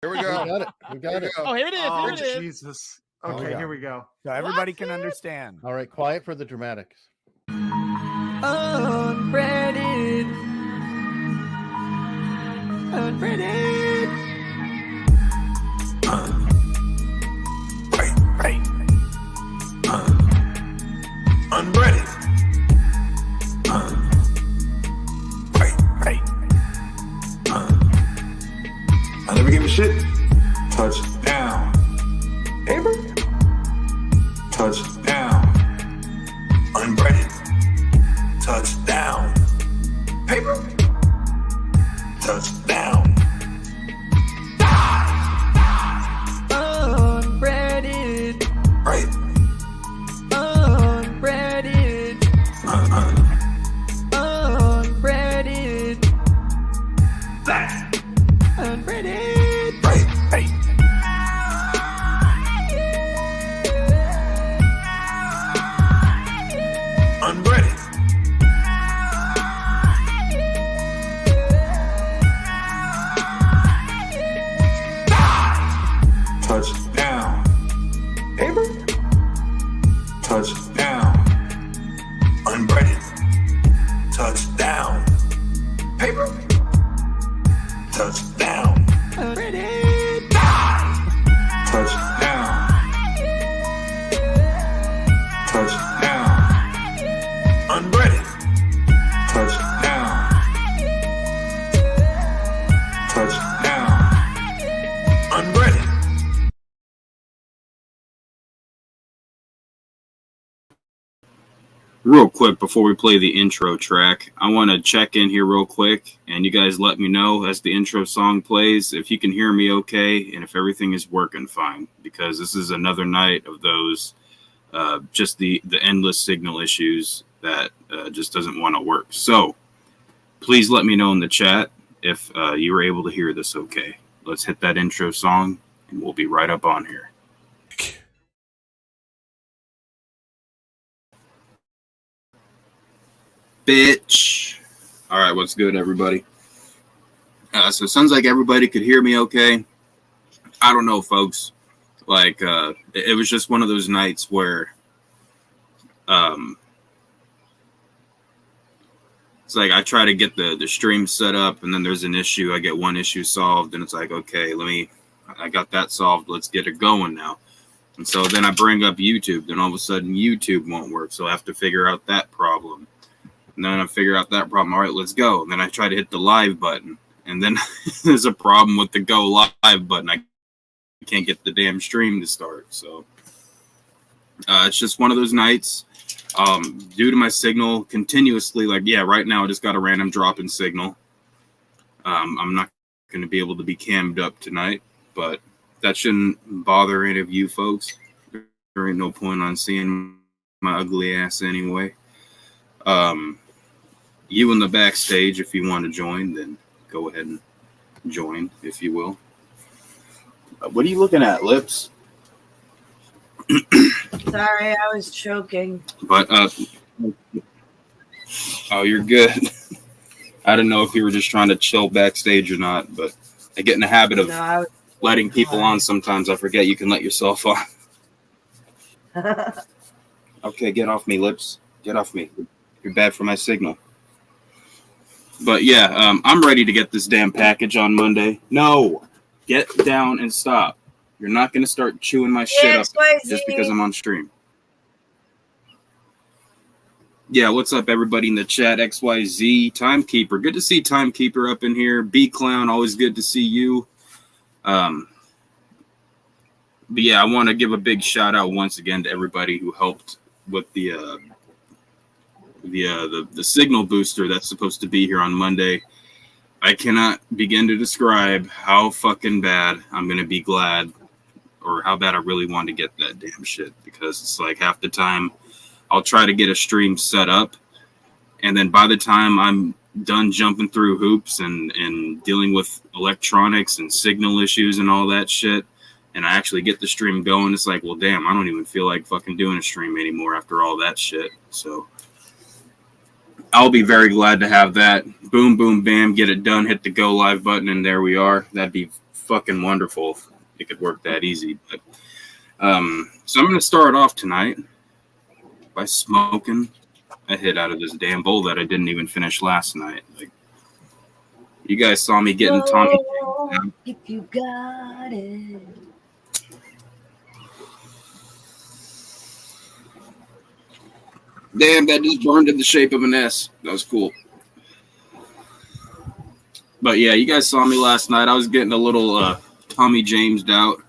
Here we go. We got it. We got it. Oh, here it is. Oh, Here it is. Jesus. Oh, Okay, yeah. here we go. So everybody can understand. All right, quiet for the dramatics. Unbreaded. Unbreaded. Right. Unbreaded. Right. I never gave a shit. Touchdown. Paper. Touchdown. Unbreaded. Touchdown. Paper. Touchdown. Unbreaded. Right. Unbreaded. Unbreaded. That. Unbreaded. Right. Unbreaded. Touchdown. Paper. Touchdown. Unbreaded. Touchdown. Paper. Touchdown. Unbreaded. Touchdown. Touchdown. Unbreaded. Touchdown. Touchdown. Unbreaded. Real quick, before we play the intro track, I want to check in here real quick, and you guys let me know as the intro song plays if you can hear me okay and if everything is working fine, because this is another night of those just the endless signal issues that just doesn't want to work. So please let me know in the chat if you were able to hear this okay. Let's hit that intro song, and we'll be right up on here. Bitch. All right, what's good, everybody? So it sounds like everybody could hear me okay. I don't know, folks. Like, it was just one of those nights where it's like I try to get the stream set up, and then there's an issue. I get one issue solved, and it's like, okay, I got that solved. Let's get it going now. And so then I bring up YouTube. Then all of a sudden, YouTube won't work. So I have to figure out that problem. And then I figure out that problem. All right, let's go. And then I try to hit the live button. And then there's a problem with the go live button. I can't get the damn stream to start. So it's just one of those nights. Due to my signal continuously, like, yeah, right now I just got a random drop in signal. I'm not going to be able to be cammed up tonight, but that shouldn't bother any of you folks. There ain't no point on seeing my ugly ass anyway. You in the backstage, if you want to join, then go ahead and join, if you will. What are you looking at, Lips? Sorry, I was choking. But, oh, you're good. I don't know if you were just trying to chill backstage or not, but I get in the habit of letting people on sometimes. I forget you can let yourself on. Okay, get off me, Lips. Get off me. You're bad for my signal. But yeah, I'm ready to get this damn package on Monday. No, get down and stop. You're not going to start chewing my shit up just because I'm on stream. Yeah, what's up, everybody in the chat? XYZ, Timekeeper. Good to see Timekeeper up in here. B-Clown, always good to see you. But yeah, I want to give a big shout out once again to everybody who helped with the signal booster that's supposed to be here on Monday. I cannot begin to describe how fucking bad I'm going to be glad, or how bad I really want to get that damn shit, because it's like half the time I'll try to get a stream set up, and then by the time I'm done jumping through hoops and dealing with electronics and signal issues and all that shit, and I actually get the stream going, it's like, well, damn, I don't even feel like fucking doing a stream anymore after all that shit. So I'll be very glad to have that. Boom, boom, bam, get it done, hit the go live button, and there we are. That'd be fucking wonderful if it could work that easy. But so I'm gonna start off tonight by smoking a hit out of this damn bowl that I didn't even finish last night. Like, you guys saw me getting Tommy. Oh, if you got it. Damn, that just burned in the shape of an S. That was cool. But yeah, you guys saw me last night. I was getting a little Tommy James'd out.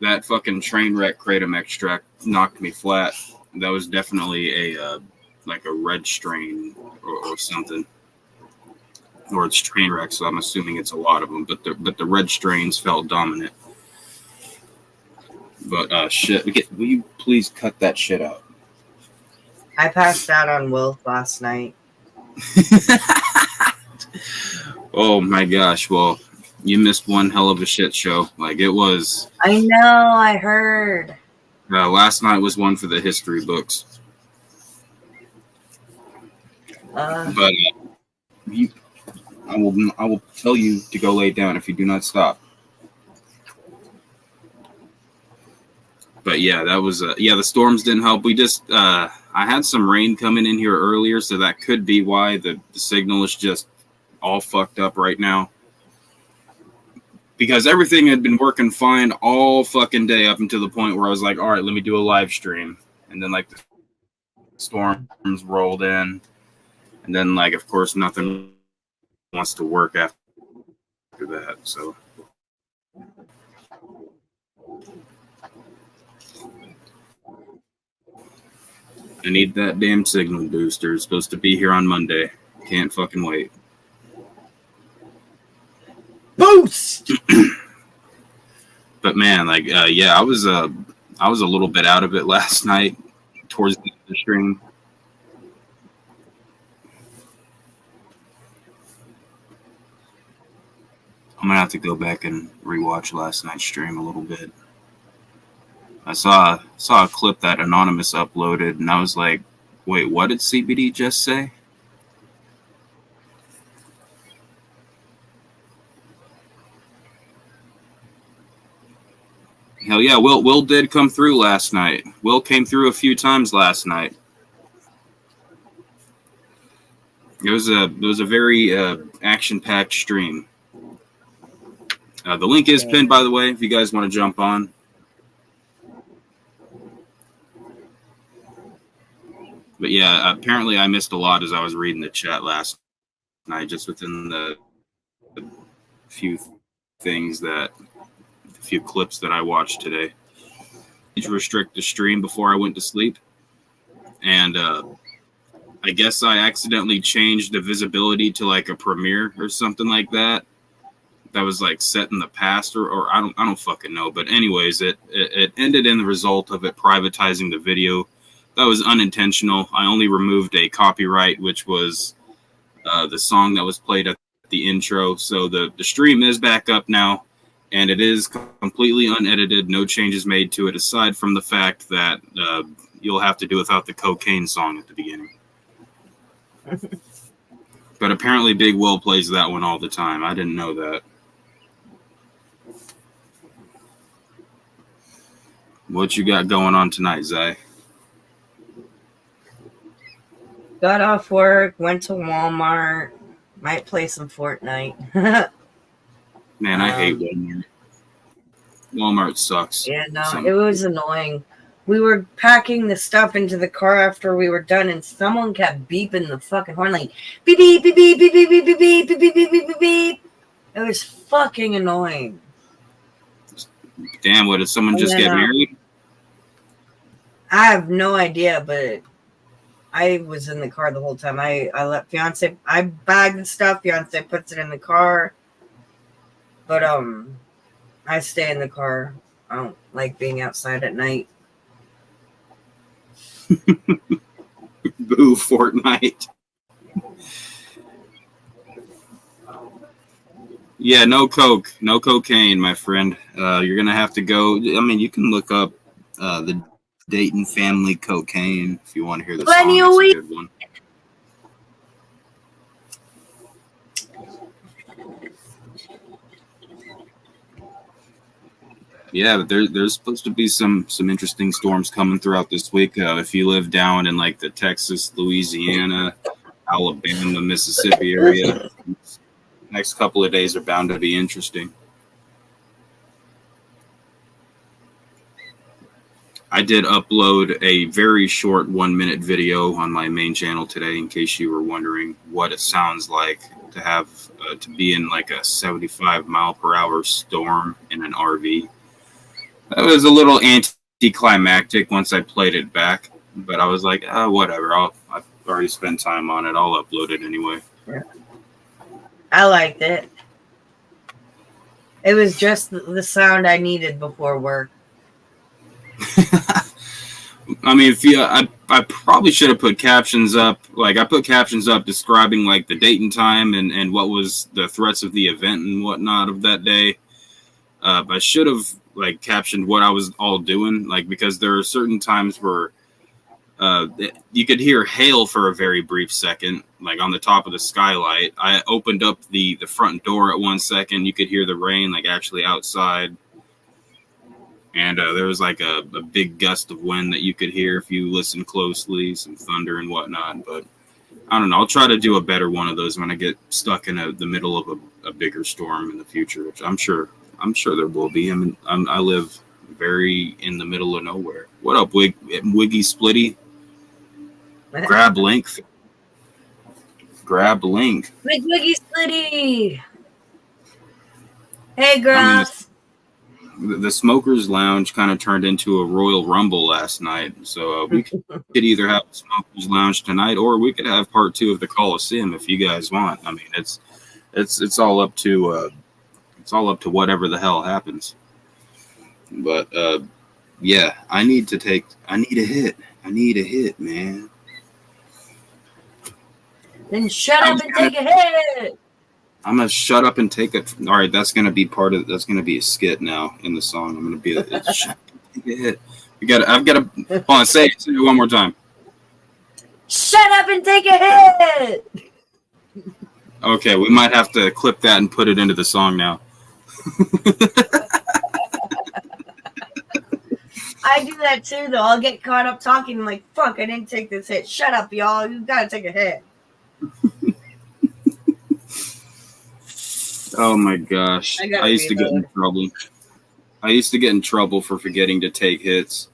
That fucking train wreck kratom extract knocked me flat. That was definitely a like a red strain or something, or it's train wreck. So I'm assuming it's a lot of them. But the red strains felt dominant. But shit, will you please cut that shit out? I passed out on Wolf last night. Oh my gosh! Well, you missed one hell of a shit show. Like, it was. I know, I heard. Last night was one for the history books. But I will tell you to go lay down if you do not stop. But yeah, that was the storms didn't help. We just I had some rain coming in here earlier, so that could be why the signal is just all fucked up right now. Because everything had been working fine all fucking day up until the point where I was like, all right, let me do a live stream. And then like the storms rolled in. And then like, of course, nothing wants to work after that. So I need that damn signal booster. It's supposed to be here on Monday. Can't fucking wait. Boost! But man, like, yeah, I was a little bit out of it last night towards the end of the stream. I'm gonna have to go back and rewatch last night's stream a little bit. I saw a clip that Anonymous uploaded, and I was like, wait, what did CBD just say? Hell yeah, Will did come through last night. Will came through a few times last night. It was a very action-packed stream. The link is pinned, by the way, if you guys want to jump on. But yeah, apparently I missed a lot as I was reading the chat last night, just within the few clips that I watched today. To restrict the stream before I went to sleep. And I guess I accidentally changed the visibility to like a premiere or something like that. That was like set in the past, or I don't fucking know. But anyways, it ended in the result of it privatizing the video. That was unintentional. I only removed a copyright, which was the song that was played at the intro. So the stream is back up now, and it is completely unedited. No changes made to it, aside from the fact that you'll have to do without the cocaine song at the beginning. But apparently Big Will plays that one all the time. I didn't know that. What you got going on tonight, Zay? Got off work, went to Walmart, might play some Fortnite. Man, I hate Walmart. Walmart sucks. Yeah, no, it was annoying. We were packing the stuff into the car after we were done, and someone kept beeping the fucking horn like beep beep beep beep beep beep beep beep beep beep beep beep beep beep beep. It was fucking annoying. Damn, what, did someone just get married? I have no idea, but I was in the car the whole time. I let fiance, I bagged the stuff, fiance puts it in the car. But I stay in the car. I don't like being outside at night. Boo, Fortnite. Yeah, no coke, no cocaine, my friend. You're gonna have to go. I mean, you can look up the Dayton Family Cocaine if you want to hear the song. It's a good one. Yeah, but there's supposed to be some interesting storms coming throughout this week. If you live down in like the Texas, Louisiana, Alabama, Mississippi area, next couple of days are bound to be interesting. I did upload a very short 1-minute video on my main channel today, in case you were wondering what it sounds like to have to be in like a 75-mile-per-hour storm in an RV. It was a little anticlimactic once I played it back, but I was like, whatever. I've already spent time on it. I'll upload it anyway. Yeah. I liked it. It was just the sound I needed before work. I mean, I probably should have put captions up. Like, I put captions up describing like the date and time and what was the threats of the event and whatnot of that day. But I should have like captioned what I was all doing, like, because there are certain times where you could hear hail for a very brief second, like on the top of the skylight. I opened up the front door at 1 second. You could hear the rain like actually outside. And there was like a big gust of wind that you could hear if you listen closely, some thunder and whatnot. But I don't know. I'll try to do a better one of those when I get stuck in the middle of a bigger storm in the future, which I'm sure there will be. I live very in the middle of nowhere. What up, Wiggy Splitty? Grab link. Wiggy Splitty. Hey, girls. The Smokers Lounge kind of turned into a Royal Rumble last night, so we could either have the Smokers Lounge tonight, or we could have part 2 of the Coliseum if you guys want. I mean, it's all up to whatever the hell happens. But yeah, I need a hit, man. Then shut up and take a hit. I'm gonna shut up and take it. All right, that's gonna be a skit now in the song. I'm gonna be shut up and take a hit. I've got to hold on. Say it one more time. Shut up and take a hit. Okay, we might have to clip that and put it into the song now. I do that too, though. I'll get caught up talking like, fuck, I didn't take this hit. Shut up, y'all. You gotta take a hit. Oh my gosh. I used to get in trouble. I used to get in trouble for forgetting to take hits.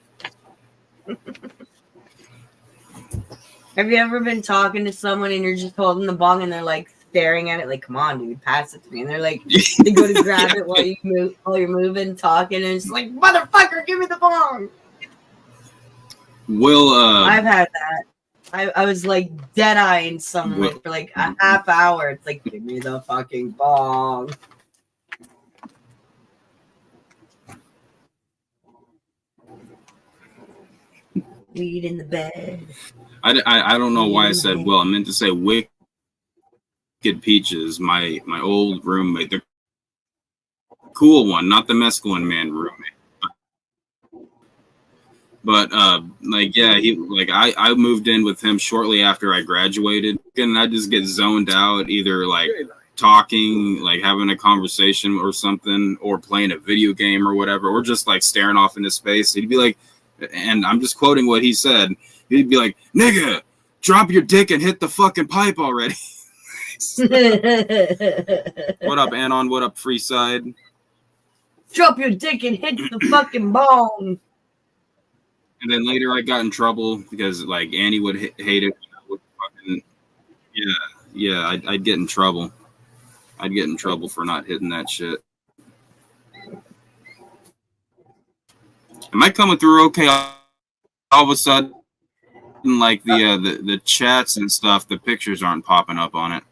Have you ever been talking to someone and you're just holding the bong and they're like staring at it like, come on, dude, pass it to me. And they're like, they go to grab it while you're moving, talking, and it's like, motherfucker, give me the bong. I've had that. I was like dead-eyeing someone for like a half hour. It's like, give me the fucking bong. Weed in the bed. I don't know why I said Will. I meant to say Wicked Peaches, my old roommate, the cool one, not the mescaline man roommate. But like, yeah, I moved in with him shortly after I graduated, and I just get zoned out, either like talking, like having a conversation or something, or playing a video game or whatever, or just like staring off into space. He'd be like, and I'm just quoting what he said. He'd be like, "Nigga, drop your dick and hit the fucking pipe already." What up, Anon? What up, Freeside? Drop your dick and hit the fucking bone. And then later I got in trouble because like Annie would hate it. I'd get in trouble. I'd get in trouble for not hitting that shit. Am I coming through okay? All of a sudden, like the chats and stuff, the pictures aren't popping up on it.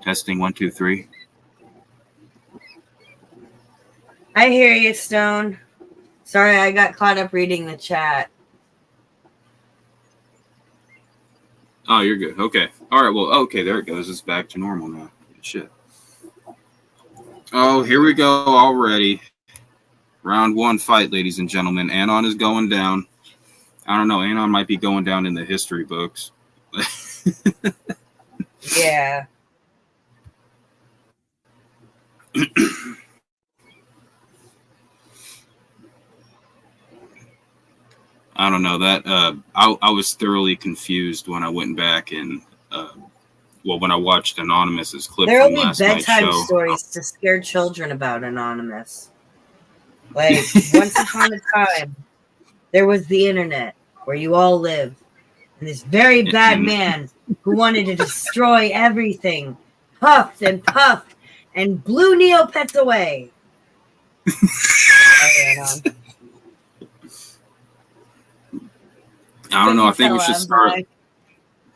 Testing 1, 2, 3. I hear you, Stone. Sorry, I got caught up reading the chat. Oh, you're good. Okay. All right. Well, okay. There it goes. It's back to normal now. Shit. Oh, here we go already. Round 1 fight, ladies and gentlemen. Anon is going down. I don't know. Anon might be going down in the history books. Yeah. I don't know that. I was thoroughly confused when I went back and when I watched Anonymous's clip There will from be last night's bedtime show. stories to scare children about Anonymous. Like, once upon a time, there was the internet where you all lived. And this very bad man who wanted to destroy everything huffed and puffed and blew Neopets away. I don't know. I think we should start.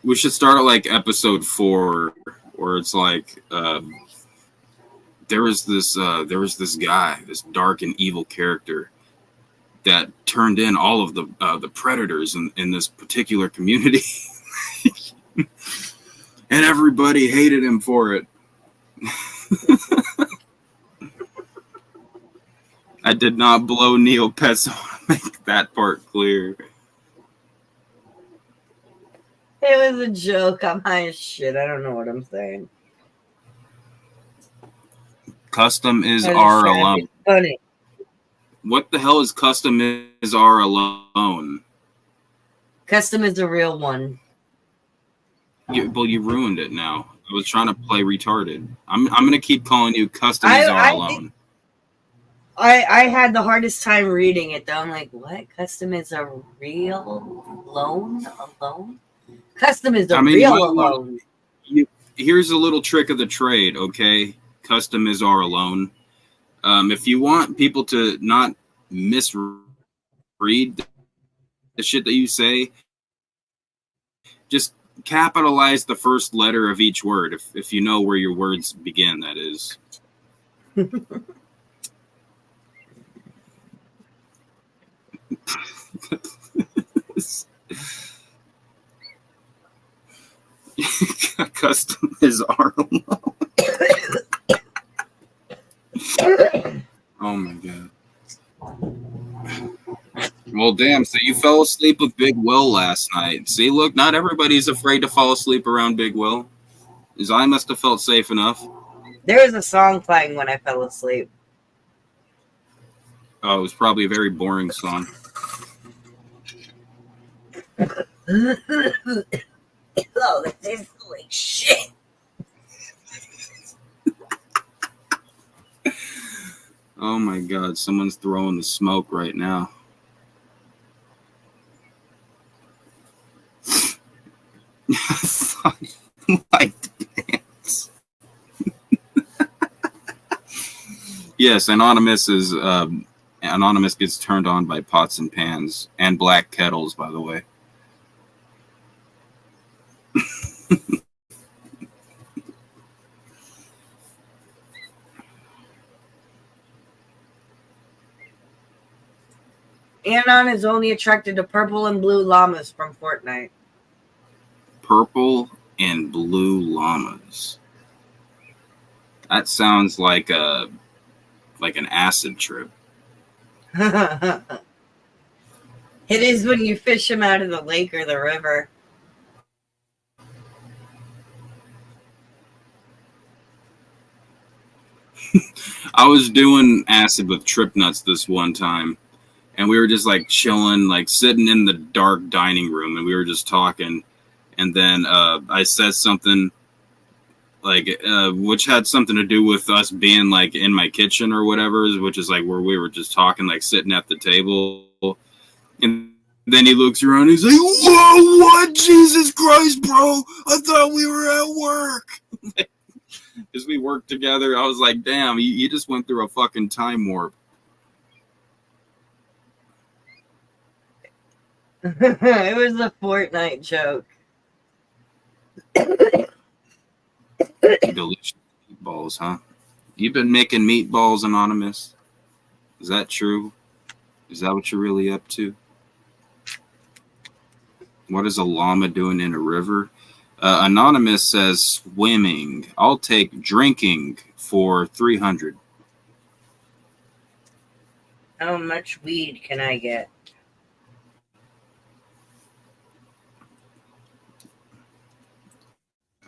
We should start at like episode 4, where it's like there was this guy, this dark and evil character that turned in all of the predators in this particular community, and everybody hated him for it. I did not blow Neopets. I want to make that part clear. It was a joke. I'm high as shit. I don't know what I'm saying. Custom is R alone. Funny. What the hell is custom is R alone? Custom is a real one. You ruined it now. I was trying to play retarded. I'm gonna keep calling you custom is R alone. I had the hardest time reading it though. I'm like, what? Custom is a real loan? Alone? Custom is a real alone. Here's a little trick of the trade, okay? Custom is R alone. If you want people to not misread the shit that you say, just capitalize the first letter of each word. If you know where your words begin, that is. Custom is R alone. Oh my god. Well, damn. So you fell asleep with Big Will last night. See, look, not everybody's afraid to fall asleep around Big Will. Because I must have felt safe enough. There was a song playing when I fell asleep. Oh, it was probably a very boring song. Oh, this is like shit. Oh my god, someone's throwing the smoke right now. White pants. Yes, Anonymous gets turned on by pots and pans and black kettles, by the way. Anon is only attracted to purple and blue llamas from Fortnite. Purple and blue llamas. That sounds like an acid trip. It is when you fish them out of the lake or the river. I was doing acid with trip nuts this one time, and we were just like chilling, like sitting in the dark dining room, and we were just talking. And then I said something like which had something to do with us being like in my kitchen or whatever, which is like where we were just talking, like sitting at the table. And then he looks around and he's like, "Whoa, what? Jesus Christ, bro! I thought we were at work." Because we worked together. I was like, damn, you just went through a fucking time warp. It was a Fortnite joke. Delicious meatballs, huh? You've been making meatballs, Anonymous? Is that true? Is that what you're really up to? What is a llama doing in a river? Anonymous says swimming. I'll take drinking for 300. How much weed can I get?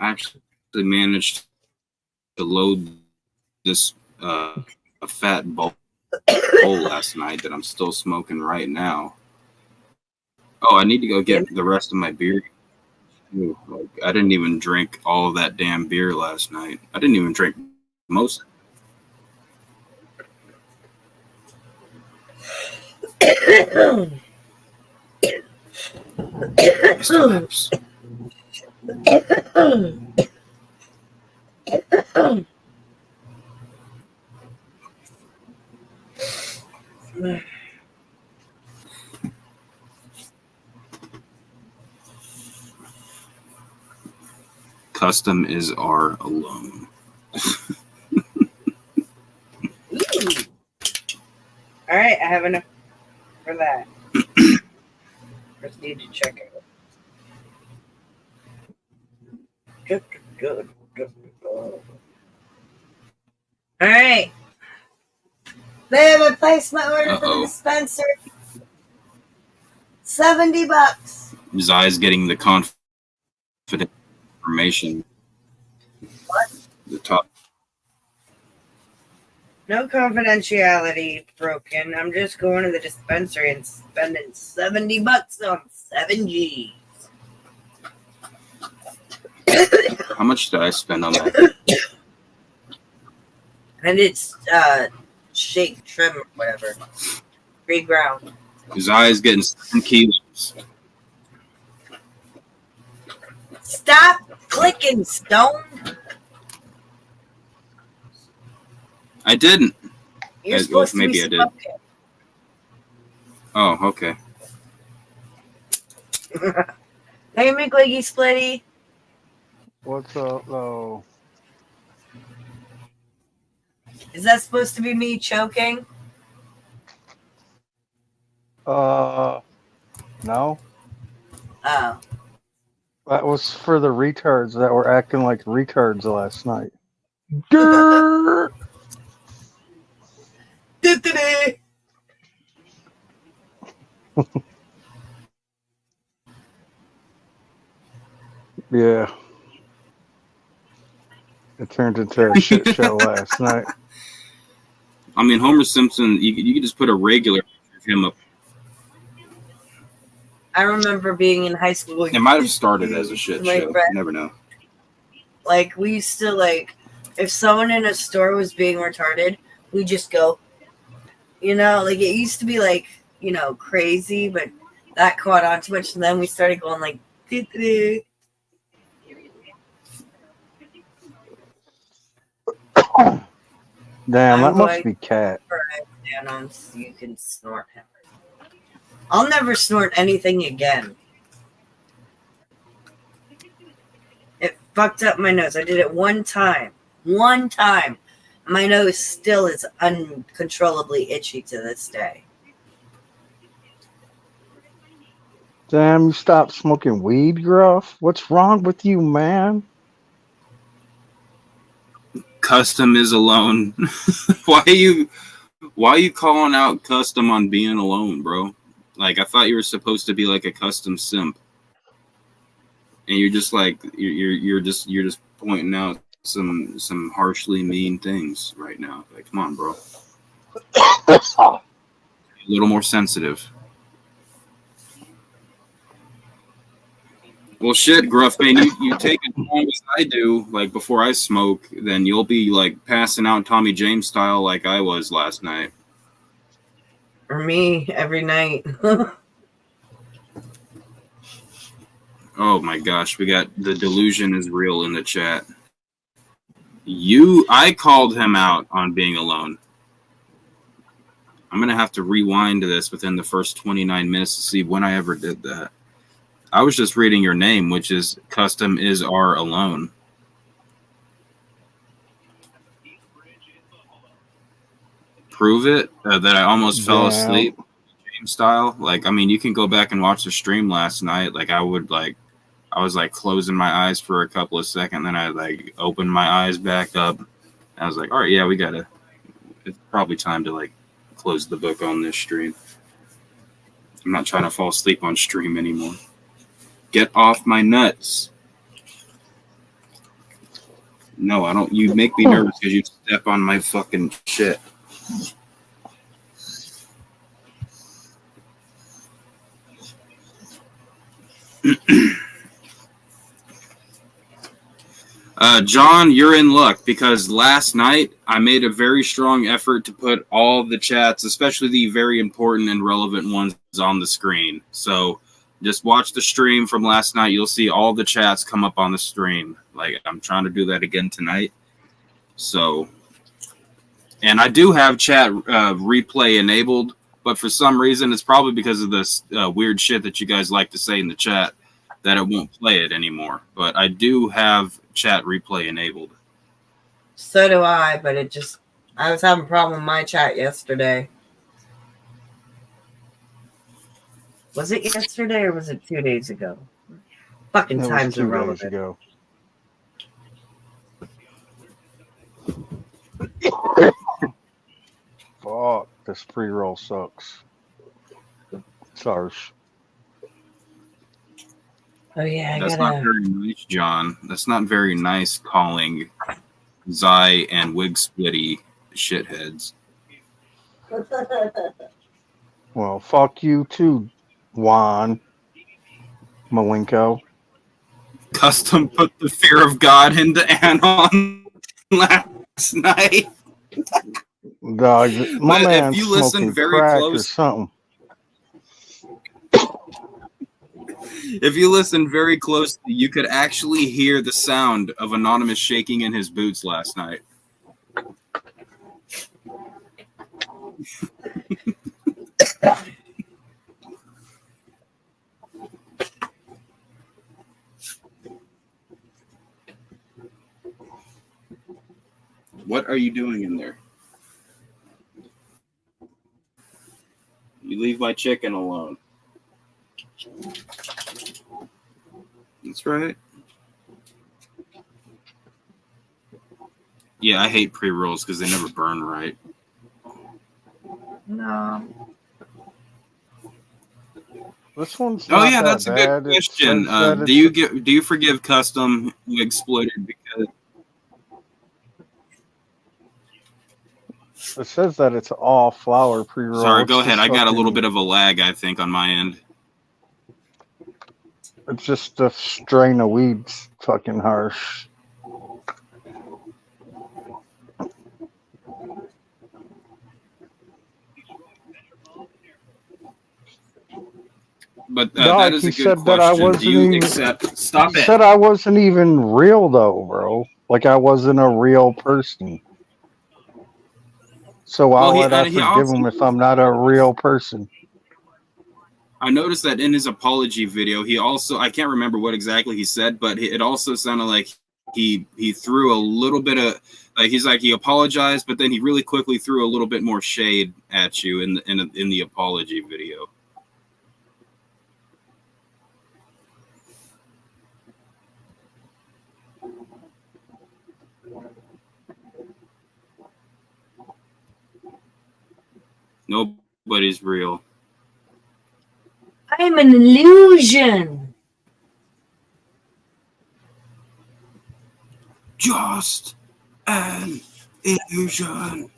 I actually managed to load this a fat bowl last night that I'm still smoking right now. Oh, I need to go get the rest of my beer. Ooh, like, I didn't even drink all of that damn beer last night. I didn't even drink most. Custom is our alone. All right, I have enough for that. Just need to check it. Good. All right. Babe, I placed my order for the dispenser. $70. Zai's getting the confident information. What? The top. No confidentiality broken. I'm just going to the dispensary and spending $70 on 7Gs. How much did I spend on that? And it's shake, trim, or whatever. Reground. Zai's getting 7 kilos. Stop clicking, Stone. I didn't. You're supposed maybe to I be did. Oh, okay. Hey, McGwiggy Splitty. What's up, though? Is that supposed to be me choking? No. Oh. That was for the retards that were acting like retards last night. Grrr! Yeah. It turned into a shit show last night. I mean, Homer Simpson, you could just put a regular picture of him up. I remember being in high school. It might have started as a shit show. You never know. Like, we used to, like, if someone in a store was being retarded, we just go, you know, like, it used to be, like, you know, crazy, but that caught on too much, and then we started going, like, dee-dee-dee. Damn, that must be Cat. So you can snort him. I'll never snort anything again. It fucked up my nose. I did it one time. One time. My nose still is uncontrollably itchy to this day. Damn, you stopped smoking weed, Gruff? What's wrong with you, man? Custom is alone. Why are you calling out Custom on being alone, bro? Like, I thought you were supposed to be like a Custom simp, and you're just like you're just pointing out some harshly mean things right now. Like, come on, bro. A little more sensitive. Well, shit, Gruff, man, you take it as long as I do, like, before I smoke, then you'll be, like, passing out Tommy James style like I was last night. For me, every night. Oh, my gosh, we got the delusion is real in the chat. I called him out on being alone. I'm going to have to rewind to this within the first 29 minutes to see when I ever did that. I was just reading your name, which is Custom is our alone. Prove it that I almost fell asleep, James style. Like, I mean, you can go back and watch the stream last night. Like, I was like closing my eyes for a couple of seconds, then I like opened my eyes back up. I was like, all right, yeah, it's probably time to like close the book on this stream. I'm not trying to fall asleep on stream anymore. Get off my nuts. No, I don't. You make me nervous because you step on my fucking shit. John, you're in luck because last night I made a very strong effort to put all the chats, especially the very important and relevant ones, on the screen. So just watch the stream from last night. You'll see all the chats come up on the stream. Like, I'm trying to do that again tonight. So, and I do have chat replay enabled, but for some reason, it's probably because of this weird shit that you guys like to say in the chat that it won't play it anymore. But I do have chat replay enabled. So do I, but I was having a problem with my chat yesterday. Was it yesterday or was it 2 days ago? Fucking That was time's 2 days irrelevant. ago. Fuck, this pre-roll sucks. It's harsh. Oh yeah, That's not very nice, John. That's not very nice calling Zai and Wig Splitty shitheads. Well, fuck you too, Juan Malenko. Custom put the fear of God into Anon last night. Dog, my But man's if you listen smoking very crack close, or something. if you listen very closely, you could actually hear the sound of Anonymous shaking in his boots last night. What are you doing in there? You leave my chicken alone. That's right. Yeah, I hate pre-rolls because they never burn right. No. This one's Oh not yeah, that that's a good bad. It question. says that Do you forgive Custom who exploited because it says that it's all flour pre-roll. Sorry, It's go ahead. just I got a little fucking- bit of a lag, I think, on my end. It's just a strain of weeds, fucking harsh. But Dog, that is he a good said that I question. wasn't Do you even- accept? Stop He it. said I wasn't even real though, bro. Like I wasn't a real person. So why Well, would I he forgive also- him if I'm not a real person? I noticed that in his apology video, he also, I can't remember what exactly he said, but it also sounded like he threw a little bit of, like, he's like, he apologized, but then he really quickly threw a little bit more shade at you in the apology video. Nobody's real. I'm an illusion. Just an illusion.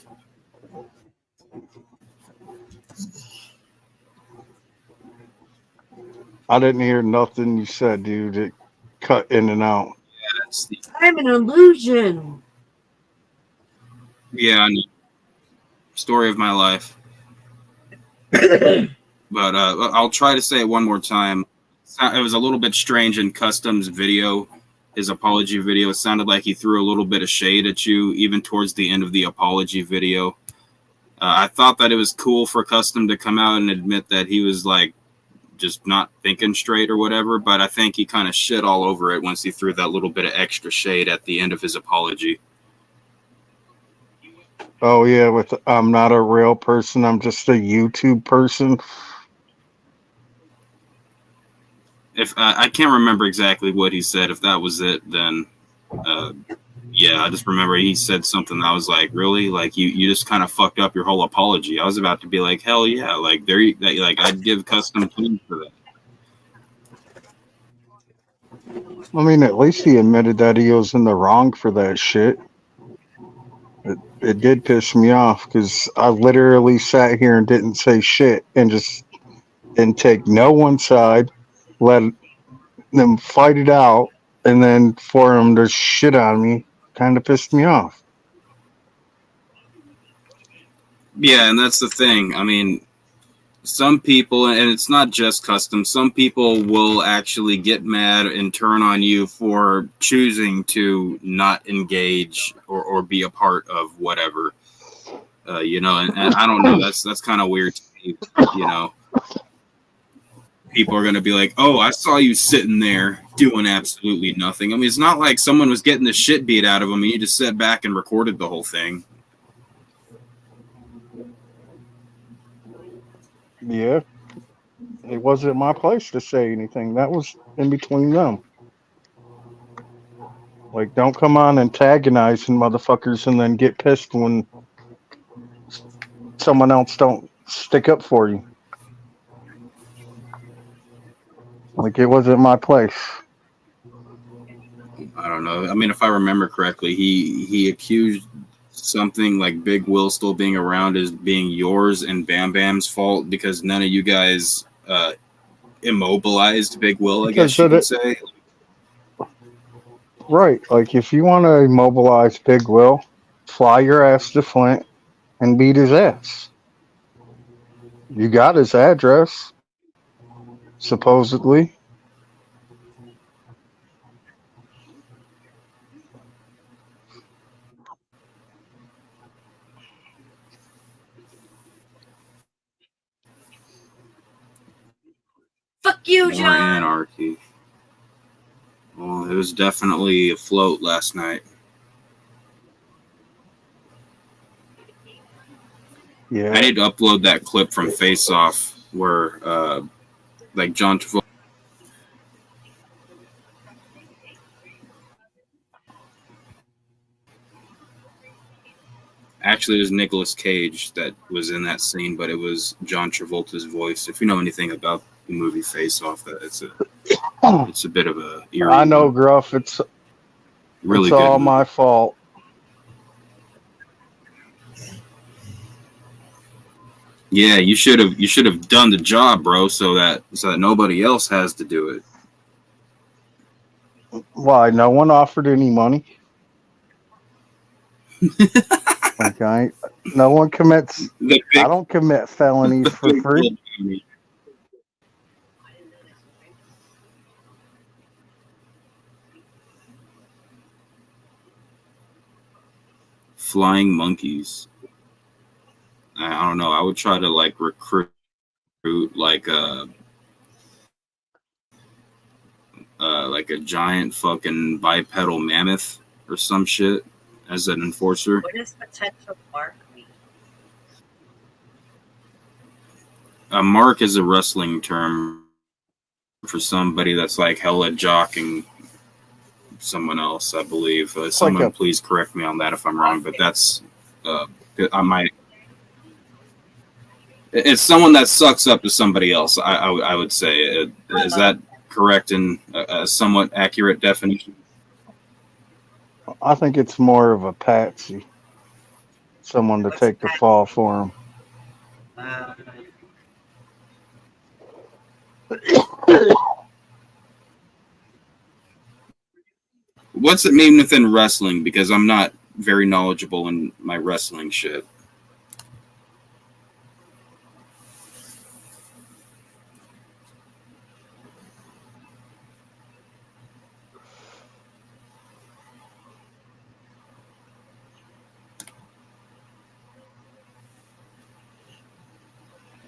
I didn't hear nothing you said, dude. It cut in and out. That's the, I'm an illusion. yeah, I know. Story of my life. But I'll try to say it one more time. It was a little bit strange in Custom's video, his apology video. It sounded like he threw a little bit of shade at you, even towards the end of the apology video. I thought that it was cool for Custom to come out and admit that he was like just not thinking straight or whatever, but I think he kind of shit all over it once he threw that little bit of extra shade at the end of his apology. Oh yeah, with I'm not a real person. I'm just a YouTube person. If I can't remember exactly what he said. If that was it, then yeah, I just remember he said something that I was like, really? Like you just kind of fucked up your whole apology. I was about to be like, hell yeah, like like I'd give Custom points for that. I mean, at least he admitted that he was in the wrong for that shit. It did piss me off because I literally sat here and didn't say shit and just didn't take no one side, let them fight it out, and then for him to shit on me kind of pissed me off. Yeah, and that's the thing. I mean, some people, and it's not just custom, some people will actually get mad and turn on you for choosing to not engage or be a part of whatever. And I don't know. That's kind of weird to me. You know, people are going to be like, "Oh, I saw you sitting there doing absolutely nothing." I mean, it's not like someone was getting the shit beat out of them and you just sat back and recorded the whole thing. Yeah, it wasn't my place to say anything. That was in between them. Like, don't come on antagonizing motherfuckers and then get pissed when someone else don't stick up for you. Like, it wasn't my place. I don't know. I mean, if I remember correctly, he accused something like Big Will still being around as being yours and Bam Bam's fault because none of you guys immobilized Big Will, I guess you could say. Right. Like, if you want to immobilize Big Will, fly your ass to Flint and beat his ass. You got his address, supposedly. Fuck you, More John. anarchy. Well, it was definitely afloat last night. Yeah. I need to upload that clip from Face Off where like John Travolta. Actually, it was Nicolas Cage that was in that scene, but it was John Travolta's voice. If you know anything about the movie Face Off, it's a bit of a eerie I know, one. Gruff. It's Really it's good all movie. my fault. Yeah, you should have done the job, bro, so that nobody else has to do it. Why? No one offered any money. Like, no one commits. I don't commit felonies for free. Flying monkeys. I don't know. I would try to like recruit like a giant fucking bipedal mammoth or some shit as an enforcer. What does potential mark mean? A mark is a wrestling term for somebody that's like hella jocking someone else, I believe. Someone please correct me on that if I'm wrong, but that's I might. It's someone that sucks up to somebody else. I would say. Is that correct in a somewhat accurate definition? I think it's more of a patsy. Someone to take the fall for him. What's it mean within wrestling? Because I'm not very knowledgeable in my wrestling shit.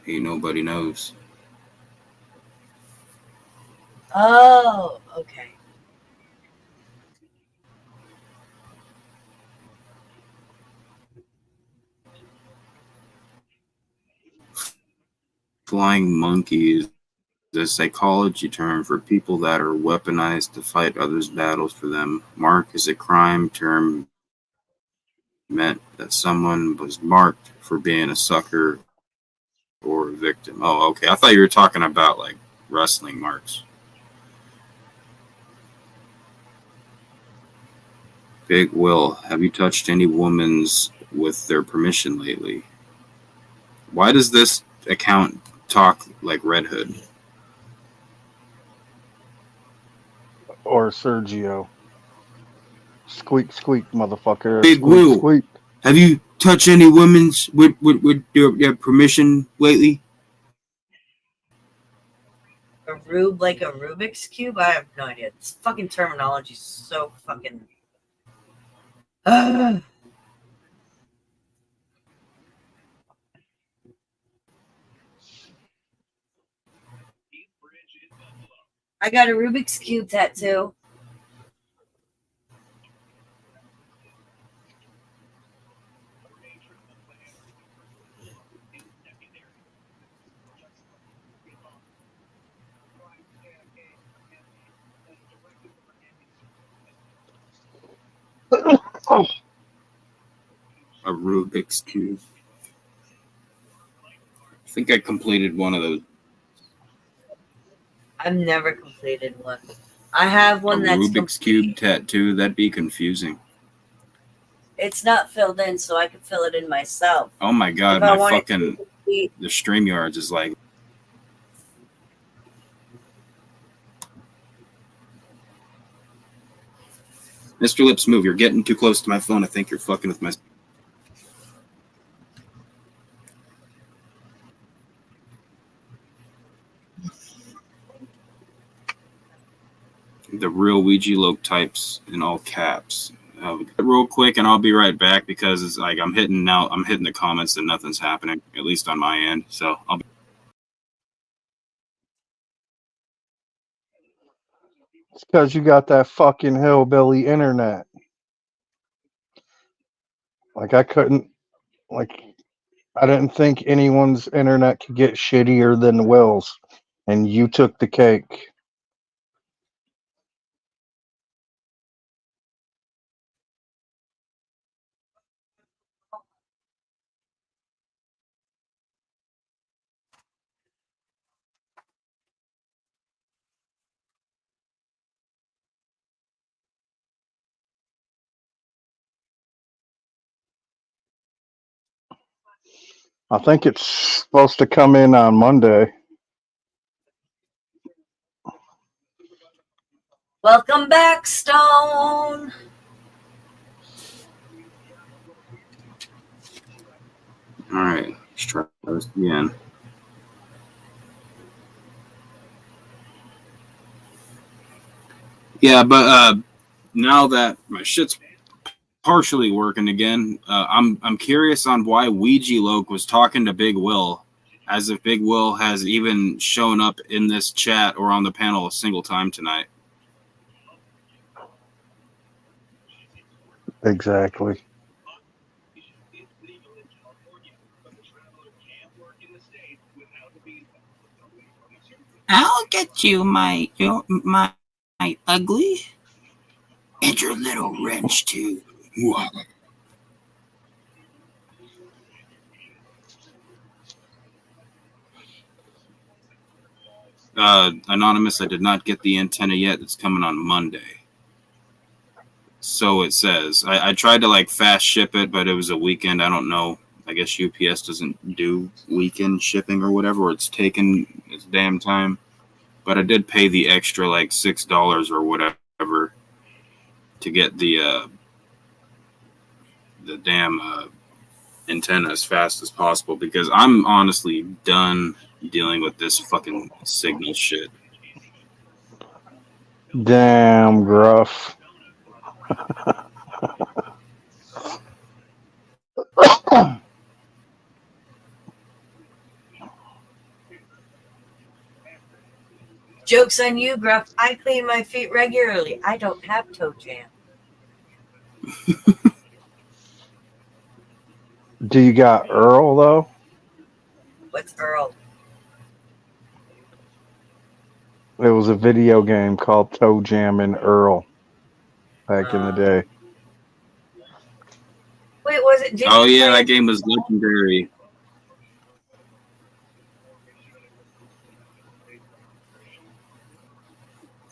Ain't nobody knows. Oh, okay. Flying monkey is a psychology term for people that are weaponized to fight others' battles for them. Mark is a crime term meant that someone was marked for being a sucker or a victim. Oh, okay. I thought you were talking about like wrestling marks. Big Will, have you touched any women's with their permission lately? Why does this account talk like Red Hood? Or Sergio. Squeak, squeak, motherfucker. Big Squeak, Will. squeak. Have you touched any women's with your permission lately? A rube like a Rubik's Cube? I have no idea. This fucking terminology is so fucking. I got a Rubik's Cube tattoo. Oh, A Rubik's Cube. I think I completed one of those. I've never completed one. I have one A that's Rubik's Cube tattoo, that'd be confusing. It's not filled in, so I can fill it in myself. Oh my god, If I my wanted fucking to be- the StreamYards is like Mr. Lips, move. You're getting too close to my phone. I think you're fucking with my. The real Ouija Loke types in all caps. Real quick, and I'll be right back because it's like I'm hitting the comments and nothing's happening, at least on my end. So I'll be. it's because you got that fucking hillbilly internet. Like, I didn't think anyone's internet could get shittier than Will's, and you took the cake. I think it's supposed to come in on Monday. Welcome back, Stone. All right, let's try this again. Yeah, but now that my shit's partially working again, I'm curious on why Ouija Loke was talking to Big Will, as if Big Will has even shown up in this chat or on the panel a single time tonight. Exactly. I'll get you, my ugly, and your little wrench too. Anonymous, I did not get the antenna yet. It's coming on Monday. So it says. I tried to like fast ship it, but it was a weekend. I don't know. I guess UPS doesn't do weekend shipping or whatever, or it's taken its damn time. But I did pay the extra like $6 or whatever to get the damn antenna as fast as possible because I'm honestly done dealing with this fucking signal shit. Damn, Gruff. Joke's on you, Gruff. I clean my feet regularly. I don't have toe jam. Do you got Earl, though? What's Earl? It was a video game called Toe Jam and Earl back in the day. Wait, was it? Oh yeah, that game was legendary.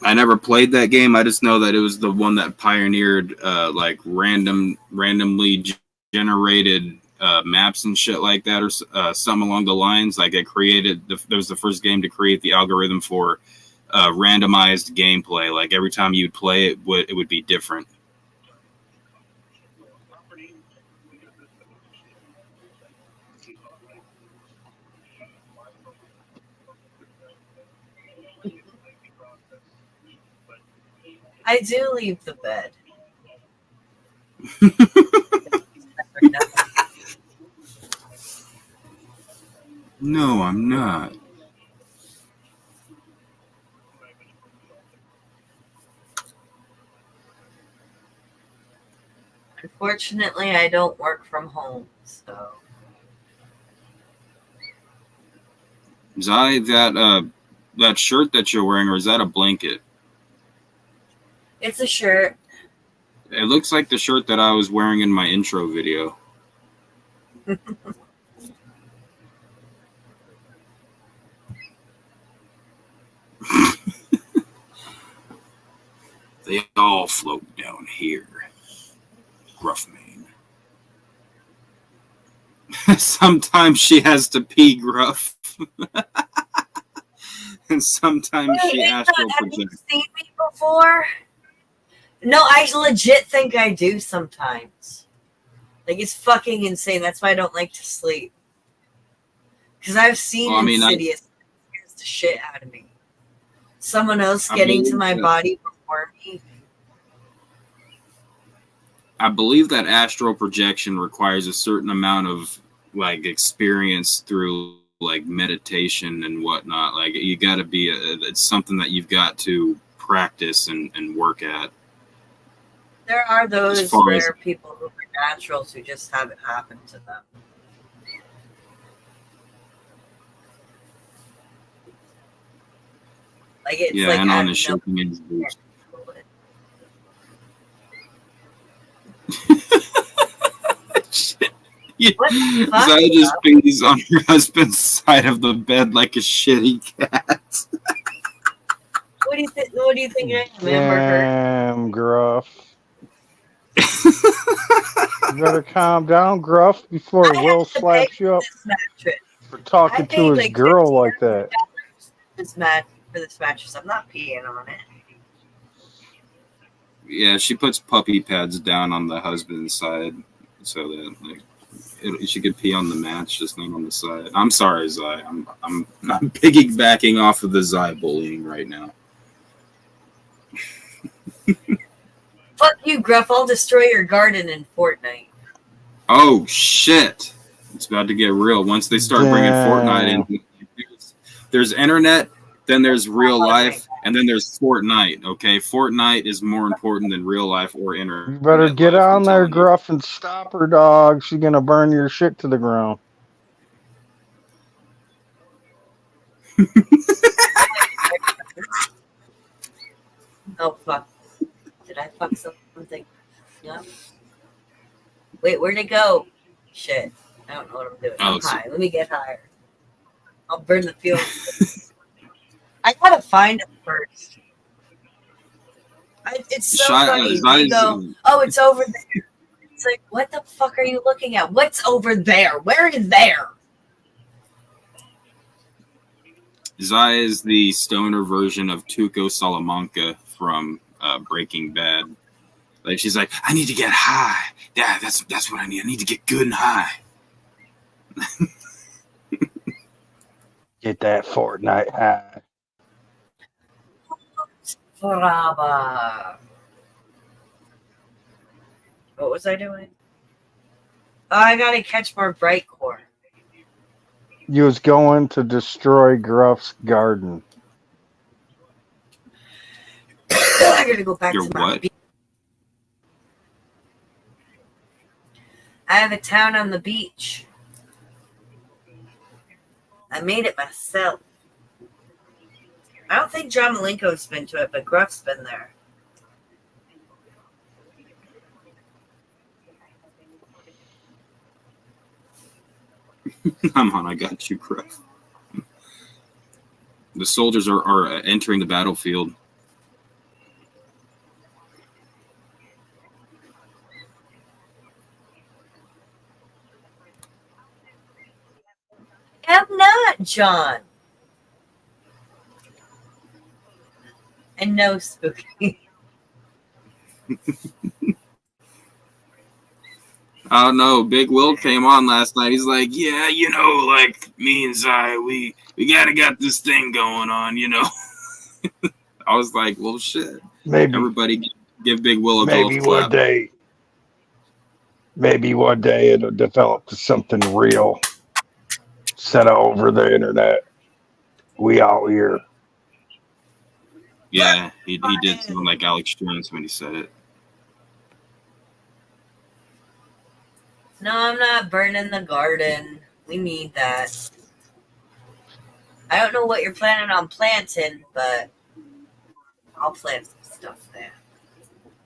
I never played that game. I just know that it was the one that pioneered like randomly generated maps and shit like that, or something along the lines. Like it created that was the first game to create the algorithm for randomized gameplay. Like every time you'd play it, it would be different. I do leave the bed. No, I'm not. Unfortunately, I don't work from home, so. Zai, that shirt that you're wearing, or is that a blanket? It's a shirt. It looks like the shirt that I was wearing in my intro video. They all float down here. Gruff Mane. Sometimes she has to pee, Gruff. And sometimes she astral Have you projects. seen me before? No, I legit think I do sometimes. Like, it's fucking insane. That's why I don't like to sleep. Because I've seen Insidious. It scares the shit out of me. Someone else getting to my body before me. I believe that astral projection requires a certain amount of like experience through like meditation and whatnot. Like you got to be it's something that you've got to practice and work at. There are those rare people who are naturals who just have it happen to them. Like it's yeah, like and on the shaking his boots. Zai just pees on her husband's side of the bed like a shitty cat. What do you think? What do you think I am, Damn, Gruff. You better calm down, Gruff, before Will slaps you up for talking to his girl like that. For this mattress, I'm not peeing on it. Yeah, she puts puppy pads down on the husband's side so that like she could pee on the mats, just not on the side. I'm sorry, Zai. I'm piggybacking off of the Zai bullying right now. Fuck you, Gruff. I'll destroy your garden in Fortnite. Oh shit! It's about to get real. Once they start bringing Fortnite in, there's internet, then there's real life, and then there's Fortnite. Okay, Fortnite is more important than real life or internet. You better get on there, Gruff, and stop her, dog. She's gonna burn your shit to the ground. Oh fuck! Did I fuck something? No. Wait, where'd it go? Shit! I don't know what I'm doing. I'm high. Let me get higher. I'll burn the field. I gotta find it first. It's so funny. They go, oh, it's over there. It's like, what the fuck are you looking at? What's over there? Where is there? Zai is the stoner version of Tuco Salamanca from Breaking Bad. Like she's like, I need to get high. Yeah, that's what I need. I need to get good and high. Get that Fortnite high. Brava. What was I doing? Oh, I gotta catch more bright core. You was going to destroy Gruff's garden. I gotta go back Your to my what? beach. I have a town on the beach. I made it myself. I don't think John Malenko's been to it, but Gruff's been there. Come on, I got you, Gruff. The soldiers are entering the battlefield. John. And no Spooky. I don't know. Big Will came on last night. He's like, yeah, like me and Zai, we gotta got this thing going on, I was like, well, shit. Maybe, Everybody give Big Will a maybe golf one clap. day, maybe one day it'll develop to something real. Set over the internet. We out here. Yeah, he did sound like Alex Jones when he said it. No, I'm not burning the garden. We need that. I don't know what you're planning on planting, but I'll plant some stuff there.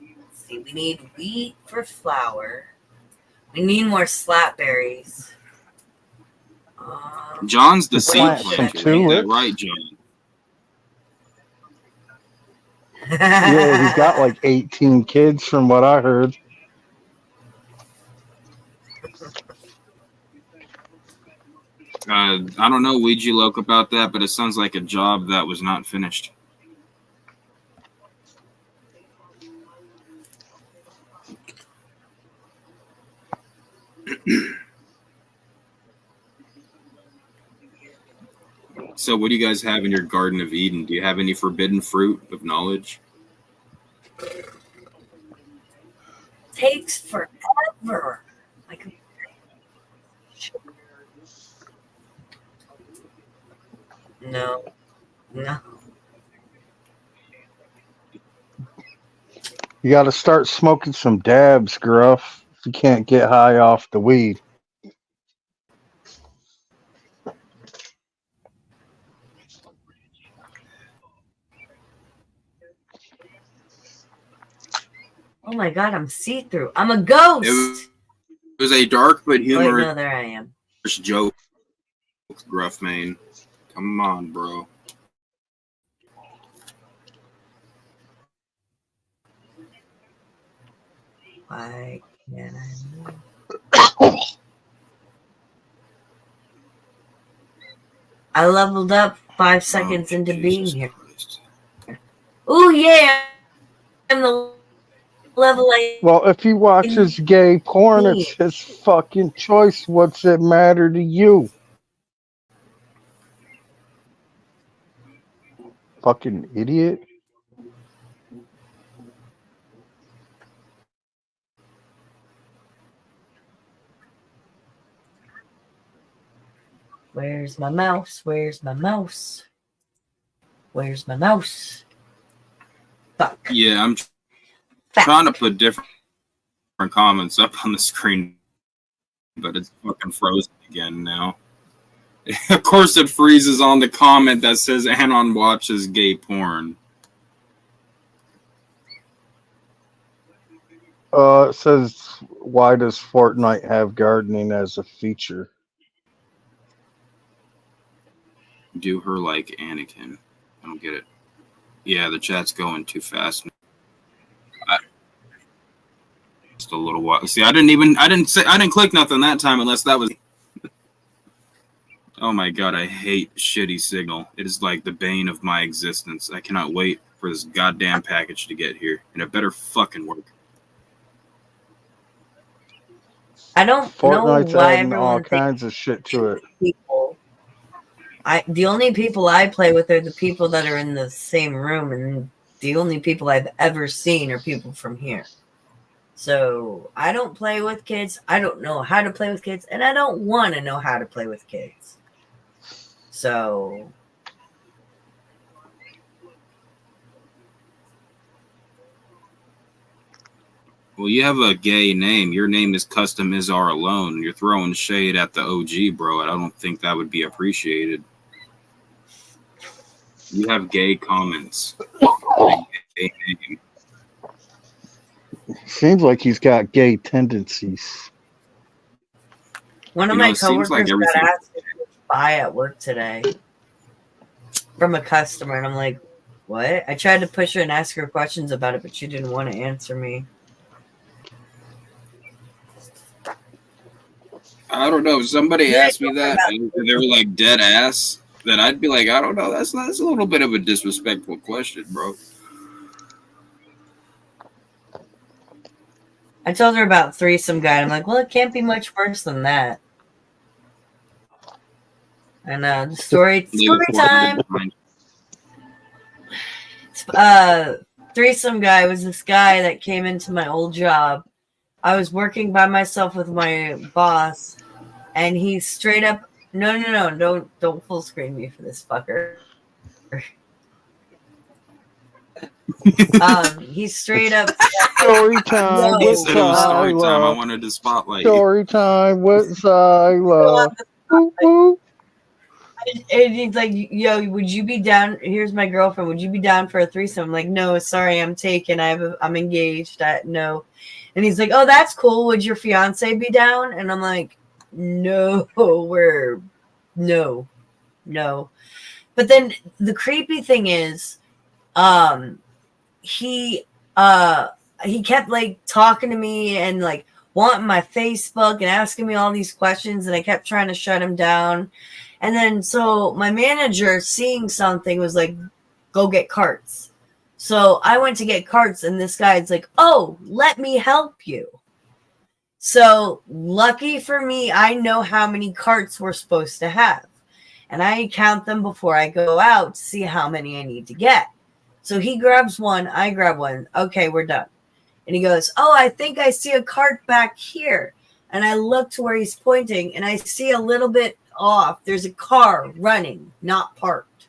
Let's see, we need wheat for flour. We need more slapberries. John's the seed plant some planter. Ain't that tulips. right, John? Yeah, he's got like 18 kids from what I heard. I don't know, Ouija Loke, about that, but it sounds like a job that was not finished. So what do you guys have in your Garden of Eden? Do you have any forbidden fruit of knowledge? Takes forever. Like, no. You got to start smoking some dabs, Gruff. If you can't get high off the weed. Oh my god, I'm see-through. I'm a ghost. It was a dark but Wait, humorous no, there I am. joke, Gruff Main. Come on, bro. Why can't I move? I leveled up 5 seconds into being here. Christ. Oh yeah, I'm the level I. Well, if he watches gay porn, it's his fucking choice. What's it matter to you? Fucking idiot. Where's my mouse? Where's my mouse? Where's my mouse? Fuck. Yeah, I'm trying to put different comments up on the screen, but it's fucking frozen again now. Of course, it freezes on the comment that says Anon watches gay porn. It says, why does Fortnite have gardening as a feature? Do her like Anakin. I don't get it. Yeah, the chat's going too fast. Just a little while. See, I didn't click nothing that time unless that was. Oh my god, I hate shitty signal. It is like the bane of my existence. I cannot wait for this goddamn package to get here, and it better fucking work. I don't Fortnite's know why adding all everyone kinds of shit to it. people. The only people I play with are the people that are in the same room, and the only people I've ever seen are people from here. So I don't play with kids. I don't know how to play with kids, and I don't want to know how to play with kids. So Well, you have a gay name. Your name is Custom Izar Alone. You're throwing shade at the OG, bro. I don't think that would be appreciated. You have gay comments. Gay name. Seems like he's got gay tendencies. one of You know, my it seems like coworkers got everything- asked to buy at work today from a customer, and I'm like, what? I tried to push her and ask her questions about it, but she didn't want to answer me. I don't know. If somebody Yeah, asked me that and they were like dead ass, then I'd be like, I don't know. That's a little bit of a disrespectful question, bro. I told her about threesome guy. I'm like, well, it can't be much worse than that. And story time. Threesome guy was this guy that came into my old job. I was working by myself with my boss, and he straight up, no, don't full screen me for this fucker. He straight up Story time He with said it was story time. I Silo. wanted to spotlight you. Story time with Silo. Woo, woo. and he's like, yo, would you be down? Here's my girlfriend. Would you be down for a threesome? I'm like, no, sorry, I'm taken. I'm engaged. No. And he's like, oh, that's cool. Would your fiance be down? And I'm like, no. But then the creepy thing is, he kept like talking to me and like wanting my Facebook and asking me all these questions, and I kept trying to shut him down. And then so my manager, seeing something, was like, go get carts. So I went to get carts, and this guy's like, oh, let me help you. So lucky for me, I know how many carts we're supposed to have. And I count them before I go out to see how many I need to get. So he grabs one, I grab one. Okay, we're done. And he goes, oh, I think I see a cart back here. And I look to where he's pointing, and I see a little bit off. There's a car running, not parked.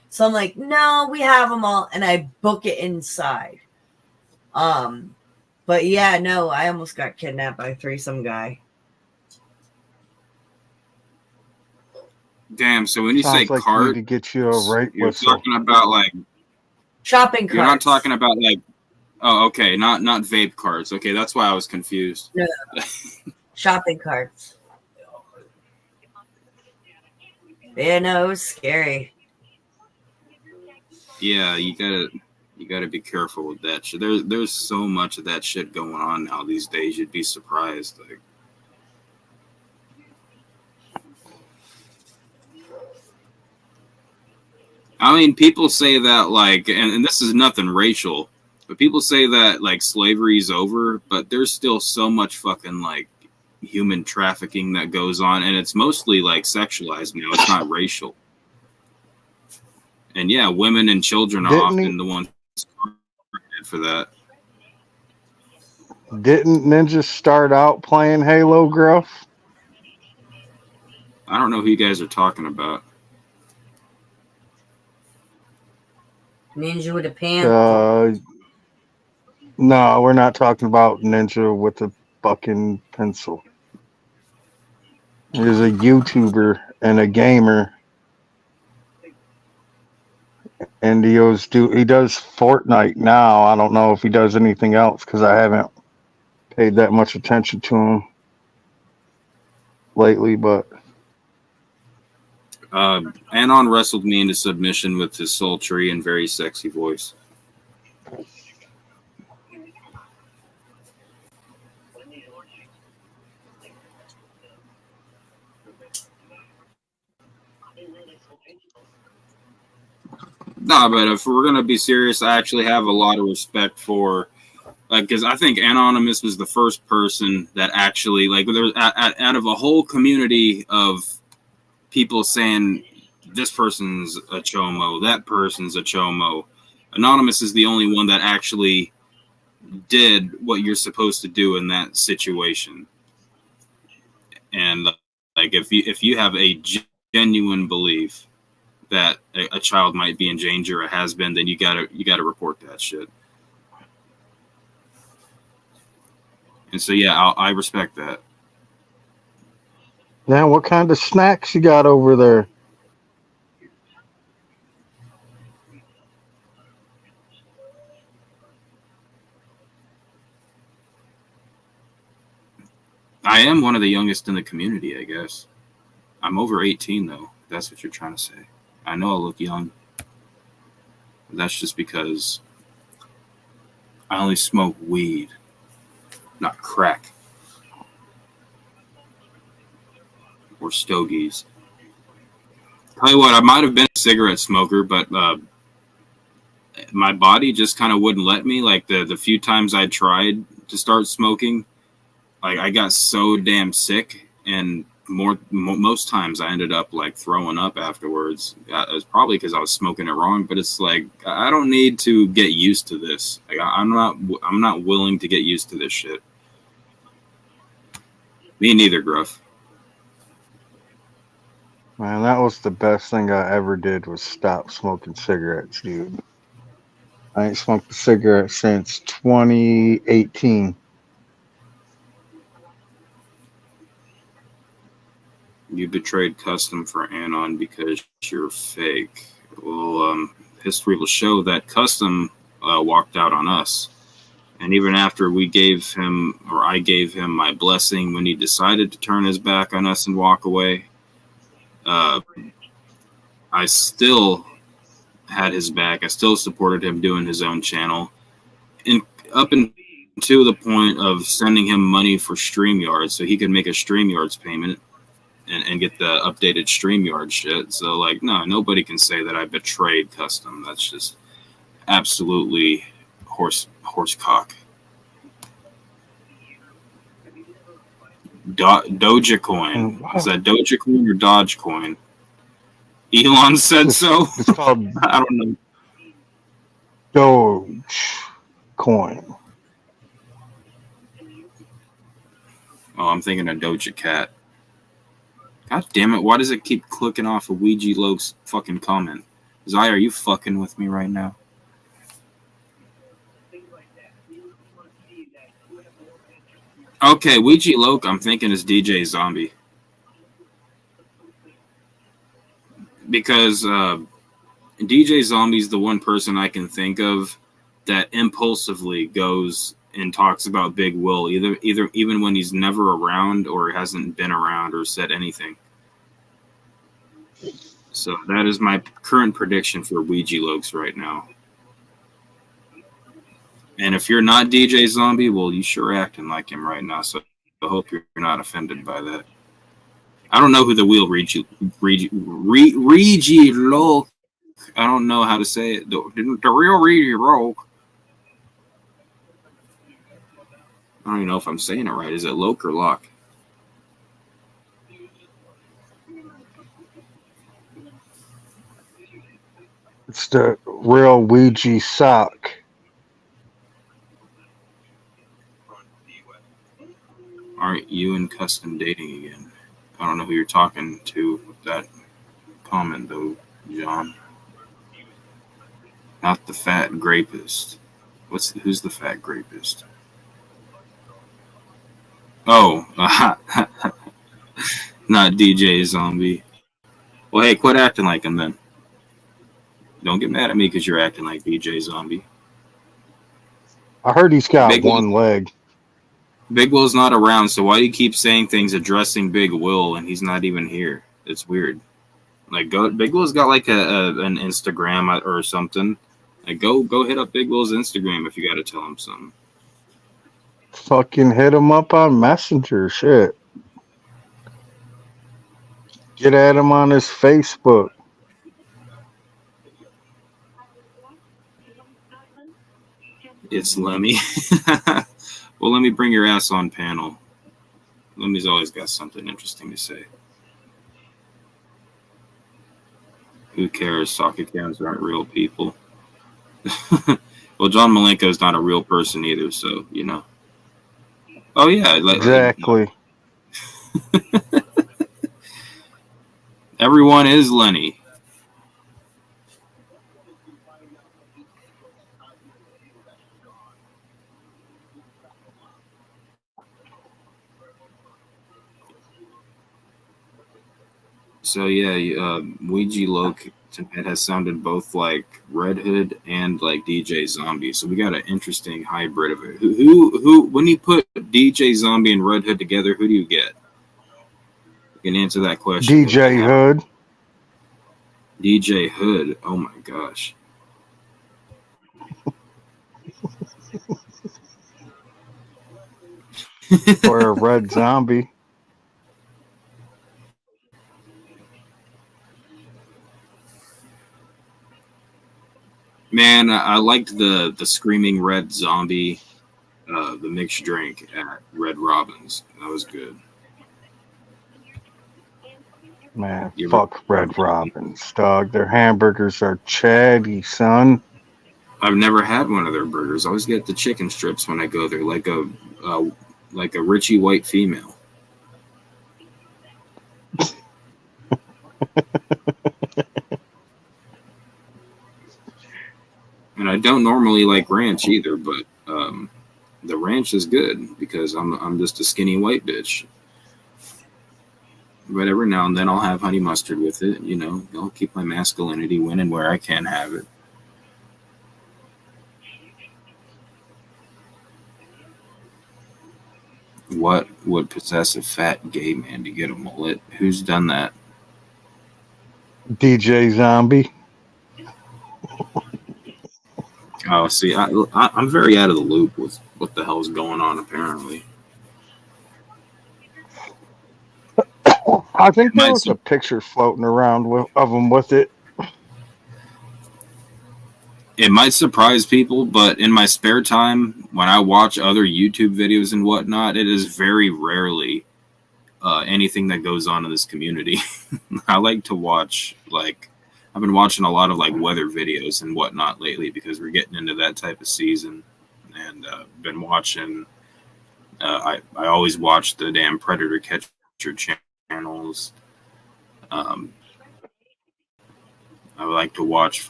So I'm like, no, we have them all. And I book it inside. But yeah, no, I almost got kidnapped by a threesome guy. Damn. So when you say Sounds like cart, need to get you a rape you're whistle. talking about like Shopping carts. You're not talking about like, oh, okay, not vape carts. Okay, that's why I was confused. No. Shopping carts. Yeah, no, it was scary. Yeah, you gotta be careful with that shit. There's so much of that shit going on now these days. You'd be surprised. Like, I mean, people say that like, and this is nothing racial, but people say that like slavery's over, but there's still so much fucking like human trafficking that goes on, and it's mostly like sexualized now. It's not racial. And yeah, women and children are often the ones for that. Didn't Ninja start out playing Halo, Gruff? I don't know who you guys are talking about. Ninja with a pants. No, we're not talking about Ninja with a fucking pencil. He's a YouTuber and a gamer. And he does Fortnite now. I don't know if he does anything else because I haven't paid that much attention to him lately, but Anon wrestled me into submission with his sultry and very sexy voice. No, but if we're gonna be serious, I actually have a lot of respect for, because I think Anonymous was the first person that actually, like, there's out of a whole community of people saying this person's a chomo, that person's a chomo. Anonymous is the only one that actually did what you're supposed to do in that situation. And like, if you have a genuine belief that a child might be in danger or has been, then you gotta report that shit. And so yeah, I respect that. now what kind of snacks you got over there? I am one of the youngest in the community, I guess. I'm over 18 though, if that's what you're trying to say. I know I look young. But that's just because I only smoke weed, not crack. or stogies. Tell you what, I might have been a cigarette smoker, but my body just kind of wouldn't let me. Like the few times I tried to start smoking, like I got so damn sick, and most times I ended up like throwing up afterwards. It was probably because I was smoking it wrong, but it's like I don't need to get used to this. Like I'm not willing to get used to this shit. Me neither, Gruff. Man, that was the best thing I ever did was stop smoking cigarettes, dude. I ain't smoked a cigarette since 2018. You betrayed Custom for Anon because you're fake. Well, history will show that Custom walked out on us. And even after we gave him, or I gave him my blessing when he decided to turn his back on us and walk away, I still had his back. I still supported him doing his own channel. And up until the point of sending him money for StreamYard so he could make a StreamYard's payment and get the updated StreamYard shit. So, like, no, nobody can say that I betrayed Custom. That's just absolutely horsecock. Dogecoin. Is that Dogecoin or Dogecoin? Elon said so. It's called I don't know. Dogecoin. Oh, I'm thinking of Doja Cat. God damn it, why does it keep clicking off of Ouija Loke's fucking comment? Zai, are you fucking with me right now? Okay, Ouija Loke, I'm thinking is DJ Zombie. Because DJ Zombie's the one person I can think of that impulsively goes and talks about Big Will, either even when he's never around or hasn't been around or said anything. So that is my current prediction for Ouija Lokes right now. And if you're not DJ Zombie, well, you sure acting like him right now. So I hope you're not offended by that. I don't know who the real Ouija Loke. I don't know how to say it. The real Ouija Loke. I don't even know if I'm saying it right. Is it Loke or Locke? It's the real Ouija sock. Aren't you and Custom dating again? I don't know who you're talking to with that comment, though, John. Not the fat grapist. Who's the fat grapist? Oh, not DJ Zombie. Well, hey, quit acting like him then. Don't get mad at me because you're acting like DJ Zombie. I heard he's got one leg. Big Will's not around, so why do you keep saying things addressing Big Will and he's not even here? It's weird. Like, Big Will's got like an Instagram or something. Like, go hit up Big Will's Instagram if you got to tell him something. Fucking hit him up on Messenger, shit. Get at him on his Facebook. It's Lemmy. Well, let me bring your ass on panel. Lemmy's always got something interesting to say. Who cares? Soccer cams aren't real people. Well, John Malenko's not a real person either, so, you know. Oh, yeah. Exactly. Everyone is Lenny. So yeah, Ouija Loke tonight has sounded both like Red Hood and like DJ Zombie. So we got an interesting hybrid of it. Who? When you put DJ Zombie and Red Hood together, who do you get? You can answer that question. DJ Hood. DJ Hood. Oh my gosh. Or a Red Zombie. Man, I liked the Screaming Red Zombie, the mixed drink at Red Robin's. That was good. Man, You ever- fuck Red Robin's, dog. Their hamburgers are chatty, son. I've never had one of their burgers. I always get the chicken strips when I go there, like a Richie White female. And I don't normally like ranch either, but the ranch is good because I'm just a skinny white bitch. But every now and then I'll have honey mustard with it. You know, I'll keep my masculinity winning where I can have it. What would possess a fat gay man to get a mullet? Who's done that? DJ Zombie. Oh, see, I'm very out of the loop with what the hell's going on, apparently. I think there Might was su- a picture floating around of him with it. It might surprise people, but in my spare time, when I watch other YouTube videos and whatnot, it is very rarely anything that goes on in this community. I like to watch, like, I've been watching a lot of, like, weather videos and whatnot lately because we're getting into that type of season. And been watching, I always watch the damn Predator Catcher channels. I like to watch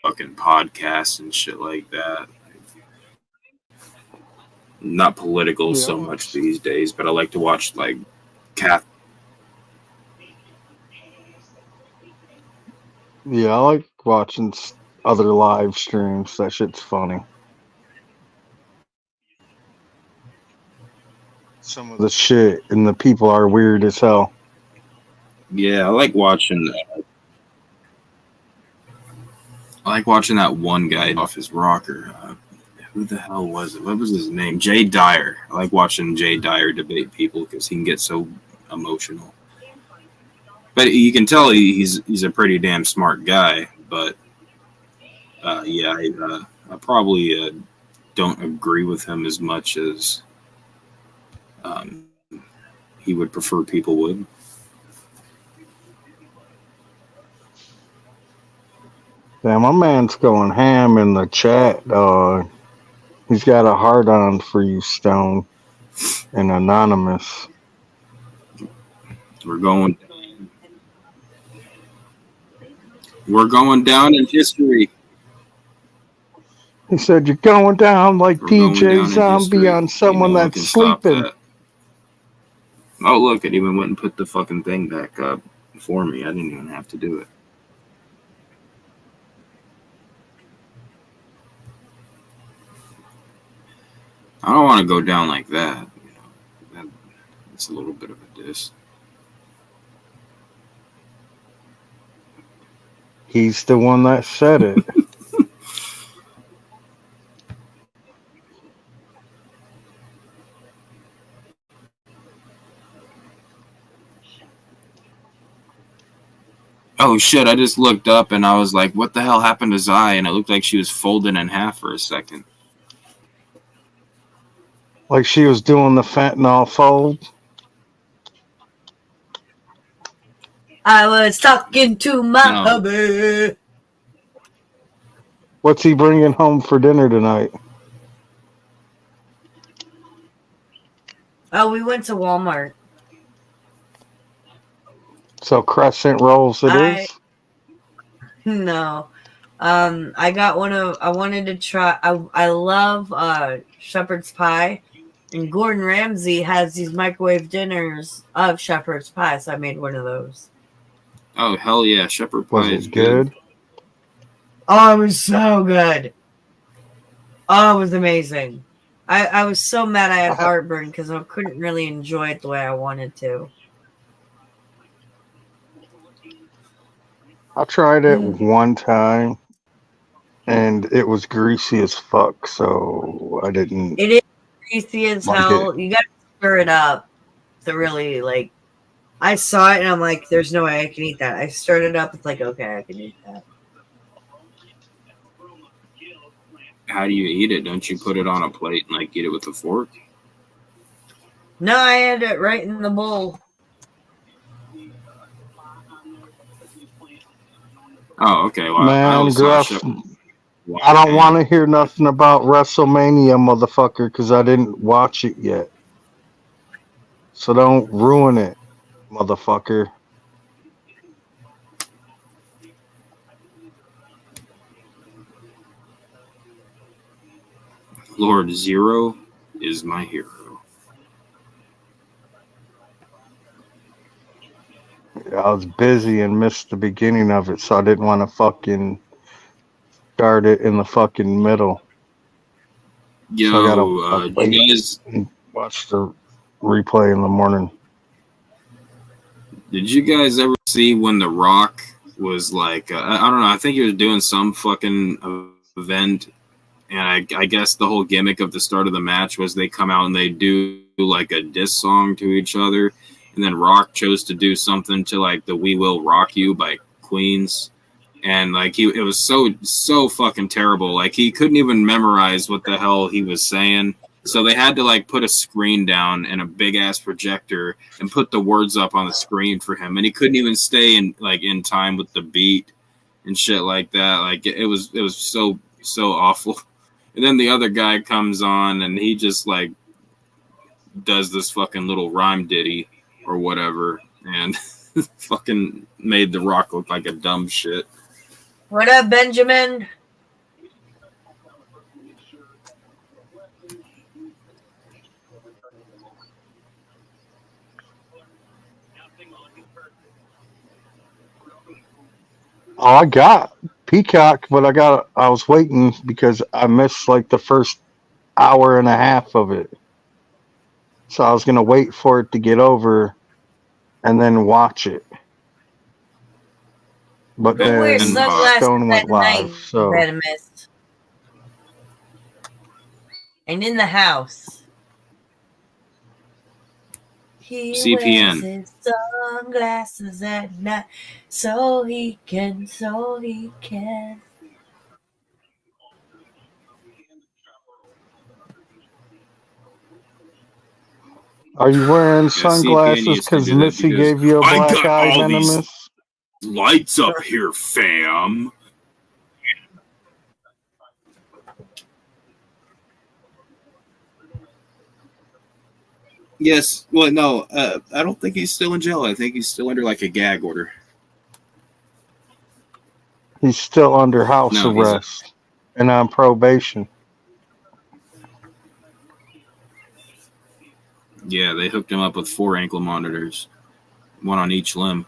fucking podcasts and shit like that. Not political so much these days, but I like to watch like Kath. Yeah, I like watching other live streams. That shit's funny. Some of the shit and the people are weird as hell. Yeah, I like watching. I like watching that one guy off his rocker. Who the hell was it? What was his name? Jay Dyer. I like watching Jay Dyer debate people because he can get so emotional. But you can tell he's a pretty damn smart guy. But yeah, I probably don't agree with him as much as he would prefer people would. Damn, my man's going ham in the chat, dog. He's got a heart on for you, Stone. And Anonymous. We're going down in history. He said you're going down like We're going DJ down in Zombie history. on someone No one that's can stop sleeping. that. Oh, look, it even went and put the fucking thing back up for me. I didn't even have to do it. I don't want to go down like that. You know, it's a little bit of a diss. He's the one that said it. Oh shit, I just looked up and I was like, what the hell happened to Zai? And it looked like she was folded in half for a second. Like she was doing the fentanyl fold. I was talking to my No. hubby. What's he bringing home for dinner tonight? Oh, we went to Walmart. So crescent rolls it is? No. I got I wanted to try, I love shepherd's pie. And Gordon Ramsay has these microwave dinners of shepherd's pie, so I made one of those. Oh, hell yeah. Shepherd pie Was is it good? Oh, it was so good. Oh, it was amazing. I was so mad I had heartburn because I couldn't really enjoy it the way I wanted to. I tried it one time and it was greasy as fuck, so I didn't. It is greasy as Like hell. it. You got to stir it up to really, like, I saw it and I'm like, there's no way I can eat that. I stirred it up. It's like, okay, I can eat that. How do you eat it? Don't you put it on a plate and like eat it with a fork? No, I had it right in the bowl. Oh, okay. Well, I Man, always saw Gruff, Chef. I don't want to hear nothing about WrestleMania, motherfucker, because I didn't watch it yet. So don't ruin it, motherfucker. Lord Zero is my hero. I was busy and missed the beginning of it, so I didn't want to fucking start it in the fucking middle. So I gotta Do you wait guys and watch the replay in the morning. Did you guys ever see when The Rock was like, I don't know, I think he was doing some fucking event, and I guess the whole gimmick of the start of the match was they come out and they do like a diss song to each other, and then Rock chose to do something to like the We Will Rock You by Queens, and like it was so fucking terrible. Like he couldn't even memorize what the hell he was saying. So they had to like put a screen down and a big ass projector and put the words up on the screen for him, and he couldn't even stay in time with the beat and shit like that. Like it was so awful. And then the other guy comes on and he just like does this fucking little rhyme ditty or whatever, and fucking made The Rock look like a dumb shit. What up, Benjamin? Oh, I got Peacock, but I was waiting because I missed like the first hour and a half of it. So I was gonna wait for it to get over and then watch it. But Don't wear then sunglasses Stone went at night, live, so venomous. And in the house. He CPN. wears his sunglasses at night so he can. are you wearing CPN sunglasses used to because do that Missy because gave you a I black got eye, all these Venomous? lights up here, fam. Yes. Well, no, I don't think he's still in jail. I think he's still under like a gag order. He's still under house No, arrest and on probation. Yeah, they hooked him up with 4 ankle monitors, one on each limb.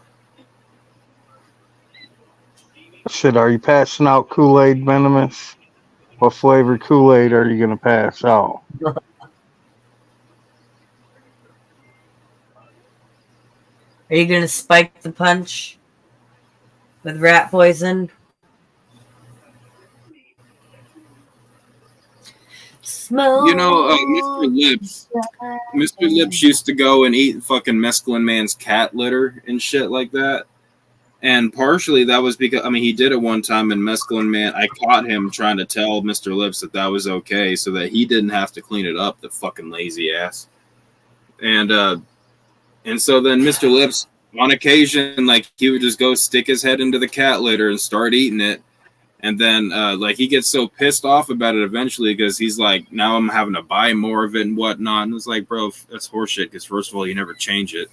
Shit, are you passing out Kool-Aid, Venomous? What flavor Kool-Aid are you gonna pass out? Are you gonna spike the punch with rat poison? Smoke. You know, Mr. Lips used to go and eat fucking Mescaline Man's cat litter and shit like that. And partially that was because, I mean, he did it one time in Mescaline Man. I caught him trying to tell Mr. Lips that was okay so that he didn't have to clean it up, the fucking lazy ass. And so then Mr. Lips, on occasion, like, he would just go stick his head into the cat litter and start eating it. And then, like, he gets so pissed off about it eventually because he's like, now I'm having to buy more of it and whatnot. And it's like, bro, that's horseshit because, first of all, you never change it.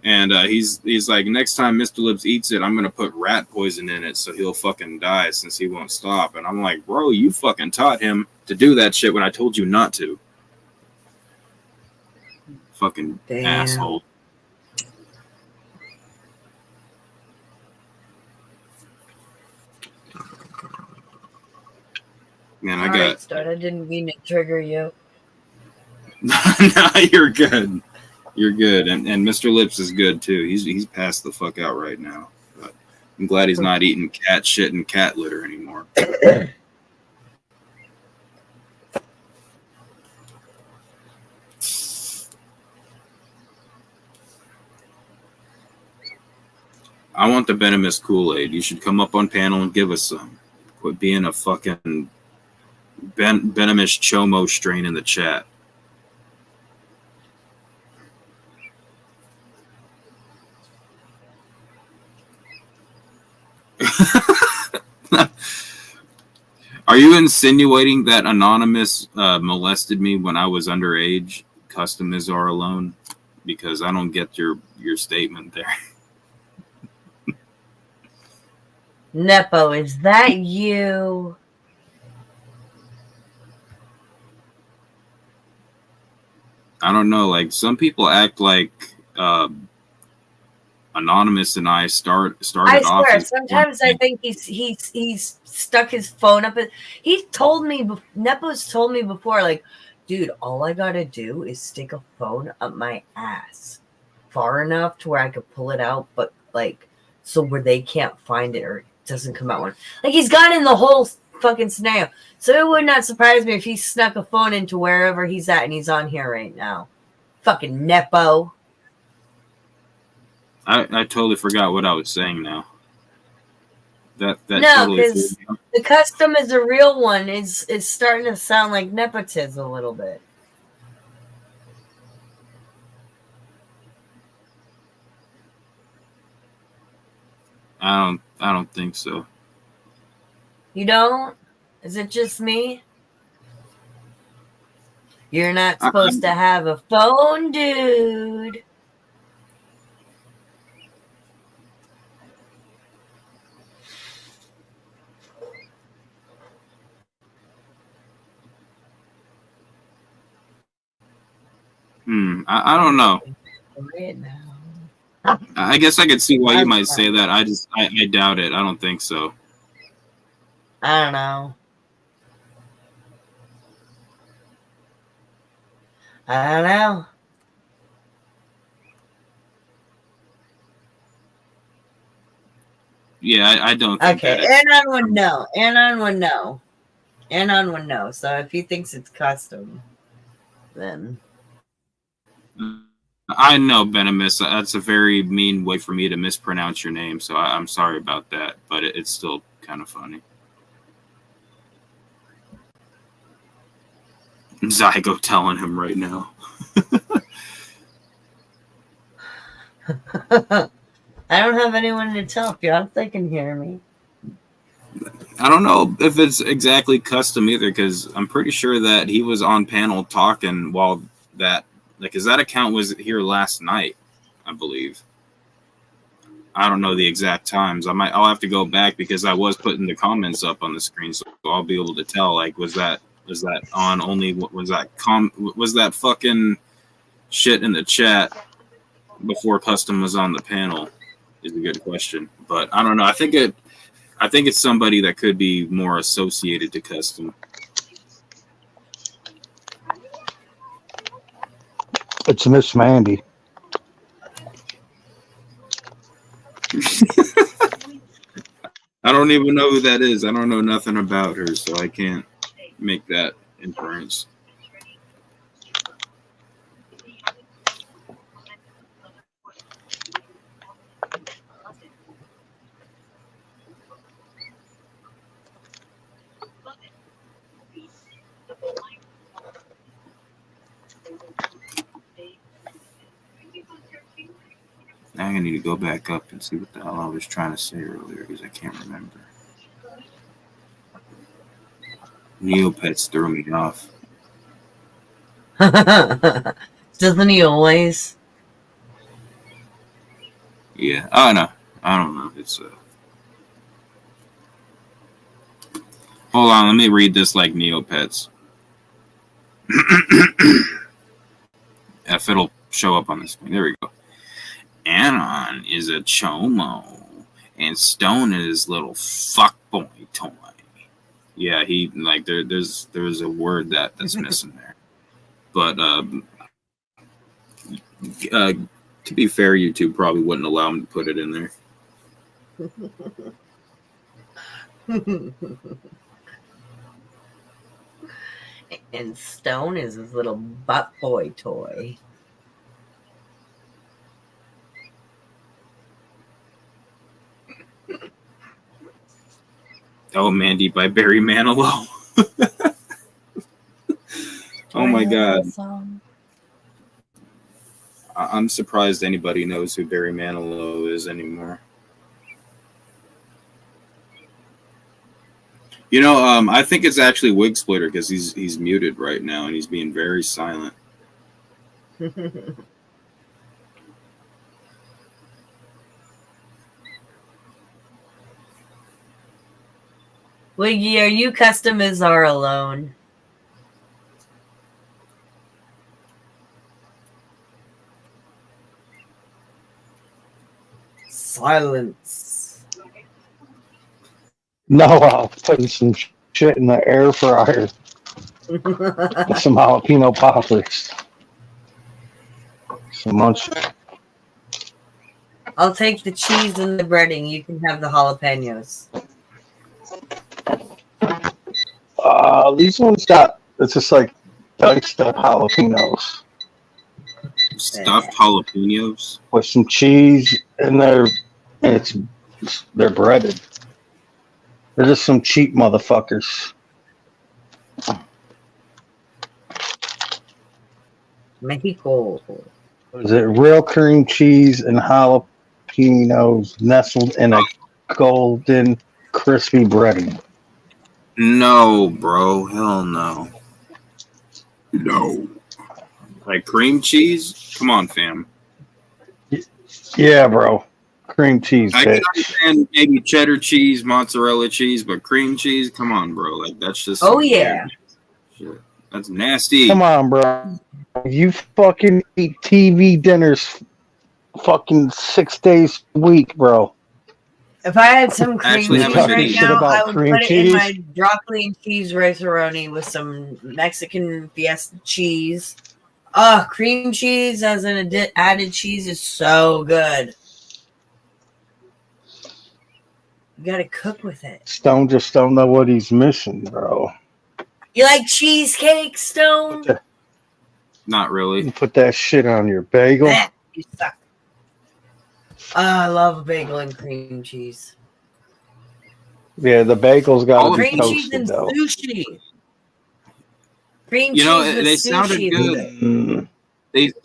And he's like, next time Mr. Lips eats it, I'm going to put rat poison in it so he'll fucking die since he won't stop. And I'm like, bro, you fucking taught him to do that shit when I told you not to. Fucking Damn. asshole. Man, I All got... right, Start. I didn't mean to trigger you. No, you're good. You're good. And Mr. Lips is good, too. He's passed the fuck out right now. But I'm glad he's not eating cat shit and cat litter anymore. I want the venomous Kool-Aid. You should come up on panel and give us some. Quit being a fucking Venomous Chomo strain in the chat. Are you insinuating that Anonymous molested me when I was underage? Custom is our alone? Because I don't get your statement there. Nepo, is that you? I don't know. Like some people act like Anonymous and I started I off. swear, As sometimes I think he's stuck his phone up. He told me, Nepo's told me before, like, dude, all I gotta do is stick a phone up my ass far enough to where I could pull it out, but like, so where they can't find it or it doesn't come out. Like, he's got in the whole fucking scenario. So it would not surprise me if he snuck a phone into wherever he's at and he's on here right now. Fucking Nepo. I totally forgot what I was saying now. That No, totally because the custom is a real one. Is starting to sound like nepotism a little bit. I don't think so. You don't? Is it just me? You're not supposed to have a phone, dude. I don't know. I guess I could see why you might say that. I doubt it. I don't think so. I don't know. I don't know. Yeah, I don't think okay, Anon would know. Anon would know. Anon would know. So if he thinks it's custom, then I know, Venomous. That's a very mean way for me to mispronounce your name, so I'm sorry about that, but it's still kind of funny. Zygo telling him right now. I don't have anyone to tell if Beyonce can hear me. I don't know if it's exactly custom either, because I'm pretty sure that he was on panel talking while that, like, because that account was here last night, I believe. I don't know the exact times. I'll have to go back because I was putting the comments up on the screen, so I'll be able to tell. Like, was that on only? Was that fucking shit in the chat before custom was on the panel? Is a good question, but I don't know. I think it's somebody that could be more associated to custom. It's Miss Mandy. I don't even know who that is. I don't know nothing about her, so I can't make that inference. Now I need to go back up and see what the hell I was trying to say earlier because I can't remember. Neopets threw me off. Doesn't he always? Yeah. Oh, no. I don't know. It's Hold on. Let me read this like Neopets. If it'll show up on the screen. There we go. Anon is a chomo, and Stone is little fuckboy toy. Yeah, he like there's a word that's missing there. But to be fair, YouTube probably wouldn't allow him to put it in there. And Stone is his little butt boy toy. Oh, Mandy by Barry Manilow. my God. I'm surprised anybody knows who Barry Manilow is anymore. You know, I think it's actually Wig Splitter because he's muted right now and he's being very silent. Wiggy, are you custom as are alone? Silence. No, I'll put some shit in the air fryer. Some jalapeno poppers. Some munch. I'll take the cheese and the breading. You can have the jalapenos. These ones got, it's just like diced up jalapenos Stuffed jalapenos. with some cheese in there. And they're breaded. They're just some cheap motherfuckers. Mexico. Is it real cream cheese and jalapenos nestled in a golden crispy breading? No, bro. Hell no. No. Like cream cheese? Come on, fam. Yeah, bro. Cream cheese, I can bitch. understand maybe cheddar cheese, mozzarella cheese, but cream cheese? Come on, bro. Like, that's just... Oh, yeah. Shit. That's nasty. Come on, bro. You fucking eat TV dinners fucking 6 days a week, bro. If I had some cream Actually, cheese haven't right been now, about I would cream put it in cheese. my broccoli and cheese rice-a-roni with some Mexican fiesta cheese. Oh, cream cheese as an added cheese is so good. You gotta cook with it. Stone just don't know what he's missing, bro. You like cheesecake, Stone? Not really. You put that shit on your bagel. You suck. I love a bagel and cream cheese. Yeah, the bagel's got to be Cream cheese toasted, and though. sushi. Cream You know, cheese with they sushi sounded is good. Mm.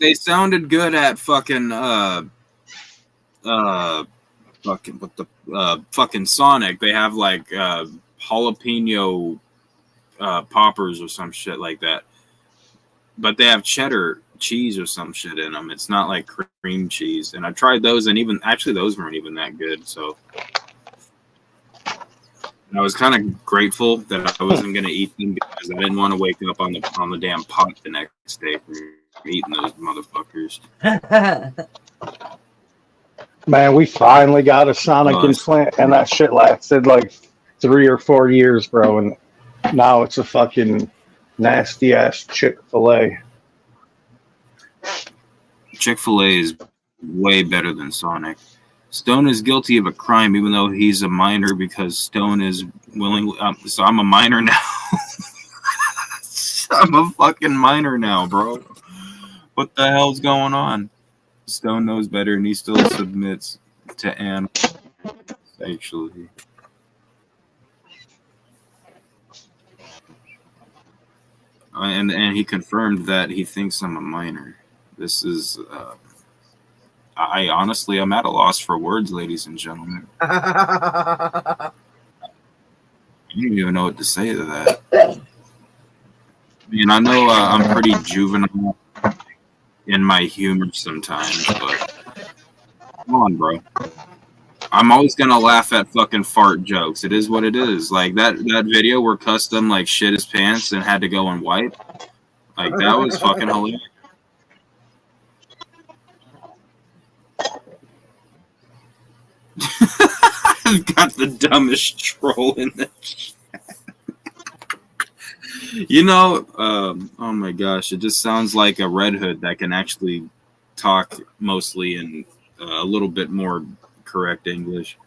They sounded good at fucking fucking with the fucking Sonic. They have like jalapeno poppers or some shit like that. But they have cheddar cheese or some shit in them. It's not like cream cheese. And I tried those, and even actually those weren't even that good. So I was kind of grateful that I wasn't gonna eat them because I didn't want to wake up on the damn pot the next day from eating those motherfuckers. Man, we finally got a Sonic implant, and that shit lasted like 3 or 4 years, bro. And now it's a fucking nasty ass Chick-fil-A. Chick-fil-A is way better than Sonic. Stone is guilty of a crime, even though he's a minor, because Stone is willing. So I'm a minor now. I'm a fucking minor now, bro. What the hell's going on? Stone knows better, and he still submits to Anne sexually. And he confirmed that he thinks I'm a minor. This is, I honestly, I'm at a loss for words, ladies and gentlemen. I don't even know what to say to that. I mean, I know I'm pretty juvenile in my humor sometimes, but come on, bro. I'm always gonna laugh at fucking fart jokes. It is what it is. Like that video where Custom like shit his pants and had to go and wipe. Like that was fucking hilarious. I've got the dumbest troll in the chat. You know, oh my gosh, it just sounds like a Red Hood that can actually talk mostly in a little bit more correct English.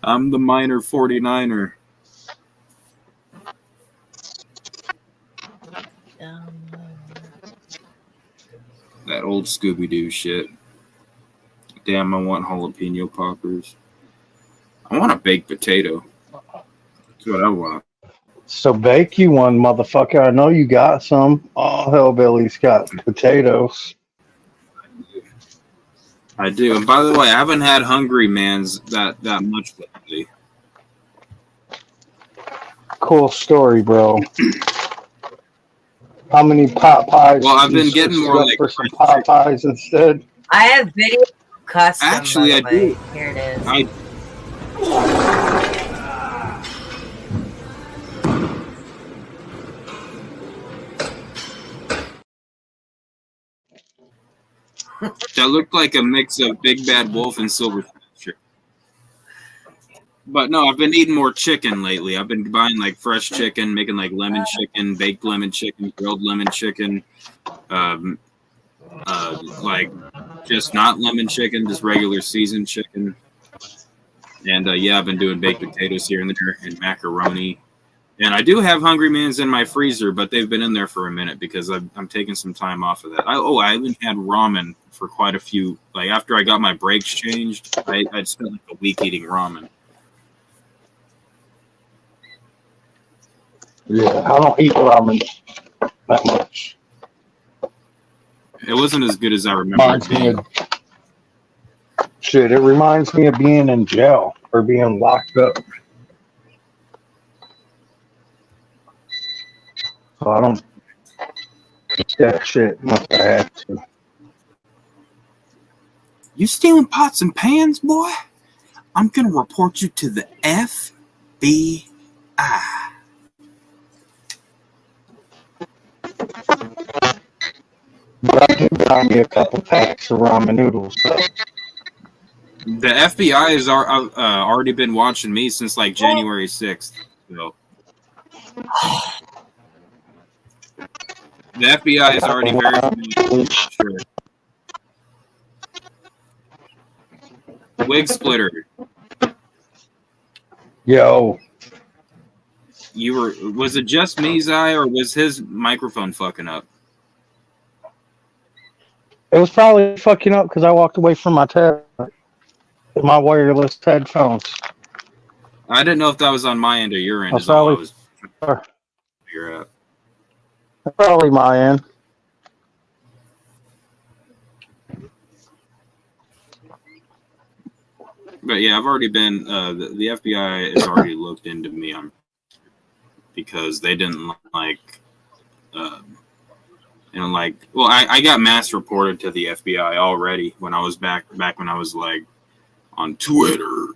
I'm the minor 49er. That old Scooby-Doo shit. Damn, I want jalapeno poppers. I want a baked potato. That's what I want. So bake you one, motherfucker. I know you got some. All hellbilly's got potatoes. I do. And by the way, I haven't had Hungry Man's that much lately. Cool story, bro. How many pot pies? Well, I've did you been getting switch more up like for some pot pies instead. I have video custom. Actually, by the I way. do. Here it is. That looked like a mix of Big Bad Wolf and Silver Fox. But no, I've been eating more chicken lately. I've been buying like fresh chicken, making like lemon chicken, baked lemon chicken, grilled lemon chicken, like just not lemon chicken, just regular seasoned chicken. And yeah, I've been doing baked potatoes here and there and macaroni. And I do have Hungry Man's in my freezer, but they've been in there for a minute because I'm taking some time off of that. I haven't had ramen for quite a few. Like after I got my brakes changed, I'd spent like a week eating ramen. Yeah, I don't eat ramen that much. It wasn't as good as I remember it Reminds me being. of shit. It reminds me of being in jail or being locked up. So I don't eat that shit unless I have to. You stealing pots and pans, boy? I'm gonna report you to the FBI. But I do buy me a couple packs of ramen noodles. So. The FBI has already been watching me since like January 6th. So. The FBI is already very sure. Wig splitter. Yo, Was it just me, Zai, or was his microphone fucking up? it was probably fucking up because I walked away from my tablet, my wireless headphones. I didn't know if that was on my end or your end. That's Is all I probably, was trying to figure out. probably my end. But yeah, I've already been. The FBI has already looked into me because they didn't like. Well, I got mass reported to the FBI already when I was back when I was like on Twitter.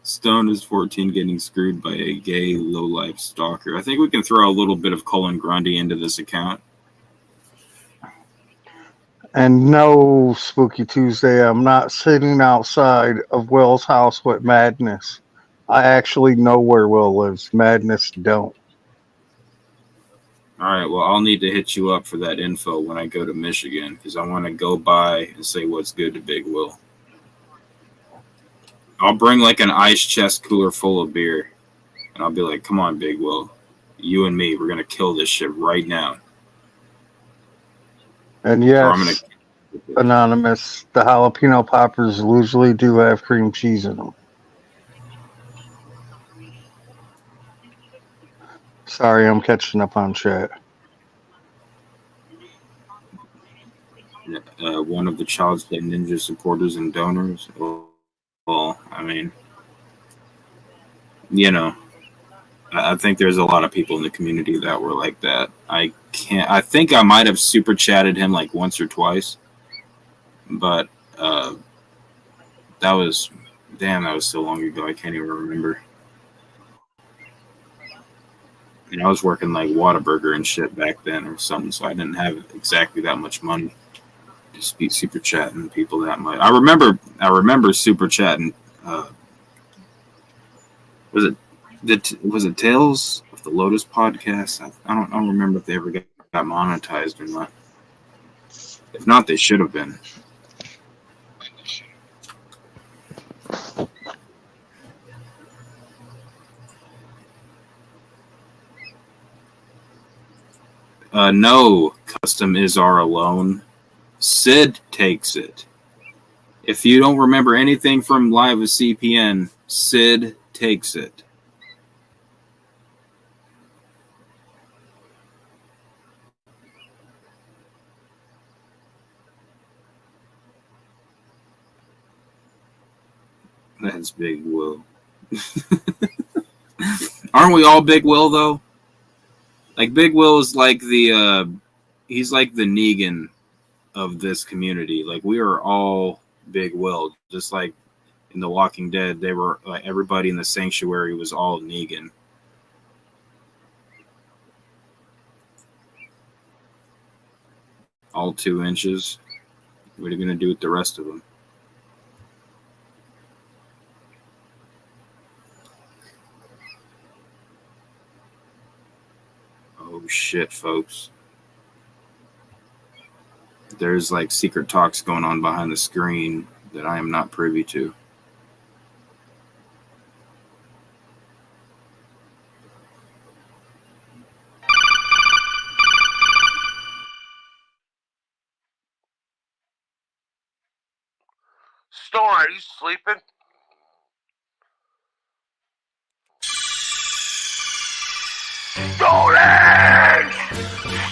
Stone is 14 getting screwed by a gay low-life stalker. I think we can throw a little bit of Colin Grundy into this account. And no, Spooky Tuesday, I'm not sitting outside of Will's house with Madness. I actually know where Will lives. Madness don't. All right, well, I'll need to hit you up for that info when I go to Michigan because I want to go by and say what's good to Big Will. I'll bring like an ice chest cooler full of beer, and I'll be like, come on, Big Will. You and me, we're going to kill this shit right now. And yes, Anonymous, the jalapeno poppers usually do have cream cheese in them. Sorry, I'm catching up on chat. One of the Child's Play Ninja supporters and donors. Well, I mean, you know, I think there's a lot of people in the community that were like that. I think I might have super chatted him like once or twice, but that was so long ago. I can't even remember. And I was working like Whataburger and shit back then or something, so I didn't have exactly that much money to be super chatting people that much. I remember super chatting. Was it Tales of the Lotus podcast? I don't remember if they ever got monetized or not. If not, they should have been. No, Custom is our alone. Sid takes it. If you don't remember anything from Live with CPN, Sid takes it. That's Big Will. Aren't we all Big Will though? Like Big Will is like he's like the Negan of this community. Like we are all Big Will. Just like in The Walking Dead, they were like everybody in the sanctuary was all Negan. All 2 inches. What are you gonna do with the rest of them? Oh shit, folks. There's like secret talks going on behind the screen that I am not privy to. Stone, are you sleeping? Stonings!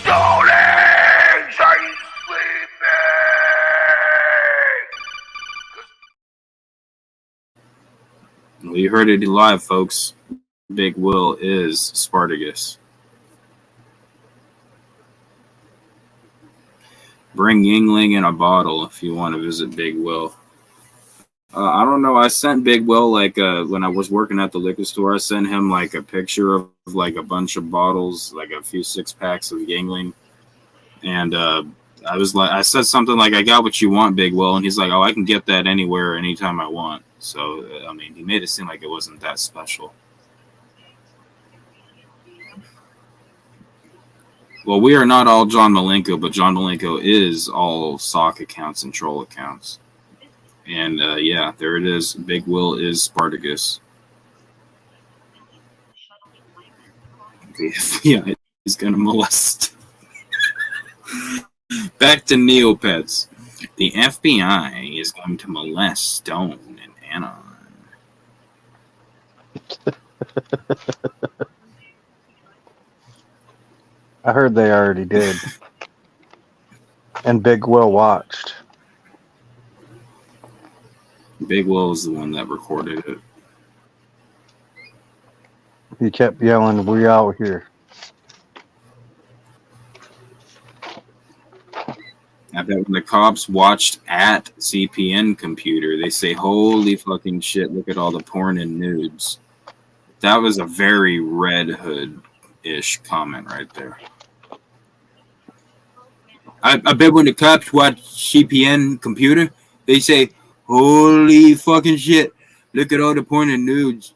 Stonings! Are you sleeping? Well, you heard it live, folks. Big Will is Spartacus. Bring Yingling in a bottle if you want to visit Big Will. I don't know. I sent Big Will like when I was working at the liquor store. I sent him like a picture of like a bunch of bottles, like a few 6-packs of Yingling, and I was like, I said something like, "I got what you want, Big Will," and he's like, "Oh, I can get that anywhere, anytime I want." So I mean, he made it seem like it wasn't that special. Well, we are not all John Malenko, but John Malenko is all sock accounts and troll accounts. And yeah, there it is. Big Will is Spartacus. The FBI is going to molest. Back to Neopets. The FBI is going to molest Stone and Anon. I heard they already did. And Big Will watched. Big Will is the one that recorded it. He kept yelling, "We out here." I bet when the cops watched at CPN computer, they say, "Holy fucking shit, look at all the porn and nudes." That was a very Red Hood-ish comment right there. I bet when the cops watch CPN computer, they say, "Holy fucking shit, look at all the porn and nudes."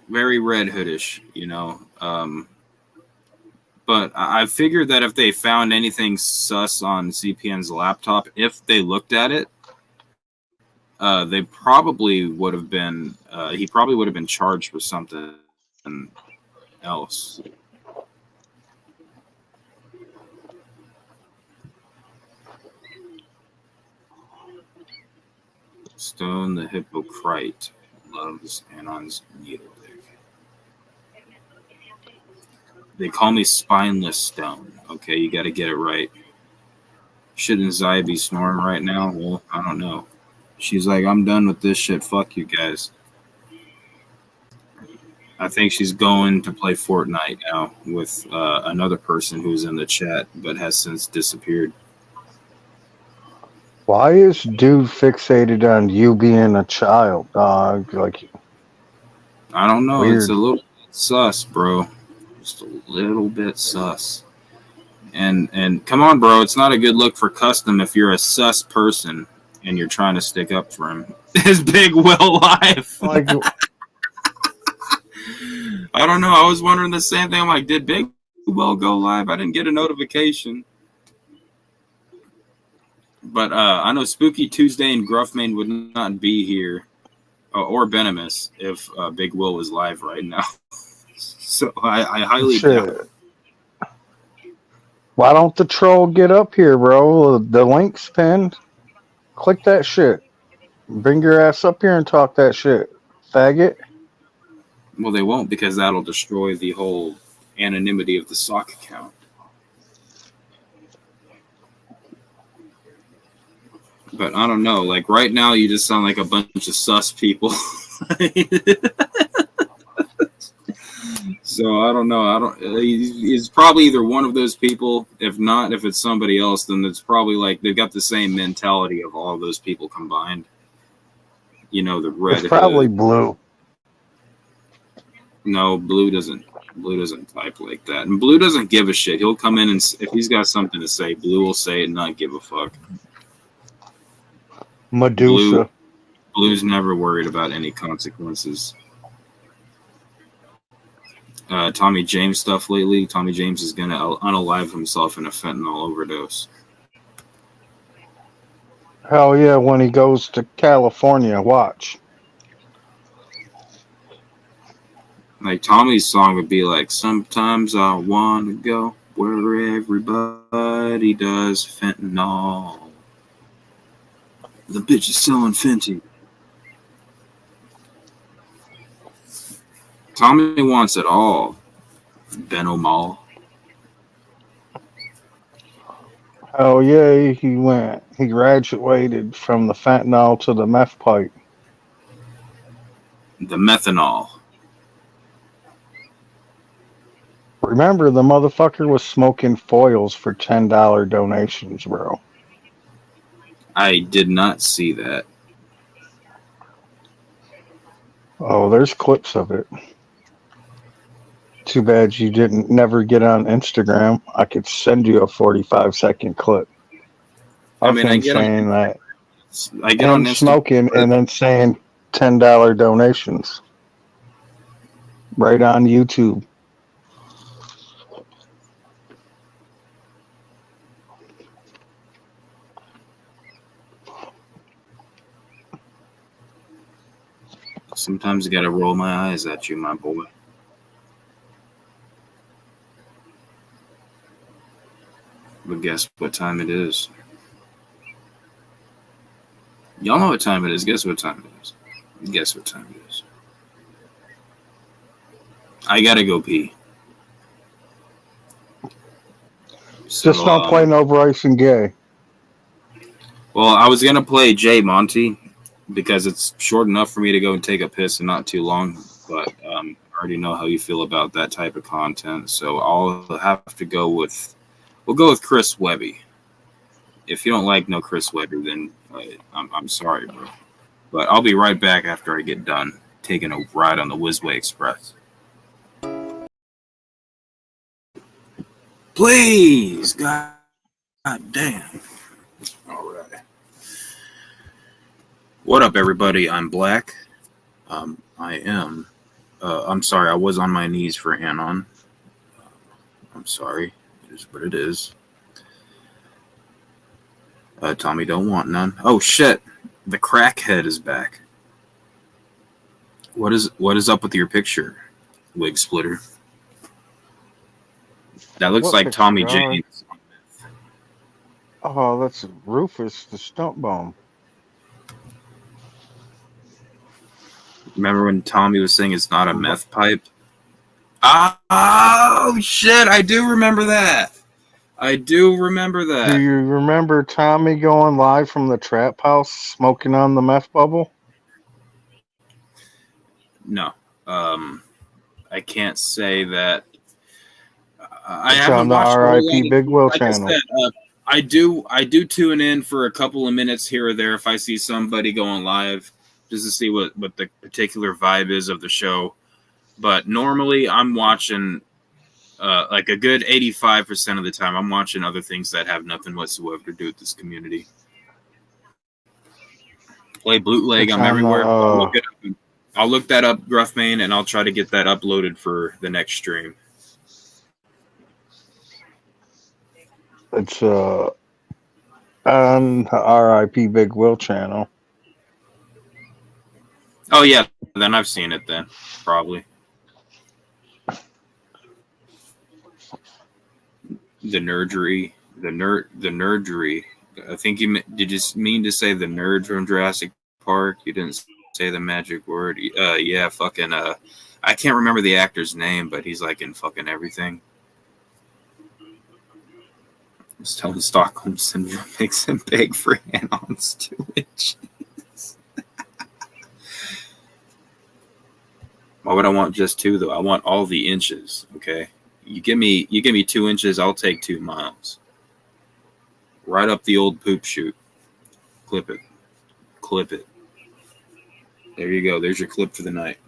Very Red Hoodish, you know. But I figured that if they found anything sus on CPN's laptop, if they looked at it, they probably would have been. He probably would have been charged with something else. Stone the Hypocrite loves Anon's needle dick. They call me Spineless Stone. Okay, you got to get it right. Shouldn't Zaya be snoring right now? Well, I don't know. She's like, "I'm done with this shit. Fuck you guys." I think she's going to play Fortnite now with another person who's in the chat but has since disappeared. Why is dude fixated on you being a child, dog? Like, I don't know. Weird. It's a little sus, bro. Just a little bit sus. And come on, bro. It's not a good look for Custom if you're a sus person and you're trying to stick up for him. His Big Will life. like I don't know. I was wondering the same thing. I'm like, did Big Will go live? I didn't get a notification. But I know Spooky Tuesday and Gruffmane would not be here, or Venomous, if Big Will was live right now. So I highly doubt. Shit. Why don't the troll get up here, bro? The link's pinned. Click that shit. Bring your ass up here and talk that shit, faggot. Well, they won't because that'll destroy the whole anonymity of the sock account. But I don't know. Like right now, you just sound like a bunch of sus people. So I don't know. He's probably either one of those people. If not, if it's somebody else, then it's probably like they've got the same mentality of all those people combined. You know, the red. It's probably Blue. No, Blue doesn't type like that, and Blue doesn't give a shit. He'll come in and if he's got something to say, Blue will say it and not give a fuck. Medusa. Blue's never worried about any consequences. Tommy James stuff lately. Tommy James is gonna unalive himself in a fentanyl overdose. Hell yeah, when he goes to California, watch. Like Tommy's song would be like, sometimes I wanna go where everybody does fentanyl. The bitch is selling Fenty. Tommy wants it all. Benomal. Hell yeah, he graduated from the fentanyl to the meth pipe. The methanol. Remember, the motherfucker was smoking foils for $10 donations, bro. I did not see that. Oh, there's clips of it. Too bad you didn't never get on Instagram. I could send you a 45-second clip. I mean, I get saying that. I get on Instagram smoking and then saying $10 donations. Right on YouTube. Sometimes I gotta roll my eyes at you, my boy. But guess what time it is? Y'all know what time it is. Guess what time it is? Guess what time it is? I gotta go pee. So, Just don't play no Bryson Gay. Well, I was gonna play Jay Monty because it's short enough for me to go and take a piss and not too long. But I already know how you feel about that type of content, so I'll have to go with. We'll go with Chris Webby. If you don't like no Chris Webby, then I'm sorry, bro. But I'll be right back after I get done taking a ride on the Whizway Express. Please, God damn. All right. What up, everybody? I'm Black. I'm sorry. I was on my knees for Anon. I'm sorry. It is what it is. Tommy don't want none. Oh shit! The crackhead is back. What is up with your picture, Wig Splitter? That looks What like picture, Tommy John? James. Oh, that's Rufus the Stump Bum. Remember when Tommy was saying it's not a meth pipe? Oh shit! I do remember that. Do you remember Tommy going live from the trap house smoking on the meth bubble? No. I can't say that. I It's haven't on the watched a whole lot RIP of- Big Will like I channel. said, I do tune in for a couple of minutes here or there if I see somebody going live, just to see what the particular vibe is of the show. But normally I'm watching like a good 85% of the time I'm watching other things that have nothing whatsoever to do with this community. Play bootleg, It's I'm on everywhere. the, I'll look that up, Gruffmane, and I'll try to get that uploaded for the next stream. It's on the RIP Big Will channel. Oh yeah, then I've seen it then, probably. The nerdery. The nerdery. I think did you mean to say the nerd from Jurassic Park? You didn't say the magic word. Yeah, fucking. I can't remember the actor's name, but he's like in fucking everything. I was telling Stockholm Syndrome makes him beg for hand-ons 2 inches. Why would I want just 2 though? I want all the inches. Okay, you give me 2 inches, I'll take 2 miles. Right up the old poop chute. Clip it. Clip it. There you go. There's your clip for the night.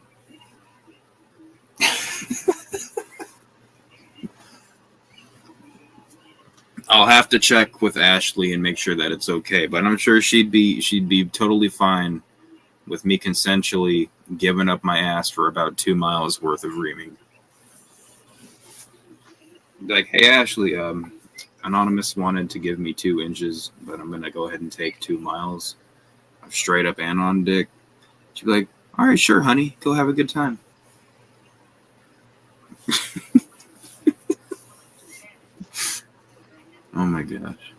I'll have to check with Ashley and make sure that it's okay, but I'm sure she'd be totally fine with me consensually giving up my ass for about 2 miles worth of reaming. Like, hey Ashley, Anonymous wanted to give me 2 inches, but I'm gonna go ahead and take 2 miles of straight up anon dick. She'd be like, all right, sure, honey, go have a good time. Oh my gosh.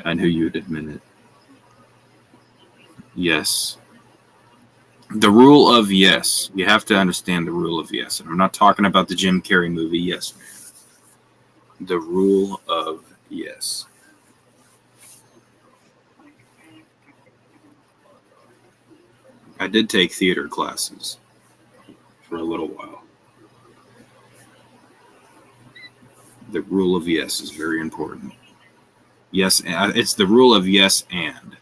I knew you'd admit it. Yes. The rule of yes. You have to understand the rule of yes. And I'm not talking about the Jim Carrey movie, Yes Man. The rule of yes. I did take theater classes for a little while. The rule of yes is very important. Yes, it's the rule of yes and.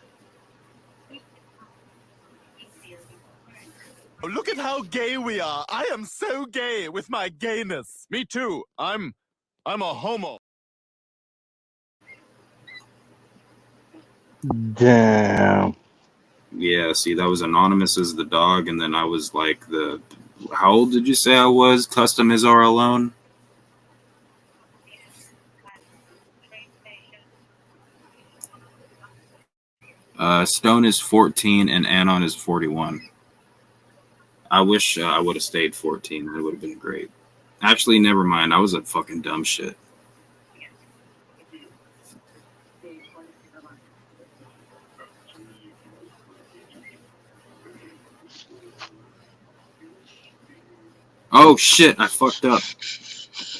Oh, look at how gay we are. I am so gay with my gayness. Me too. I'm a homo. Damn. Yeah, see, that was Anonymous as the dog, and then I was like how old did you say I was? Custom is our alone? Stone is 14 and Anon is 41. I wish I would have stayed 14. It would have been great. Actually, never mind. I was a fucking dumb shit. Oh shit, I fucked up.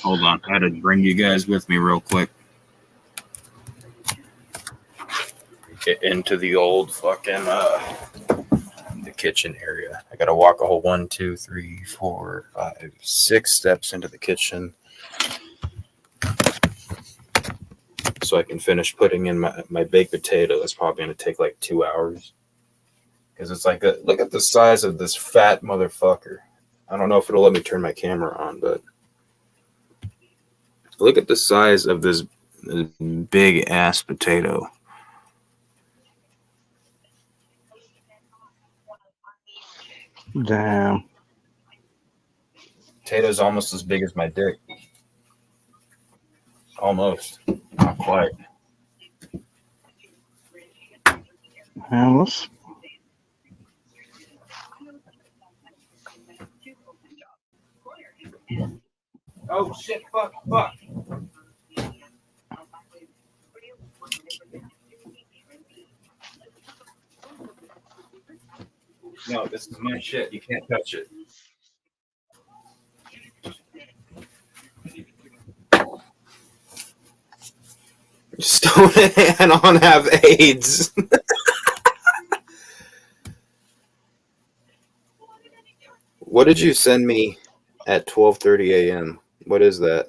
Hold on, I had to bring you guys with me real quick. Get into the old fucking the kitchen area. I gotta walk a whole 1, 2, 3, 4, 5, 6 steps into the kitchen so I can finish putting in my baked potato. That's probably gonna take like 2 hours because it's like look at the size of this fat motherfucker. I don't know if it'll let me turn my camera on, but look at the size of this big ass potato. Damn. Potato's almost as big as my dick. Almost. Not quite. Man, let's... Oh shit, fuck. No, this is my shit. You can't touch it. Stone and Anon have AIDS. What did you send me at 12:30 a.m.? What is that?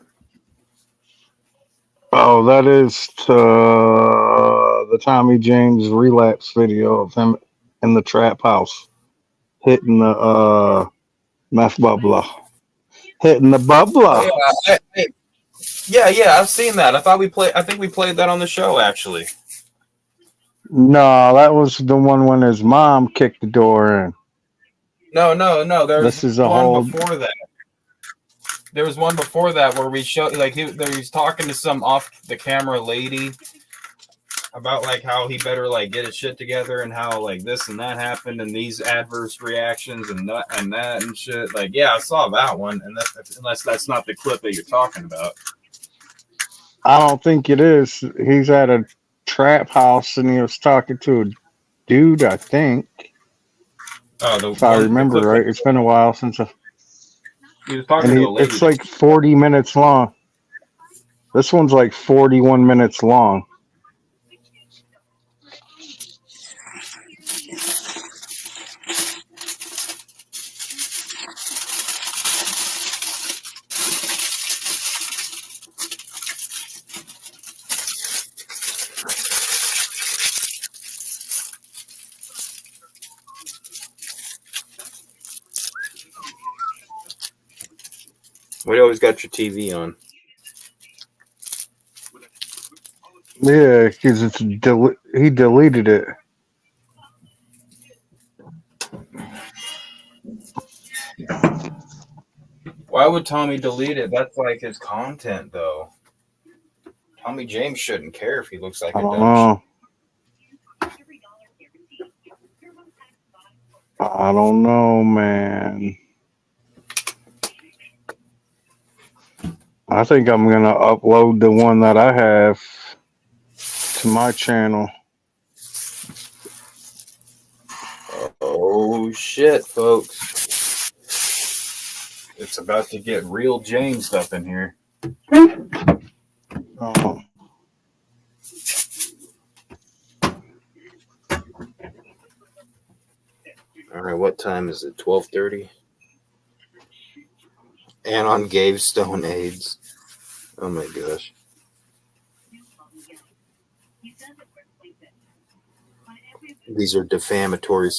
Oh, that is the Tommy James relapse video of him in the trap house hitting the meth bubbler. Hitting the bubbler. Yeah, I've seen that. I think we played that on the show actually. No, that was the one when his mom kicked the door in. No. This is a whole before that. There was one before that where we showed like he was talking to some off the camera lady, about like how he better like get his shit together and how like this and that happened and these adverse reactions and that and shit. Like, yeah, I saw that one, and unless that's not the clip that you're talking about. I don't think it is. He's at a trap house and he was talking to a dude, I think. Oh, If I remember right. It's been a while since he was talking to a lady. It's like 40 minutes long. This one's like 41 minutes long. We always got your TV on. Yeah, because he deleted it. Why would Tommy delete it? That's like his content, though. Tommy James shouldn't care if he looks like I a don't dumb know. I don't know, man. I think I'm gonna upload the one that I have to my channel. Oh shit, folks. It's about to get real James up in here. Oh. Alright, what time is it? 12:30? And on Gavestone AIDS. Oh my gosh. These are defamatory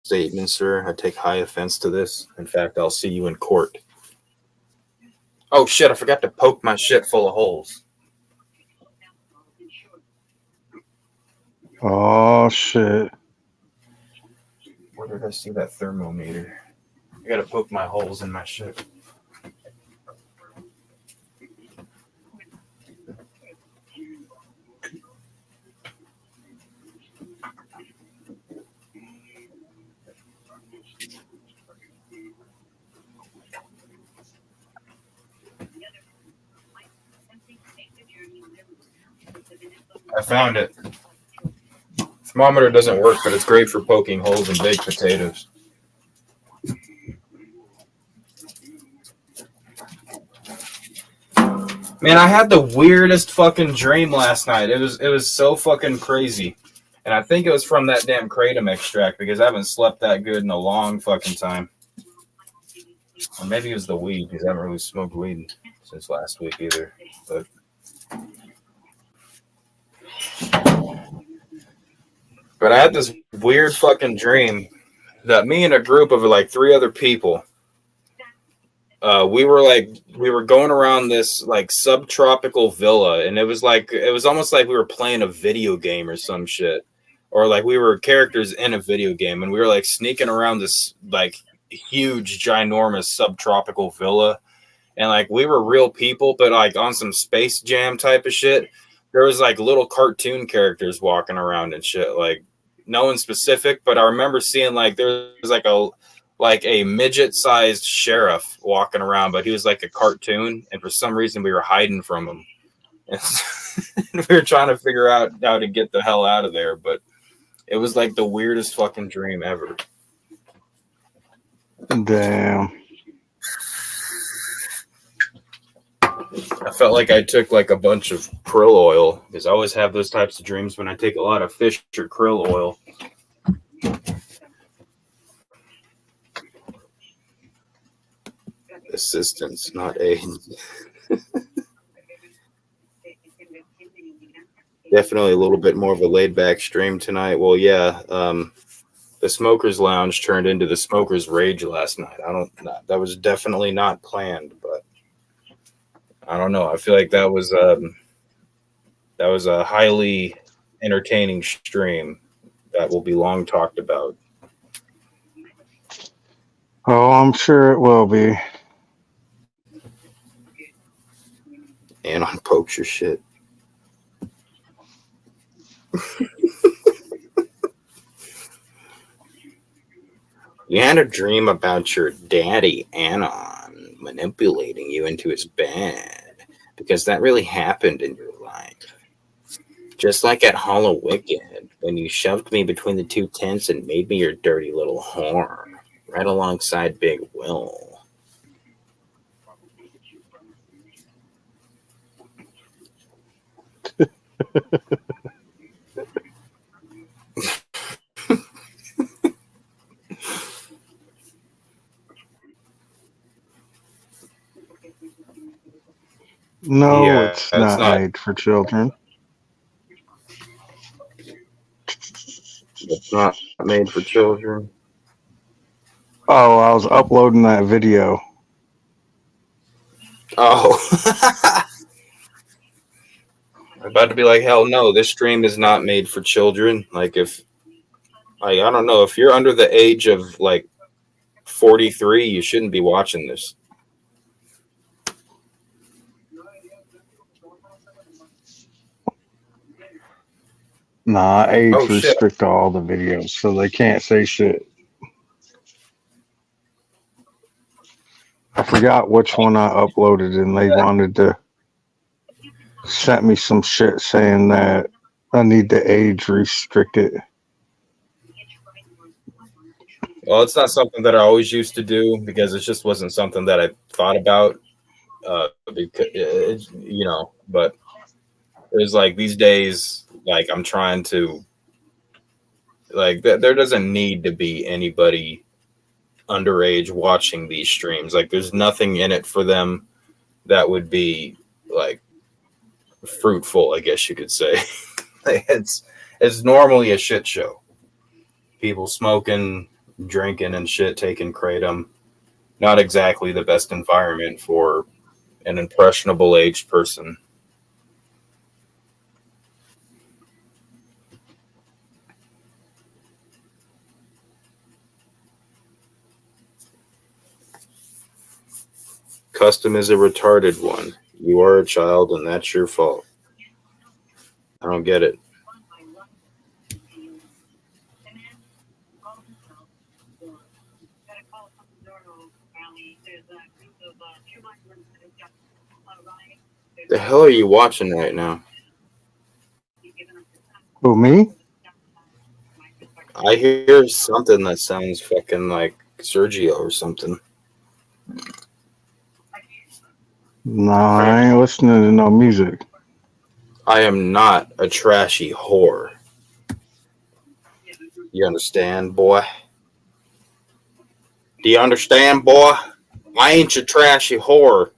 statements, sir. I take high offense to this. In fact, I'll see you in court. Oh shit, I forgot to poke my shit full of holes. Oh shit. Where did I see that thermometer? I gotta poke my holes in my shit. I found it. Thermometer doesn't work, but it's great for poking holes in baked potatoes. Man, I had the weirdest fucking dream last night. It was so fucking crazy. And I think it was from that damn kratom extract because I haven't slept that good in a long fucking time. Or maybe it was the weed because I haven't really smoked weed since last week either. But I had this weird fucking dream that me and a group of like 3 other people, we were going around this like subtropical villa, and it was almost like we were playing a video game or some shit, or like we were characters in a video game, and we were like sneaking around this like huge ginormous subtropical villa, and like we were real people, but like on some Space Jam type of shit. There was like little cartoon characters walking around and shit, like no one specific, but I remember seeing like there was like a midget-sized sheriff walking around, but he was like a cartoon, and for some reason we were hiding from him. And we were trying to figure out how to get the hell out of there, but it was like the weirdest fucking dream ever. Damn. I felt like I took like a bunch of krill oil, because I always have those types of dreams when I take a lot of fish or krill oil. Assistance, not aid. Definitely a little bit more of a laid-back stream tonight. Well, yeah, the Smokers Lounge turned into the Smokers Rage last night. That was definitely not planned, but I don't know. I feel like that was a highly entertaining stream that will be long talked about. Oh, I'm sure it will be. And on pokes your shit. You had a dream about your daddy, Anon, manipulating you into his bed because that really happened in your life. Just like at Hollow Wicked, when you shoved me between the two tents and made me your dirty little whore, right alongside Big Will. No, Yeah, it's not made for children. It's not made for children. Oh, I was uploading that video. Oh. I'm about to be like, hell no, this stream is not made for children. Like, if, like, I don't know, if you're under the age of, like, 43, you shouldn't be watching this. Nah, I age Oh, shit. restrict all the videos, so they can't say shit. I forgot which one I uploaded, and they wanted to send me some shit saying that I need to age restrict it. Well, it's not something that I always used to do because it just wasn't something that I thought about. Because, you know, but it was like these days, like I'm trying to, like, there doesn't need to be anybody underage watching these streams. Like, there's nothing in it for them that would be like fruitful, I guess you could say. Like, it's normally a shit show. People smoking, drinking, and shit, taking kratom. Not exactly the best environment for an impressionable aged person. Custom is a retarded one. You are a child, and that's your fault. I don't get it. The hell are you watching right now? Who, me? I hear something that sounds fucking like Sergio or something. No, I ain't listening to no music. I am not a trashy whore. You understand, boy? Do you understand, boy? I ain't your trashy whore.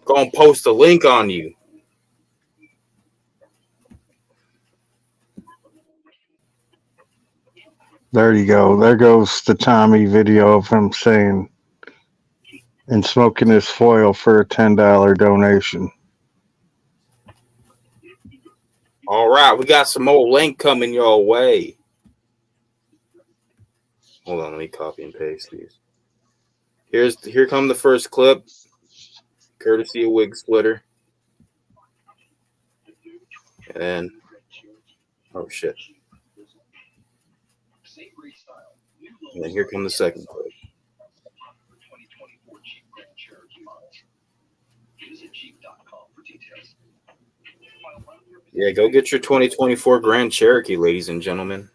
Gonna post a link on you. There you go. There goes the Tommy video of him saying and smoking his foil for a $10 donation. All right, we got some more link coming your way. Hold on, let me copy and paste these. Here come the first clip, courtesy of Wig Splitter. And oh shit. And then here come the second clip. Yeah, go get your 2024 Grand Cherokee, ladies and gentlemen.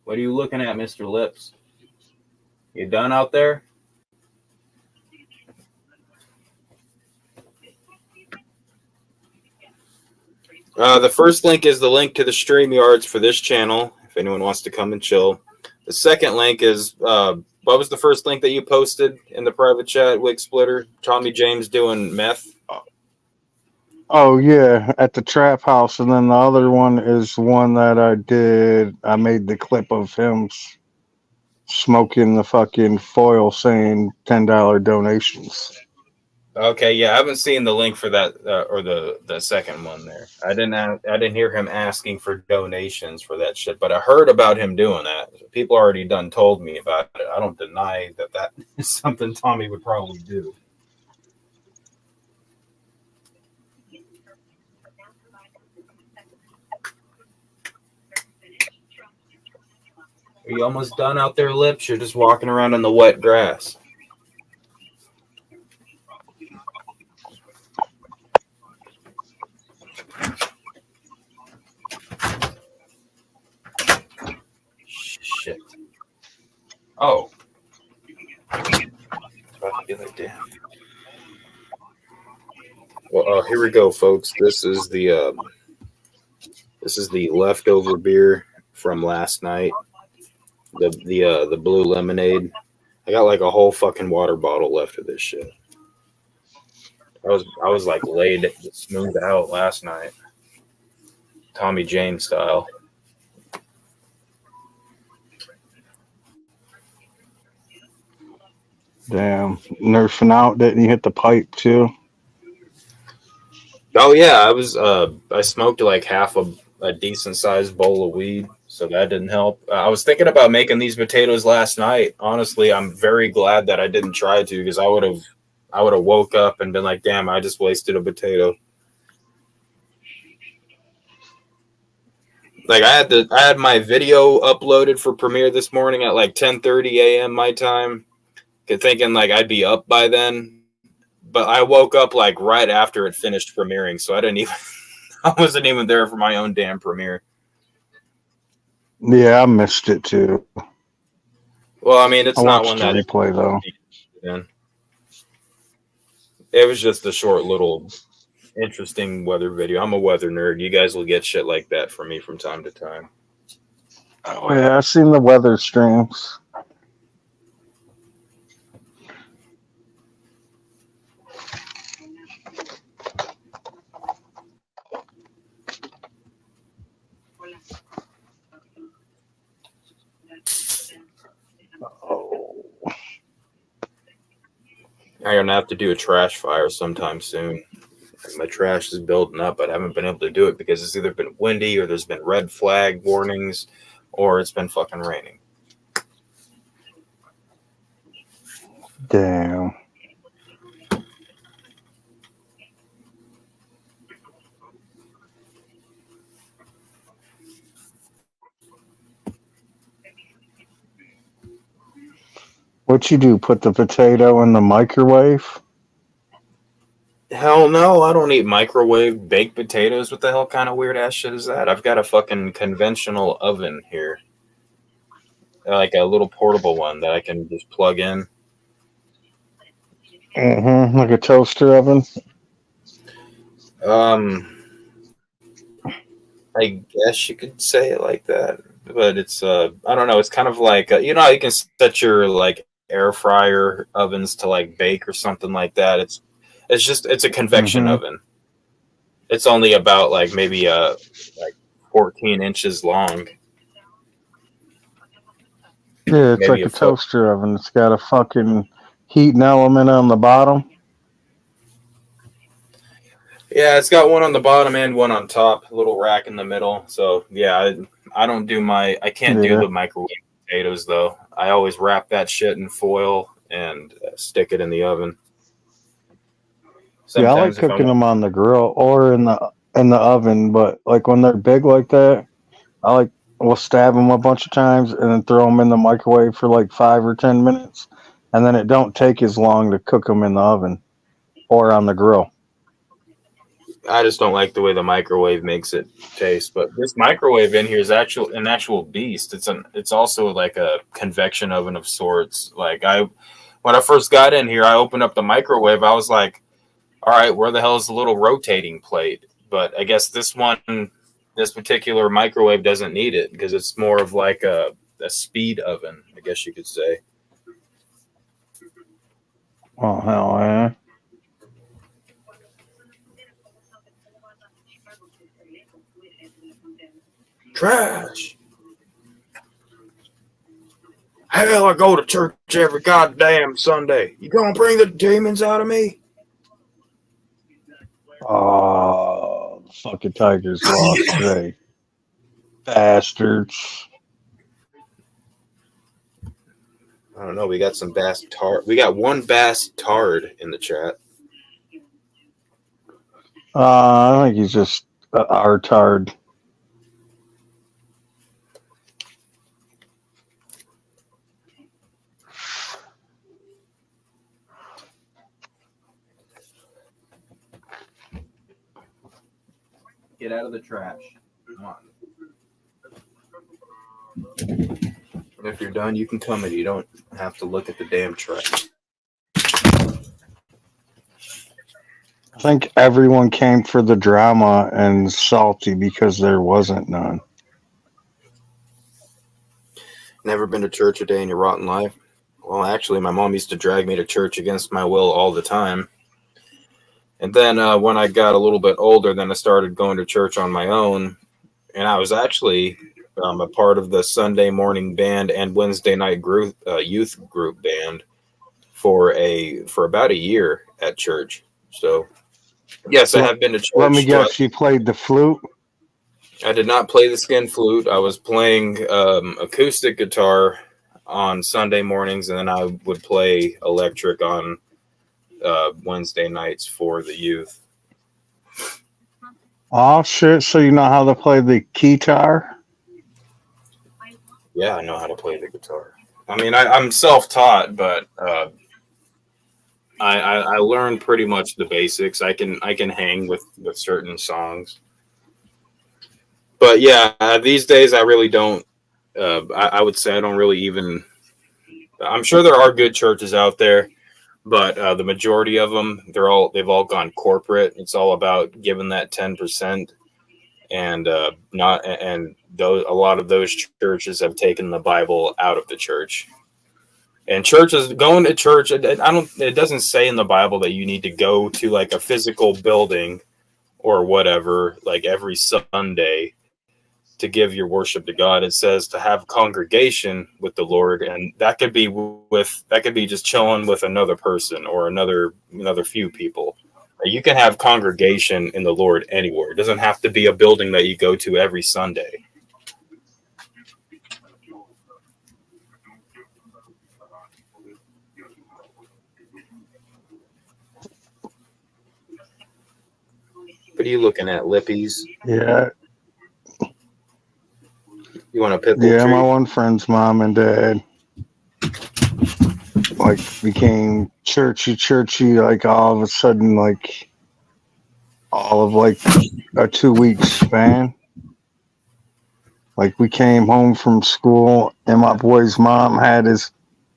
What are you looking at, Mr. Lips? You done out there? The first link is the link to the StreamYards for this channel, if anyone wants to come and chill. The second link is, what was the first link that you posted in the private chat, Wig Splitter? Tommy James doing meth? Oh, yeah, at the trap house. And then the other one is one that I did. I made the clip of him smoking the fucking foil saying $10 donations. Okay, yeah, I haven't seen the link for that or the second one there. I didn't hear him asking for donations for that shit, but I heard about him doing that. People already done told me about it. I don't deny that is something Tommy would probably do. Are you almost done out there, Lips? You're just walking around in the wet grass. Shit. Oh. Well, here we go, folks. This is the leftover beer from last night. The blue lemonade. I got like a whole fucking water bottle left of this shit. I was like laid smooth out last night, Tommy James style. Damn, nerfing out. Didn't you hit the pipe too? Oh yeah, I smoked like half a decent sized bowl of weed, so that didn't help. I was thinking about making these potatoes last night. Honestly, I'm very glad that I didn't try to, because I would have woke up and been like, damn, I just wasted a potato. Like I had my video uploaded for Premiere this morning at like 10:30 a.m. my time, thinking like I'd be up by then. But I woke up like right after it finished premiering, so I wasn't even there for my own damn premiere. Yeah, I missed it too. Well, I mean, it's I not watched one the that replay though. It was just a short little interesting weather video. I'm a weather nerd. You guys will get shit like that from me from time to time. Oh yeah, I've seen the weather streams. I'm gonna have to do a trash fire sometime soon. My trash is building up, but I haven't been able to do it because it's either been windy or there's been red flag warnings or it's been fucking raining. Damn. What you do? Put the potato in the microwave? Hell no, I don't eat microwave baked potatoes. What the hell kind of weird ass shit is that? I've got a fucking conventional oven here. Like a little portable one that I can just plug in. Mm-hmm. Like a toaster oven? I guess you could say it like that. But it's I don't know, it's kind of like you know how you can set your like air fryer ovens to like bake or something like that. It's a convection oven. It's only about like maybe like 14 inches long. Yeah, it's Maybe like a toaster oven. It's got a fucking heating element on the bottom. Yeah, it's got one on the bottom and one on top, a little rack in the middle. So yeah, I don't do I can't do the microwave potatoes though. I always wrap that shit in foil and stick it in the oven. Sometimes I like cooking them on the grill or in the oven, but like when they're big like that, we'll stab them a bunch of times and then throw them in the microwave for like 5 or 10 minutes, and then it don't take as long to cook them in the oven or on the grill. I just don't like the way the microwave makes it taste. But this microwave in here is an actual beast. It's also like a convection oven of sorts. Like when I first got in here, I opened up the microwave. I was like, all right, where the hell is the little rotating plate? But I guess this particular microwave doesn't need it because it's more of like a speed oven, I guess you could say. Oh, hell yeah. Trash. Hell, I go to church every goddamn Sunday. You gonna bring the demons out of me? Oh, the fucking Tigers lost today. Bastards. I don't know. We got some bass tard. We got one bass tard in the chat. I think he's just R-tard. Get out of the trash. Come on. And if you're done, you can come and you don't have to look at the damn trash. I think everyone came for the drama and salty because there wasn't none. Never been to church a day in your rotten life? Well, actually, my mom used to drag me to church against my will all the time. And then when I got a little bit older, then I started going to church on my own. And I was actually a part of the Sunday morning band and Wednesday night group, youth group band for about a year at church. So, yes, I have been to church. Let me guess, you played the flute? I did not play the skin flute. I was playing acoustic guitar on Sunday mornings, and then I would play electric on Wednesday nights for the youth. Oh, shit. So you know how to play the guitar? Yeah, I know how to play the guitar. I mean, I'm self-taught, but I learned pretty much the basics. I can hang with certain songs. But yeah, these days I really don't. I would say I don't really even. I'm sure there are good churches out there, but the majority of them, they've all gone corporate. It's all about giving that 10%, and a lot of those churches have taken the Bible out of the church. And going to church, it doesn't say in the Bible that you need to go to like a physical building or whatever, like every Sunday to give your worship to God. It says to have congregation with the Lord, and that could be just chilling with another person or another few people. You can have congregation in the Lord anywhere. It doesn't have to be a building that you go to every Sunday. What are you looking at, Lippies? Yeah. You want a pit bull Yeah, treat? my one friend's mom and dad like became churchy, like all of a sudden, like all of like a 2-week span. Like we came home from school and my boy's mom had his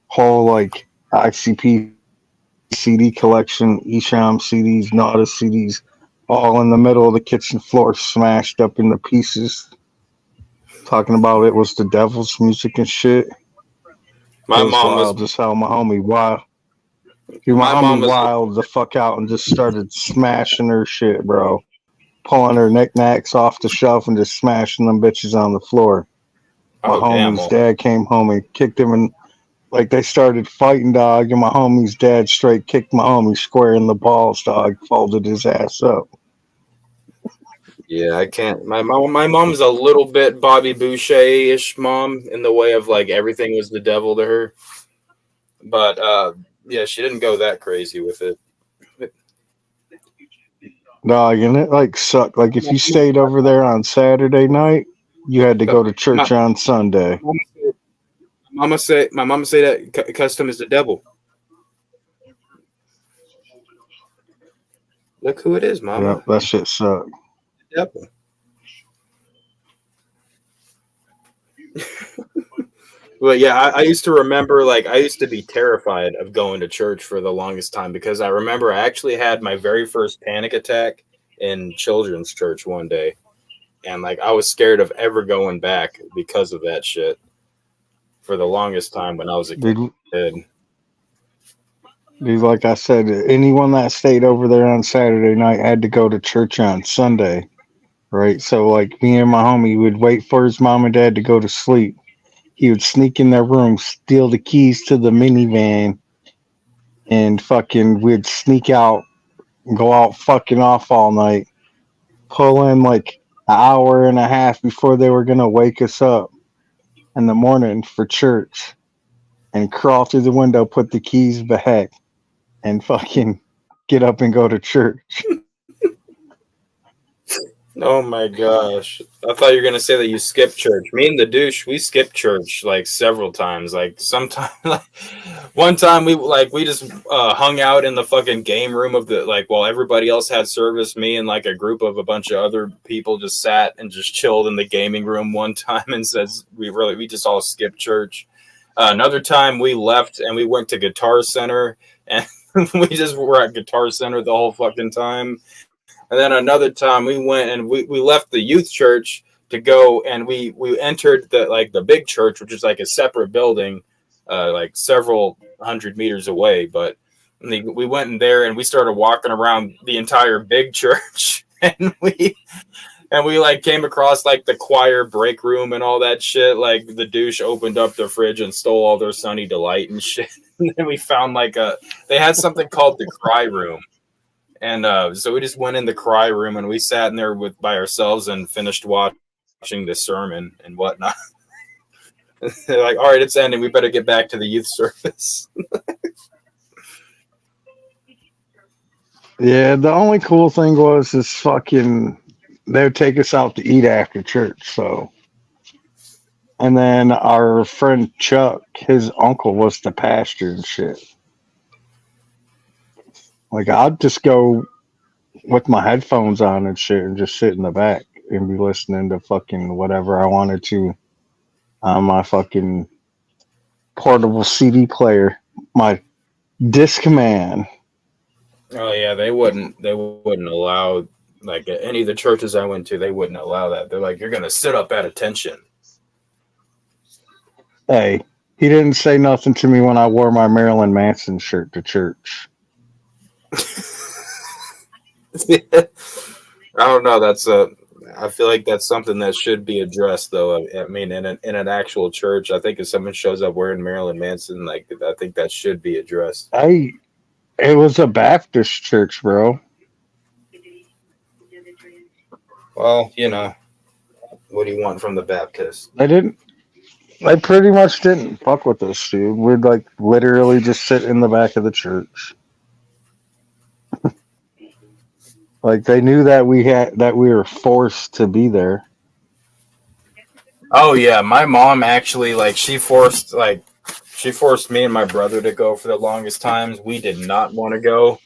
whole like ICP CD collection, Esham CDs, Nauta CDs, all in the middle of the kitchen floor, smashed up into pieces. Talking about it was the devil's music and shit. My it was mom wild, was just how my homie wild. Dude, my my mom homie was wild the fuck out and just started smashing her shit, bro. Pulling her knickknacks off the shelf and just smashing them bitches on the floor. My homie's dad came home and kicked him, and like they started fighting, dog. And my homie's dad straight kicked my homie square in the balls, dog. Folded his ass up. Yeah, I can't. My mom's a little bit Bobby Boucher-ish mom in the way of like everything was the devil to her. But yeah, she didn't go that crazy with it. Dog, and it like sucked. Like if you stayed over there on Saturday night, you had to go to church on Sunday. My mama say that custom is the devil. Look who it is, mama. Yeah, that shit sucked. Devil. But yeah, I used to remember, like, I used to be terrified of going to church for the longest time because I remember I actually had my very first panic attack in children's church one day. And, like, I was scared of ever going back because of that shit for the longest time when I was a kid. Dude, like I said, anyone that stayed over there on Saturday night had to go to church on Sunday, right? So, like, me and my homie would wait for his mom and dad to go to sleep. He would sneak in their room, steal the keys to the minivan, and fucking we'd sneak out go out fucking off all night, pull in like an hour and a half before they were gonna wake us up in the morning for church, and crawl through the window, put the keys back, and fucking get up and go to church. Oh my gosh. I thought you were gonna say that you skipped church. Me and the douche, we skipped church like several times. Like sometime like one time we just hung out in the fucking game room of the like while everybody else had service, me and like a group of a bunch of other people just sat and just chilled in the gaming room one time and says we just all skipped church. Another time we left and we went to Guitar Center and we just were at Guitar Center the whole fucking time. And then another time we went and we left the youth church to go and we entered the big church, which is like a separate building, like several hundred meters away. But we went in there and we started walking around the entire big church and we like came across like the choir break room and all that shit. Like the douche opened up the fridge and stole all their Sunny Delight and shit. And then we found they had something called the cry room. And so we just went in the cry room and we sat in there by ourselves and finished watching the sermon and whatnot. They're like, all right, it's ending. We better get back to the youth service. Yeah, the only cool thing was this fucking they would take us out to eat after church, so and then our friend Chuck, his uncle was the pastor and shit. Like I'd just go with my headphones on and shit and just sit in the back and be listening to fucking whatever I wanted to on my fucking portable CD player, my Discman. Oh yeah, they wouldn't allow like at any of the churches I went to, they wouldn't allow that. They're like, you're gonna sit up at attention. Hey, he didn't say nothing to me when I wore my Marilyn Manson shirt to church. I don't know. I feel like that's something that should be addressed, though. I mean, in an actual church, I think if someone shows up wearing Marilyn Manson, like I think that should be addressed. It was a Baptist church, bro. Well, what do you want from the Baptists? They pretty much didn't fuck with us, dude. We'd like literally just sit in the back of the church. Like they knew that we were forced to be there. Oh yeah, my mom actually she forced me and my brother to go for the longest times. We did not want to go,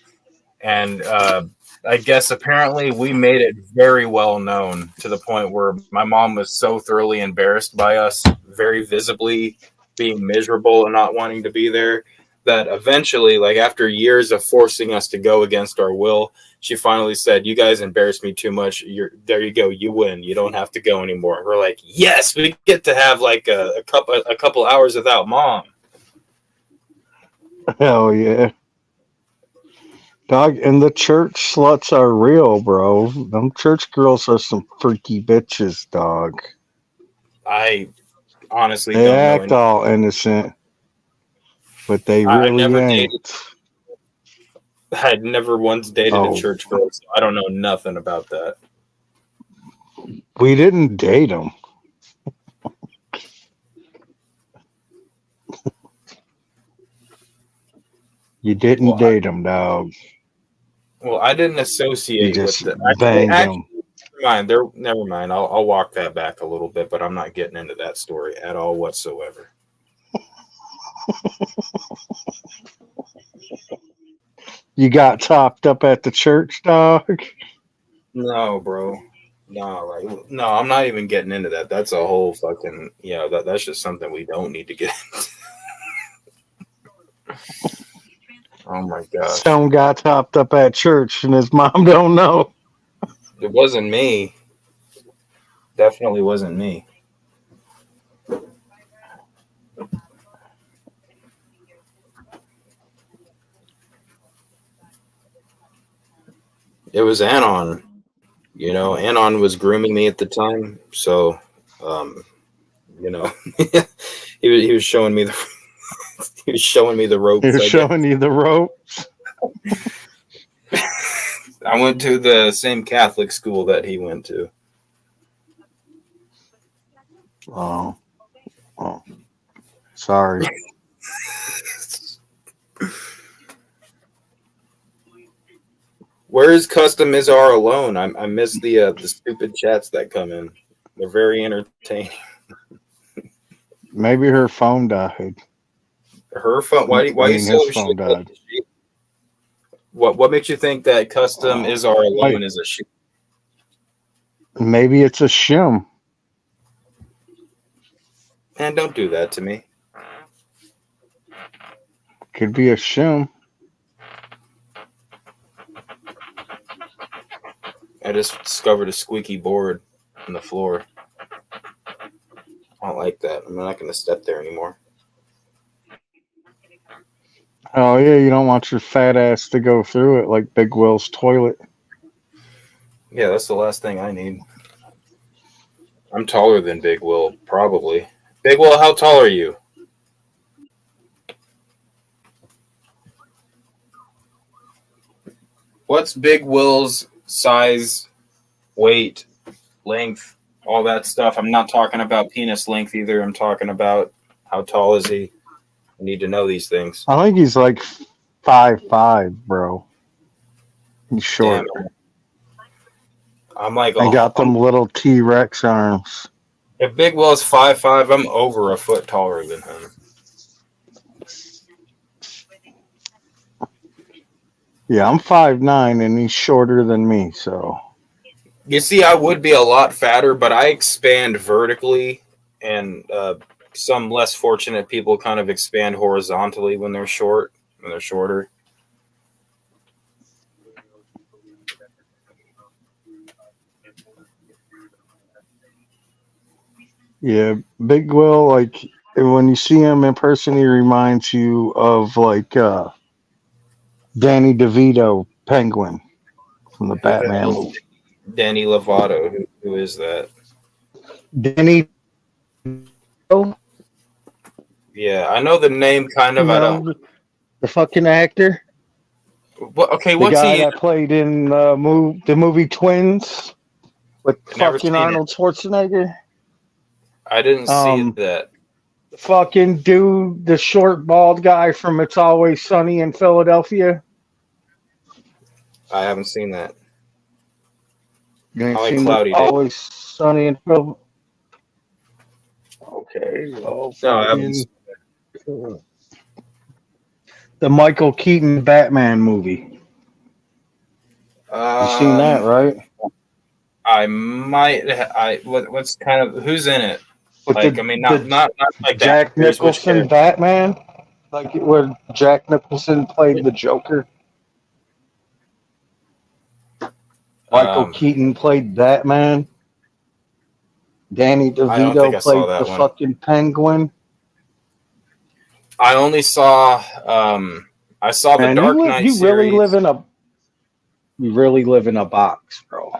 and I guess apparently we made it very well known to the point where my mom was so thoroughly embarrassed by us, very visibly being miserable and not wanting to be there, that eventually, like after years of forcing us to go against our will, she finally said, "You guys embarrass me too much. There you go. You win. You don't have to go anymore." We're like, "Yes, we get to have like a couple hours without mom." Hell yeah. Dog, and the church sluts are real, bro. Them church girls are some freaky bitches, dog. I honestly They don't act know. all innocent, but they really ain't. I had never once dated a church girl, so I don't know nothing about that. We didn't date them. You didn't date them, dog. Well, I didn't associate You with just them. banged them. Never mind. I'll walk that back a little bit, but I'm not getting into that story at all whatsoever. You got topped up at the church, dog? No, bro. No, I'm not even getting into that. That's a whole fucking, that's just something we don't need to get into. Oh my gosh. Some guy topped up at church and his mom don't know. It wasn't me. Definitely wasn't me. It was Anon. Anon was grooming me at the time, so he was showing me the he was showing me the ropes. He was showing you the ropes. I went to the same Catholic school that he went to. Oh, sorry. Where is Custom is our alone? I miss the stupid chats that come in. They're very entertaining. Maybe her phone died. Her phone. Why I you mean, so his phone shit? died. What makes you think that Custom is our alone is a shit? Maybe it's a shim. Man, don't do that to me. Could be a shim. I just discovered a squeaky board on the floor. I don't like that. I'm not going to step there anymore. Oh yeah, you don't want your fat ass to go through it like Big Will's toilet. Yeah, that's the last thing I need. I'm taller than Big Will, probably. Big Will, how tall are you? What's Big Will's size, weight, length, all that stuff? I'm not talking about penis length either. I'm talking about how tall is he? I need to know these things. I think he's like 5'5", bro. He's short. Damn. I'm like, I got them little T-Rex arms. If Big Will's 5'5", I'm over a foot taller than him. Yeah, I'm 5'9", and he's shorter than me, so. You see, I would be a lot fatter, but I expand vertically, and some less fortunate people kind of expand horizontally when they're shorter. Yeah, Big Will, like, when you see him in person, he reminds you of, like, Danny DeVito, Penguin, from the Batman movie. Danny Lovato, who is that? Danny DeVito? Yeah, I know the name kind of. I don't. The fucking actor? Okay, The what's guy he? that played in the movie Twins with Never fucking seen Arnold Schwarzenegger? I didn't see that. The fucking dude, the short bald guy from It's Always Sunny in Philadelphia. I haven't seen that. You ain't I like seen Cloudy Day. Always Sunny in Philadelphia? Okay, well, No, I haven't. The Michael Keaton Batman movie. You seen that, right? I might. What's kind of who's in it? With Like, I mean, not like Jack that. Nicholson Batman, like where Jack Nicholson played the Joker. Michael Keaton played Batman. Danny DeVito played the fucking Penguin. I only saw. I saw the Dark Knight series. You really live in a box, bro.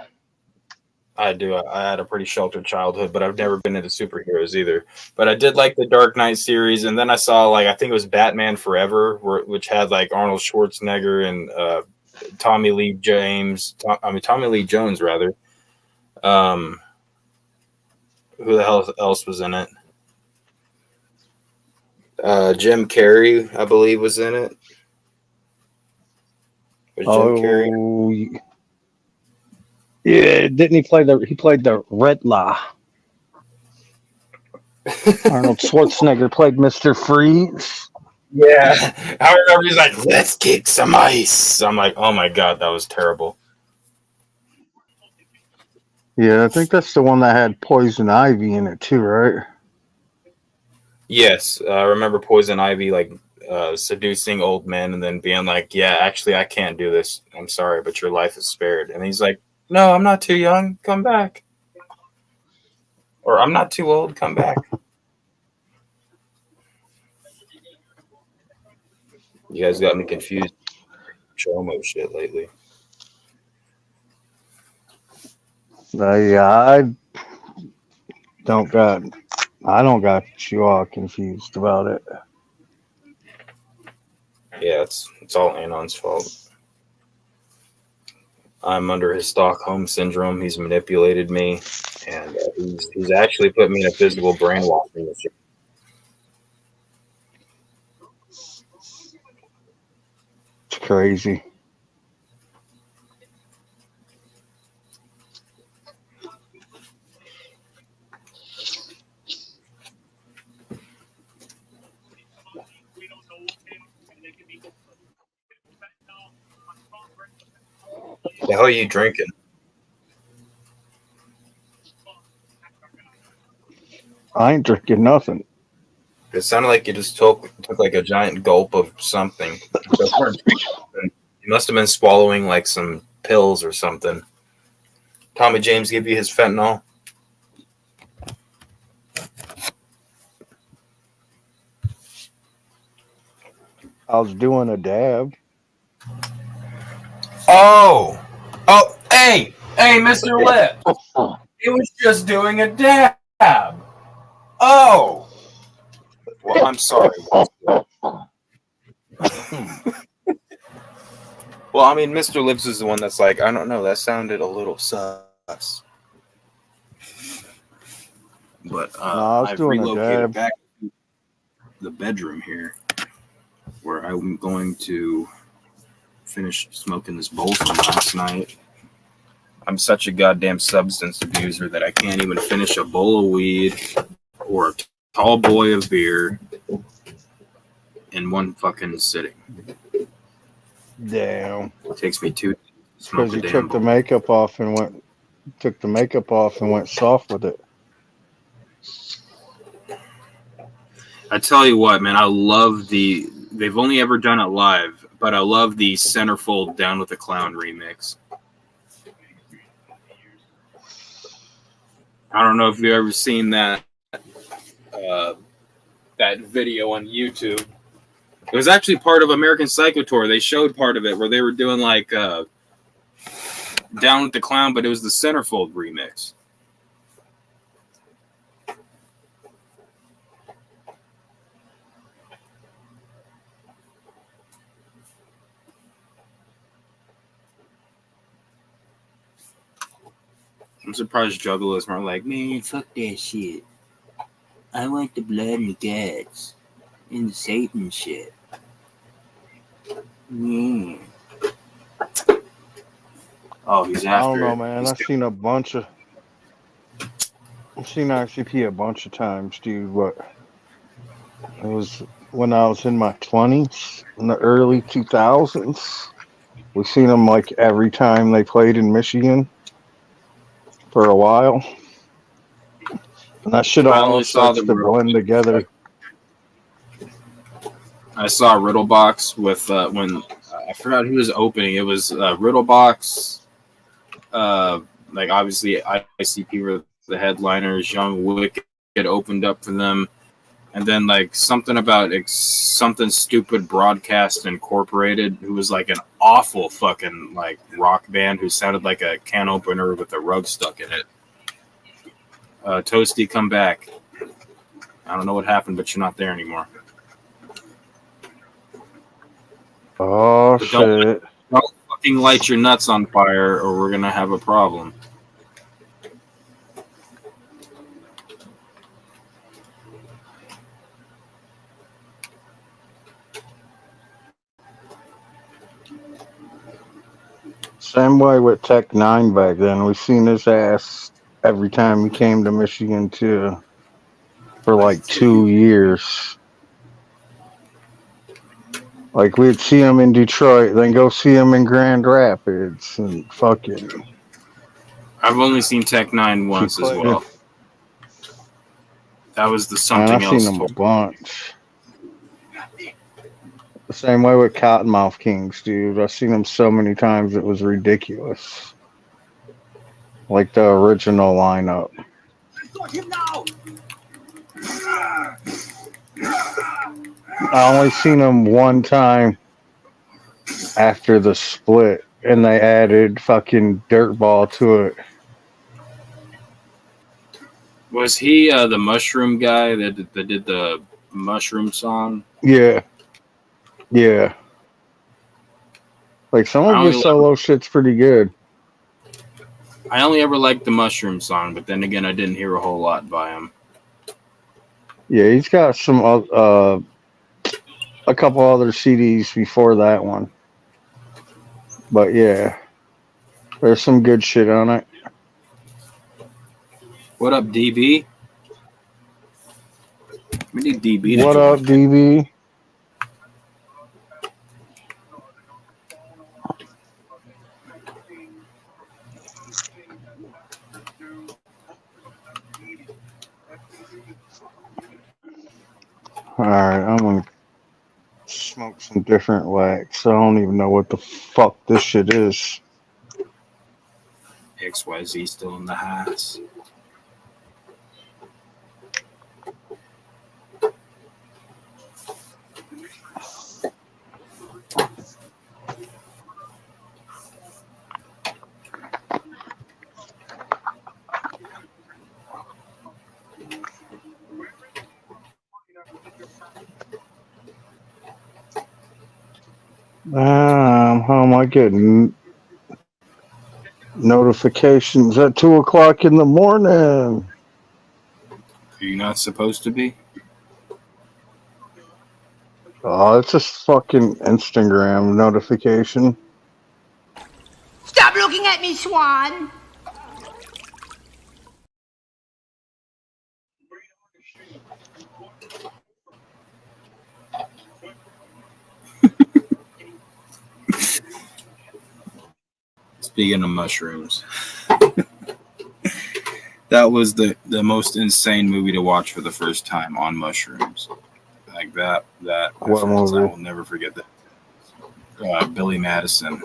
I do. I had a pretty sheltered childhood, but I've never been into superheroes either. But I did like the Dark Knight series, and then I saw, like, I think it was Batman Forever, which had like Arnold Schwarzenegger and Tommy Lee Jones rather. Who the hell else was in it? Jim Carrey, I believe, was in it. Was Jim Carrey? Yeah, didn't he play he played the Riddler. Arnold Schwarzenegger played Mr. Freeze. Yeah. I remember he's like, let's kick some ice. I'm like, oh my God, that was terrible. Yeah, I think that's the one that had Poison Ivy in it too, right? Yes. I remember Poison Ivy, like, seducing old men and then being like, yeah, actually, I can't do this. I'm sorry, but your life is spared. And he's like, no, I'm not too young. Come back. Or I'm not too old. Come back. You guys got me confused. Chomo shit lately. Yeah, I don't got you all confused about it. Yeah, it's all Anon's fault. I'm under his Stockholm syndrome. He's manipulated me, and he's actually put me in a physical brainwashing machine. It's crazy. The hell are you drinking? I ain't drinking nothing. It sounded like you just took like a giant gulp of something. You must have been swallowing like some pills or something. Tommy James give you his fentanyl? I was doing a dab. Oh, hey, Mr. Lip. He was just doing a dab. Oh. Well, I'm sorry. Well, I mean, Mr. Lips is the one that's like, I don't know, that sounded a little sus. But I was I've doing a relocated dab. back to the bedroom here, where I'm going to finish smoking this bowl from last night. I'm such a goddamn substance abuser that I can't even finish a bowl of weed or a tall boy of beer in one fucking sitting. Damn. It takes me 2 to Because smoke a you damn took the bowl. makeup off and went soft with it. I tell you what, man, I love they've only ever done it live, but I love the Centerfold Down with the Clown remix. I don't know if you've ever seen that that video on YouTube. It was actually part of American Psycho Tour. They showed part of it where they were doing like Down with the Clown, but it was the Centerfold remix. I'm surprised Juggalos weren't like, man, fuck that shit. I want the blood and the guts and the Satan shit. Mm. Oh, he's I after don't know, it. man. He's I've seen ICP a bunch of times, dude. But it was when I was in my 20s, in the early 2000s. We seen them like every time they played in Michigan for a while. And that shit I all only saw starts the to blend together. I saw Riddlebox with when I forgot who was opening. It was Riddlebox. Like obviously ICP were the headliners. Young Wicked opened up for them, and then like something about something stupid Broadcast Incorporated, who was like an awful fucking like rock band who sounded like a can opener with a rug stuck in it. Toasty, come back. I don't know what happened, but you're not there anymore. Oh, But shit. don't fucking light your nuts on fire or we're gonna have a problem. Same way with Tech 9 back then. We seen his ass every time he came to Michigan, too, for like 2 years. Like, we'd see him in Detroit, then go see him in Grand Rapids, and fucking... I've only seen Tech 9 once as well. That was the Man, something I've else seen him a tour. bunch. The same way with Cottonmouth Kings, dude. I've seen them so many times it was ridiculous. Like the original lineup. I only seen them one time after the split, and they added fucking Dirtball to it. Was he the mushroom guy that did the mushroom song? Yeah. Yeah. Like, some of his solo shit's pretty good. I only ever liked the Mushroom song, but then again, I didn't hear a whole lot by him. Yeah, he's got some a couple other CDs before that one. But yeah, there's some good shit on it. What up, DB? We need DB to What join. up, DB? Alright, I'm gonna smoke some different wax. I don't even know what the fuck this shit is. XYZ still in the house. How am I getting notifications at 2 o'clock in the morning? Are you not supposed to be? Oh, it's just fucking Instagram notification. Stop looking at me, Swan! Speaking of mushrooms, that was the most insane movie to watch for the first time on mushrooms. Like that What reference, I movie? will never forget that. Billy Madison.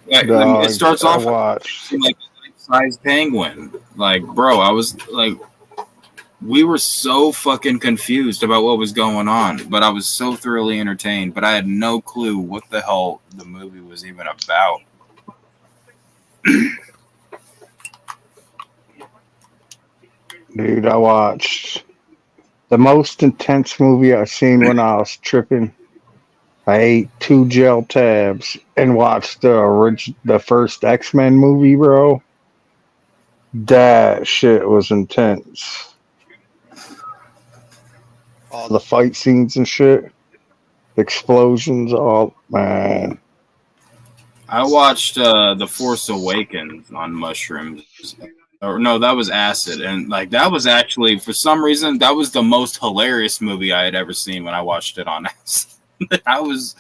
Like, it starts I off watched. like a size penguin. Like, bro, I was like, we were so fucking confused about what was going on, but I was so thoroughly entertained. But I had no clue what the hell the movie was even about. Dude, I watched the most intense movie I seen when I was tripping. I ate 2 gel tabs and watched the first X-Men movie, bro. That shit was intense. All the fight scenes and shit, explosions, all man. I watched The Force Awakens on mushrooms. Or no, that was acid, and like that was actually for some reason that was the most hilarious movie I had ever seen when I watched it on acid. I was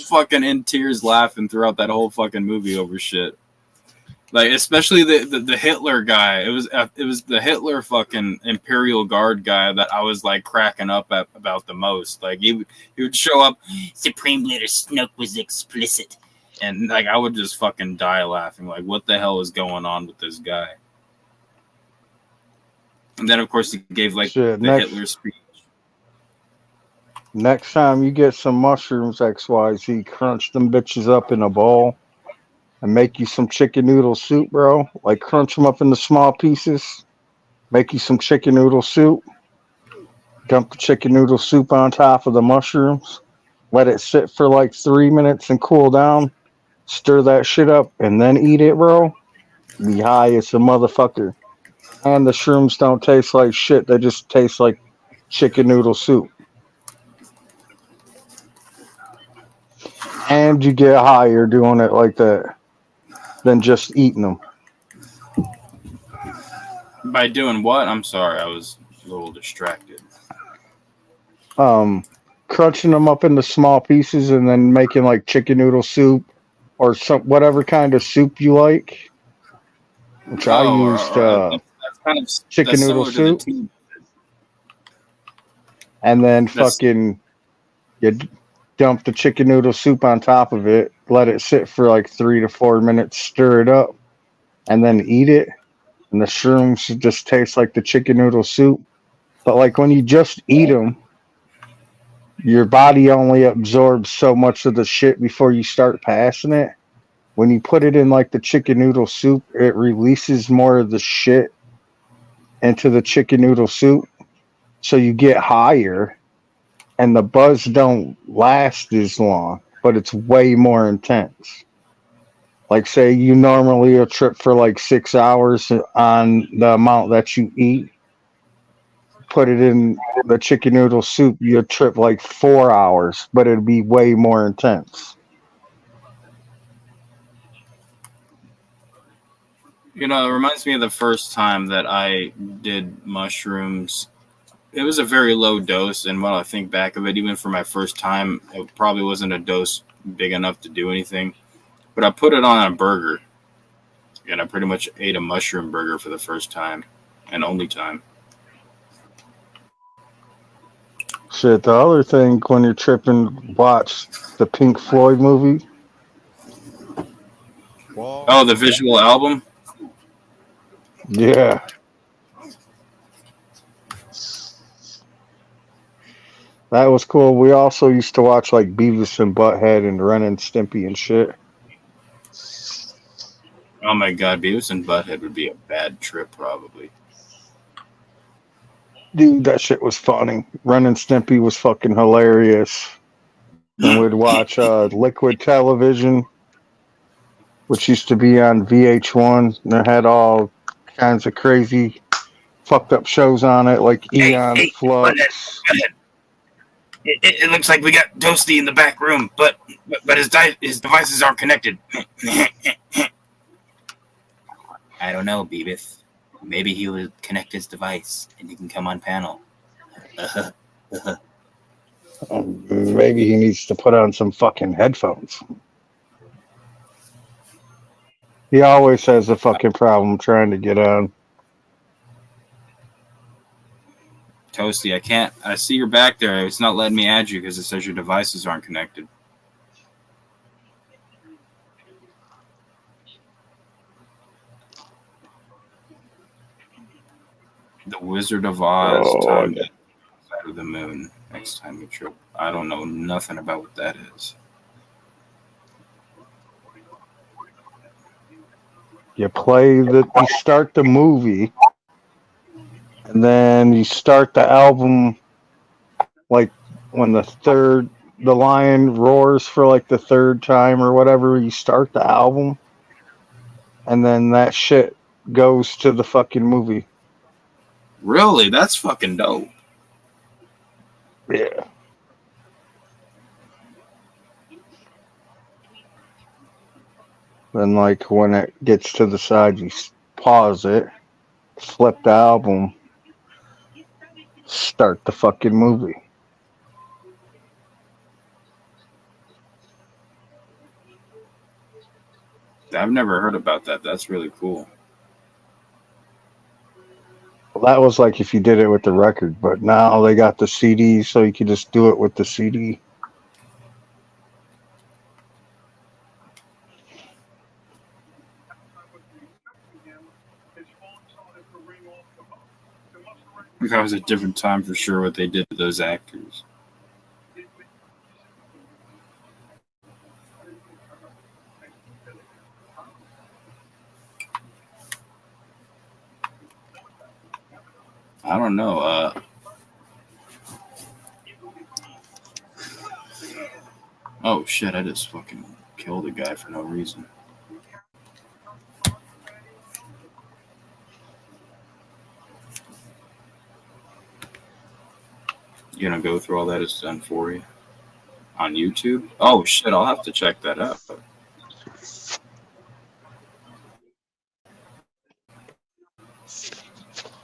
fucking in tears laughing throughout that whole fucking movie over shit. Like especially the Hitler guy. It was the Hitler fucking Imperial Guard guy that I was like cracking up at about the most. Like he would show up. Supreme Leader Snoke was explicit. And like I would just fucking die laughing. Like, what the hell is going on with this guy? And then, of course, he gave like Shit, the Hitler speech. Next time you get some mushrooms, XYZ, crunch them bitches up in a bowl and make you some chicken noodle soup, bro. Like crunch them up into small pieces. Make you some chicken noodle soup. Dump the chicken noodle soup on top of the mushrooms. Let it sit for like 3 minutes and cool down. Stir that shit up and then eat it, bro. Be high as a motherfucker. And the shrooms don't taste like shit. They just taste like chicken noodle soup. And you get higher doing it like that than just eating them. By doing what? I'm sorry, I was a little distracted. Crunching them up into small pieces and then making like chicken noodle soup or some whatever kind of soup you like. Which I used that's kind of chicken noodle soup. And then fucking you dump the chicken noodle soup on top of it, let it sit for like 3 to 4 minutes, stir it up, and then eat it. And the shrooms just taste like the chicken noodle soup. But like when you just eat them, your body only absorbs so much of the shit before you start passing it. When you put it in like the chicken noodle soup, it releases more of the shit into the chicken noodle soup. So you get higher and the buzz don't last as long, but it's way more intense. Like, say you normally a trip for like 6 hours on the amount that you eat. Put it in the chicken noodle soup, you trip like 4 hours, but it'd be way more intense. You know, it reminds me of the first time that I did mushrooms. It was a very low dose, and when I think back of it, even for my first time, it probably wasn't a dose big enough to do anything. But I put it on a burger, and I pretty much ate a mushroom burger for the first time and only time. Shit, the other thing when you're tripping, watch the Pink Floyd movie. Oh, the visual album? Yeah. That was cool. We also used to watch like Beavis and Butthead and Ren and Stimpy and shit. Oh my god, Beavis and Butthead would be a bad trip, probably. Dude, that shit was funny. Ren and Stimpy was fucking hilarious. And we'd watch Liquid Television, which used to be on VH1. And it had all kinds of crazy, fucked up shows on it, like Eon Flux. Butthead. It looks like we got Toasty in the back room, but his devices aren't connected. I don't know, Beavis. Maybe he will connect his device and he can come on panel. Maybe he needs to put on some fucking headphones. He always has a fucking problem trying to get on. Toasty, I can't. I see you're back there. It's not letting me add you because it says your devices aren't connected. The Wizard of Oz, time to side of the moon. Next time you trip. I don't know nothing about what that is. You start the movie, and then you start the album, like when the lion roars for like the third time or whatever. You start the album, and then that shit goes to the fucking movie. Really? That's fucking dope. Yeah. Then, like, when it gets to the side, you pause it, flip the album, start the fucking movie. I've never heard about that. That's really cool. Well, that was like if you did it with the record, but now they got the CD, so you can just do it with the CD. That was a different time for sure what they did to those actors. I don't know. Oh shit, I just fucking killed a guy for no reason. You gonna go through all that it's done for you? On YouTube? Oh shit, I'll have to check that out.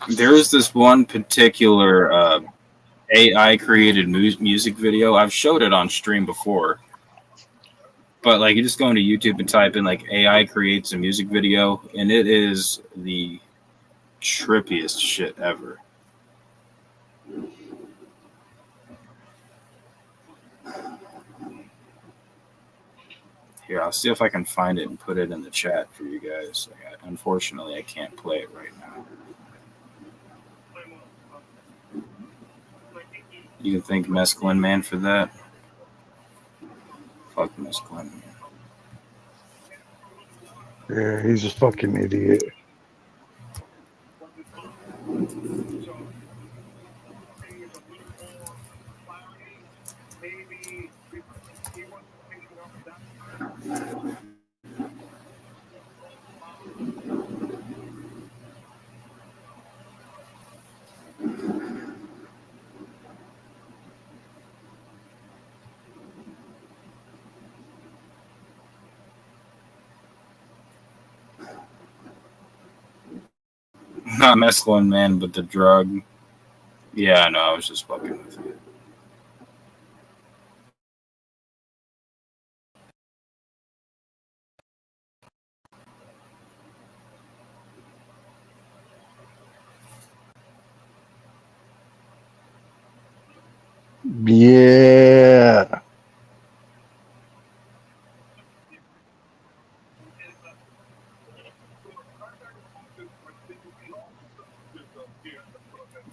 There's this one particular AI created music video. I've showed it on stream before. But like you just go into YouTube and type in like AI creates a music video, and it is the trippiest shit ever. Here, I'll see if I can find it and put it in the chat for you guys. Unfortunately, I can't play it right now. You can thank Mescaline Man for that. Fuck Mescaline Man. Yeah, he's a fucking idiot. Not mescaline, man, but the drug. Yeah, no, I was just fucking with you. Yeah.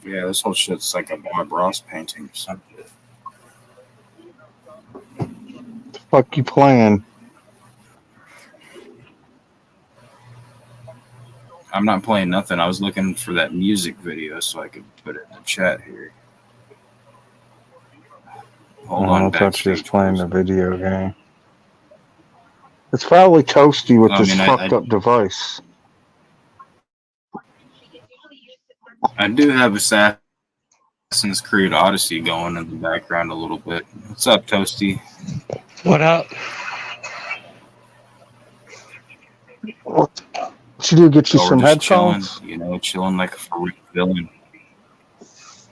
Yeah, this whole shit's like a Bob Ross painting or something. Fuck you playing? I'm not playing nothing. I was looking for that music video so I could put it in the chat here. Hold on, I thought you was backstage. playing the video game. It's probably Toasty with I this mean, fucked up device. I do have Assassin's Creed Odyssey going in the background a little bit. What's up, Toasty? What up? What you do? Get you Oh, we're some just chilling, headphones? you know, chilling like a real villain.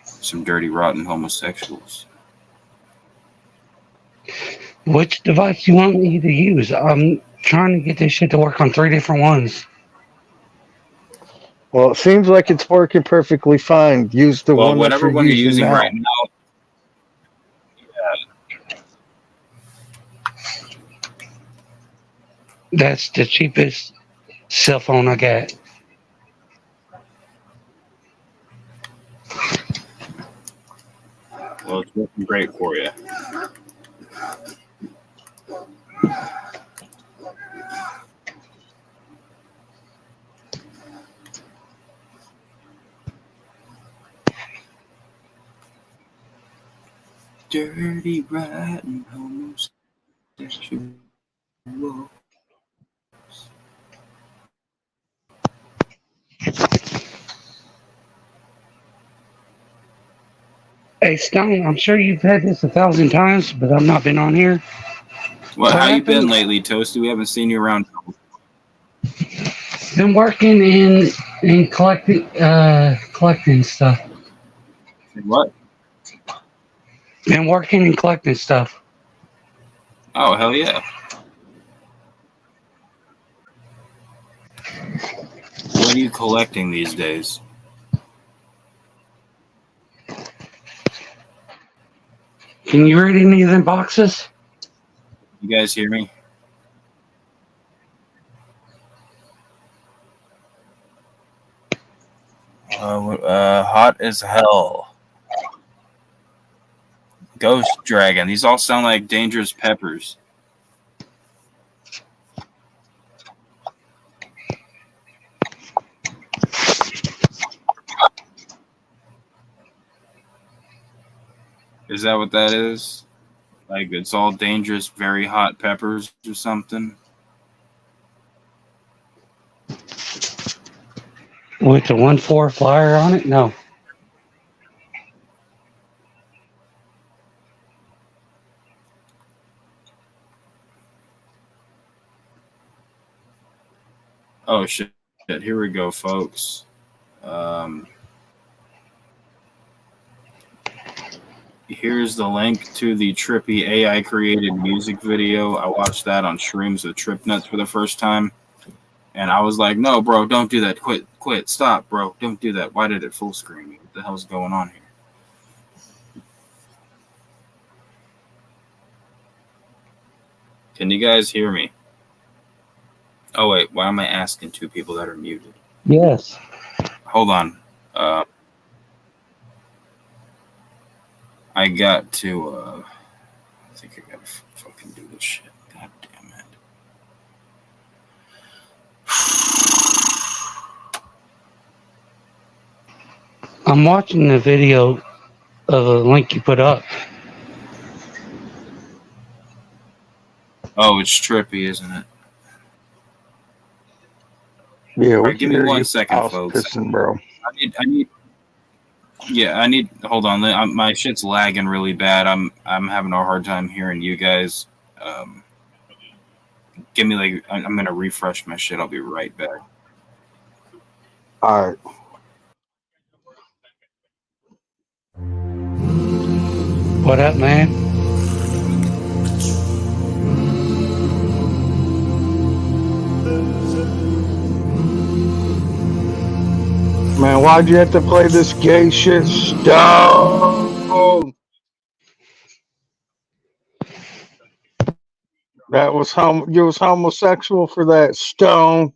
Some dirty, rotten homosexuals. Which device you want me to use? I'm trying to get this shit to work on 3 different ones. Well, it seems like it's working perfectly fine. Use the Well, one that whatever you're one you're using using now. right now. That's the cheapest cell phone I got. Well, it's working great for you. Dirty, rotten homosexual. Hey, Stone, I'm sure you've had this 1,000 times, but I've not been on here. Well, how you been happened? lately, Toasty? We haven't seen you around. Been working in collecting stuff. What? Been working and collecting stuff. Oh, hell yeah. What are you collecting these days? Can you read any of them boxes? You guys hear me? Hot as hell. Ghost Dragon. These all sound like Dangerous Peppers. Is that what that is? Like it's all dangerous, very hot peppers or something? With the 1-4 flyer on it? No. Oh shit. Here we go, folks. Here's the link to the trippy AI created music video. I watched that on streams with Trip Nuts for the first time. And I was like, no, bro, don't do that. Quit, stop, bro. Don't do that. Why did it full screen me? What the hell's going on here? Can you guys hear me? Oh, wait, why am I asking two people that are muted? Yes. Hold on. I got to, I think I gotta fucking do this shit. God damn it. I'm watching the video of the link you put up. Oh, it's trippy, isn't it? Yeah, All we right, give can me hear 1 you second, house folks. pissing, bro. I need. Hold on, my shit's lagging really bad. I'm having a hard time hearing you guys. Give me I'm gonna refresh my shit. I'll be right back. All right. What up, man? Man, why'd you have to play this gay shit? Stone. That was you was homosexual for that, Stone.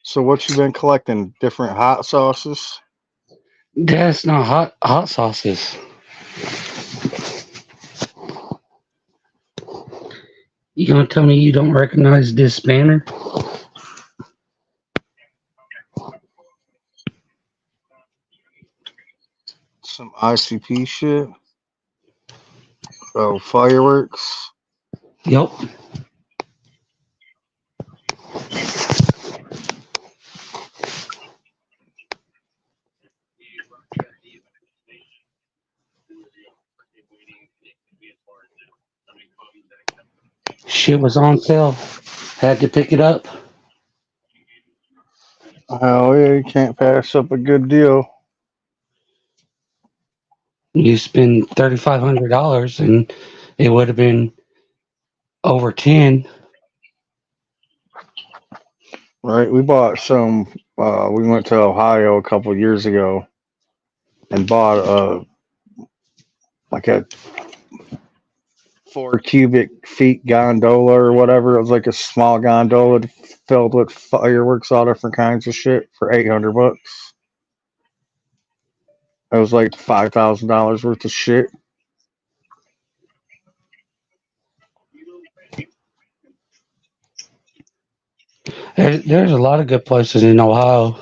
So what you been collecting? Different hot sauces? That's not hot sauces. You gonna tell me you don't recognize this banner? Some ICP shit? Oh, fireworks? Yup. Shit was on sale. Had to pick it up. Hell yeah, you can't pass up a good deal. You spend $3,500 and it would have been over 10. Right, we bought some. We went to Ohio a couple years ago and bought like a 4 cubic feet gondola or whatever. It was like a small gondola filled with fireworks, all different kinds of shit for $800. It was like $5,000 worth of shit. There's a lot of good places in Ohio.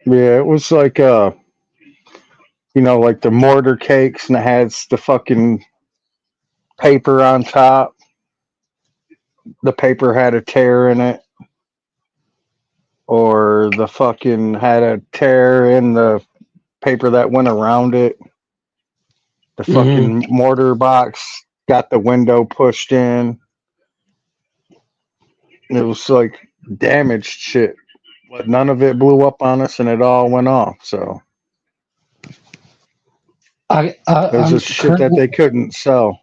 Yeah, it was like like the mortar cakes, and it has the fucking paper on top. The paper had a tear in it, or the fucking had a tear in the paper that went around it. The fucking mortar box got the window pushed in. It was like damaged shit, but none of it blew up on us, and it all went off. So there's I'm just shit that they couldn't sell.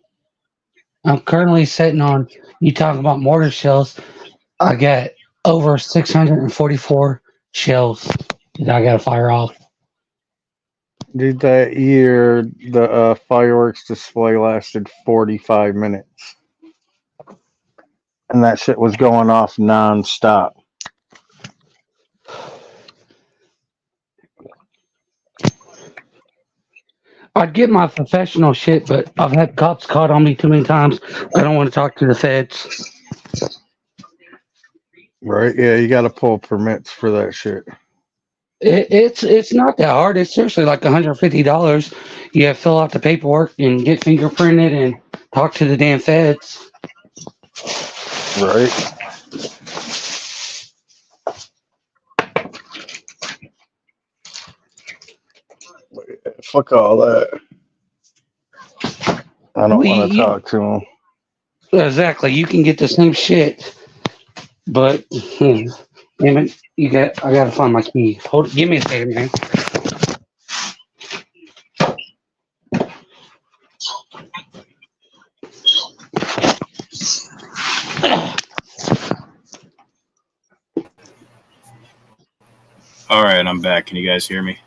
I'm currently sitting on. You talk about mortar shells. I got over 644 shells that I got to fire off. Dude, that year the fireworks display lasted 45 minutes, and that shit was going off nonstop. I'd get my professional shit, but I've had cops caught on me too many times. I don't want to talk to the feds. Right? Yeah, you got to pull permits for that shit. It's not that hard. It's seriously like $150. You have to fill out the paperwork and get fingerprinted and talk to the damn feds. Right? Fuck all that. I don't want to talk to them. Exactly. You can get the same shit, but damn it, I gotta find my key. Give me a second, man. All right, I'm back. Can you guys hear me?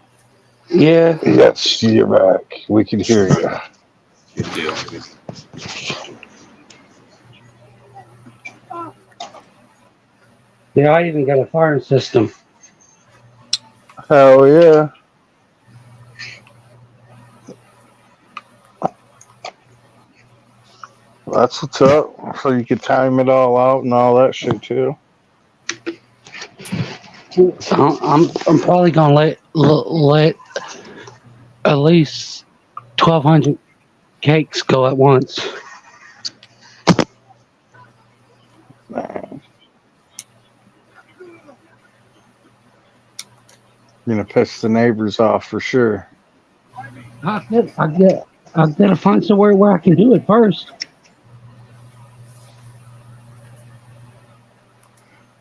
Yeah. Yes, you're back. We can hear you. Good deal. Yeah, I even got a fire system. Hell yeah. That's what's up. So you could time it all out and all that shit too. I'm probably gonna let at least 1,200 cakes go at once. Man. You're gonna piss the neighbors off for sure. I gotta find somewhere where I can do it first.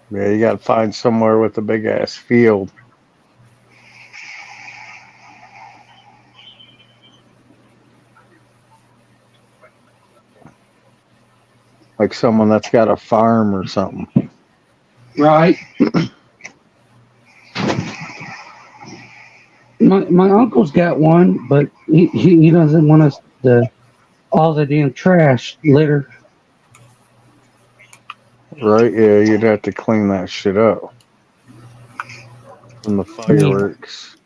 Yeah, you got to find somewhere with a big ass field. Like someone that's got a farm or something. Right. My uncle's got one, but he doesn't want us to all the damn trash litter. Right? Yeah, you'd have to clean that shit up from the fireworks.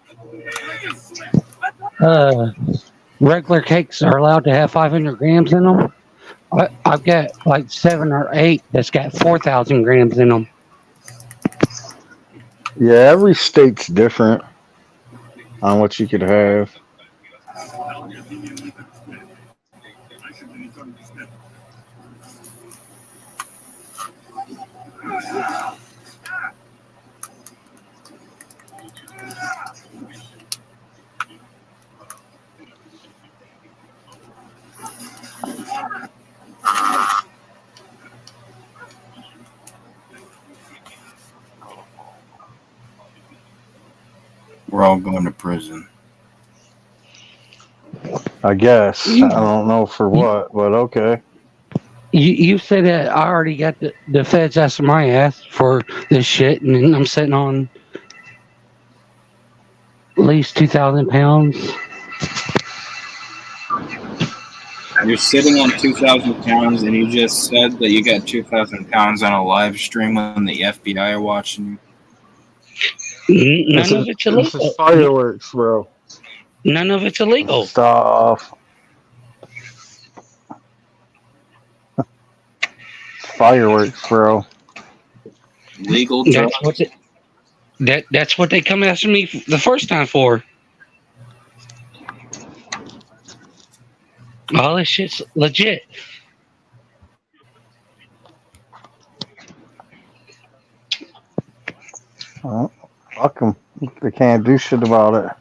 Regular cakes are allowed to have 500 grams in them. I've got like 7 or 8 that's got 4,000 grams in them. Yeah, every state's different on what you could have. We're all going to prison. I guess. I don't know for what, but okay. You said that I already got the feds asking my ass for this shit, and then I'm sitting on at least 2,000 pounds. You're sitting on 2,000 pounds, and you just said that you got 2,000 pounds on a live stream when the FBI are watching you. None of it's illegal. This is fireworks, bro. None of it's illegal. Stuff. Fireworks, bro. Legal drugs. That's what they come after me the first time for. All this shit's legit. Oh, fuck them. They can't do shit about it.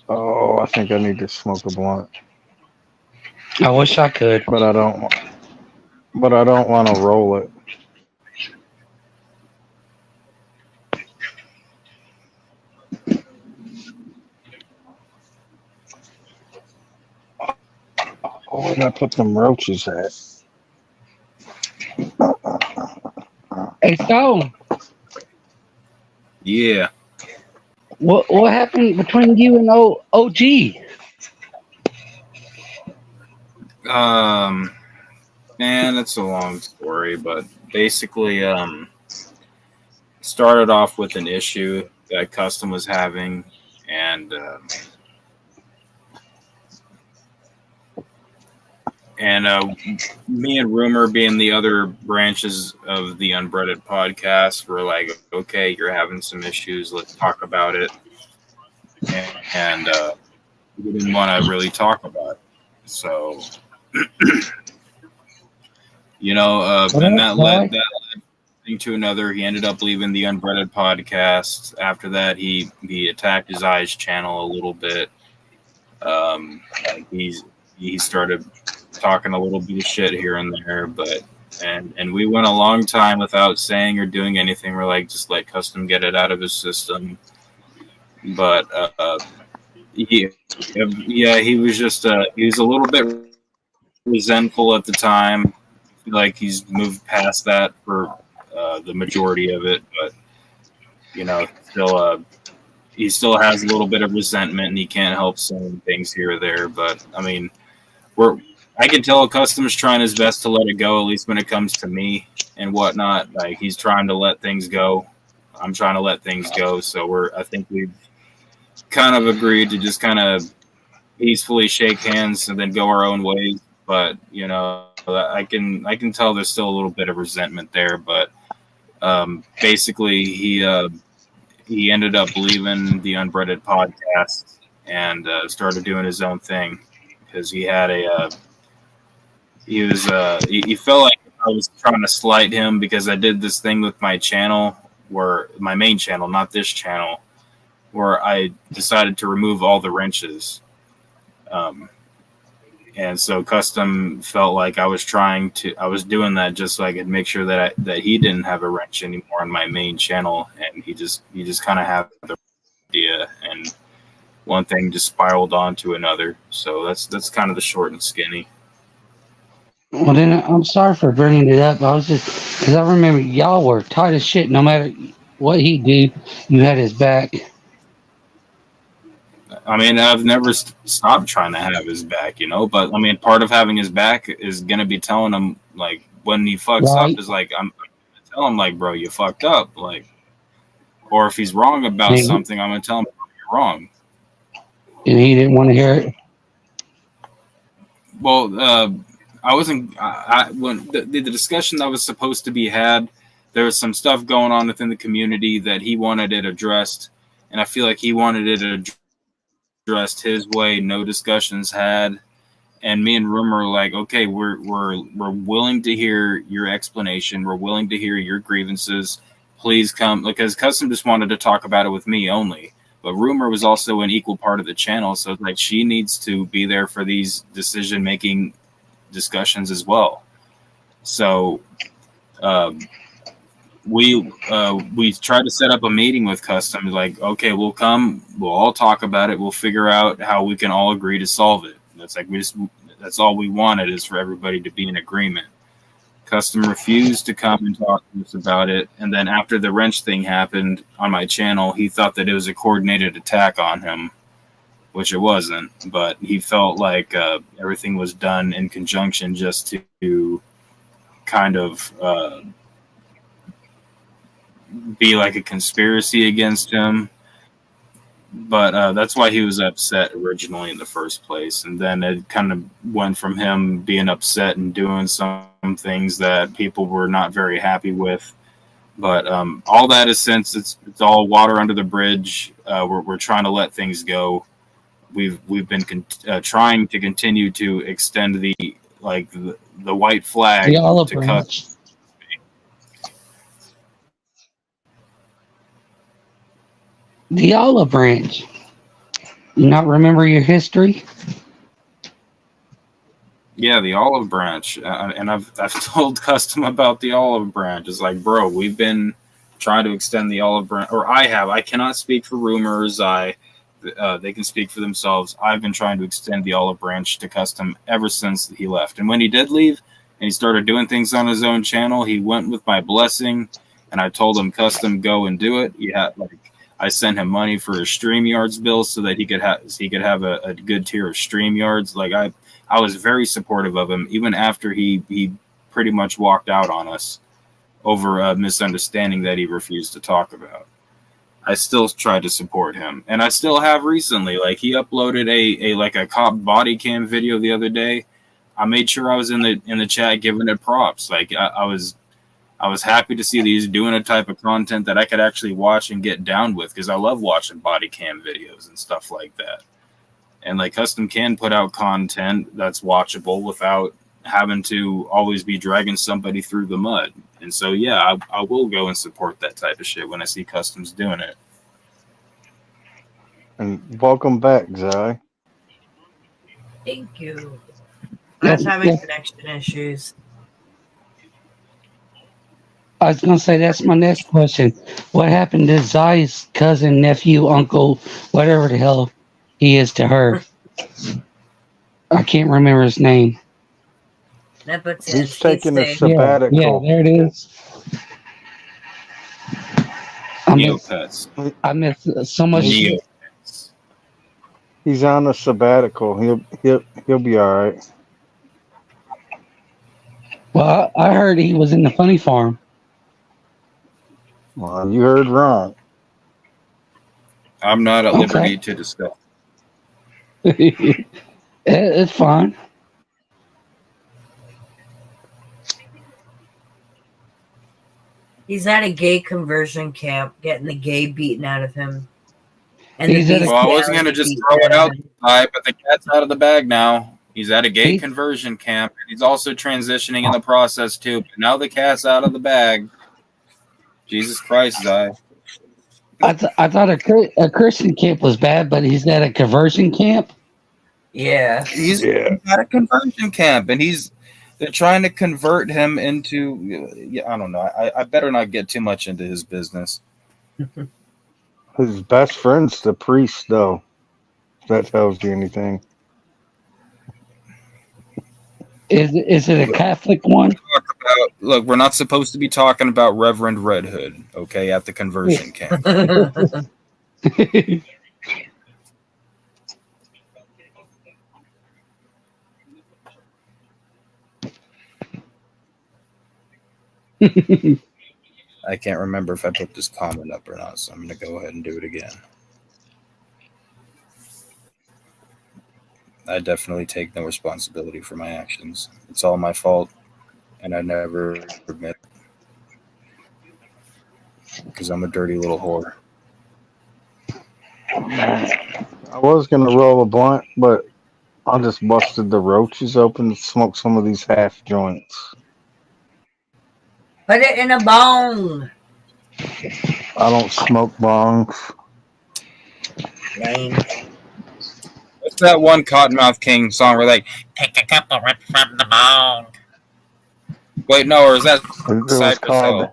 Oh, I think I need to smoke a blunt. I wish I could, but I don't. But I don't want to roll it. Oh, where did I put them roaches at? Hey, Stone. Yeah. What happened between you and OG? Man, that's a long story, but basically, started off with an issue that Custom was having, and me and Rumor, being the other branches of the Unbreaded podcast, were like, okay, you're having some issues, let's talk about it. And we didn't want to really talk about it. So, you know, and that led thing to another. He ended up leaving the Unbreaded podcast. After that, he attacked his eyes channel a little bit. He started talking a little bit of shit here and there, but and we went a long time without saying or doing anything. We're like, just let Custom get it out of his system. But he was just he was a little bit resentful at the time. I feel like he's moved past that for the majority of it, but you know, still he still has a little bit of resentment, and he can't help saying things here or there. But I mean, I can tell Custom's trying his best to let it go, at least when it comes to me and whatnot. Like, he's trying to let things go. I'm trying to let things go. So I think we've kind of agreed to just kind of peacefully shake hands and then go our own ways. But, you know, I can tell there's still a little bit of resentment there. But basically, he ended up leaving the Unbreaded podcast and started doing his own thing, because he had he felt like I was trying to slight him because I did this thing with my channel, where my main channel, not this channel, where I decided to remove all the wrenches. And so Custom felt like I was doing that just so I could make sure that he didn't have a wrench anymore on my main channel, and he just kind of had the idea, and one thing just spiraled onto another. So that's kind of the short and skinny. Well, then I'm sorry for bringing it up. I was just because I remember y'all were tight as shit. No matter what he did, you had his back. I mean, I've never stopped trying to have his back, you know. But I mean, part of having his back is gonna be telling him, like, when he fucks up, is like I'm gonna tell him, like, bro, you fucked up, like, or if he's wrong about something, I'm gonna tell him you're wrong. And he didn't want to hear it. Well, I wasn't. When the discussion that was supposed to be had, there was some stuff going on within the community that he wanted it addressed, and I feel like he wanted it addressed his way. No discussions had, and me and Rumor were like, okay, we're willing to hear your explanation. We're willing to hear your grievances. Please come, because Custom just wanted to talk about it with me only. But Rumor was also an equal part of the channel, so it's like she needs to be there for these decision-making discussions as well. So we tried to set up a meeting with Custom, like, okay, we'll come, we'll all talk about it, we'll figure out how we can all agree to solve it. That's all we wanted, is for everybody to be in agreement. Custom refused to come and talk to us about it, and then after the wrench thing happened on my channel, he thought that it was a coordinated attack on him, which it wasn't, but he felt like everything was done in conjunction just to kind of be like a conspiracy against him. But that's why he was upset originally in the first place. And then it kind of went from him being upset and doing some things that people were not very happy with. But all that is, since it's all water under the bridge, we're trying to let things go. We've been trying to continue to extend the white flag to cut. The olive branch. You not remember your history? Yeah, the olive branch, and I've told Custom about the olive branch. It's like, bro, we've been trying to extend the olive branch, or I have. I cannot speak for Rumors. They can speak for themselves. I've been trying to extend the olive branch to Custom ever since he left. And when he did leave and he started doing things on his own channel, he went with my blessing, and I told him, Custom, go and do it. I sent him money for his StreamYards bill so that he could have a good tier of StreamYards. Like I was very supportive of him, even after he pretty much walked out on us over a misunderstanding that he refused to talk about. I still tried to support him, and I still have recently. Like, he uploaded a cop body cam video the other day. I made sure I was in the chat giving it props. Like, I was happy to see that he's doing a type of content that I could actually watch and get down with, because I love watching body cam videos and stuff like that. And like, Custom can put out content that's watchable without having to always be dragging somebody through the mud. And so, yeah, I will go and support that type of shit when I see Customs doing it. And welcome back, Zai. Thank you. I was having connection issues. I was going to say, that's my next question. What happened to Zai's cousin, nephew, uncle, whatever the hell he is to her? I can't remember his name. He's taking a sabbatical. Yeah, there it is. I miss so much. He's on a sabbatical. He'll be all right. Well, I heard he was in the funny farm. Well, you heard wrong. I'm not at liberty to discuss. It's fine. He's at a gay conversion camp, getting the gay beaten out of him. And I wasn't going to just throw it out, but the cat's out of the bag now. He's at a gay conversion camp. He's also transitioning in the process, too. But now the cat's out of the bag. Jesus Christ, Zai. I thought a Christian camp was bad, but he's at a conversion camp? Yeah. He's Yeah. at a conversion camp, and they're trying to convert him into. I don't know. I better not get too much into his business. His best friend's the priest, though. If that tells you anything. Is it a Catholic one? Look, we're not supposed to be talking about Reverend Red Hood, okay, at the conversion camp. I can't remember if I put this comment up or not, so I'm going to go ahead and do it again. I definitely take no responsibility for my actions. It's all my fault, and I never admit it. Because I'm a dirty little whore. I was gonna roll a blunt, but I just busted the roaches open to smoke some of these half joints. Put it in a bone. I don't smoke bongs. Lame. What's that one Cottonmouth King song where like, take a couple rips from the bone? Wait, no, or is that It was Cypress called.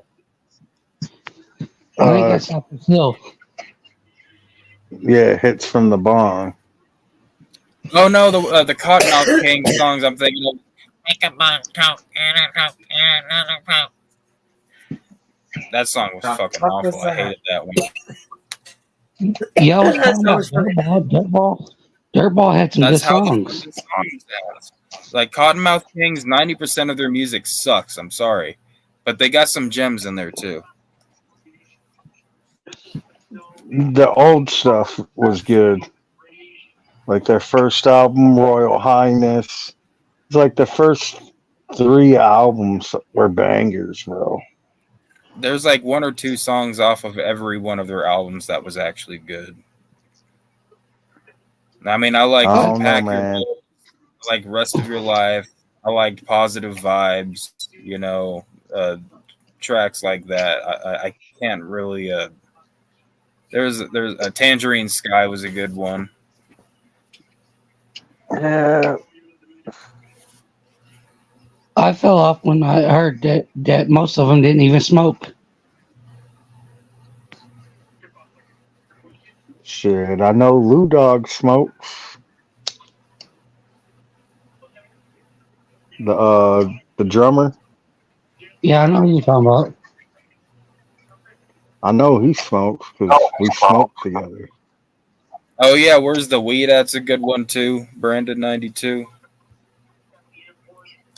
Hill? I think that's Cypress Hill. Yeah, hits from the bong. Oh no, the Cottonmouth King songs I'm thinking of. Make a bone coke and a coke and another coke. That song was fucking awful. I hated that one. Yeah, I was talking about Dirtball. Dirtball had some That's good how songs. the songs sound. Like Cottonmouth Kings, 90% of their music sucks. I'm sorry, but they got some gems in there too. The old stuff was good. Like their first album, Royal Highness. It's like the first 3 albums were bangers, bro. There's like 1 or 2 songs off of every one of their albums that was actually good. I mean, I like I don't know, Unpack Your man. Bowl, I like Rest of Your Life. I like Positive Vibes. Tracks like that. I can't really. There's a Tangerine Sky was a good one. Yeah, I fell off when I heard that most of them didn't even smoke. shit. I know Lou Dog smokes. The drummer. Yeah, I know what you're talking about. I know he smokes because we smoked together. Oh yeah, where's the weed? That's a good one too. Brandon 92.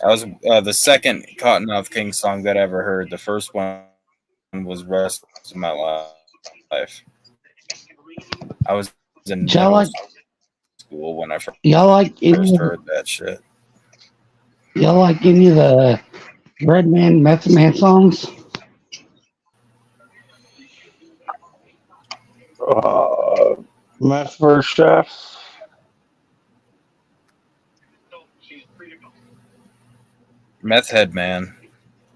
That was the second Cottonmouth King song that I ever heard. The first one was Rest of My Life. I was in Y'all middle like school when I first heard that shit. y'all like any of the Redman Method Man songs? Meth vs. Chef. Meth Head Man.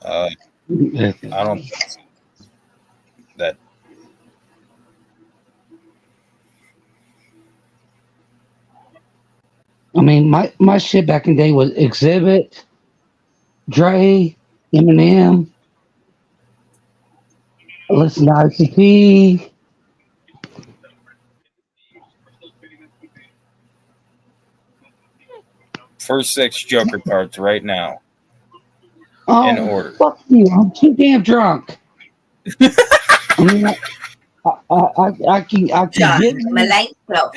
I don't that. I mean, my shit back in the day was Exhibit, Dre, Eminem. I listened to ICP. First 6 Joker cards right now. Oh, in order. Fuck you! I'm too damn drunk. I mean, I can John get Malenko.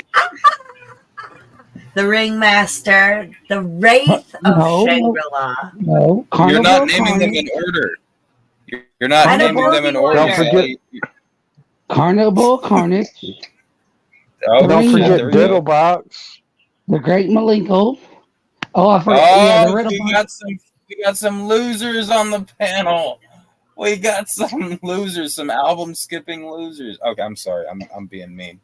The Ringmaster, the Wraith of No. Shangri-La. no. You're not Carnival naming them Carnage. in order. You're not I don't naming them in know order. the Don't forget. Carnival Carnage. Oh, Don't Ring- forget there we go. Diddlebox. The Great Malenko. Oh, I forgot. Yeah, the Oh, Riddle. we got some losers on the panel. We got some losers, some album skipping losers. Okay, I'm sorry, I'm being mean.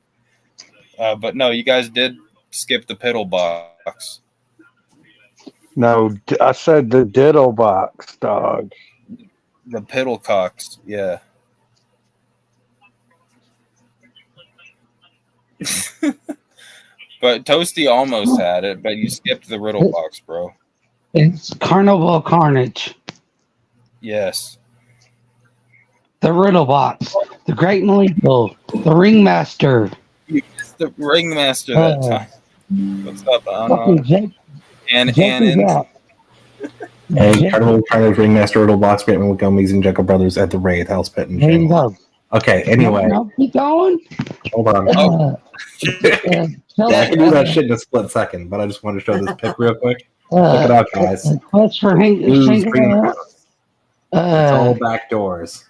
But no, you guys did skip the Piddle Box. No, I said the Diddlebox, dog. The Piddlecocks, yeah. But Toasty almost had it, but you skipped the riddle box, bro. It's Carnival Carnage, Yes. the Riddle Box, the Great Malenko, the Ringmaster, You missed the ringmaster that uh, time. What's up, fucking Anna? Jake, And Jake is out. Hey, Jake- Carnival Carnage Ringmaster Riddle Box Great Gummies and Jekyll Brothers at the Raid House Pit and There you go. Okay, anyway, No, keep going. hold on. Tell Yeah, I can do that us, shit in a split second, but I just want to show this pic real quick. uh, Check it out, guys. quest for Blue's Hank. greenhouse. It's all back doors.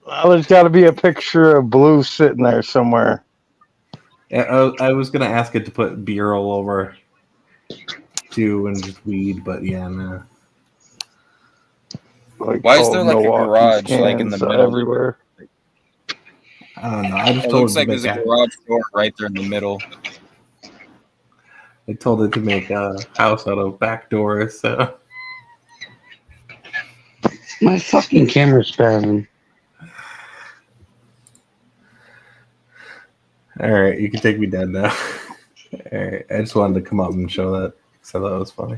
Well, there's got to be a picture of Blue sitting there somewhere. Yeah, I was gonna ask it to put beer all over too and just weed, but yeah, no. Like, Why is there like a Milwaukee's garage like in the cans middle? everywhere? I don't know. I just It told looks it like to there's make a garage door right there in the middle. I told it to make a house out of back doors, so My fucking camera's spazzing. alright, you can take me dead now. Alright. I just wanted to come up and show that. So that was funny.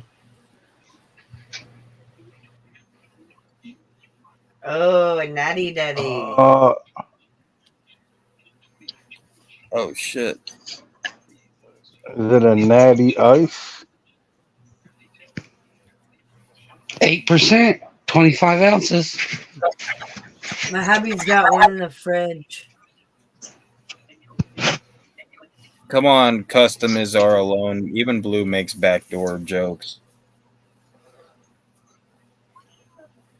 Oh, natty daddy. Oh shit. Is it a natty ice? 8%, 25 ounces. My hubby's got one in the fridge. Come on, custom is our alone. Even Blue makes backdoor jokes.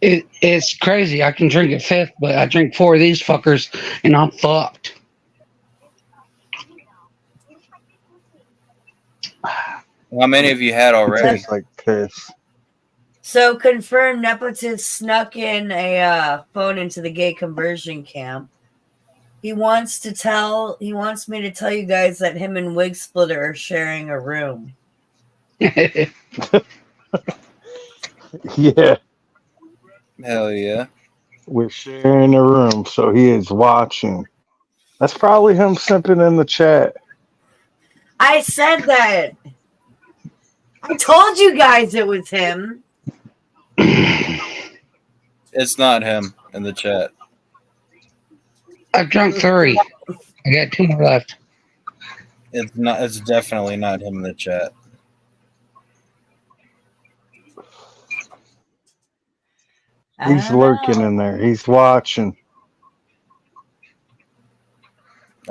It's crazy. I can drink a fifth, but I drink 4 of these fuckers and I'm fucked. How many have you had already? Tastes like piss. So confirmed Nepotist snuck in a phone into the gay conversion camp. He wants me to tell you guys that him and Wig Splitter are sharing a room. Yeah, Hell yeah. we're sharing a room, so he is watching. That's probably him simping in the chat. I said that. I told you guys it was him. It's not him in the chat. I've drunk 3. I got 2 more left. It's not. It's definitely not him in the chat. He's lurking in there. He's watching.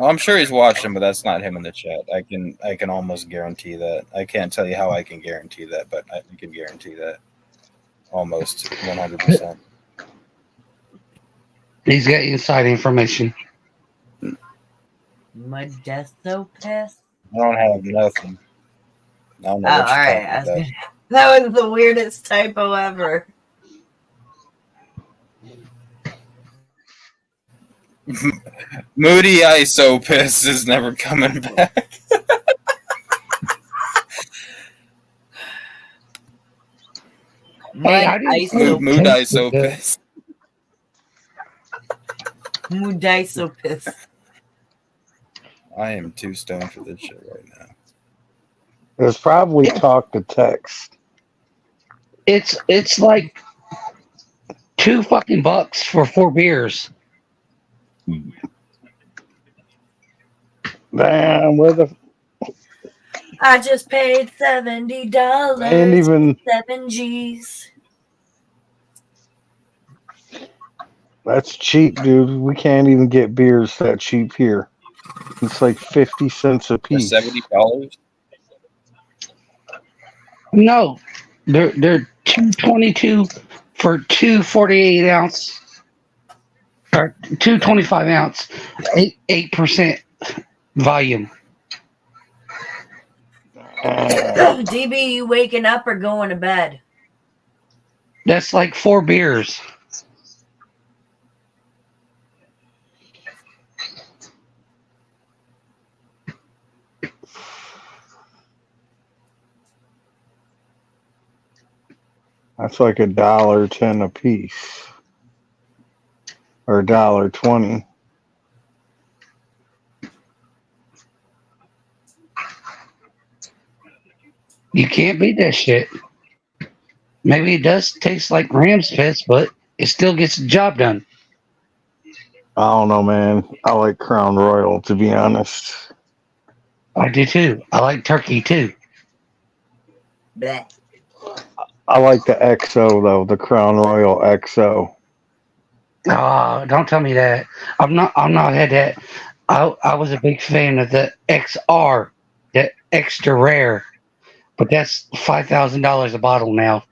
I'm sure he's watching, but that's not him in the chat. I can almost guarantee that. I can't tell you how I can guarantee that, but I can guarantee that almost 100%. He's got inside information. Modesto Piss? I don't have nothing. I don't know Oh, what you're alright. talking about. That was the weirdest typo ever. Moody Isopis is never coming back. Hey, I didn't Mood Isopis. Moodiso Piss. I am too stoned for this shit right now. It's probably talk to text. It's like $2 fucking bucks for 4 beers. Damn, where the I just paid $70. ain't even 7 G's. that's cheap, dude. We can't even get beers that cheap here. It's like 50 cents a piece. $70? No, they're $2.22 for 2 48 ounce or 2 25 ounce, 8% volume. DB, you waking up or going to bed? That's like 4 beers. That's like $1.10 a piece, or $1.20. You can't beat that shit. Maybe it does taste like ram's piss, but it still gets the job done. I don't know, man. I like Crown Royal, to be honest. I do too. I like turkey too. Bleh. I like the XO though, the Crown Royal XO. Oh, don't tell me that. I'm not had that. I was a big fan of the XR, the extra rare, but that's $5,000 a bottle now.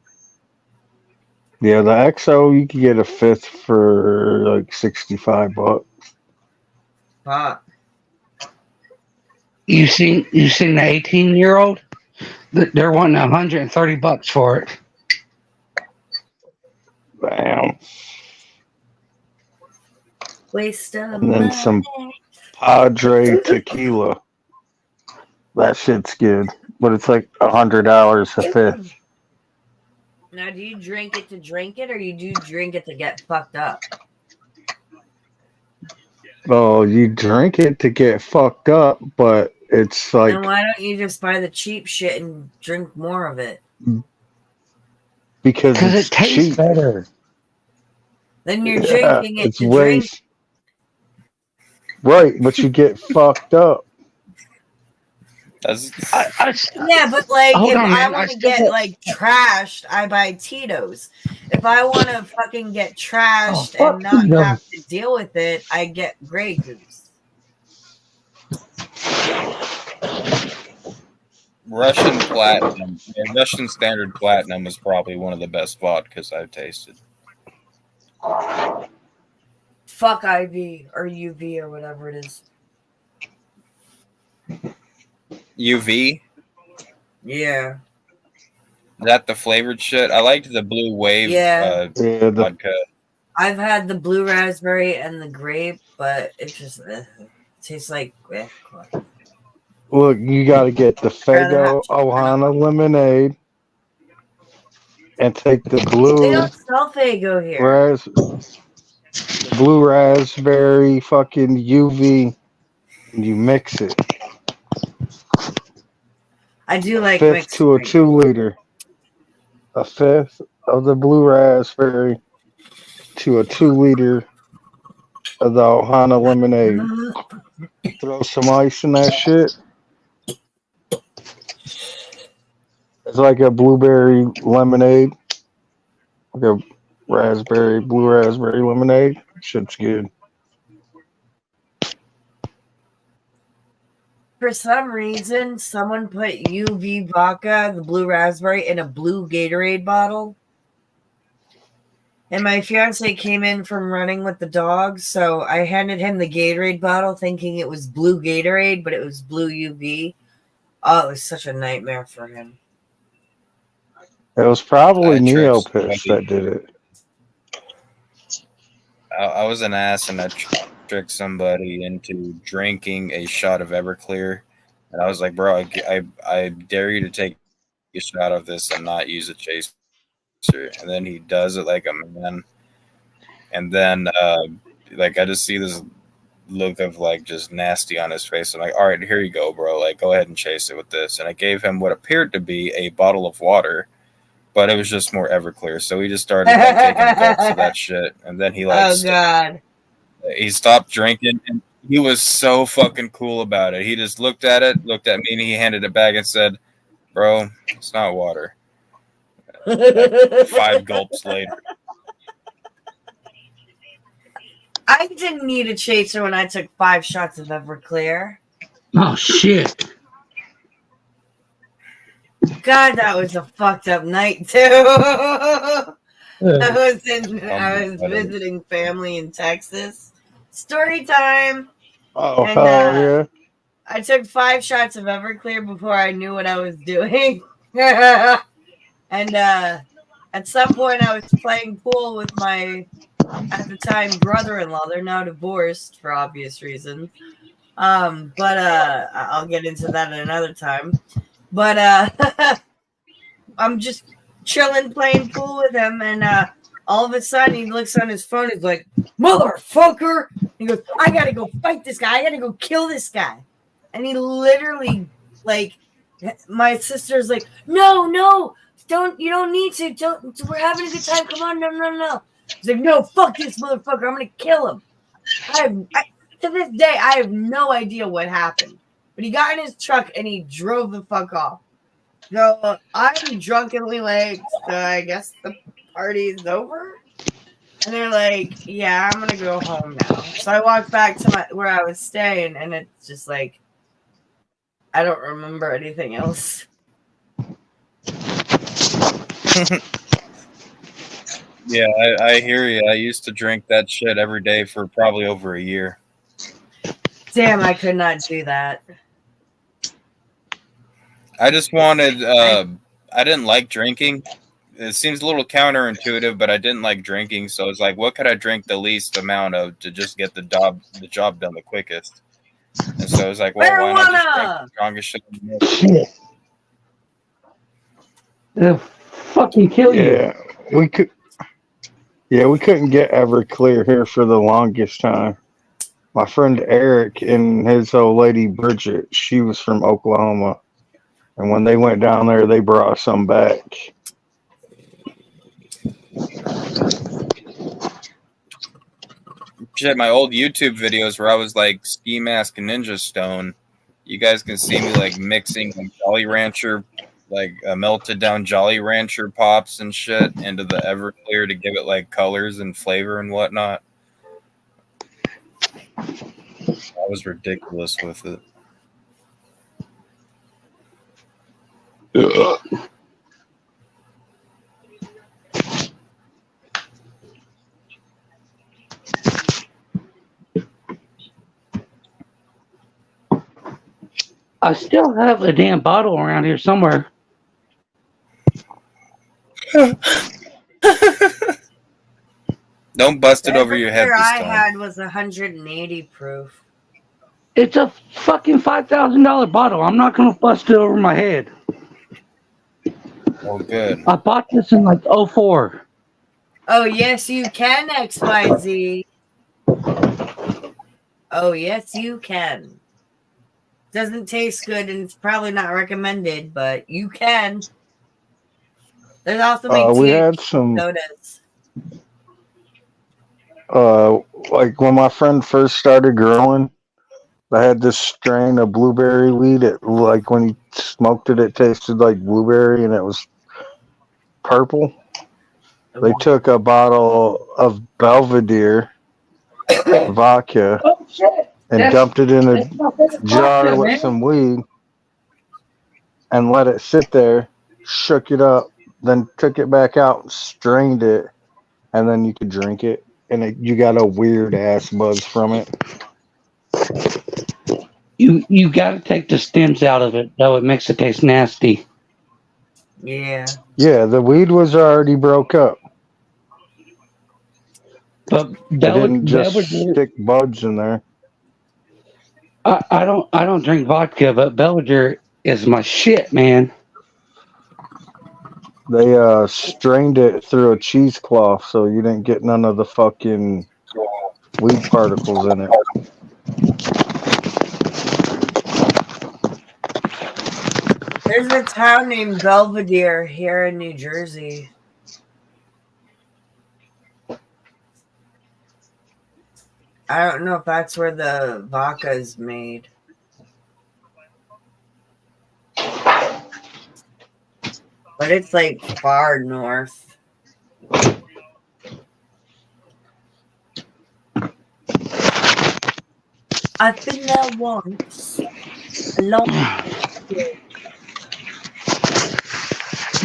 Yeah, the XO you can get a fifth for like $65. Pop. You seen the 18-year-old? They're wanting $130 for it. Damn. Waste of And then money. some Padre tequila. That shit's good, but it's like $100 a fifth. Now, do you drink it to drink it, or you do drink it to get fucked up? Oh, you drink it to get fucked up, but it's like Then why don't you just buy the cheap shit and drink more of it? because Because it's it tastes cheap. better. Then you're Yeah, drinking it it's to way drink. right, but you get fucked up. Yeah, but like Hold if on, I man. want to get like trashed, I buy Tito's. If I want to fucking get trashed and not have to deal with it, I get Grey Goose. Russian Platinum, Russian Standard Platinum is probably one of the best vodkas I've tasted. Fuck IV or UV or whatever it is. UV? Yeah. Is that the flavored shit? I liked the Blue Wave vodka. I've had the blue raspberry and the grape, but it just tastes like. Look, you got to get the Fago Ohana lemonade and take the They blue don't sell Fago here. blue raspberry fucking UV and you mix it. I do like fifth mixed to a drink. 2 liter. A fifth of the blue raspberry to a 2 liter of the Ohana lemonade. Throw some ice in that shit. It's like a blueberry lemonade. Like a blue raspberry lemonade. Shit's good. For some reason, someone put UV vodka, the blue raspberry, in a blue Gatorade bottle. And my fiance came in from running with the dogs, so I handed him the Gatorade bottle thinking it was blue Gatorade, but it was blue UV. Oh, it was such a nightmare for him. It was probably Neopiss that did it. I was an ass and I tricked somebody into drinking a shot of Everclear. And I was like, bro, I dare you to take a shot of this and not use a chaser. And then he does it like a man. And then, like, I just see this look of, like, just nasty on his face. I'm like, all right, here you go, bro. Like, go ahead and chase it with this. And I gave him what appeared to be a bottle of water, but it was just more Everclear. So he just started, like, taking gulps of that shit. And then he, like, God. He stopped drinking, and he was so fucking cool about it. He just looked at me, and he handed it back and said, bro, it's not water. 5 gulps later. I didn't need a chaser when I took 5 shots of Everclear. Oh, shit. God, that was a fucked up night, too. I was visiting family in Texas. Story time. Oh, And, hell yeah. I took 5 shots of Everclear before I knew what I was doing. And at some point, I was playing pool with my, at the time, brother-in-law. They're now divorced for obvious reasons. But I'll get into that at another time. But I'm just chilling, playing pool with him, and all of a sudden he looks on his phone. He's like, "Motherfucker!" He goes, "I gotta go fight this guy. I gotta go kill this guy." And he literally, like, my sister's like, "No, don't. You don't need to. Don't. We're having a good time. Come on, no." He's like, "No, fuck this motherfucker. I'm gonna kill him." To this day, I have no idea what happened. But he got in his truck and he drove the fuck off. So I'm drunkenly like, so I guess the party's over? And they're like, yeah, I'm gonna go home now. So I walked back to where I was staying, and it's just like, I don't remember anything else. Yeah, I hear you. I used to drink that shit every day for probably over a year. Damn, I could not do that. I just wanted, I didn't like drinking. It seems a little counterintuitive, but I didn't like drinking. So it's like, what could I drink the least amount of to just get the job done the quickest? And so it's like, well, why not just drink the strongest shit in the world? Shit. They'll fucking kill you. Yeah, we could. Yeah, we couldn't get Everclear here for the longest time. My friend Eric and his old lady Bridget, she was from Oklahoma. And when they went down there, they brought some back. Shit, my old YouTube videos where I was like ski mask and ninja stone. You guys can see me like mixing like Jolly Rancher, like melted down Jolly Rancher pops and shit into the Everclear to give it like colors and flavor and whatnot. I was ridiculous with it. I still have a damn bottle around here somewhere. Don't bust it over your head this I time. had was 180 proof. It's a fucking $5,000 bottle. I'm not gonna bust it over my head. Oh, good. I bought this in like 04. Oh, yes, you can, XYZ. Oh, yes, you can. Doesn't taste good, and it's probably not recommended, but you can. There's also We had some. sodas. Like when my friend first started growing, I had this strain of blueberry weed. It, like when he smoked it, it tasted like blueberry, and it was purple. They took a bottle of Belvedere vodka and dumped it in a jar with some weed and let it sit there, shook it up, then took it back out, strained it, and then you could drink it. And you got a weird ass buzz from it. You got to take the stems out of it, though it makes it taste nasty. Yeah. Yeah, the weed was already broke up. But They didn't just stick buds in there. I don't drink vodka, but Belvedere is my shit, man. They strained it through a cheesecloth so you didn't get none of the fucking weed particles in it. There's a town named Belvedere here in New Jersey. I don't know if that's where the vodka is made. But it's like far north. I've been there once. A long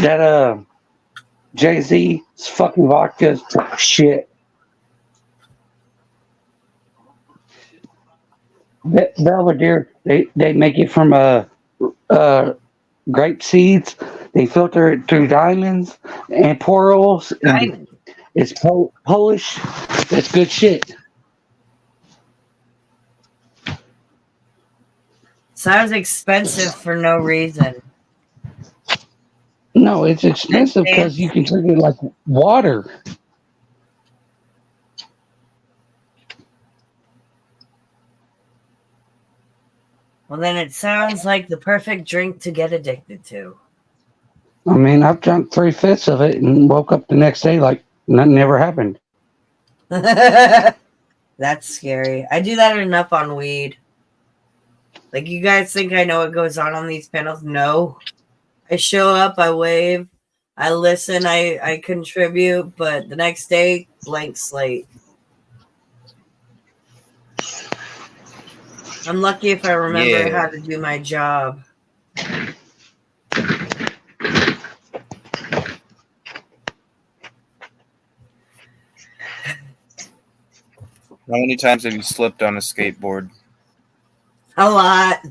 That Jay-Z's fucking vodka is shit. Belvedere, they make it from grape seeds. They filter it through diamonds and pearls. And it's Polish. It's good shit. sounds expensive for no reason. No, it's expensive because you can drink it like water. Well, then it sounds like the perfect drink to get addicted to. I mean, I've drunk 3/5 of it and woke up the next day like nothing ever happened. That's scary. I do that enough on weed. Like, you guys think I know what goes on these panels? No. I show up, I wave, I listen, I contribute, but the next day, blank slate. I'm lucky if I remember how to do my job. How many times have you slipped on a skateboard? A lot.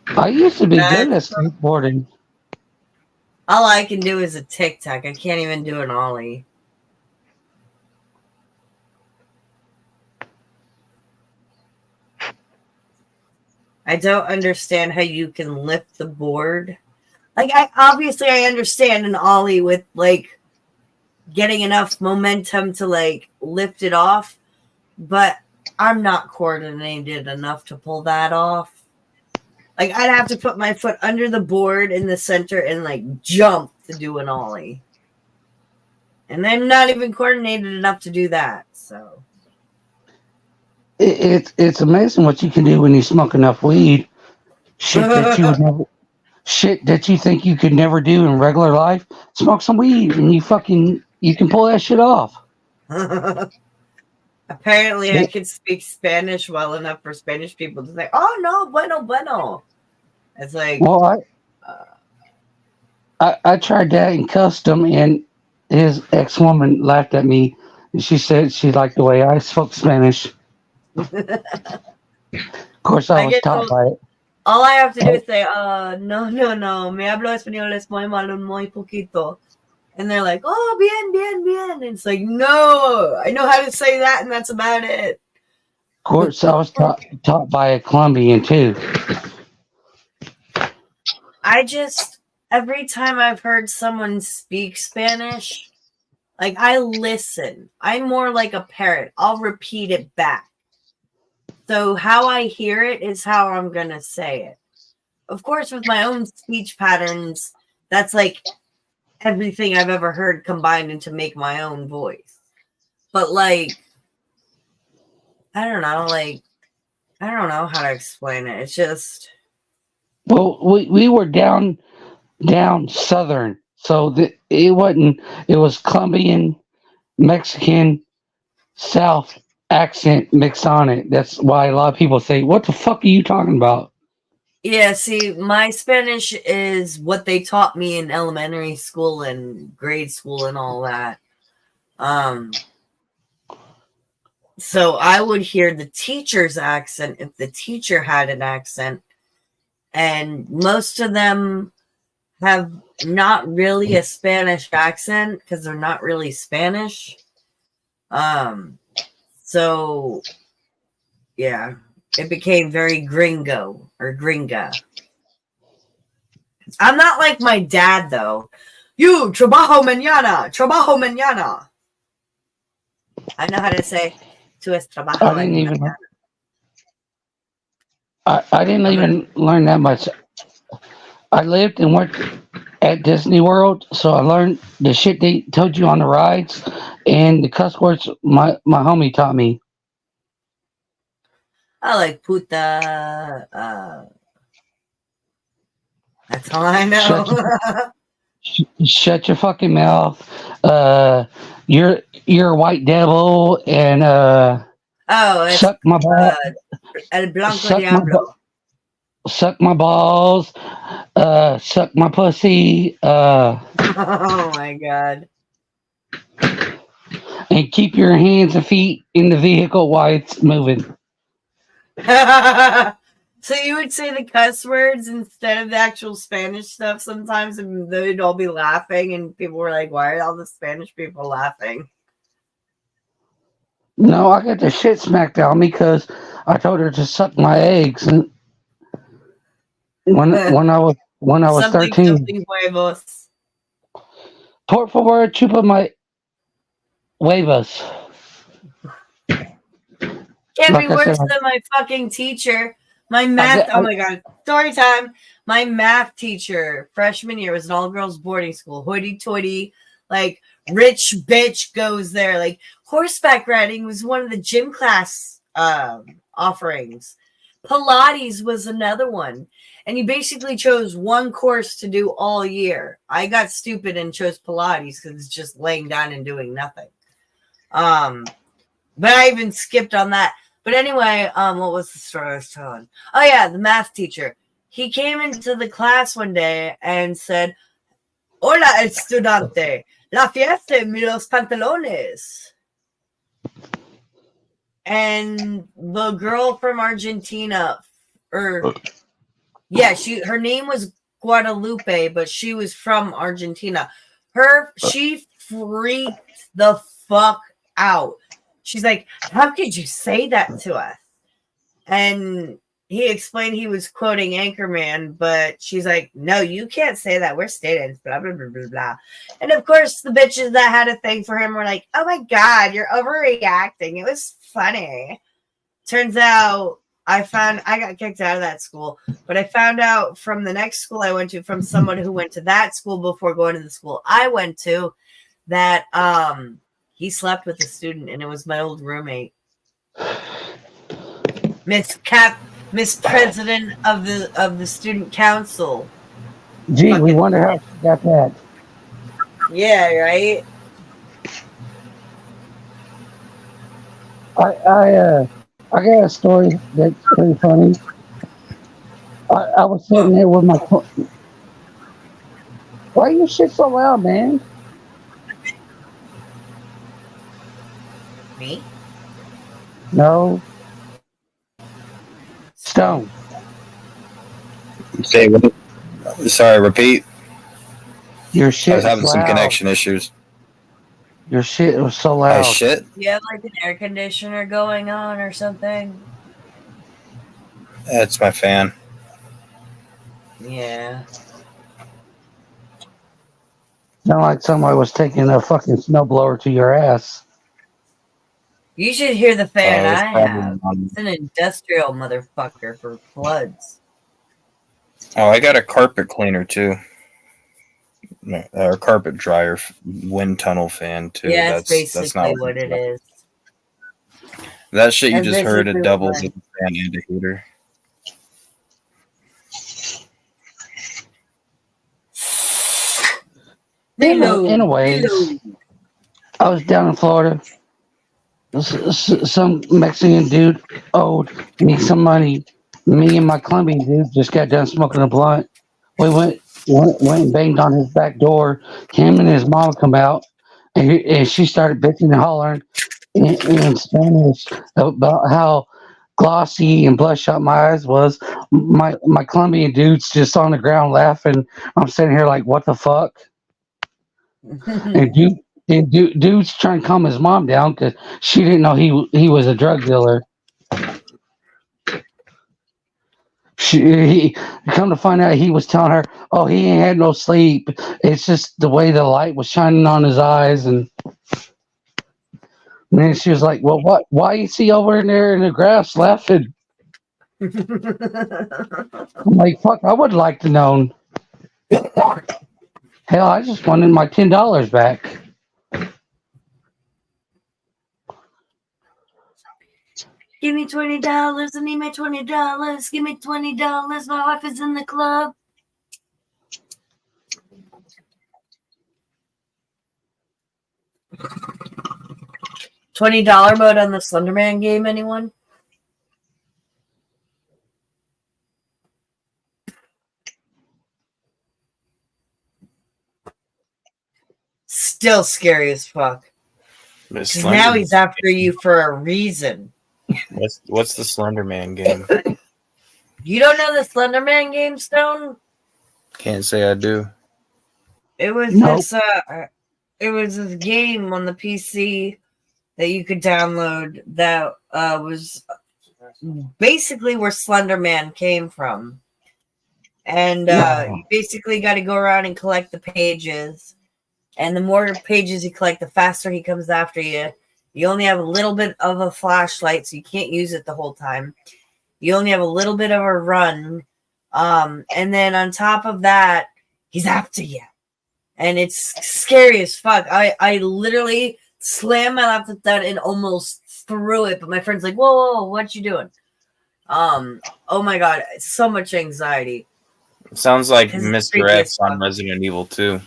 I used to be good at skateboarding. All I can do is a tic-tac. I can't even do an ollie. I don't understand how you can lift the board. Like, I understand an ollie with, like, getting enough momentum to, like, lift it off, but I'm not coordinated enough to pull that off. Like, I'd have to put my foot under the board in the center and, like, jump to do an ollie. And I'm not even coordinated enough to do that, so. It's amazing what you can do when you smoke enough weed. Shit that you would never, shit that you think you could never do in regular life. Smoke some weed and you can pull that shit off. Apparently, I could speak Spanish well enough for Spanish people to say, "Oh no, bueno, bueno." It's like, well, I tried that in custom, and his ex-woman laughed at me. And she said she liked the way I spoke Spanish. Of course, I was taught by it. All I have to do is say, no, me hablo español es muy malo, muy poquito. And they're like, oh, bien. And it's like, no, I know how to say that, and that's about it. Of course, I was taught by a Colombian, too. Every time I've heard someone speak Spanish, like, I listen. I'm more like a parrot. I'll repeat it back. So how I hear it is how I'm going to say it. Of course, with my own speech patterns, that's like everything I've ever heard combined into make my own voice. But like, I don't know how to explain it. It's just. Well, we were down southern. So it was Colombian, Mexican, South accent mixed on it. That's why a lot of people say, what the fuck are you talking about? Yeah, see, my Spanish is what they taught me in elementary school and grade school and all that. So I would hear the teacher's accent if the teacher had an accent, and most of them have not really a Spanish accent because they're not really Spanish. So, yeah, it became very gringo or gringa. I'm not like my dad, though. You, trabajo mañana. I know how to say, tu es trabajo mañana. I didn't even learn that much. I lived and worked at Disney World, so I learned the shit they told you on the rides and the cuss words my homie taught me. I like puta. That's all I know. Shut your fucking mouth. You're a white devil, and suck my ball. El Blanco Diablo. Suck my balls. Suck my pussy. Oh my god. And keep your hands and feet in the vehicle while it's moving. So you would say the cuss words instead of the actual Spanish stuff sometimes, and they'd all be laughing, and people were like, why are all the Spanish people laughing? No, I got the shit smacked out of me because I told her to suck my eggs. And When I was something 13. something huevos. Por favor, chupa my huevos. Can't Like be I said, worse than my fucking teacher. My math. Oh my god. Story time. My math teacher, freshman year, was an all-girls boarding school. Hoity-toity, like rich bitch goes there. Like horseback riding was one of the gym class offerings. Pilates was another one. And you basically chose one course to do all year. I got stupid and chose Pilates because it's just laying down and doing nothing. But I even skipped on that. But anyway, what was the story I was telling? Oh yeah, the math teacher. He came into the class one day and said, "Hola, estudiante. La fiesta en los pantalones." And the girl from Argentina, her name was Guadalupe, but she was from Argentina. She freaked the fuck out. She's like, "How could you say that to us?" And he explained he was quoting Anchorman, but she's like, "No, you can't say that. We're students, blah, blah, blah, blah, blah." And of course, the bitches that had a thing for him were like, "Oh my God, you're overreacting. It was funny." Turns out I got kicked out of that school, but I found out from the next school I went to, from someone who went to that school before going to the school I went to, that he slept with a student, and it was my old roommate, Miss President of the student council. Gee, we wonder how she got that. Yeah, right. I got a story that's pretty funny. I was sitting there with my. Why you shit so loud, man? Me? No. Stone. Say what? Sorry, repeat. Your I shit was having was some loud. connection issues. Your shit was so My loud. shit? You have like an air conditioner going on or something? That's my fan. Yeah. Sound like somebody was taking a fucking snowblower to your ass. You should hear the fan it's I probably have. on- It's an industrial motherfucker for floods. Oh, I got a carpet cleaner too. Or carpet dryer, wind tunnel fan too. Yeah, that's That's not basically what it is. That shit you That's just heard, it basically doubles what as a fan and a heater. Anyways, I was down in Florida. Some Mexican dude owed me some money. Me and my Colombian dude just got done smoking a blunt. We went and banged on his back door. Him and his mom come out, and she started bitching and hollering in Spanish about how glossy and bloodshot my eyes was. My Colombian dude's just on the ground laughing. I'm sitting here like, what the fuck? And dude's trying to calm his mom down because she didn't know he was a drug dealer. He come to find out, he was telling her, "Oh, he ain't had no sleep. It's just the way the light was shining on his eyes." And then she was like, "Well, what? Why is he over there in the grass laughing?" I'm like, "Fuck, I would like to know." Hell, I just wanted my $10 back. Give me $20. I need my $20. Give me $20. My wife is in the club. $20 mode on the Slenderman game, anyone? Still scary as fuck. Now he's after you for a reason. What's the Slenderman game? You don't know the Slenderman game, Stone? Can't say I do. It was this game on the PC that you could download that was basically where Slender Man came from. And you basically got to go around and collect the pages. And the more pages you collect, the faster he comes after you. You only have a little bit of a flashlight, so you can't use it the whole time. You only have a little bit of a run. And then on top of that, he's after you. And it's scary as fuck. I literally slammed my laptop down and almost threw it. But my friend's like, whoa, what you doing? Oh my God, so much anxiety. Sounds like It's Mr. creepy X as on fuck. Resident Evil 2.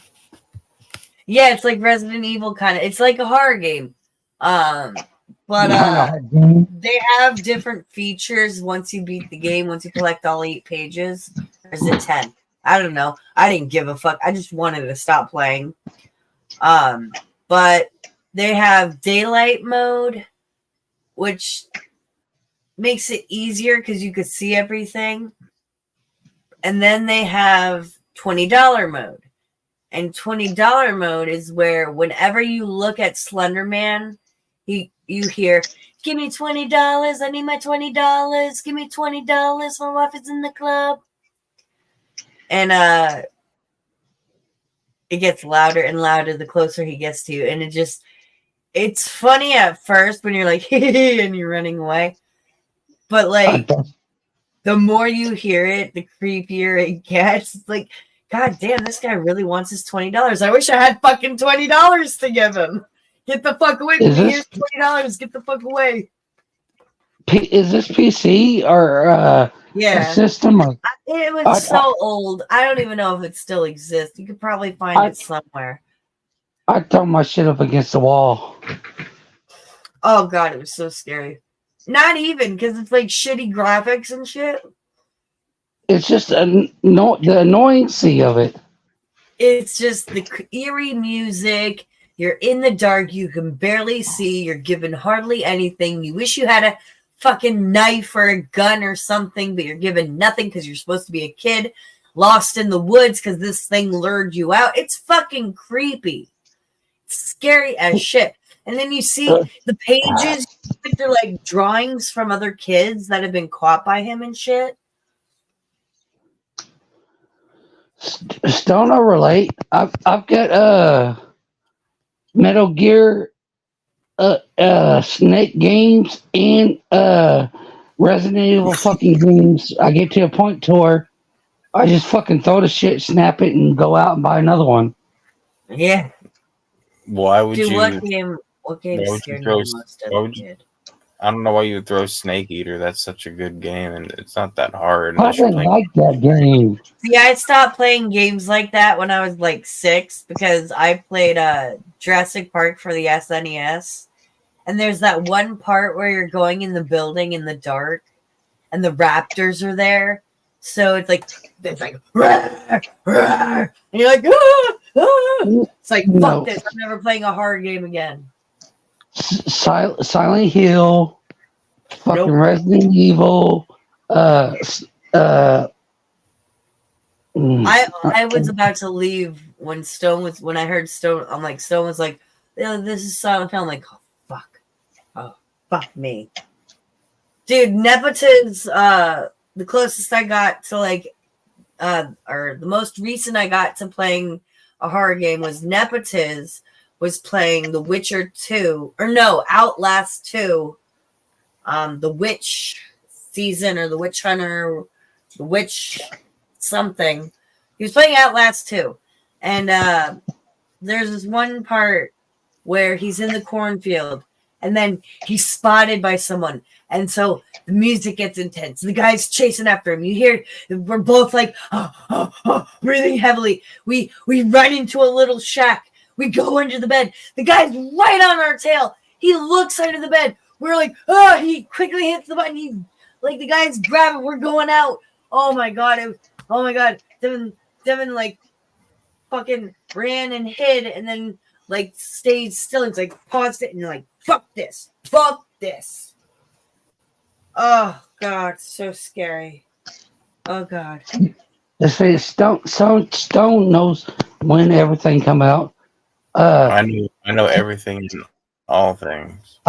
Yeah, it's like Resident Evil kind of. It's like a horror game. But they have different features once you beat the game, once you collect all 8 pages. Or is it 10? I don't know. I didn't give a fuck. I just wanted to stop playing. But they have daylight mode, which makes it easier because you could see everything. And then they have $20 mode. And $20 mode is where whenever you look at Slender Man, you hear, give me $20. I need my $20. Give me $20. My wife is in the club. And it gets louder and louder the closer he gets to you. And it's funny at first when you're like, and you're running away. But like, the more you hear it, the creepier it gets. It's like, God damn, this guy really wants his $20. I wish I had fucking $20 to give him. Get the fuck away from me. Here's $20. Get the fuck away. Is this PC or a system? Or, it was so old. I don't even know if it still exists. You could probably find it somewhere. I throw my shit up against the wall. Oh God, it was so scary. Not even because it's like shitty graphics and shit. It's just the annoyancy of it. It's just the eerie music. You're in the dark. You can barely see. You're given hardly anything. You wish you had a fucking knife or a gun or something, but you're given nothing because you're supposed to be a kid lost in the woods because this thing lured you out. It's fucking creepy. It's scary as shit. And then you see the pages. They're like drawings from other kids that have been caught by him and shit. Stoner relate. I've got Metal Gear, Snake games, and Resident Evil fucking games. I get to a point to where I just fucking throw the shit, snap it, and go out and buy another one. Yeah. Why would Dude, you? What game scared me most as a kid? I don't know why you would throw Snake Eater. That's such a good game, and it's not that hard. I didn't like that game. See, I stopped playing games like that when I was like 6 because I played Jurassic Park for the SNES. And there's that one part where you're going in the building in the dark and the raptors are there. So it's like rawr, rawr, and you're like, ah, ah. It's like, fuck this. I'm never playing a horror game again. Silent Hill, fucking Resident Evil. I was about to leave when I heard Stone. I'm like, Stone was like, yeah, this is Silent Hill. I'm like, oh fuck me, dude. Nepotiz's the closest I got to like or the most recent I got to playing a horror game was Nepotiz was playing The Witcher 2, or no, Outlast 2, the Witch season, or the Witch Hunter, the Witch something. He was playing Outlast 2, and there's this one part where he's in the cornfield, and then he's spotted by someone, and so the music gets intense. The guy's chasing after him. You hear, we're both like, breathing heavily. We run into a little shack. We go under the bed. The guy's right on our tail. He looks under the bed. We're like, he quickly hits the button. The guy's grabbing. We're going out. Oh my God. Devin like fucking ran and hid and then like stayed still. It's like paused it and like, fuck this. Fuck this. Oh God. So scary. Oh God. Let's say Stone knows when everything come out. I know everything in all things.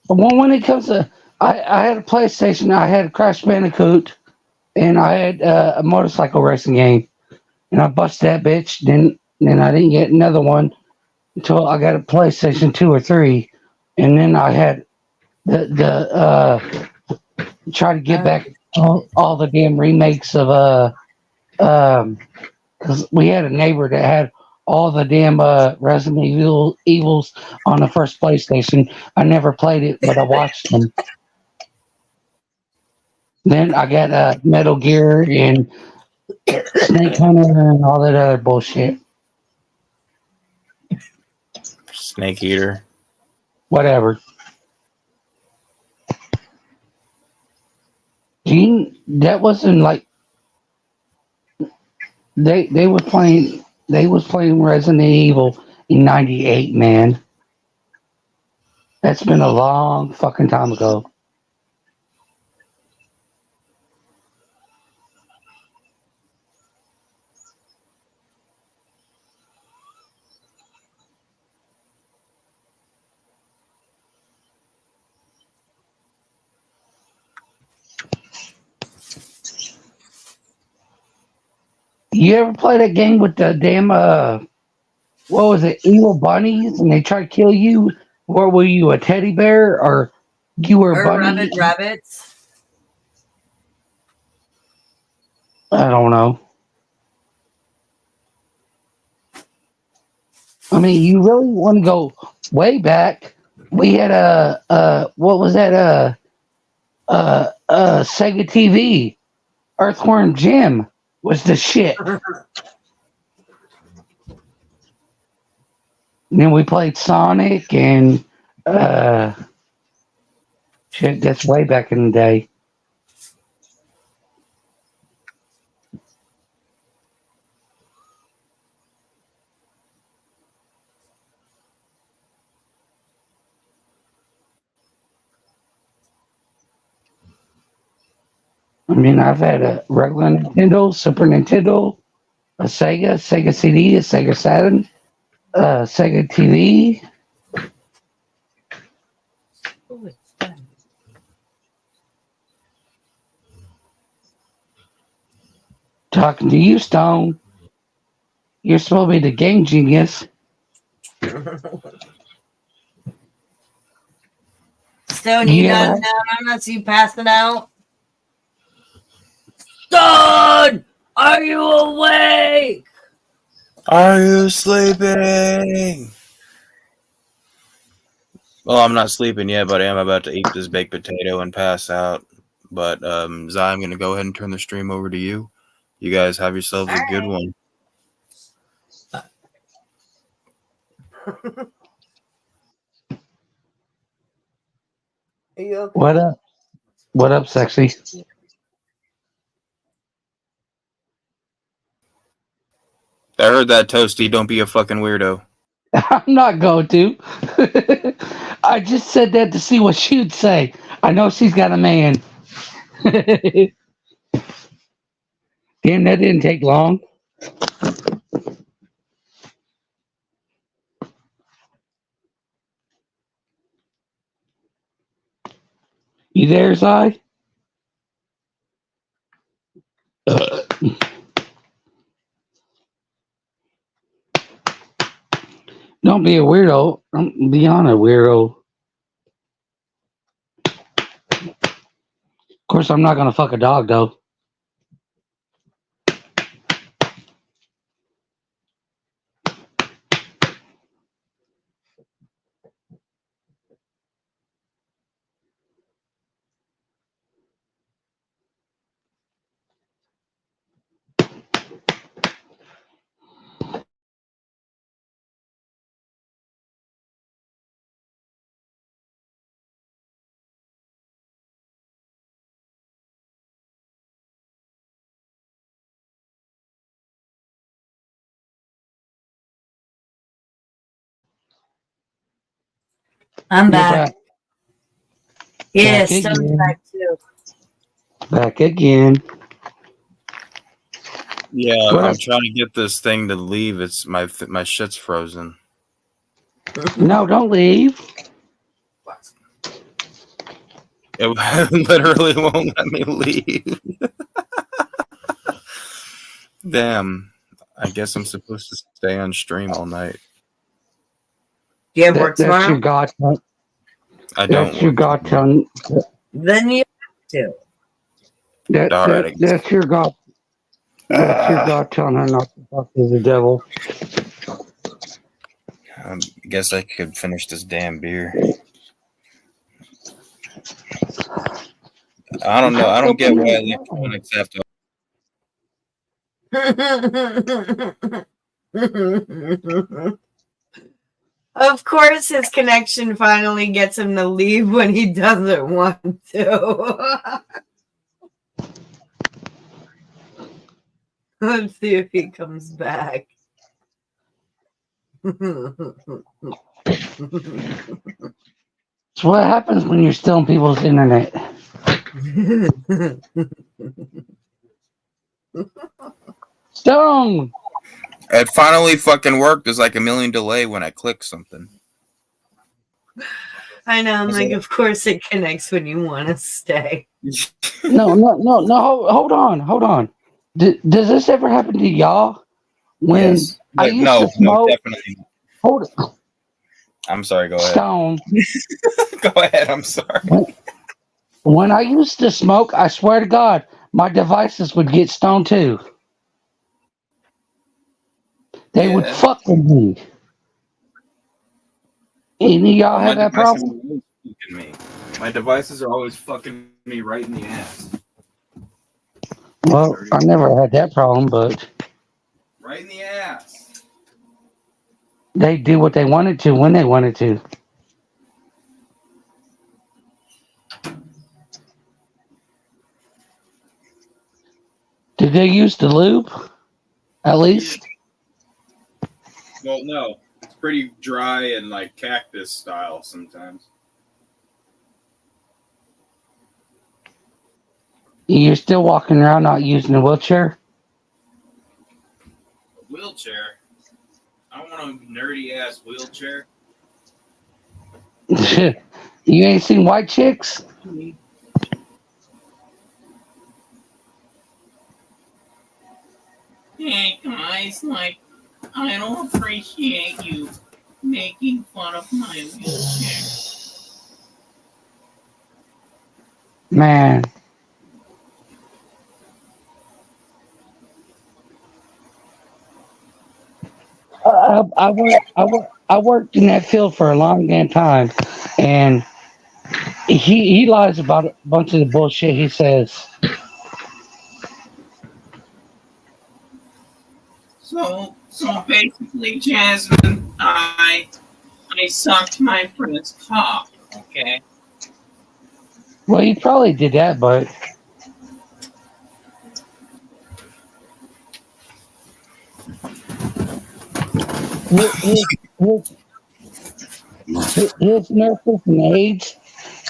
When it comes to, I had a PlayStation, I had a Crash Bandicoot, and I had a motorcycle racing game, and I busted that bitch. Then I didn't get another one until I got a PlayStation 2 or 3, and then I had the try to get back all the damn remakes of because we had a neighbor that had all the damn Resident Evils on the first PlayStation. I never played it, but I watched them. Then I got Metal Gear and Snake Hunter and all that other bullshit. Snake Eater. Whatever. That wasn't like they was playing Resident Evil in '98, man. That's been a long fucking time ago. You ever play that game with the damn what was it, evil bunnies, and they try to kill you? Or were you a teddy bear, or you were a bunny? Rabbits. I don't know. I mean, you really want to go way back? We had what was that? Sega TV. Earthworm Jim was the shit. And then we played Sonic and shit. That's way back in the day. I mean, I've had a regular Nintendo, Super Nintendo, a Sega CD, a Sega Saturn, Sega TV. Talking to you, Stone. You're supposed to be the game genius. Stone, you not down unless you pass it out. Stone, are you awake? Are you sleeping? Well, I'm not sleeping yet, but I am about to eat this baked potato and pass out. But Zai, I'm going to go ahead and turn the stream over to you. You guys have yourselves a good one. What up? What up, sexy? I heard that, Toasty. Don't be a fucking weirdo. I'm not going to. I just said that to see what she'd say. I know she's got a man. Damn, that didn't take long. You there, Zai? Don't be a weirdo. Don't be on a weirdo. Of course, I'm not going to fuck a dog, though. I'm You're back. Yes, Back Stone's again. back too. Back again. Yeah, What I'm up? trying to get this thing to leave. It's my shit's frozen. No, don't leave. It literally won't let me leave. Damn. I guess I'm supposed to stay on stream all night. Do you have work That's tomorrow? your God. I don't That's your work God tomorrow. telling. Then you have to. All right, I guess. That's your God. That's your God telling her not to talk to the devil. I guess I could finish this damn beer. I don't know. I don't get why electronics have to. Of course, his connection finally gets him to leave when he doesn't want to. Let's see if he comes back. It's what happens when you're stealing people's internet. Stone! It finally fucking worked. There's like a million delay when I click something. I know, I'm like, of course it connects when you want to stay. No. Hold on. Does this ever happen to y'all? When Yes. I used to smoke. No, definitely. Hold it. I'm sorry. Go ahead. Stone. Go ahead. I'm sorry. When I used to smoke, I swear to God, my devices would get stoned too. They would fuck with me. Any of y'all have that problem? Me. My devices are always fucking me right in the ass. Well, I never had that problem, but Right in the ass. they do what they wanted to when they wanted to. Did they use the lube? At least? Well, no. It's pretty dry and like cactus style sometimes. You're still walking around not using a wheelchair? Wheelchair? I want a nerdy ass wheelchair. You ain't seen white chicks? Hey guys, like, I don't appreciate you making fun of my wheelchair. Man. I worked in that field for a long damn time, and he lies about a bunch of the bullshit he says. So basically, Jasmine, I sucked my friend's cock, okay? Well, he probably did that, but his nurses and aides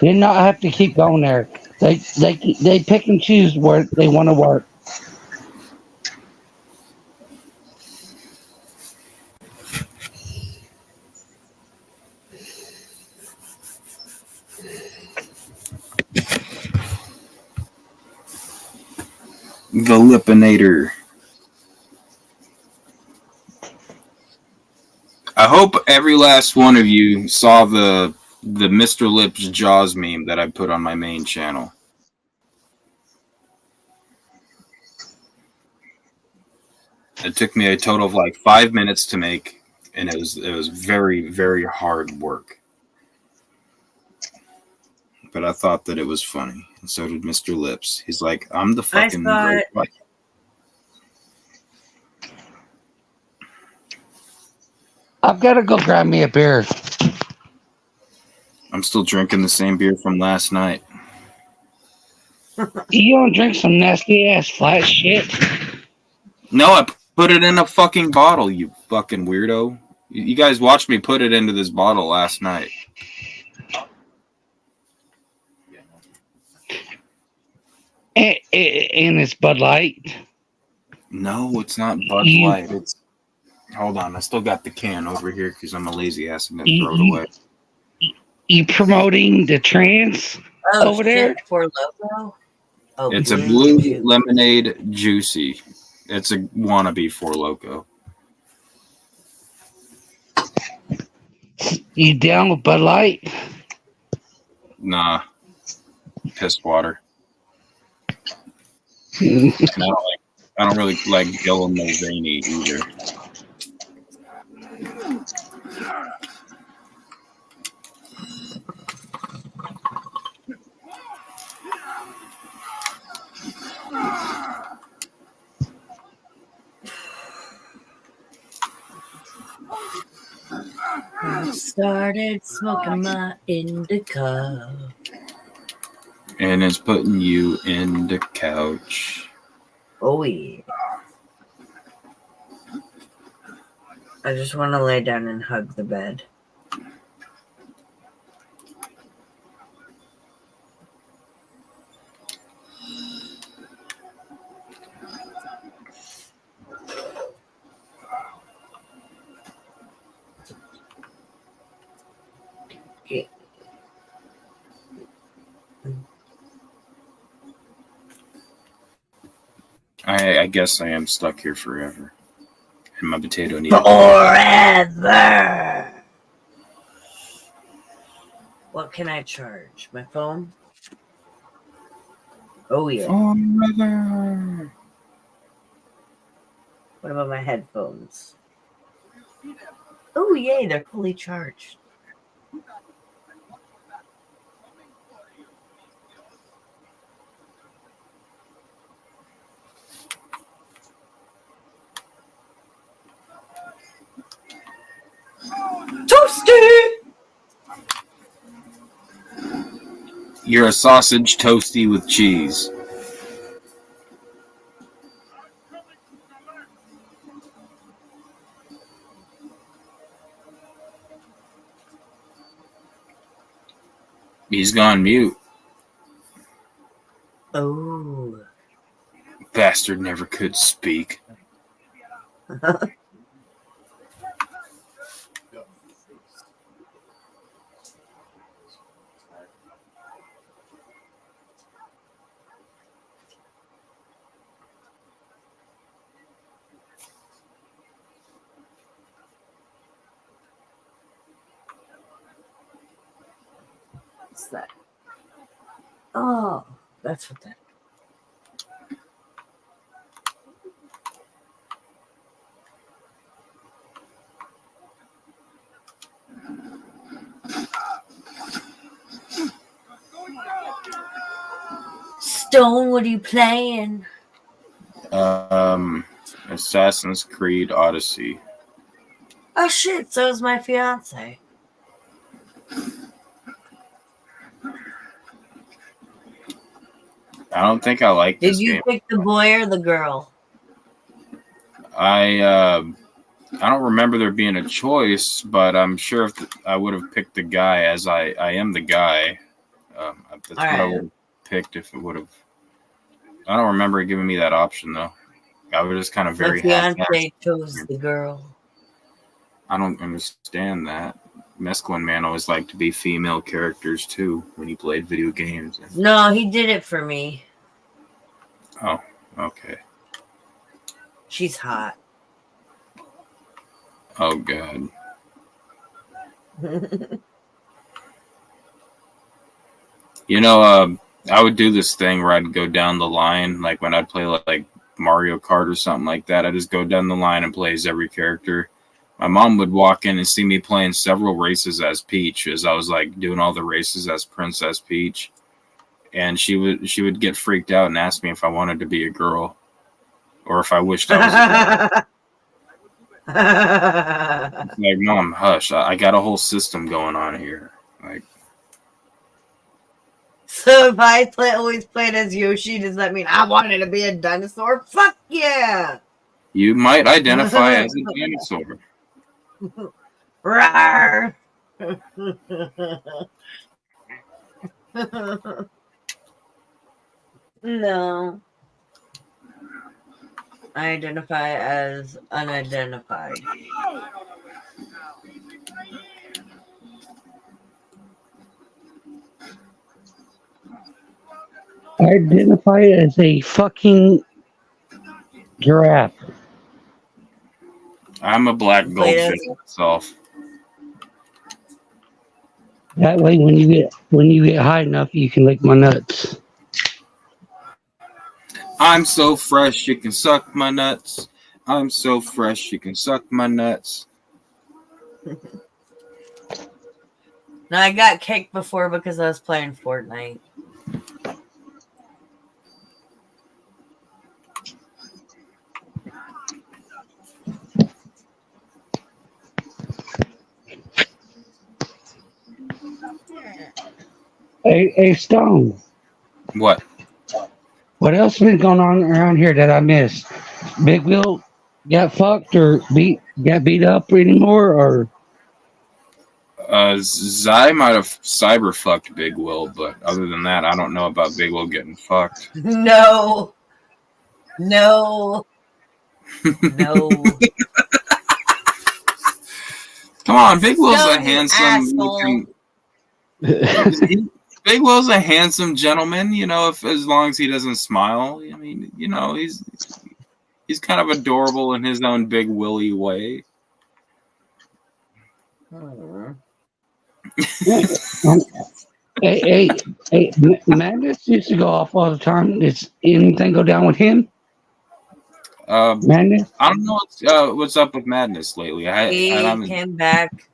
did not have to keep going there. They pick and choose where they want to work. The Lipinator. I hope every last one of you saw the Mr. Lips Jaws meme that I put on my main channel. It took me a total of like 5 minutes to make, and it was very, very hard work. But I thought that it was funny, and so did Mr. Lips. He's like, I'm the fucking great fight. I've got to go grab me a beer. I'm still drinking the same beer from last night. You don't drink some nasty ass flat shit? No, I put it in a fucking bottle, you fucking weirdo. You guys watched me put it into this bottle last night. And it's Bud Light? No, it's not Bud Light. It's hold on, I still got the can over here because I'm a lazy ass and gonna throw it away. You promoting the trans over there? For logo? Oh, It's a blue lemonade juicy. It's a wannabe Four Loko. You down with Bud Light? Nah, piss water. I don't really like Gil Mulvaney either. I started smoking my indica. And it's putting you in the couch. Oh yeah. I just want to lay down and hug the bed. Okay. I guess I am stuck here forever. And my potato needs Forever. What can I charge? My phone? Oh yeah. Forever. What about my headphones? Oh yay, they're fully charged. Toasty! You're a sausage toasty with cheese. He's gone mute. Oh. Bastard never could speak. What's that? Oh, that's what that. Stone, what are you playing? Assassin's Creed Odyssey. Oh shit, so is my fiance. I don't think I like Did this you game. pick the boy or the girl? I don't remember there being a choice, but I'm sure if I would have picked the guy, as I am the guy. That's what I would have picked if it would have. I don't remember it giving me that option though. I was just kind of very My happy. fiance chose the girl. I don't understand that. Mescaline Man always liked to be female characters too when he played video games. No, he did it for me. Oh, okay. She's hot. Oh god. You know, I would do this thing where I'd go down the line, like when I'd play like Mario Kart or something like that. I'd just go down the line and play as every character. My mom would walk in and see me playing several races as Peach, as I was like doing all the races as Princess Peach, and she would get freaked out and ask me if I wanted to be a girl, or if I wished I was a girl. Like, Mom, hush! I got a whole system going on here. Like, So if I always played as Yoshi, does that mean I wanted to be a dinosaur? Fuck yeah! you might identify as a dinosaur. Rawr! No. I identify as unidentified. I identify as a fucking Giraffe. I'm a black goldfish myself. That way, when you get high enough, you can lick my nuts. I'm so fresh, you can suck my nuts. I'm so fresh, you can suck my nuts. No, I got kicked before because I was playing Fortnite. Hey, Stone. What? What else been going on around here that I missed? Big Will got fucked or got beat up anymore, or Zai might have cyber fucked Big Will, but other than that, I don't know about Big Will getting fucked. No. No. No. Come on, Big Will's No, a you handsome. asshole. Big Will's a handsome gentleman, you know. If as long as he doesn't smile, I mean, you know, he's kind of adorable in his own Big Willy way. hey, Madness used to go off all the time. Does anything go down with him? Madness? I don't know what's up with Madness lately. He came back.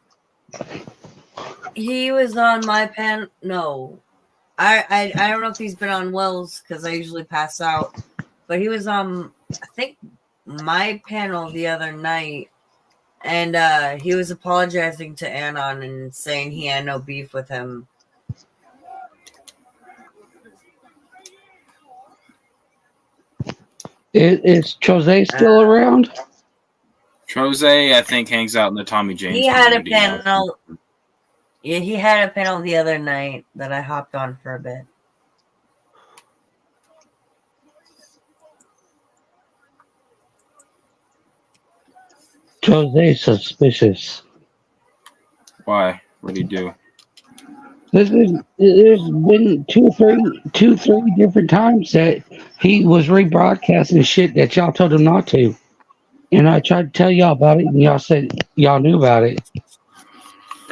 He was on my pen. No, I don't know if he's been on Will's because I usually pass out. But he was on, I think, my panel the other night, and he was apologizing to Anon and saying he had no beef with him. Is Chose still around? Chose, I think, hangs out in the Tommy James. He had a community now. panel. Yeah, he had a panel the other night that I hopped on for a bit. Chose suspicious. Why? What did he do? There's been two, three different times that he was rebroadcasting shit that y'all told him not to. And I tried to tell y'all about it, and y'all said y'all knew about it.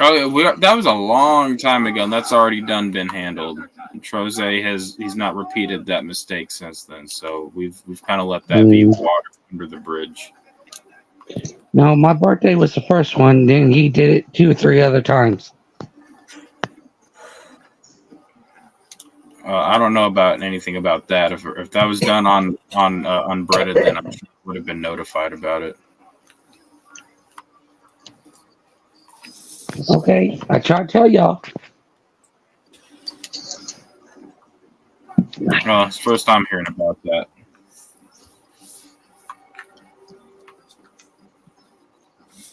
Oh, that was a long time ago, and that's already been handled. Chose he's not repeated that mistake since then, so we've kind of let that be water under the bridge. No, my birthday was the first one. Then he did it 2 or 3 other times. I don't know about anything about that. If that was done on Unbreaded, then I would have been notified about it. Okay, I tried to tell y'all. Well, it's the first time hearing about that.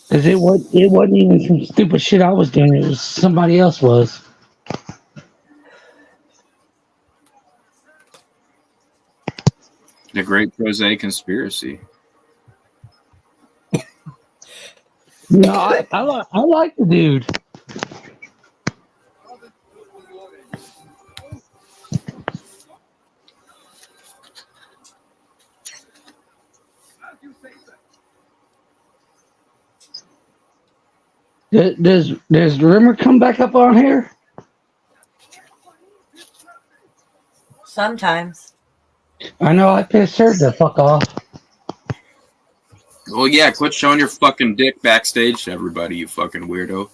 Because it wasn't even some stupid shit I was doing. It was somebody else was. The Great Chose Conspiracy. No, I like the dude. Does Rimmer come back up on here? Sometimes. I know I pissed her the fuck off. Well, yeah, quit showing your fucking dick backstage to everybody, you fucking weirdo.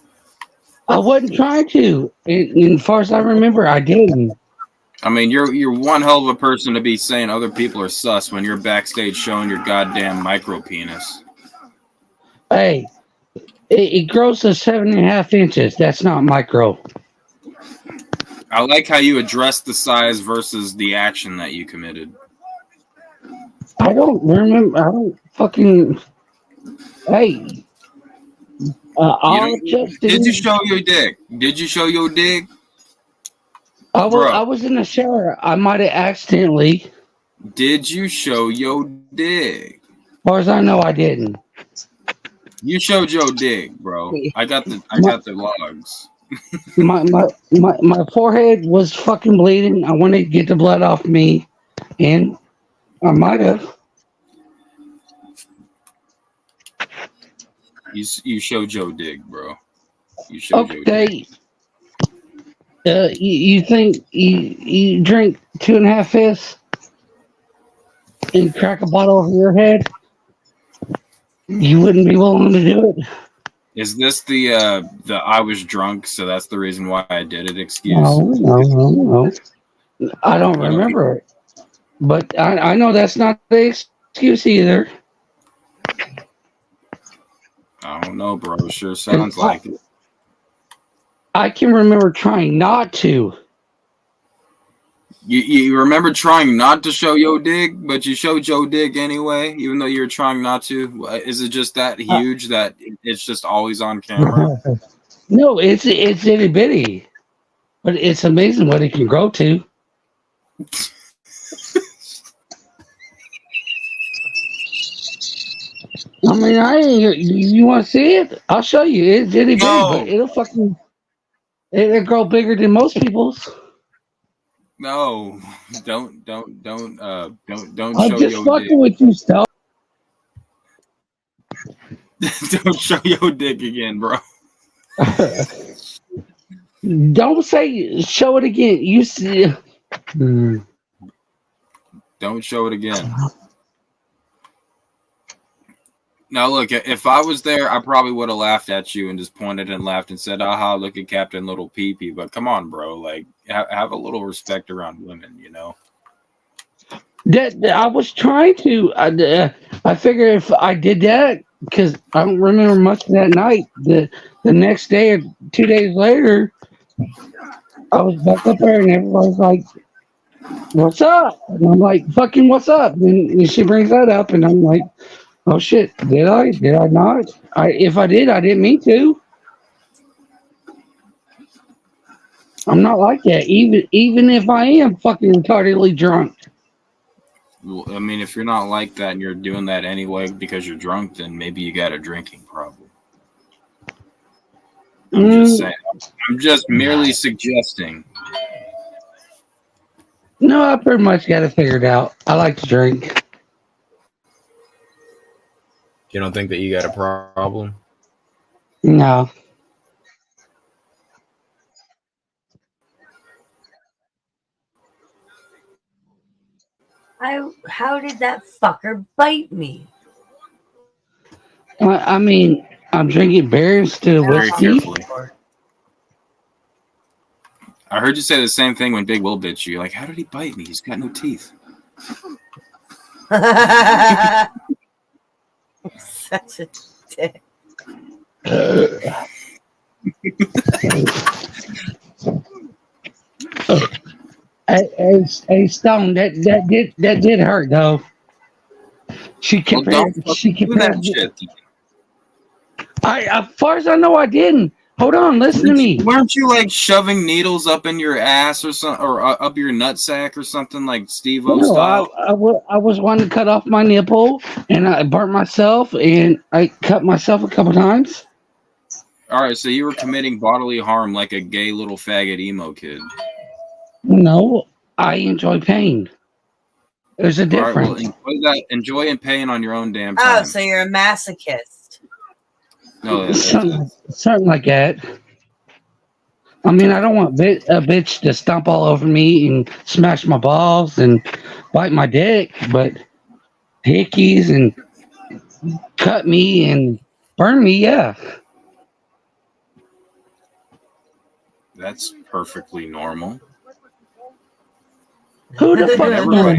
I wasn't trying to. And as far as I remember, I didn't. I mean, you're one hell of a person to be saying other people are sus when you're backstage showing your goddamn micro penis. Hey, it grows to 7.5 inches. That's not micro. I like how you address the size versus the action that you committed. I don't remember. I don't fucking. Hey. Did you show your dick? Did you show your dick? I was in the shower. I might have accidentally. Did you show your dick? As far as I know, I didn't. You showed your dick, bro. I got the logs. my forehead was fucking bleeding. I wanted to get the blood off me, and I might have. You show Joe Dig, bro. You show Joe Dig. Okay. You think you drink 2.5 fists and crack a bottle over your head? You wouldn't be willing to do it? Is this the I was drunk, so that's the reason why I did it excuse? No. I don't remember it. But I know that's not the excuse either. I don't know, bro. It sure sounds like it. I can remember trying not to. You remember trying not to show Yo Dig, but you showed Joe Dig anyway, even though you're trying not to? Is it just that huge that it's just always on camera? No, it's itty bitty. But it's amazing what it can grow to. I mean, you want to see it? I'll show you. It's itty bitty, but it'll grow bigger than most people's. No, don't show I'm just Yo fucking Dig. with you, Stel. Don't show Yo Dig again, bro. Don't say show it again. You see. Don't show it again. Now, look, if I was there, I probably would have laughed at you and just pointed and laughed and said, aha, look at Captain Little Pee-Pee. But come on, bro. Like, have a little respect around women, you know? That I was trying to. I figure if I did that, because I don't remember much of that night. The next day or 2 days later, I was back up there and everybody's like, "What's up?" And I'm like, "Fucking what's up?" And she brings that up, and I'm like, "Oh shit, did I? Did I not? If I did, I didn't mean to." I'm not like that. Even if I am fucking retardedly drunk. Well, I mean, if you're not like that and you're doing that anyway because you're drunk, then maybe you got a drinking problem. I'm just saying. I'm just merely suggesting. No, I pretty much got it figured out. I like to drink. You don't think that you got a problem? No. How did that fucker bite me? I mean, I'm drinking beer instead of Very whiskey. carefully. I heard you say the same thing when Big Will bit you. You're like, how did he bite me? He's got no teeth. Such a dick. Hey, Stone, that did hurt though. She compared. That shit. As far as I know, I didn't. Hold on, listen to me. Weren't you like shoving needles up in your ass or something, or up your nutsack or something like Steve-O No, style? I was wanting to cut off my nipple, and I burnt myself, and I cut myself a couple times. All right, so you were committing bodily harm like a gay little faggot emo kid. No, I enjoy pain. There's a difference. All right, enjoy and pain on your own damn time. Oh, so you're a masochist. No, something like that. I mean, I don't want a bitch to stomp all over me and smash my balls and bite my dick, but hickeys and cut me and burn me, yeah. That's perfectly normal. Who the fuck Everybody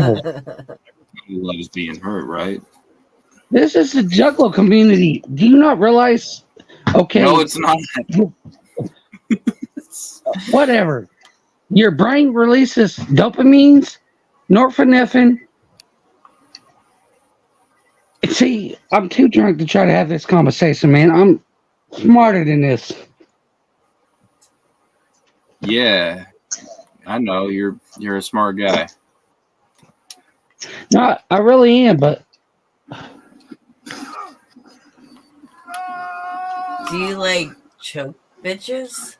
loves being hurt, right? This is the Juggalo community. Do you not realize? Okay. No, it's not. Whatever. Your brain releases dopamines, norepinephrine. See, I'm too drunk to try to have this conversation, man. I'm smarter than this. Yeah, I know you're a smart guy. No, I really am, but Do you like choke bitches?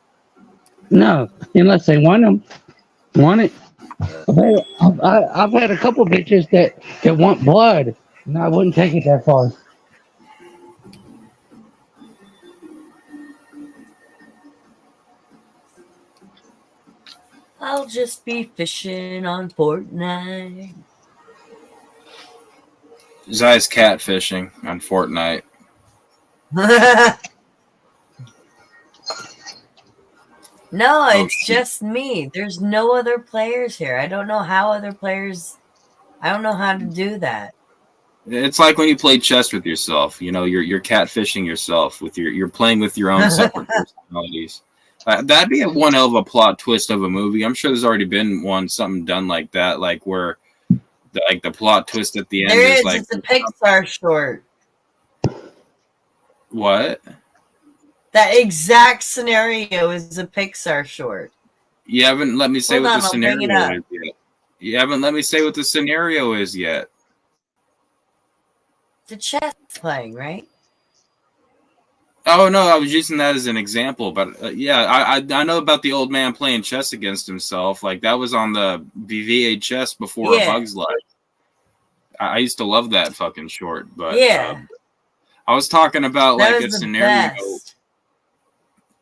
no, unless they want them. Want it? I've had a couple bitches that want blood, and I wouldn't take it that far. I'll just be fishing on Fortnite. Zai's catfishing on Fortnite. No, Oh, it's shit. just me. There's no other players here. I don't know how other players. I don't know how to do that. It's like when you play chess with yourself. You know, you're catfishing yourself with you're playing with your own separate personalities. That'd be one hell of a plot twist of a movie. I'm sure there's already been something done like that, like where the plot twist at the end There is is. like It's a Pixar short. what? That exact scenario is a Pixar short. You haven't let me say Hold what on, the I'll bring it scenario up. is yet. You haven't let me say what the scenario is yet. The chess playing, right? Oh no, I was using that as an example, but yeah, I know about the old man playing chess against himself. Like that was on the VHS before A Bug's Life. I used to love that fucking short, but I was talking about That like was a the scenario. best.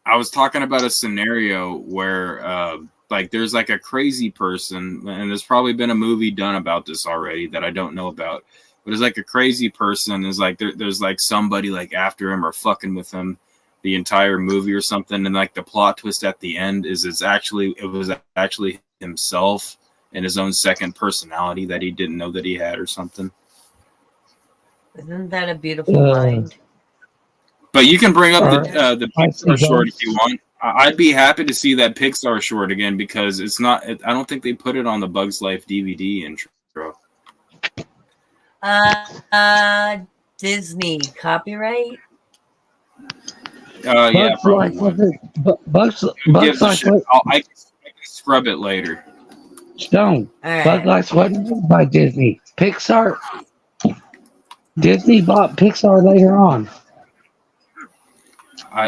I was talking about a scenario where like there's like a crazy person, and there's probably been a movie done about this already that I don't know about. But it's like a crazy person is like there's like somebody like after him or fucking with him the entire movie or something, and like the plot twist at the end is it was actually himself and his own second personality that he didn't know that he had or something. Isn't that a beautiful mind? But you can bring up the Pixar short if you want. I'd be happy to see that Pixar short again because it's not. I don't think they put it on the Bugs Life DVD intro. Disney copyright. Yeah, probably. Bugs Gives a Life. shit. I can scrub it later. Stone. Right. Bugs Life wasn't by Disney. Pixar. Disney bought Pixar later on.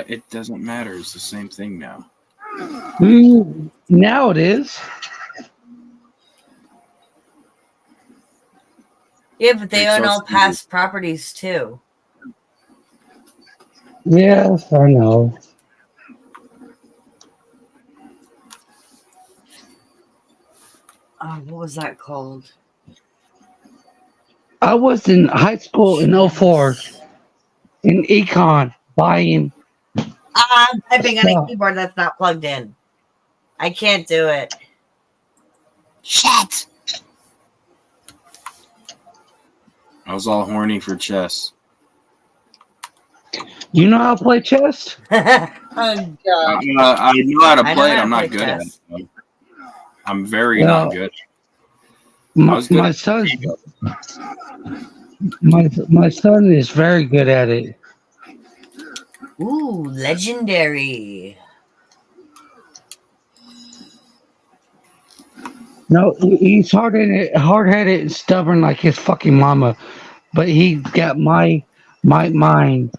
It doesn't matter. It's the same thing now. Now it is. Yeah, but they own Pixar's all past properties too. Yes, I know. What was that called? I was in high school in 04 in econ buying. I'm typing on a keyboard that's not plugged in. I can't do it. Shit! I was all horny for chess. You know how to play chess? Oh, God. I know how to I know play it. how to I'm not play good chess. at it. I'm very not good. My son, my son is very good at it. Ooh, legendary. No, he's hard-headed and stubborn like his fucking mama, but he got my mind.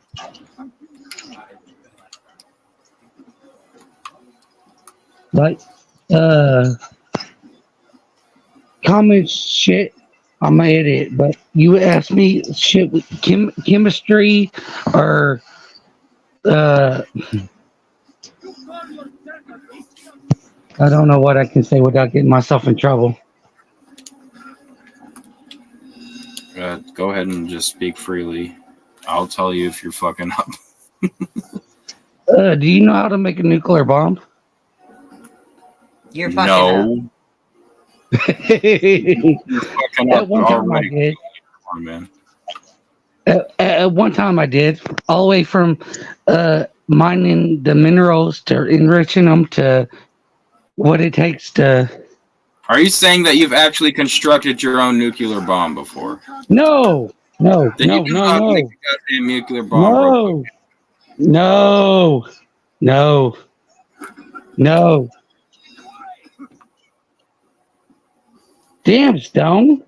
Like, common shit. I'm an idiot, but you ask me shit with chemistry or I don't know what I can say without getting myself in trouble. Go ahead and just speak freely. I'll tell you if you're fucking up. Do you know how to make a nuclear bomb? You're fucking up. You're fucking up At one time I already. did. Come on, man. At one time I did, all the way from mining the minerals to enriching them to what it takes to. Are you saying that you've actually constructed your own nuclear bomb before? No. Then you know how to make a goddamn nuclear bomb, real quick. No. Damn, Stone.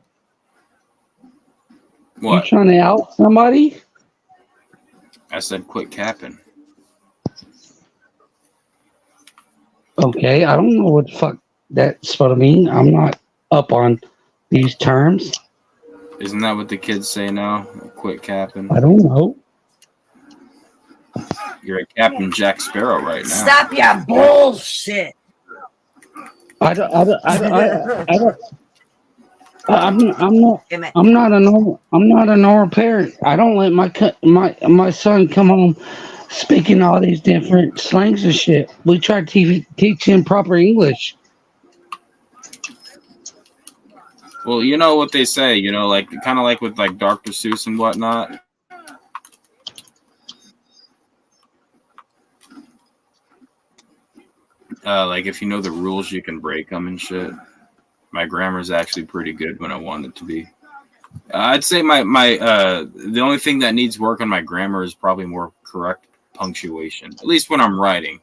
What? You trying to out somebody? I said quit capping. Okay, I don't know what the fuck that's supposed to mean. I'm not up on these terms. Isn't that what the kids say now? Quit capping. I don't know. You're a Captain Jack Sparrow right now. Stop your bullshit. I don't. I don't. I'm not. Damn it. I'm not a normal. I'm not a normal parent. I don't let my son come home speaking all these different slangs and shit. We try to teach him proper English. Well, you know what they say, like kind of like with like Dr. Seuss and whatnot. Like if you know the rules, you can break them and shit. My grammar is actually pretty good when I want it to be. I'd say my the only thing that needs work on my grammar is probably more correct punctuation. At least when I'm writing,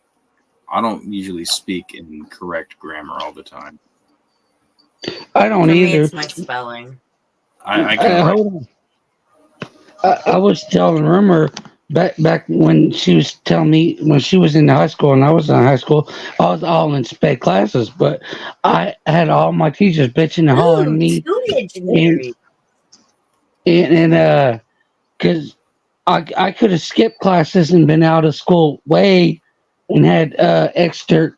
I don't usually speak in correct grammar all the time. I don't For me, either. it's my spelling. I can write. Hold on. I was telling Rumor back when she was telling me when she was in high school and I was in high school, I was all in sped classes, but I had all my teachers bitching and hollering at me, and because I could have skipped classes and been out of school way and had extra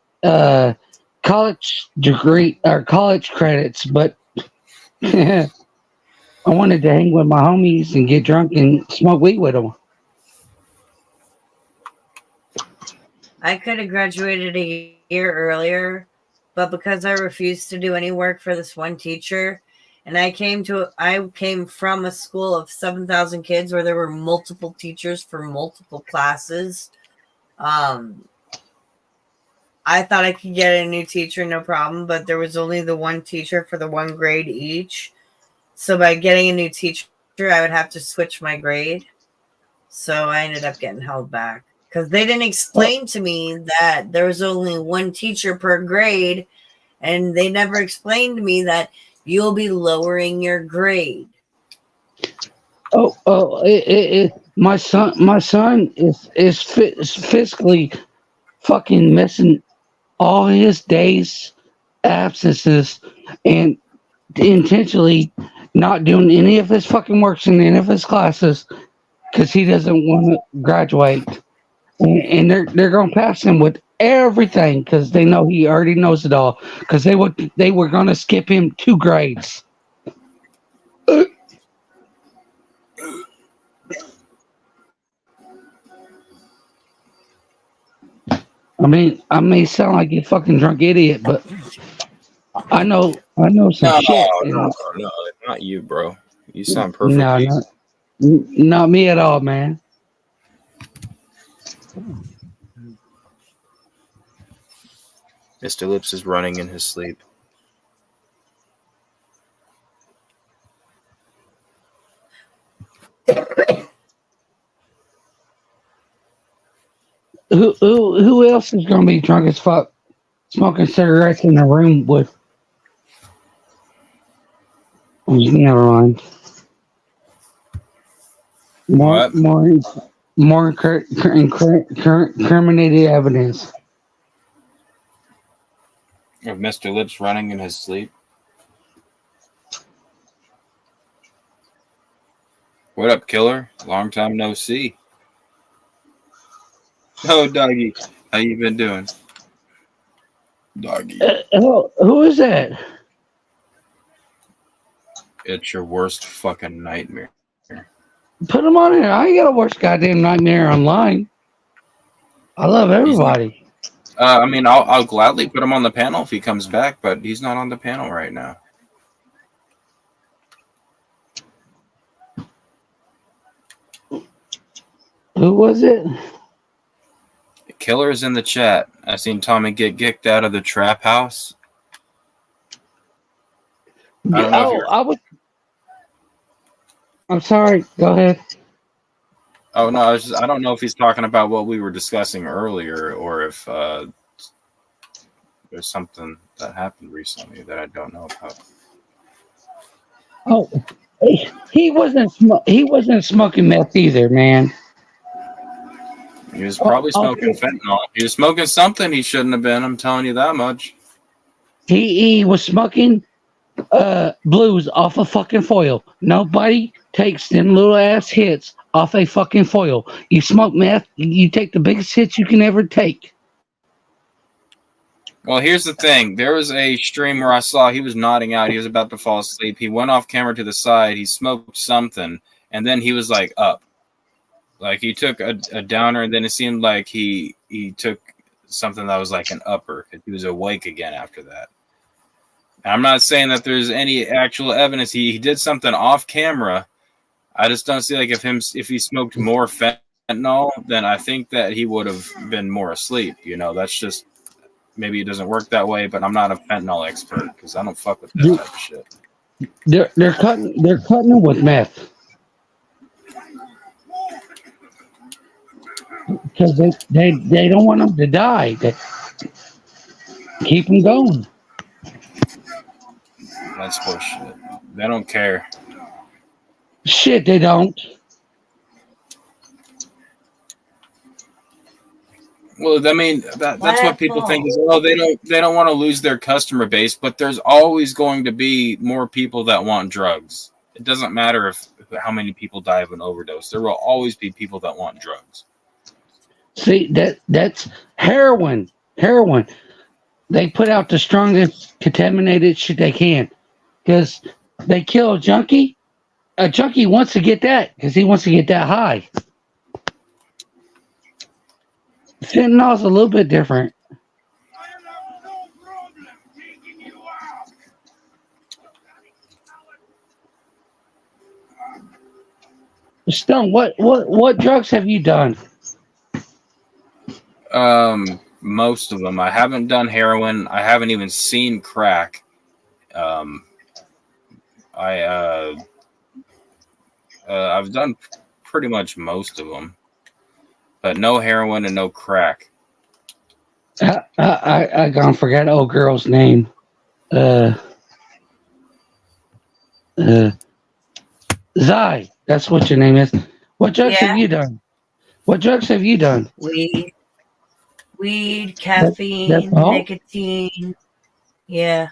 college degree or college credits, but I wanted to hang with my homies and get drunk and smoke weed with them. I could have graduated a year earlier, but because I refused to do any work for this one teacher, and I came from a school of 7,000 kids where there were multiple teachers for multiple classes. I thought I could get a new teacher, no problem, but there was only the one teacher for the one grade each. So by getting a new teacher, I would have to switch my grade. So I ended up getting held back because they didn't explain to me that there was only one teacher per grade, and they never explained to me that you'll be lowering your grade. My son is fiscally fucking missing all his days absences and intentionally not doing any of his fucking works in any of his classes because he doesn't want to graduate, and they're gonna pass him with everything because they know he already knows it all because they were gonna skip him 2 grades. I may sound like a fucking drunk idiot, but I know some shit. No, not you, bro. You sound No, perfectly. not me at all, man. Mr. Lips is running in his sleep. Who else is gonna be drunk as fuck, smoking cigarettes in the room with? Never mind. More incriminated evidence. Of Mr. Lips running in his sleep. What up, killer? Long time no see. Oh, doggy, how you been doing? Doggy. Who is that? It's your worst fucking nightmare. Put him on here. I ain't got a worst goddamn nightmare online. I love everybody. I'll gladly put him on the panel if he comes back, but he's not on the panel right now. Who was it? The killer's in the chat. I seen Tommy get kicked out of the trap house. I don't know if I'm sorry. Go ahead. Oh no, I don't know if he's talking about what we were discussing earlier, or if there's something that happened recently that I don't know about. Oh, he wasn't smoking meth either, man. He was probably smoking fentanyl. He was smoking something he shouldn't have been. I'm telling you that much. He was smoking blues off a fucking foil. Nobody takes them little ass hits off a fucking foil. You smoke meth, you take the biggest hits you can ever take. Well, here's the thing. There was a stream where I saw he was nodding out. He was about to fall asleep. He went off camera to the side. He smoked something, and then he was like up. Like he took a downer, and then it seemed like he took something that was like an upper. He was awake again after that. And I'm not saying that there's any actual evidence. He did something off camera. I just don't see like if he smoked more fentanyl, then I think that he would have been more asleep. You know, that's just maybe it doesn't work that way. But I'm not a fentanyl expert because I don't fuck with that type of shit. They're cutting them with meth because they don't want them to die. They keep them going. That's bullshit. They don't care. Shit, they don't. Well, I mean, that's what people think is, oh, they don't want to lose their customer base, but there's always going to be more people that want drugs. It doesn't matter how many people die of an overdose. There will always be people that want drugs. See, that's heroin. Heroin. They put out the strongest contaminated shit they can because they kill a junkie. A junkie wants to get that because he wants to get that high. Fentanyl's a little bit different. Stone, what drugs have you done? Most of them. I haven't done heroin. I haven't even seen crack. I've done pretty much most of them, but no heroin and no crack. I gone forgot old girl's name. Zai, that's what your name is. What drugs have you done? What drugs have you done? Weed, caffeine, that's all? nicotine. Yeah.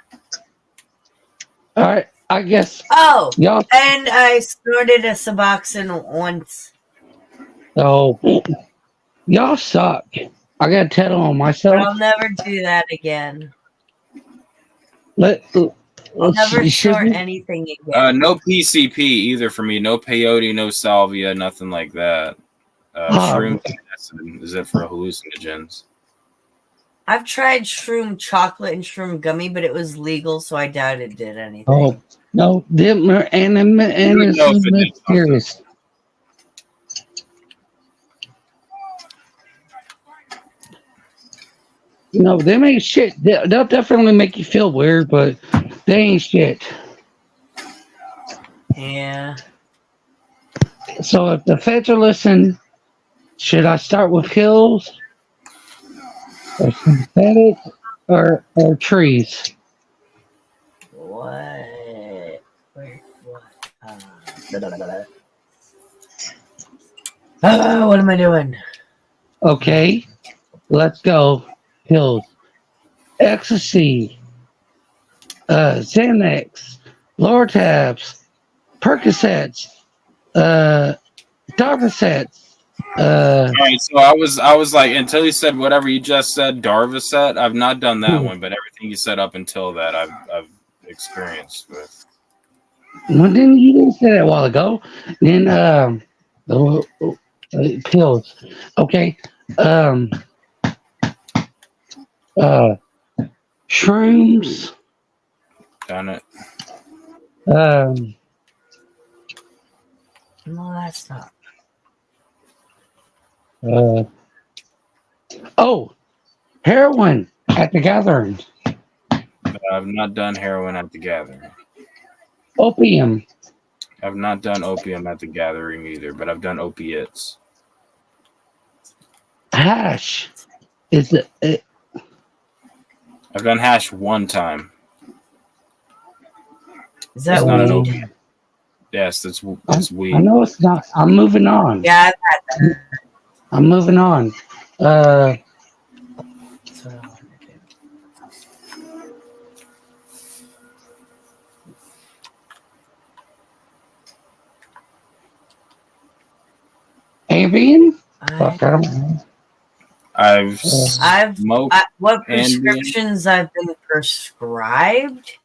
All right, I guess. Oh, y'all. And I snorted a Suboxone once. Oh, y'all suck. I gotta tell on myself. But I'll never do that again. I'll never snort anything again. No PCP either for me. No peyote, no salvia, nothing like that. Shroom is it for hallucinogens? I've tried shroom chocolate and shroom gummy, but it was legal, so I doubt it did anything. Oh no, them are serious. No, them ain't shit. They'll definitely make you feel weird, but they ain't shit. Yeah. So if the feds are listening, should I start with hills or synthetic or trees? What? What am I doing? Okay, let's go. Hills, ecstasy, Xanax, Lortabs, Percocets, Darvocets. All right, so I was like, until you said whatever you just said, Darvocet. I've not done that one, but everything you said up until that, I've experienced with. Well, then you didn't say that a while ago. Then pills. Okay. Shrooms. Done it. No, that's not. Heroin at the gathering. I've not done heroin at the gathering. Opium. I've not done opium at the gathering either, but I've done opiates. Hash. Is it? I've done hash one time. Is that weed? Yes, that's weed. I know it's not. I'm moving on. Yeah, I've had that. I'm moving on. Avian? Fuck, I don't know. I've smoked what Ambien. prescriptions I've been prescribed?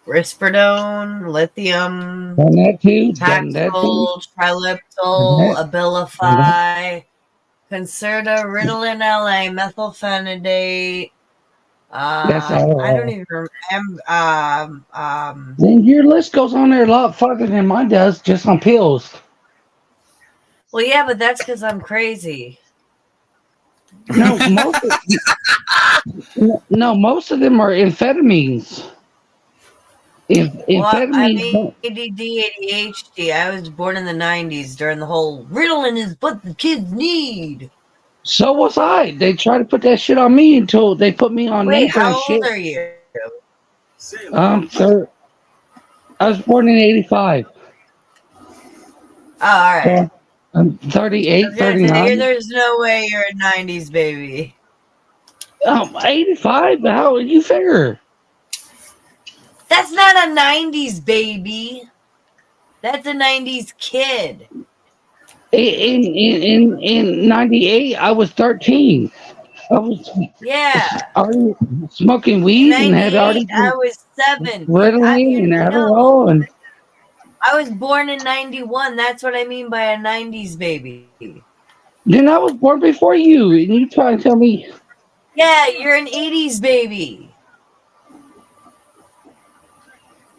Risperidone, lithium, Done that too. Done that too. Paxil, Triliptol, Abilify, Concerta, Ritalin LA, methylphenidate. That's I don't all. even remember. Then your list goes on there a lot farther than mine does, just on pills. Well, yeah, but that's because I'm crazy. No, most of them are amphetamines. Well, I'm Amphetamines. ADD, ADHD. I was born in the 90s during the whole Ritalin is what the kids need. So was I. They tried to put that shit on me until they put me on Wait, Nathan how and shit. old are you? Sir, I was born in 85. Oh, all right. So I'm 38, I was gonna say, 39. there's no way you're a 90s baby. 85? How would you figure? That's not a 90s baby. That's a 90s kid. In 98, I was 13. I was already smoking weed and had already I was 7. Ritalin and Adderall and I was born in 91. That's what I mean by a 90s baby. then I was born before you, and you try to tell me. Yeah, you're an 80s baby.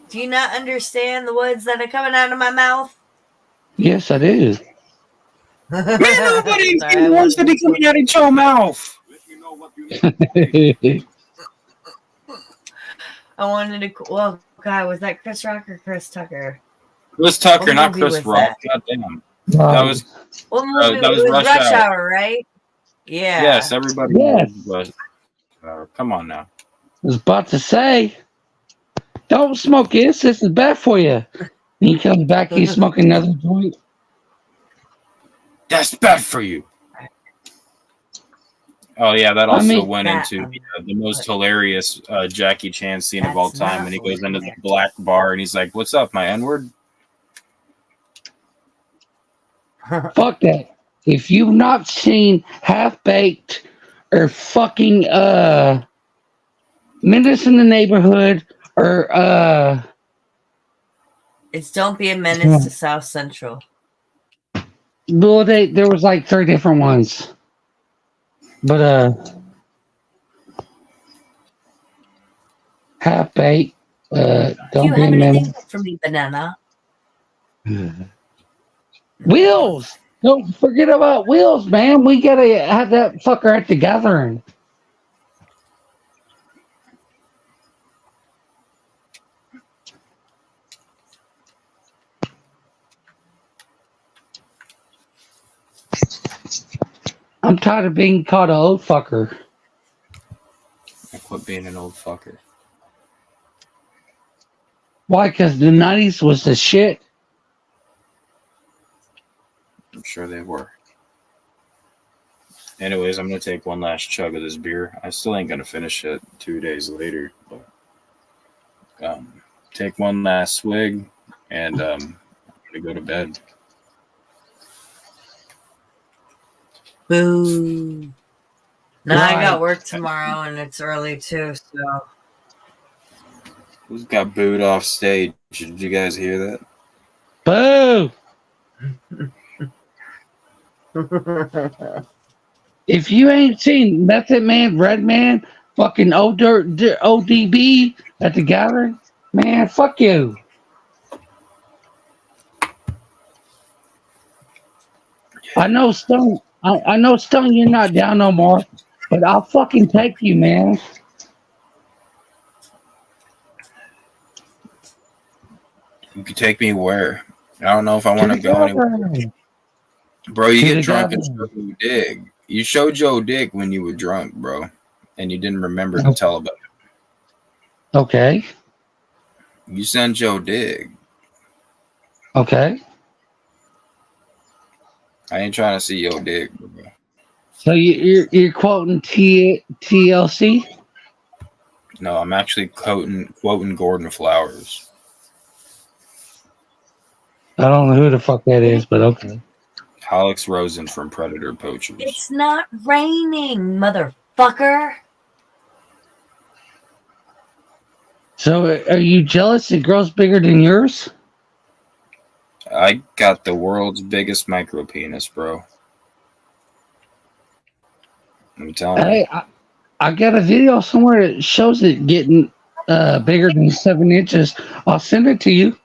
Do you not understand the words that are coming out of my mouth? Yes, I do. Man, everybody's the words that be coming out of your mouth. I wanted to. Well, God, was that Chris Rock or Chris Tucker? Chris Tucker, What not movie Chris was Rock. that? God damn. Wow. That was What movie? that was it was Rush Hour. Hour, right? Yeah. Yes, everybody Yes. knows Rush Hour. Come on now. I was about to say, don't smoke this. This is bad for you. And he comes back, he's smoking another joint. That's bad for you. Oh yeah, that also went into the most hilarious Jackie Chan scene of all time when he goes into the black bar and he's like, "What's up, my N-word?" Fuck that. If you've not seen Half Baked or fucking Menace in the Neighborhood or It's Don't Be a Menace to South Central. well, there was like 3 different ones. But Half Baked, don't you be a have menace. anything for me, banana? Wheels! Don't forget about Wheels, man. We gotta have that fucker at the gathering. I'm tired of being called an old fucker. I quit being an old fucker. Why? Because the 90s was the shit. I'm sure they were. Anyways, I'm gonna take one last chug of this beer. I still ain't gonna finish it 2 days later, but take one last swig and I'm gonna go to bed. Boo. No, I got Right. work tomorrow and it's early too, so. Who's got booed off stage? Did you guys hear that? Boo! If you ain't seen Method Man, Red Man, fucking ODB at the gathering, man, fuck you. I know Stone. I know Stone. You're not down no more, but I'll fucking take you, man. You can take me where? I don't know if I want to go anywhere. Bro, you To get the drunk and gathering. show your dick. You showed Joe dick when you were drunk, bro, and you didn't remember to tell about it. Okay. You sent Joe dick. Okay. I ain't trying to see your dick, bro. So you're quoting TLC? No, I'm actually quoting Gordon Flowers. I don't know who the fuck that is, but okay. Alex Rosen from Predator Poachers. It's not raining, motherfucker. So, are you jealous it grows bigger than yours? I got the world's biggest micro penis, bro. I'm telling you. Hey, I got a video somewhere that shows it getting bigger than 7 inches. I'll send it to you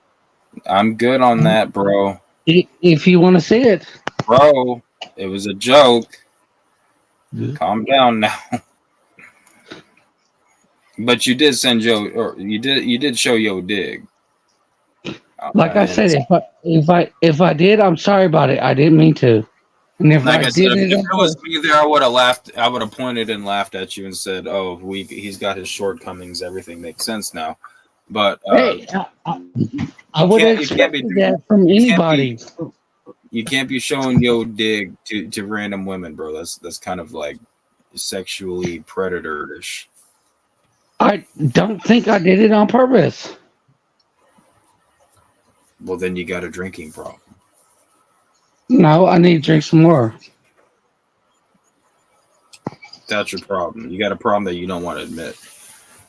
I'm good on that, bro. if you want to see it. Bro, it was a joke. Calm down now. But you did send Joe, or you did show Yo Dig. Like I said, if I did, I'm sorry about it. I didn't mean to. And if Like I I said, did if it was me there, I would have laughed. I would have pointed and laughed at you and said, "Oh, he's got his shortcomings. Everything makes sense now." But hey, I would have expected that from anybody. You can't be showing Yo Dig to random women, bro. That's kind of like sexually predator-ish. I don't think I did it on purpose. Well, then you got a drinking problem. No, I need to drink some more. That's your problem. You got a problem that you don't want to admit.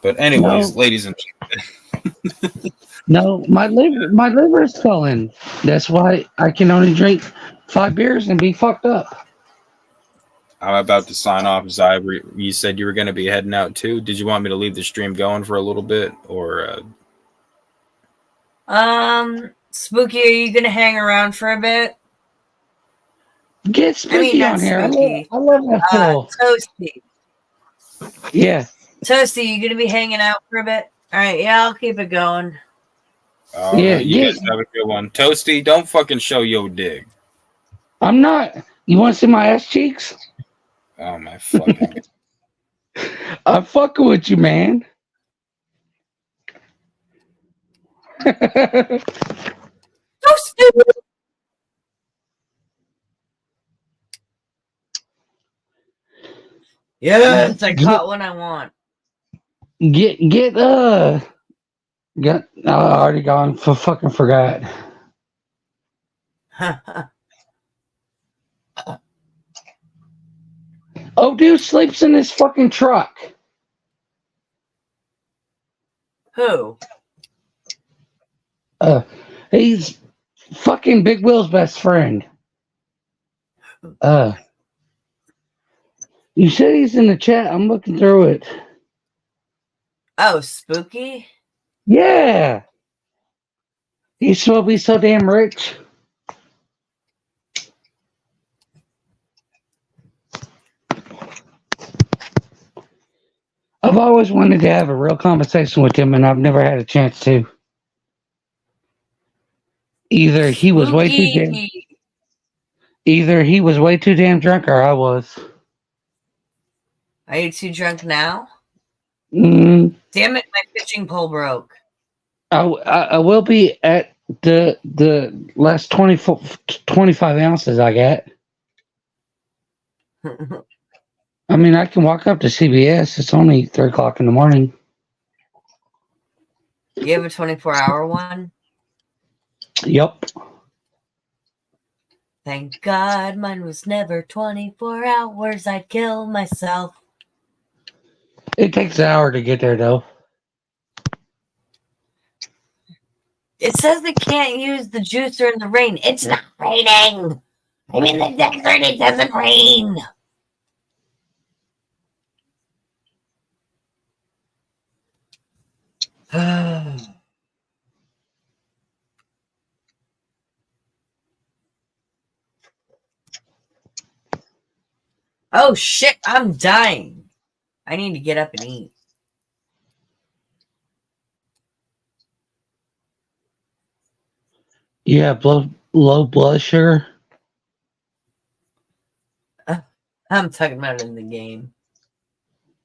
But anyways, ladies and gentlemen. No, my liver is swelling. That's why I can only drink 5 beers and be fucked up. I'm about to sign off. Zai, you said you were going to be heading out too. Did you want me to leave the stream going for a little bit, or? Spooky, are you gonna hang around for a bit? Get Spooky on here. I love that fool. Toasty. Yeah. Toasty, you gonna be hanging out for a bit? All right, yeah, I'll keep it going. Yeah, you guys have a good one. Toasty, don't fucking show Yo Dig. I'm not. You want to see my ass cheeks? Oh my fucking. I'm fucking with you, man. Yes, I caught one I want. I already gone. Fucking forgot. Oh, dude sleeps in his fucking truck. Who? He's fucking Big Will's best friend. You said he's in the chat. I'm looking through it. Oh, Spooky? Yeah. He's supposed to be so damn rich. I've always wanted to have a real conversation with him, and I've never had a chance to. Either he was way too damn drunk, or I was. Are you too drunk now? Mm, Damn it, my fishing pole broke. I will be at the last 25 ounces I got. I mean, I can walk up to CBS. It's only 3 o'clock in the morning. You have a 24-hour one? Yep. Thank God mine was never 24 hours. I'd kill myself. It takes an hour to get there, though. It says they can't use the juicer in the rain. It's not raining. I'm in the desert. It doesn't rain. Oh shit, I'm dying. I need to get up and eat. Yeah, low blood sugar. I'm talking about it in the game.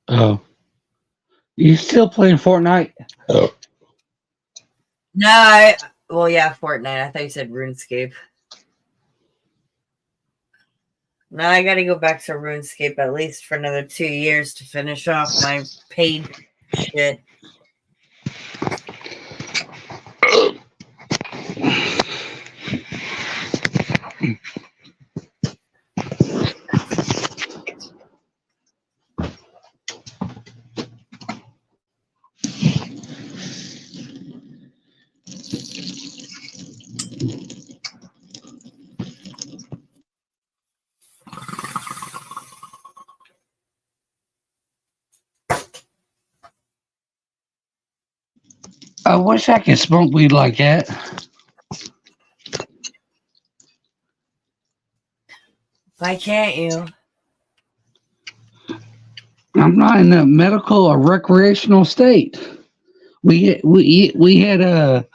Oh. You still playing Fortnite? Oh. No, well, yeah, Fortnite. I thought you said RuneScape. No, I gotta go back to RuneScape at least for another 2 years to finish off my paid shit. I wish I could smoke weed like that. Why can't you? I'm not in a medical or recreational state. We had a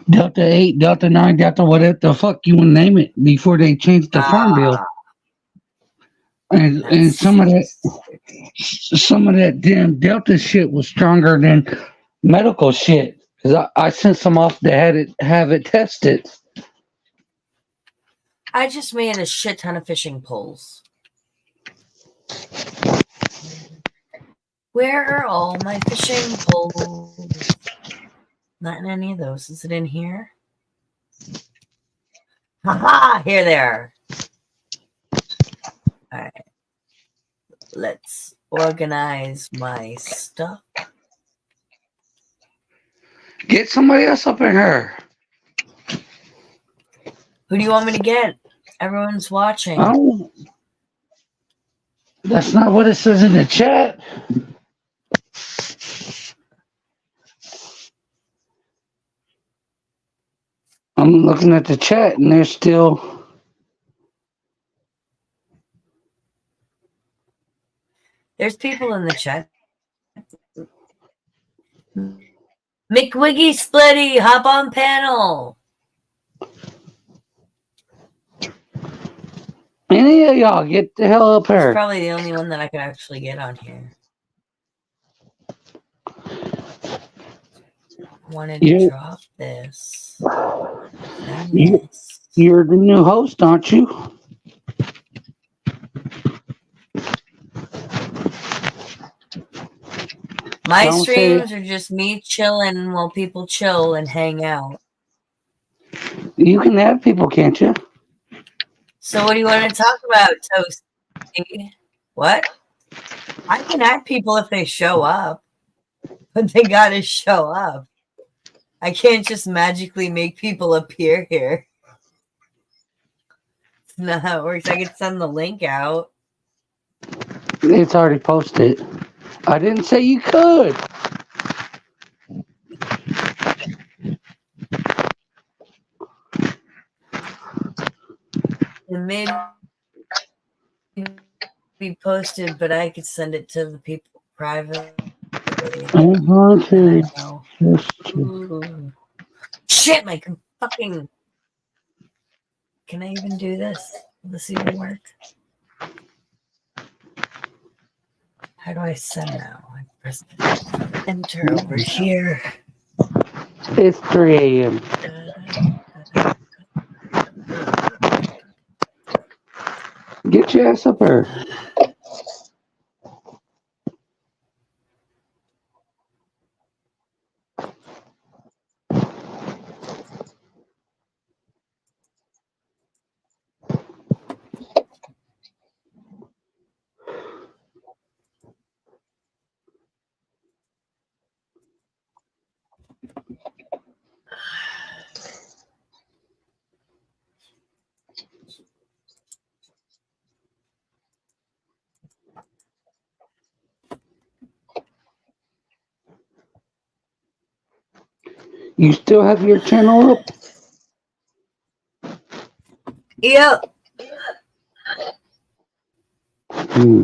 Delta 8, Delta 9, Delta whatever the fuck you want to name it before they changed the farm bill. And some of that damn Delta shit was stronger than medical shit. Cause I sent some off to have it tested. I just made a shit ton of fishing poles. Where are all my fishing poles? Not in any of those. Is it in here? Haha! Here they are. Alright. Let's organize my stuff. Get somebody else up in here. Who do you want me to get? Everyone's watching. Oh, that's not what it says in the chat. I'm looking at the chat and there's still. There's people in the chat. McWiggy Splitty, hop on panel. Any of y'all get the hell up He's here. probably the only one that I could actually get on here. Wanted to drop this. You're the new host, aren't you? My Don't streams say- are just me chilling while people chill and hang out. You can have people, can't you? So what do you want to talk about, Toasty? What? I can add people if they show up, but they gotta show up. I can't just magically make people appear here. That's not how it works. I could send the link out. It's already posted. I didn't say you could. It may be posted, but I could send it to the people privately. I'm going to. Ooh. Shit, my fucking. Can I even do this? Will this even work? How do I send now? I press enter over here. It's 3 a.m. Get your ass up here. You still have your channel up? Yep. Hmm.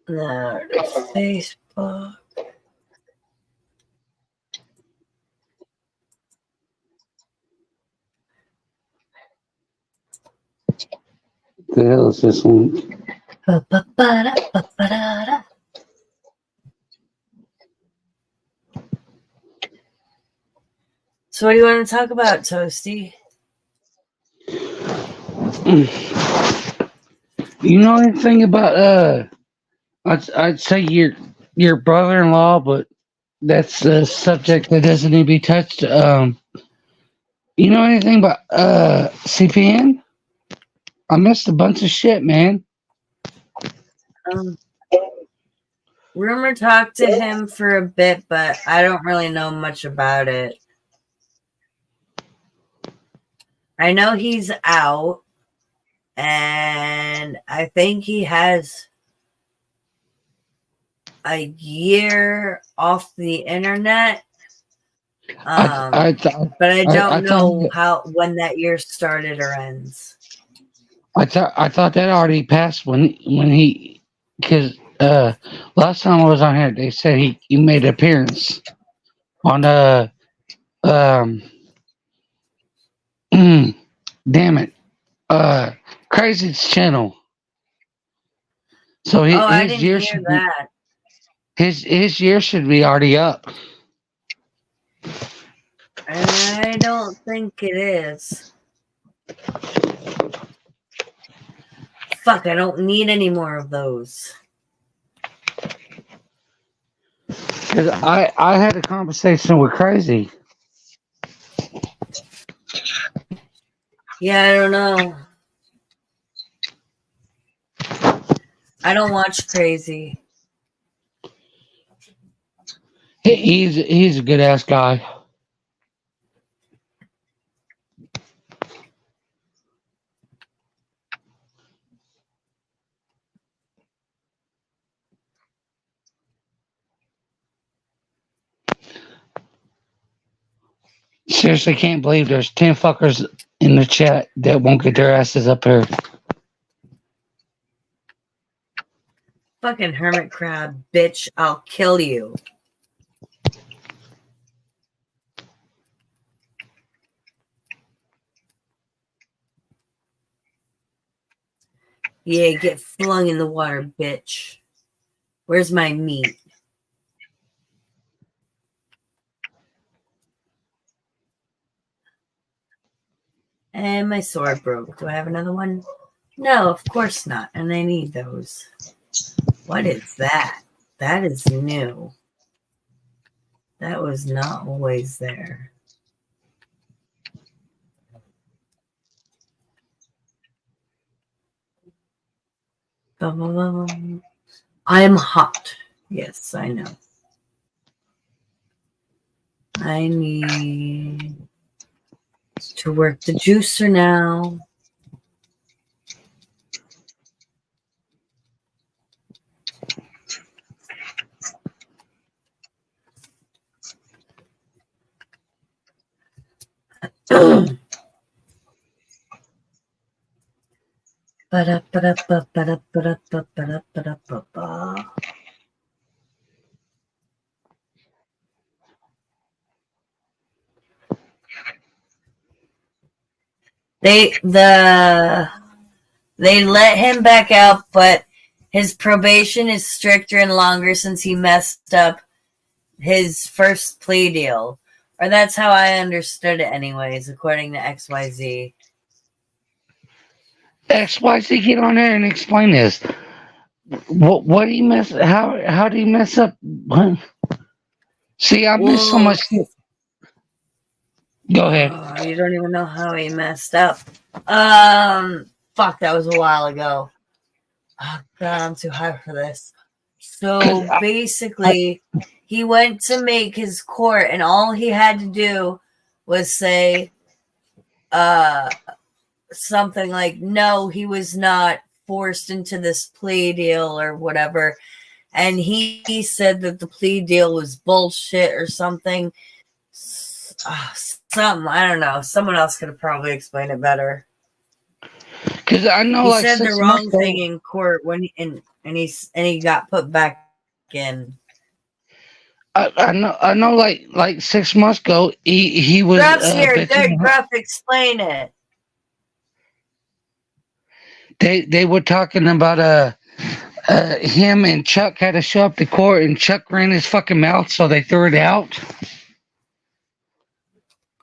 Now to Facebook. The hell is this one? Ba-ba-ba-da-ba-ba-da-da. So what do you want to talk about, Toasty? You know anything about I'd say your brother-in-law, but that's a subject that doesn't need to be touched. You know anything about CPN? I missed a bunch of shit, man. Rumor talked to him for a bit, but I don't really know much about it. I know he's out, and I think he has a year off the internet. But I don't know when that year started or ends. I thought that already passed when he, because last time I was on here they said he made an appearance on damn it Crazy's channel. So I his didn't year hear should that. his year should be already up. I don't think it is. Fuck, I don't need any more of those. Because I had a conversation with Crazy. Yeah, I don't know. I don't watch Crazy. He's a good ass guy. Seriously, can't believe there's 10 fuckers in the chat that won't get their asses up here. Fucking hermit crab, bitch. I'll kill you. Yeah, get flung in the water, bitch. Where's my meat? And my sword broke. Do I have another one? No, of course not. And I need those. What is that? That is new. That was not always there. I'm hot. Yes, I know. I need to work the juicer now. They let him back out, but his probation is stricter and longer since he messed up his first plea deal. Or that's how I understood it anyways, according to XYZ. XYZ, get on there and explain this. What do you mess? How do you mess up? What? See, I missed so much shit. Go ahead. You don't even know how he messed up. Fuck, that was a while ago. Oh, God, I'm too high for this. So basically, he went to make his court, and all he had to do was say something like, no, he was not forced into this plea deal or whatever. And he said that the plea deal was bullshit or something. Something, I don't know. Someone else could have probably explained it better. Because I know, he like, said the 6 wrong months thing ago, in court when and he got put back in. I know, like 6 months ago, he was Gruff's here. bitching. Gruff, explain it. They were talking about him and Chuck had to show up to court, and Chuck ran his fucking mouth, so they threw it out.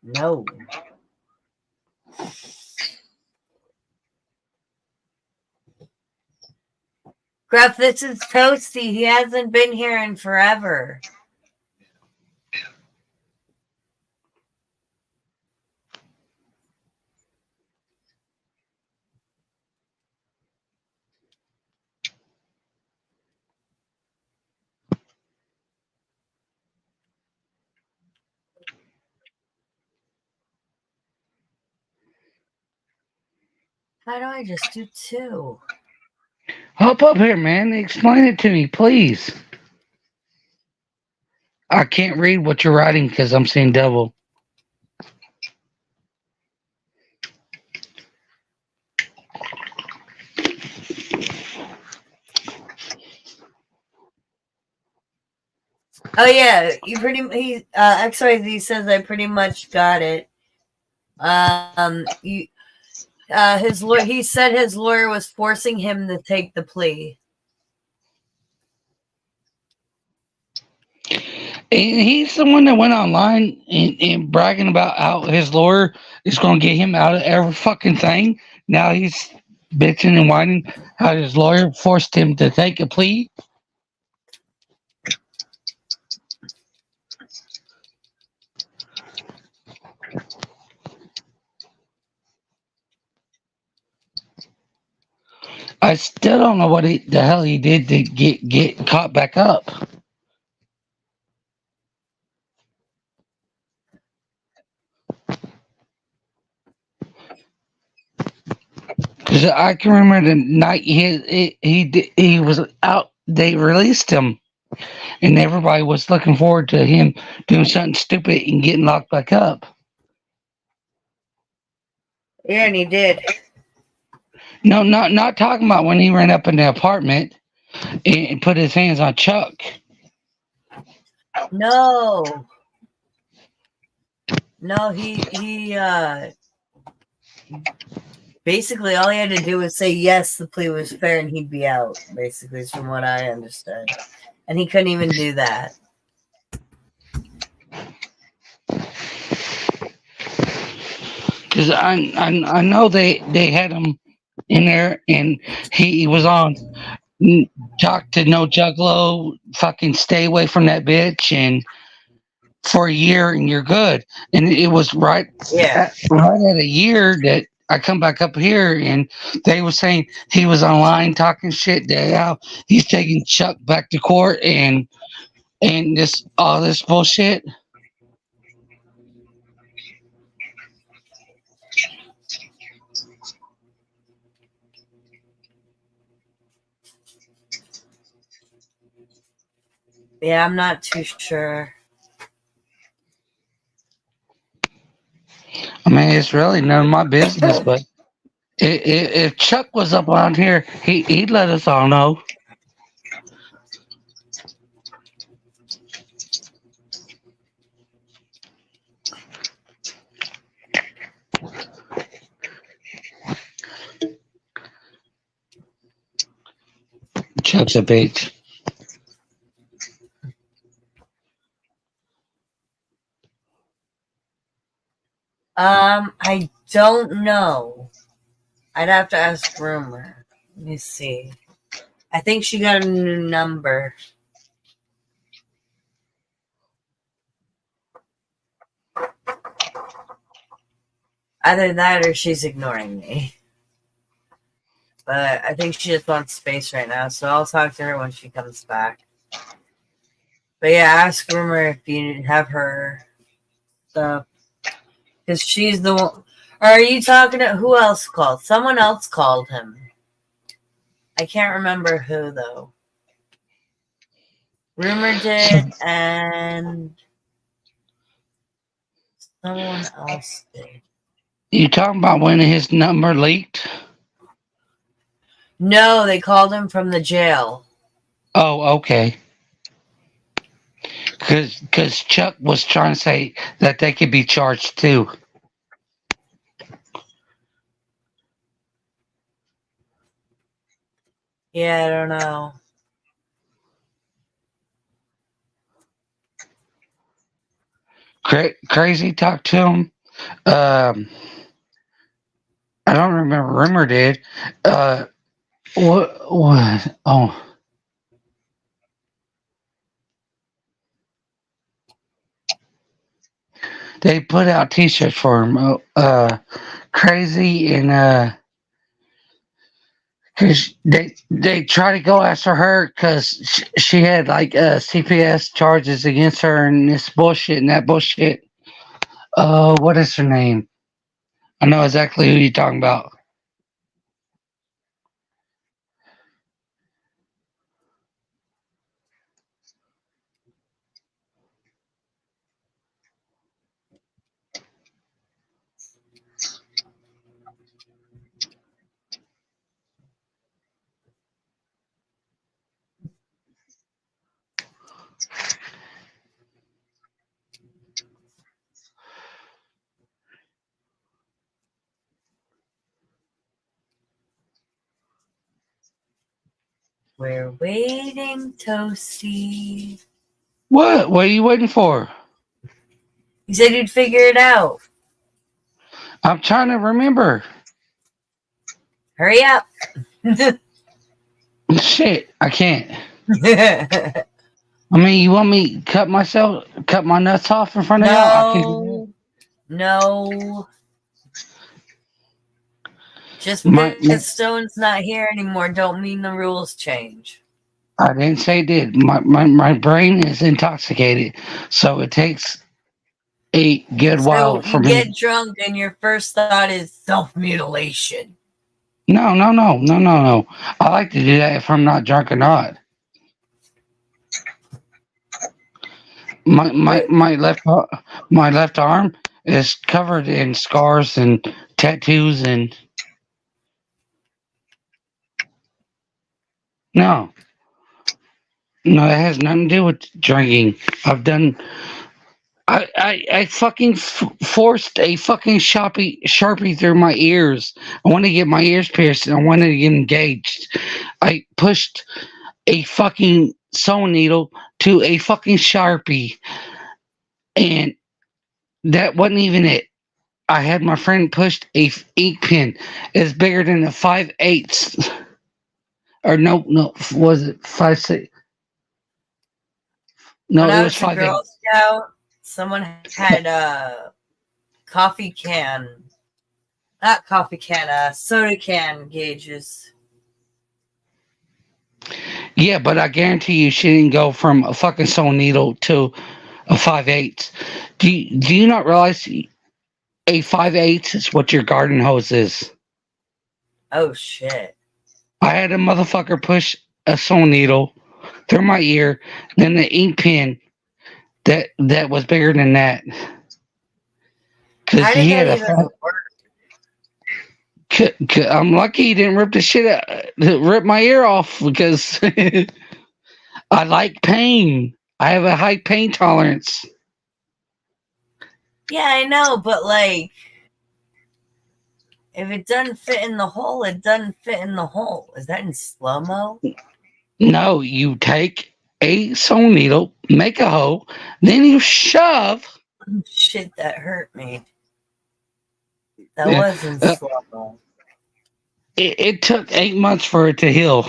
No. Gruff, this is Toasty. He hasn't been here in forever. Why do I just do 2? Hop up here, man. Explain it to me, please. I can't read what you're writing because I'm seeing double. Oh yeah, XYZ says I pretty much got it. His lawyer. He said his lawyer was forcing him to take the plea. And he's the one that went online and bragging about how his lawyer is going to get him out of every fucking thing. Now he's bitching and whining how his lawyer forced him to take a plea. I still don't know what the hell he did to get caught back up. Because I can remember the night he was out, they released him, and everybody was looking forward to him doing something stupid and getting locked back up. Yeah, and he did. No, not talking about when he ran up in the apartment and put his hands on Chuck. No, he basically all he had to do was say yes, the plea was fair, and he'd be out. Basically, is from what I understood, and he couldn't even do that. Because I know they had him in there, and he was on talk to no juggalo, fucking stay away from that bitch, and for a year and you're good. And it was right at a year that I come back up here and they were saying he was online talking shit that how he's taking Chuck back to court and all this bullshit. Yeah, I'm not too sure. I mean, it's really none of my business, but if Chuck was up on here, he'd let us all know. Chuck's a bitch. I don't know. I'd have to ask Rumor. Let me see. I think she got a new number. Either that or she's ignoring me. But I think she just wants space right now, so I'll talk to her when she comes back. But yeah, ask Rumor if you have her stuff. Because she's the one. Or are you talking to who else called? Someone else called him. I can't remember who, though. Rumor did, and someone else did. You talking about when his number leaked? No, they called him from the jail. Oh, okay. Because Chuck was trying to say that they could be charged too. Yeah, I don't know. Crazy talked to him. I don't remember. Rumor did. What? Oh. They put out T-shirts for him. Crazy and because they try to go after her because she had like CPS charges against her and this bullshit and that bullshit. What is her name? I know exactly who you're talking about. We're waiting, Toasty. What? What are you waiting for? You said you'd figure it out. I'm trying to remember. Hurry up. Shit, I can't. I mean, you want me to cut my nuts off in front of y'all? I can do No. Just My- because Stone's not here anymore don't mean the rules change. I didn't say it did. My brain is intoxicated, so it takes a good So while for you me. get drunk and your first thought is self-mutilation. No. I like to do that if I'm not drunk or not. My left arm is covered in scars and tattoos and no, it has nothing to do with drinking. I fucking forced a fucking sharpie through my ears. I want to get my ears pierced and I wanted to get engaged. I pushed a fucking sewing needle to a fucking sharpie, and that wasn't even it. I had my friend pushed a ink pen. It's bigger than a 5/8, or no, was it 5/6? No, When it I was was a Girl 5/8. Scout, someone had a coffee can, not coffee can, soda can gauges. Yeah, but I guarantee you, she didn't go from a fucking sewing needle to a 5/8. Do you not realize a 5/8 is what your garden hose is? Oh shit. I had a motherfucker push a sewing needle through my ear, then the ink pen that was bigger than that. Cause How he did had that a. even work? I'm lucky he didn't rip the shit out, rip my ear off because I like pain. I have a high pain tolerance. Yeah, I know, but like, if it doesn't fit in the hole, it doesn't fit in the hole. Is that in slow-mo? No, you take a sewing needle, make a hole, then you shove. Shit, that hurt me. That was in slow-mo. It took 8 months for it to heal.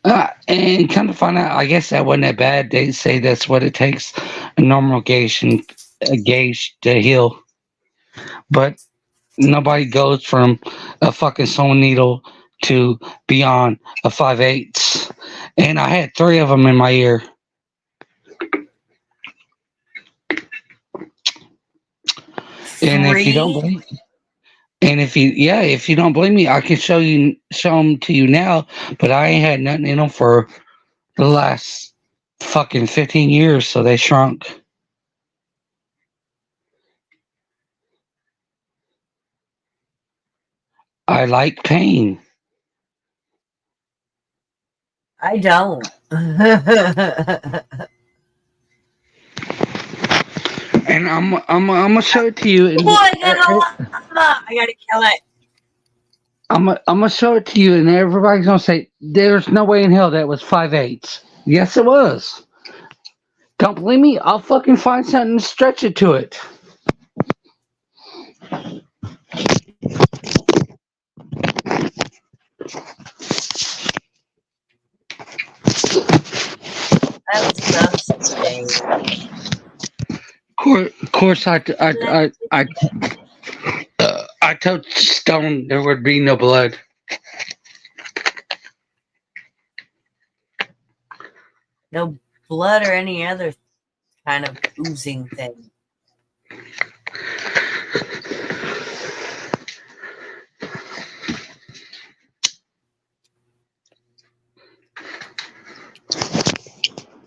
And kind of find out, I guess that wasn't that bad. They say that's what it takes a normal gauge to heal. But nobody goes from a fucking sewing needle to beyond a 5/8. And I had 3 of them in my ear. And if you don't believe, if you don't believe me, I can show them to you now. But I ain't had nothing in them for the last fucking 15 years, so they shrunk. I like pain. I don't. And I'm gonna show it to you. And, I gotta kill it. I'm gonna show it to you, and everybody's gonna say, "There's no way in hell that was 5/8." Yes, it was. Don't believe me? I'll fucking find something to stretch it to it. Of course, I told Stone there would be no blood. No blood or any other kind of oozing thing.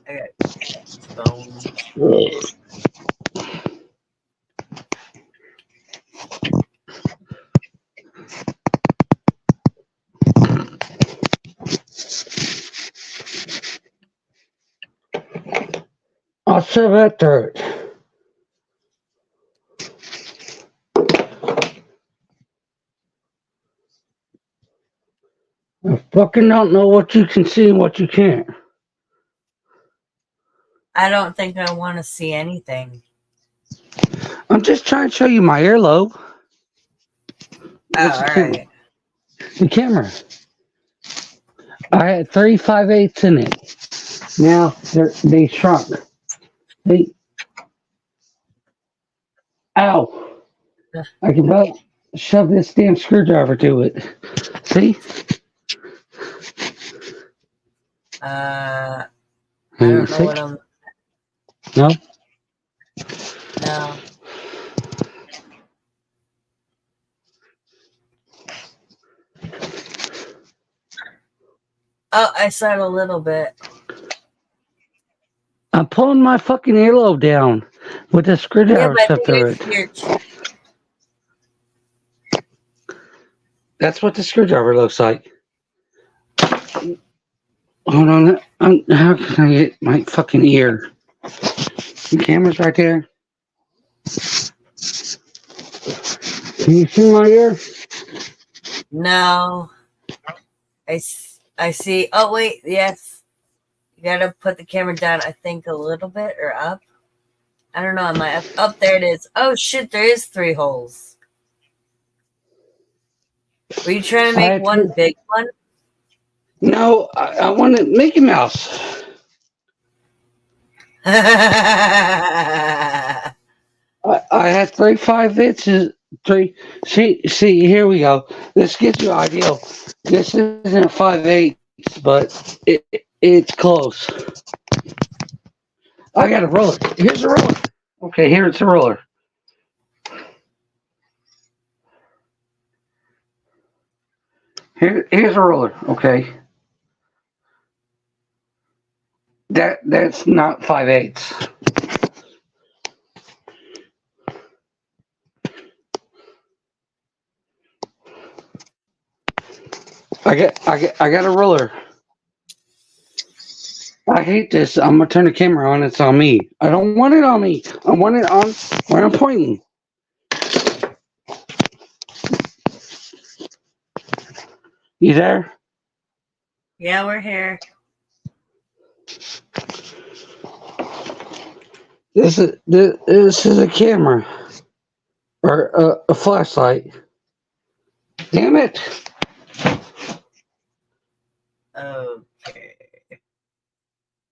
I got bones. I'll shove that through it. I fucking don't know what you can see and what you can't. I don't think I want to see anything. I'm just trying to show you my earlobe. What's the camera? Alright. The camera. I had 35/8 in it. Now they shrunk. They. Ow! I can about shove this damn screwdriver to it. See? I don't know what I'm. No? No. Oh, I saw it a little bit. I'm pulling my fucking earlobe down with the screwdriver Yeah, stuff but through it. your That's what the screwdriver looks like. Hold on. How can I get my fucking ear? The camera's right there. Can you see my ear? No. I see. Oh, wait. Yes. You gotta put the camera down, I think, a little bit or up. I don't know. Am I up? Oh, there it is. Oh, shit. There is 3 holes. Were you trying to make one big one? No, I want to Mickey Mouse. I had 35 inches. See, here we go. This gives you an idea. This isn't 5/8, but it's close. I got a roller. Here's a roller. Okay, here's a roller. Here's a roller. Okay. That's not 5/8. I got a ruler. I hate this. I'm gonna turn the camera on. It's on me. I don't want it on me. I want it on where I'm pointing. You there? Yeah, we're here. This is a camera or a flashlight. Damn it! Okay.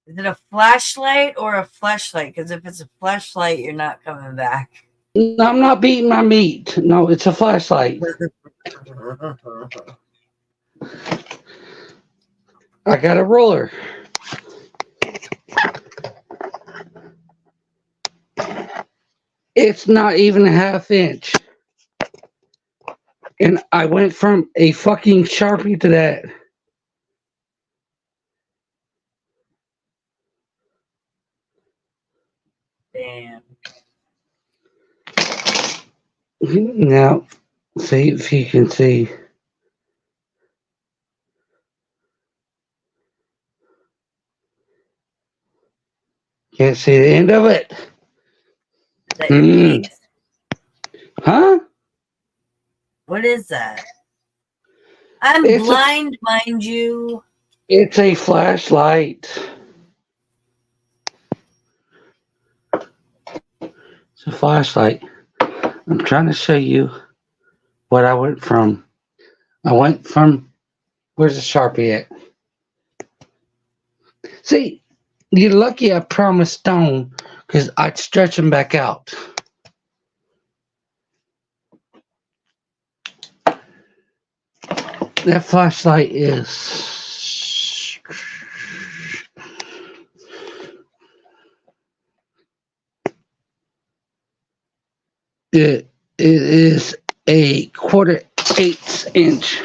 Is it a flashlight or a flashlight? Because if it's a flashlight, you're not coming back. No, I'm not beating my meat. No, it's a flashlight. I got a roller. It's not even a half inch. And I went from a fucking Sharpie to that. Damn. Now, see if you can see. Can't see the end of it. Is that your piece? Huh? What is that? I'm It's blind, mind you. It's a flashlight. It's a flashlight. I'm trying to show you what I went from. Where's the Sharpie at? See, you're lucky I promised Stone because I'd stretch him back out. That flashlight is it is a 1/4 inch.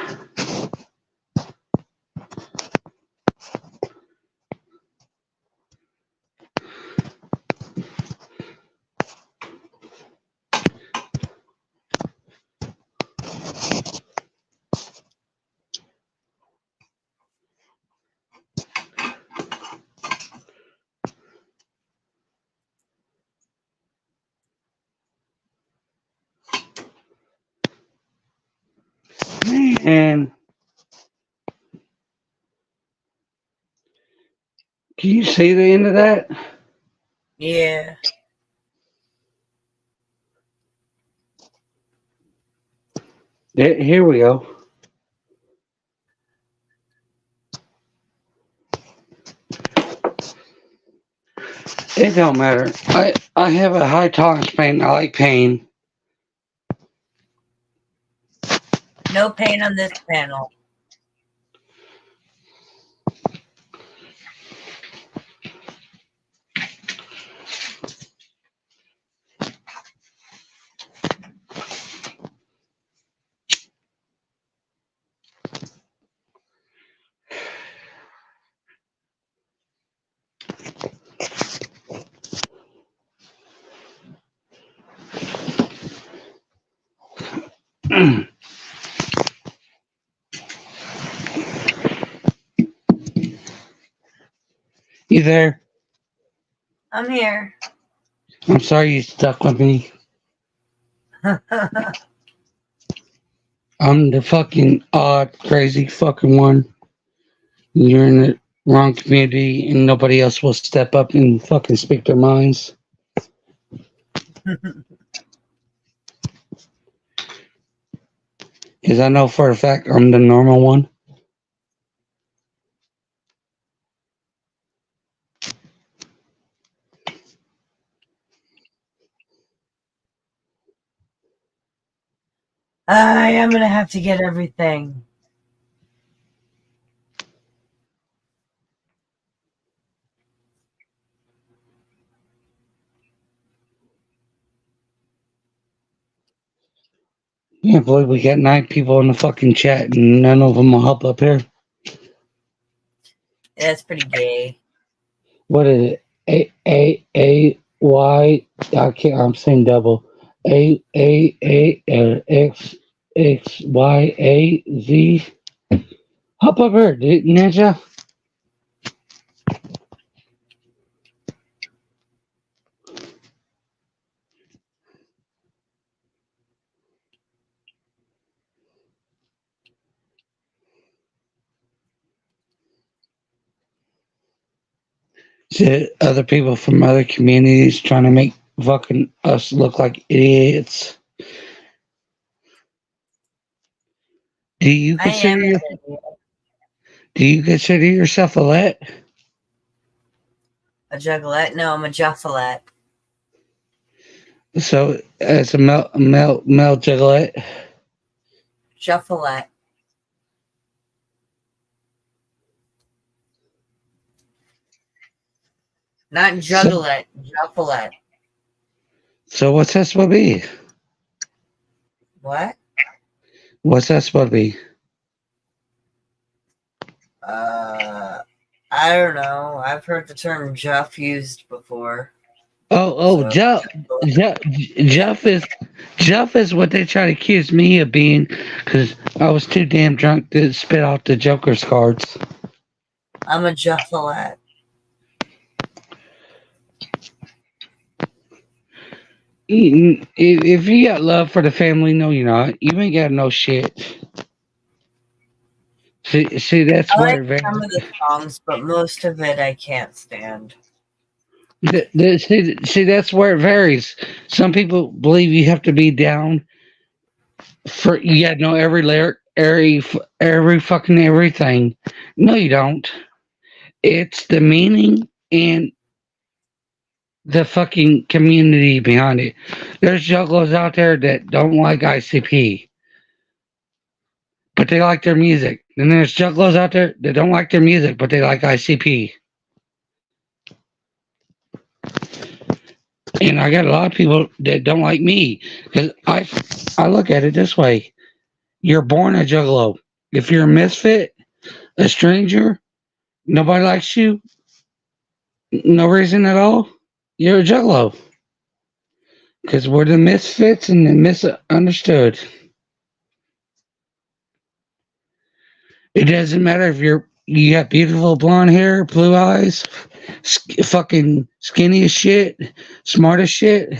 Man, Can you see the end of that? Yeah. Here we go. It don't matter. I have a high tolerance pain. I like pain. No pain on this panel. You there? I'm here. I'm sorry you stuck with me. I'm the fucking odd, crazy fucking one. You're in the wrong community and nobody else will step up and fucking speak their minds. Because I know for a fact I'm the normal one. I am gonna have to get everything. Can't believe we got 9 people in the fucking chat and none of them will help up here. Yeah, it's pretty gay. What is it? A-Y. I can't, I'm saying double. X Y A Z. Hop up here, dude, Ninja. See other people from other communities trying to make fucking us look like idiots. Do you I am consider an your, idiot. do you consider yourself a let? A juggalette? No, I'm a juffelette. So as a male juggalette. Juffelette. Not So, juggalette, juffelette. so what's that supposed to be? What? What's that supposed to be? I don't know. I've heard the term Juff used before. Oh, So, Jeff is what they try to accuse me of being because I was too damn drunk to spit out the Joker's cards. I'm a Juffelette. If you got love for the family, no, you're not. You ain't got no shit. See, that's I where like it varies. some of the songs, but most of it I can't stand. See, that's where it varies. Some people believe you have to be down for you got to know every lyric, every fucking everything. No, you don't. It's the meaning and the fucking community behind it. There's juggalos out there that don't like ICP, but they like their music. And there's juggalos out there that don't like their music, but they like ICP. And I got a lot of people that don't like me because I look at it this way: you're born a juggalo. If you're a misfit, a stranger, nobody likes you, no reason at all, you're a juggalo. Because we're the misfits and the misunderstood. It doesn't matter if you got beautiful blonde hair, blue eyes, fucking skinny as shit, smart as shit.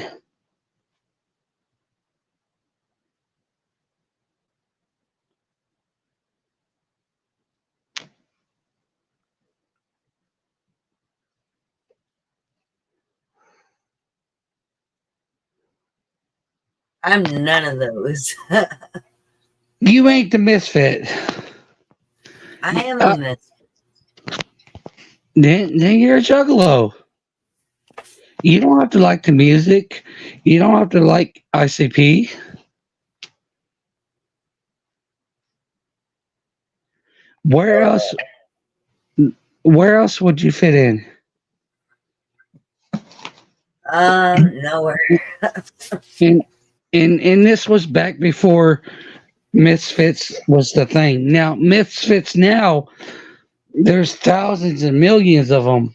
I'm none of those. You ain't the misfit. I am a misfit. Then you're a juggalo. You don't have to like the music. You don't have to like ICP. Where else? Where else would you fit in? Nowhere. And this was back before Misfits was the thing. Now Misfits now, there's thousands and millions of them.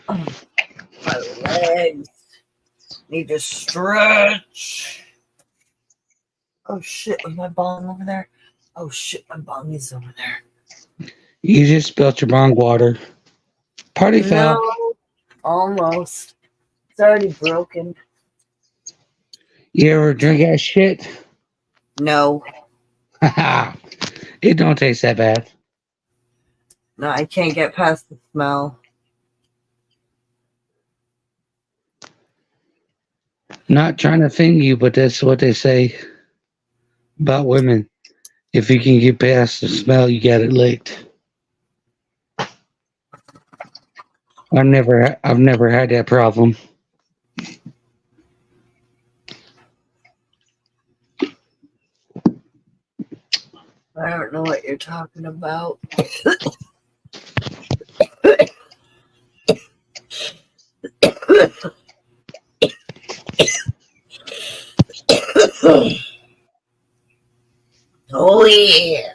My legs need to stretch. Oh shit, was my bong over there? Oh shit, my bong is over there. You just spilled your bong water. Party foul. No, almost. It's already broken. You ever drink that shit? No. It don't taste that bad. No, I can't get past the smell. Not trying to offend you, but that's what they say about women. If you can get past the smell, you got it licked. I've never had that problem. I don't know what you're talking about. Oh yeah.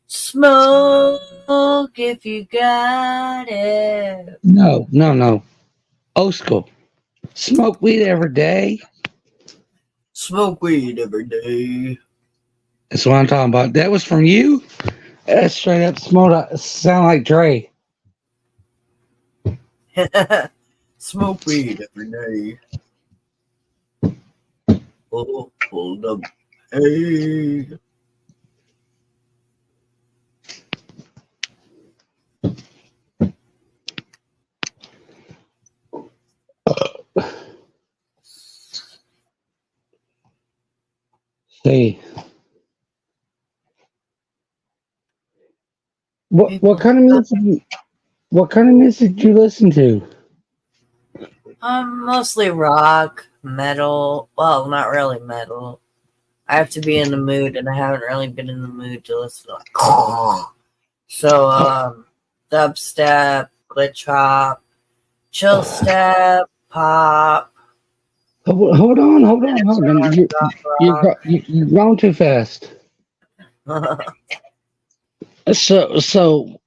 Smoke if you got it. No. Old school. Smoke weed every day. Smoke weed every day. That's what I'm talking about. That was from you? That's straight up sound like Dre. Smoke weed every day. Oh, hold up. Hey. See. What kind of music? What kind of music do you listen to? Mostly rock, metal. Well, not really metal. I have to be in the mood, and I haven't really been in the mood to listen to like. So, dubstep, glitch hop, chill step, pop. Hold on. You're going too fast. So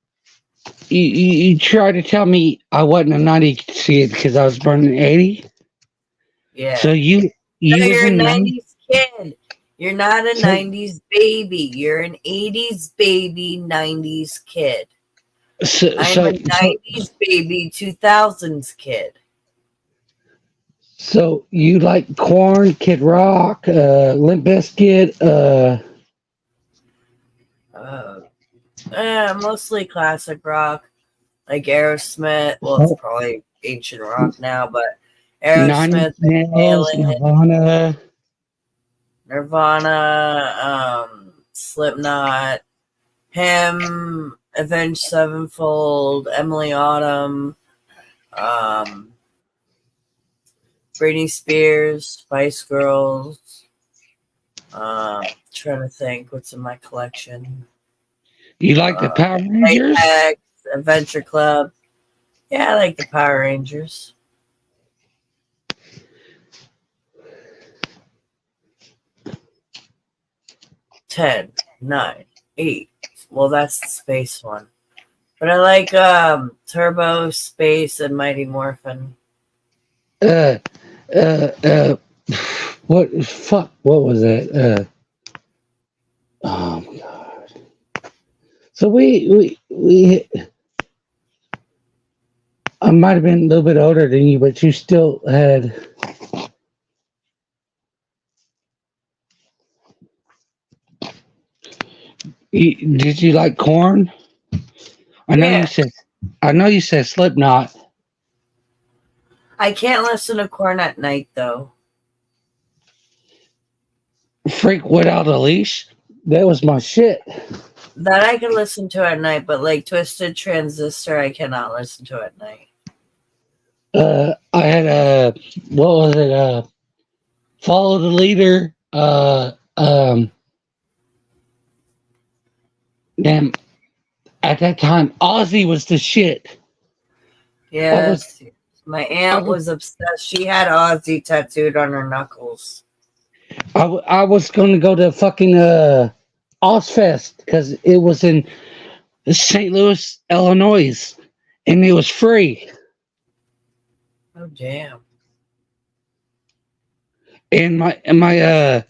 you try to tell me I wasn't a 90s kid because I was born in 80? Yeah. So you No, was you're a in 90s kid. You're not a 90s baby. You're an 80s baby, 90s kid. I'm a 90s baby, 2000s kid. So you like Korn, Kid Rock, Limp Bizkit, mostly classic rock, like Aerosmith. Well, it's probably ancient rock now, but Aerosmith, Nirvana, Slipknot, him, Avenged Sevenfold, Emily Autumn, Britney Spears, Spice Girls. Trying to think what's in my collection. You like the Power Rangers? Apex, Adventure Club. Yeah, I like the Power Rangers. 10, 9, 8. Well, that's the space one. But I like Turbo, Space, and Mighty Morphin. What fuck? What was that? Oh my god! So we. I might have been a little bit older than you, but you still had. Did you like Corn? I know Yeah. you said. I know you said Slipknot. I can't listen to Korn at night though. Freak Without a Leash. That was my shit. That I can listen to at night, but like Twisted Transistor, I cannot listen to at night. I had what was it? Follow the Leader. Damn. At that time, Ozzy was the shit. Yes. My aunt was obsessed. She had Ozzy tattooed on her knuckles. I was going to go to fucking Ozfest because it was in St. Louis, Illinois, and it was free. Oh damn! And my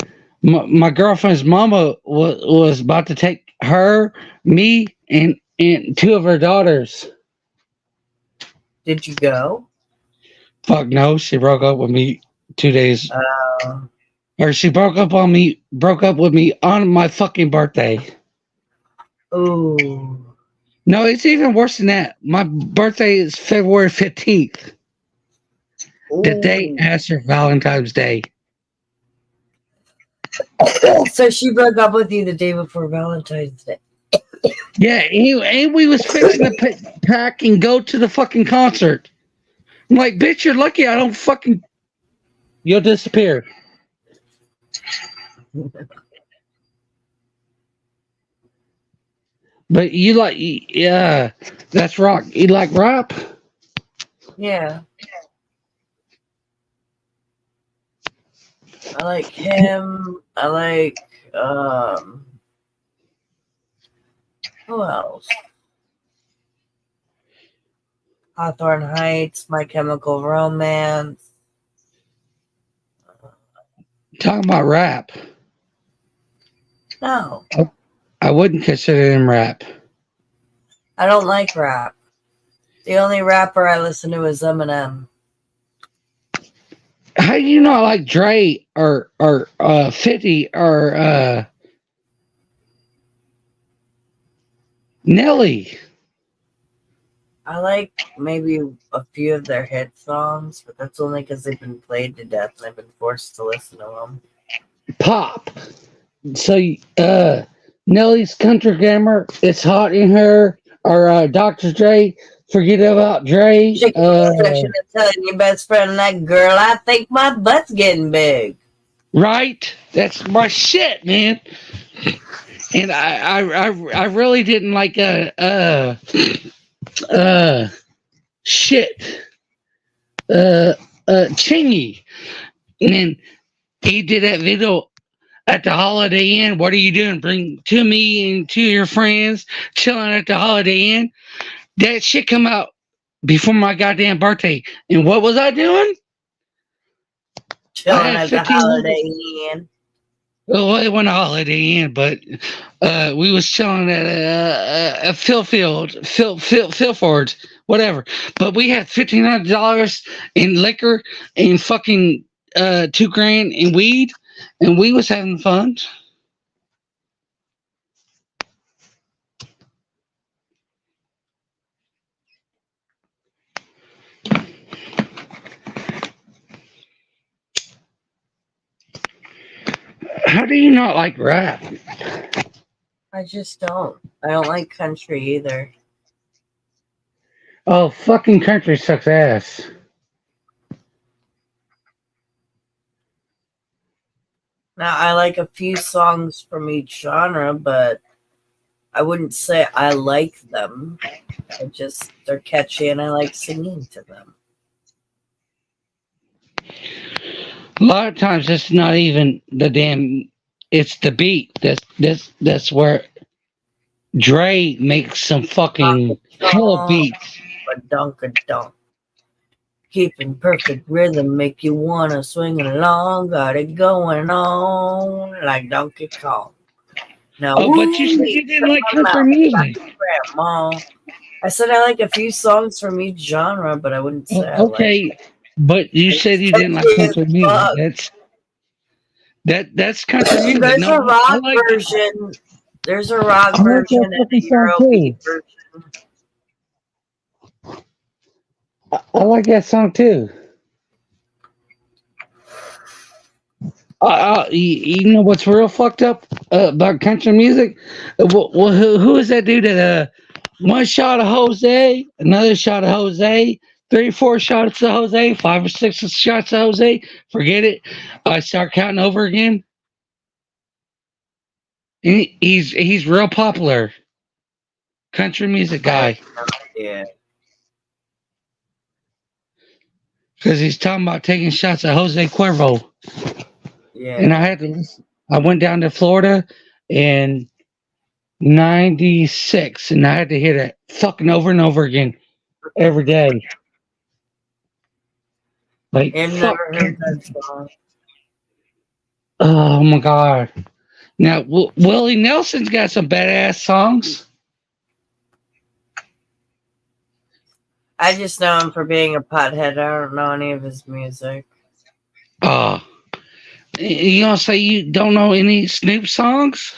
girlfriend's mama was about to take her, me, and two of her daughters. Did you go? Fuck no, she broke up with me 2 days. Or she broke up with me on my fucking birthday. Ooh. No, it's even worse than that. My birthday is February 15th. The day after Valentine's Day. So she broke up with you the day before Valentine's Day. Yeah, and we was fixing to pack and go to the fucking concert. I'm like, bitch, you're lucky I don't fucking... You'll disappear. But you like... Yeah, that's rock. You like rap? Yeah. I like him. I like who else? Hawthorne Heights, My Chemical Romance. Talking about rap. No. I wouldn't consider him rap. I don't like rap. The only rapper I listen to is Eminem. How do you not like Dre or 50 or Nelly? I like maybe a few of their hit songs, but that's only because they've been played to death and I've been forced to listen to them. Pop. So Nelly's Country Grammar, It's Hot in Her, or Dr. Dre, Forget About Dre. Section of telling your best friend that girl, I think my butt's getting big. Right? That's my shit, man. And I really didn't like shit. Chingy. And then he did that video at the Holiday Inn. What are you doing? Bring to me and to your friends chilling at the Holiday Inn. That shit come out before my goddamn birthday. And what was I doing? Chilling at the Holiday Inn. Well, it wasn't a Holiday Inn, but we was chilling at Phil Ford, whatever. But we had $1,500 in liquor and fucking $2,000 in weed, and we was having fun. How do you not like rap? I just don't. I don't like country either. Oh, fucking country sucks ass. Now, I like a few songs from each genre, but I wouldn't say I like them. They're catchy and I like singing to them. A lot of times it's not even the damn, it's the beat. That's where Dre makes some fucking hella beats. Dunk. Keeping perfect rhythm, make you wanna swing along. Got it going on like Donkey Kong. Now, Oh, but you said you didn't like country music. Grandma. I said I like a few songs from each genre, but I wouldn't say I like. Okay, but you said you didn't like country music. That's country music. There's No, a rock I like, version. There's a rock I like version that and a fucking song Eurobeat too. version. I like that song too. You know what's real fucked up about country music? Well, who is that dude that one shot of Jose, another shot of Jose, 3 or 4 shots of Jose, 5 or 6 shots of Jose? Forget it. I start counting over again. He's real popular. Country music guy. Yeah. Because he's talking about taking shots at Jose Cuervo. Yeah. And I had to listen. I went down to Florida in 96 and I had to hear that fucking over and over again every day. Like, I've fuck. never heard that song. Oh my god. Now, Willie Nelson's got some badass songs. I just know him for being a pothead. I don't know any of his music. Oh. You gonna say you don't know any Snoop songs?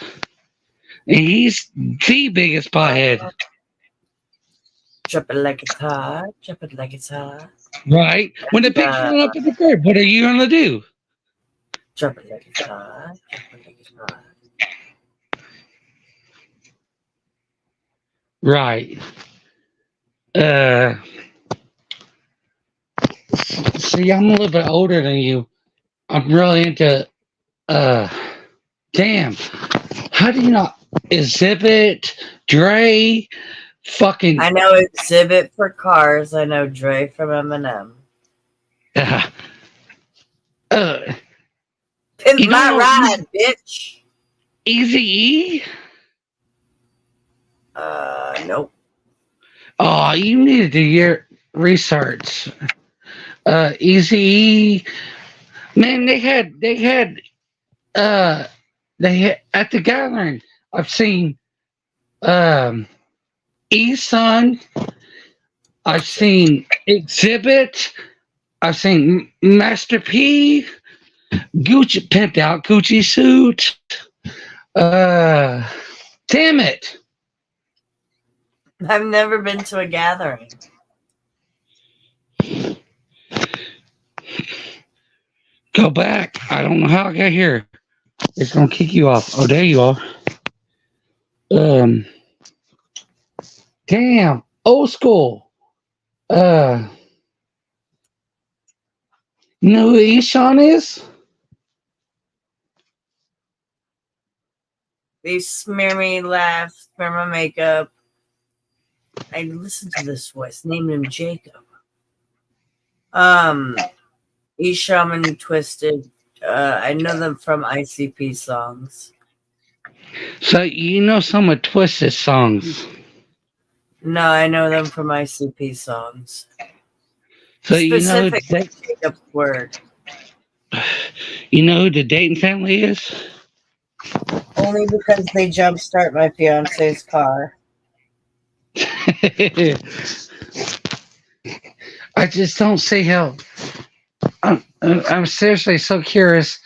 And he's the biggest pothead. Drop it like it's hot. Drop it like it's hot. Right? When the pig's going up in the crib, what are you gonna do? Drop it like it's hot. Drop it like it's hot. Right. See, I'm a little bit older than you. I'm really into damn. How do you not Exhibit, Dre, fucking I know Exhibit for Cars. I know Dre from Eminem. Pimp you my don't know ride, bitch. Easy E? Nope. Oh, you need to do your research. Easy E, man, they had at the gathering. I've seen E-Sun. I've seen Exhibit. I've seen Master P. Gucci pimped out Gucci suit. Damn it. I've never been to a gathering. Go back. I don't know how I got here. It's gonna kick you off. Oh, there you are. Damn. Old school. You know who Eshawn is? They smear me, laugh, smear my makeup. I listened to this voice, named him Jacob. E Shaman Twisted. I know them from ICP songs. So you know some of Twisted songs. No, I know them from ICP songs. So you know Specific Jacob's word. You know who the Dayton family is? Only because they jumpstart my fiance's car. I just don't see how. I'm seriously so curious.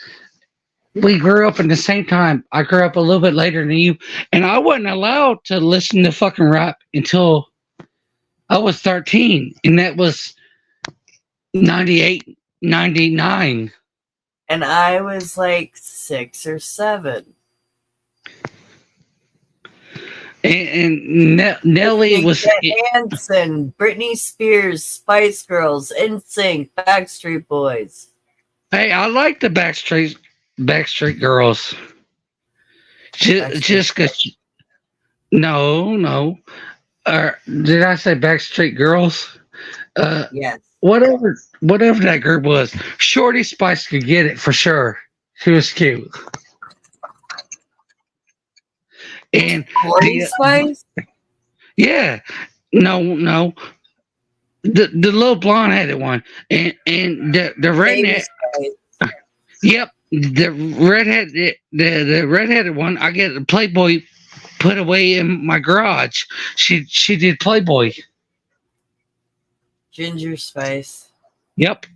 We grew up in the same time. I grew up a little bit later than you, and I wasn't allowed to listen to fucking rap until I was 13, and that was 98, 99. And I was like 6 or 7. And Nelly was Hanson, Britney Spears, Spice Girls, NSYNC, Backstreet Boys. Hey, I like the Backstreet Girls. Just because. No. Did I say Backstreet Girls? Yes. Whatever that group was, Shorty Spice could get it for sure. She was cute. And Shorty Spice? Yeah. No. the little blonde headed one, and the Baby redneck. Spice. Yep, the redheaded one. I get a Playboy put away in my garage. She did Playboy. Ginger Spice. Yep.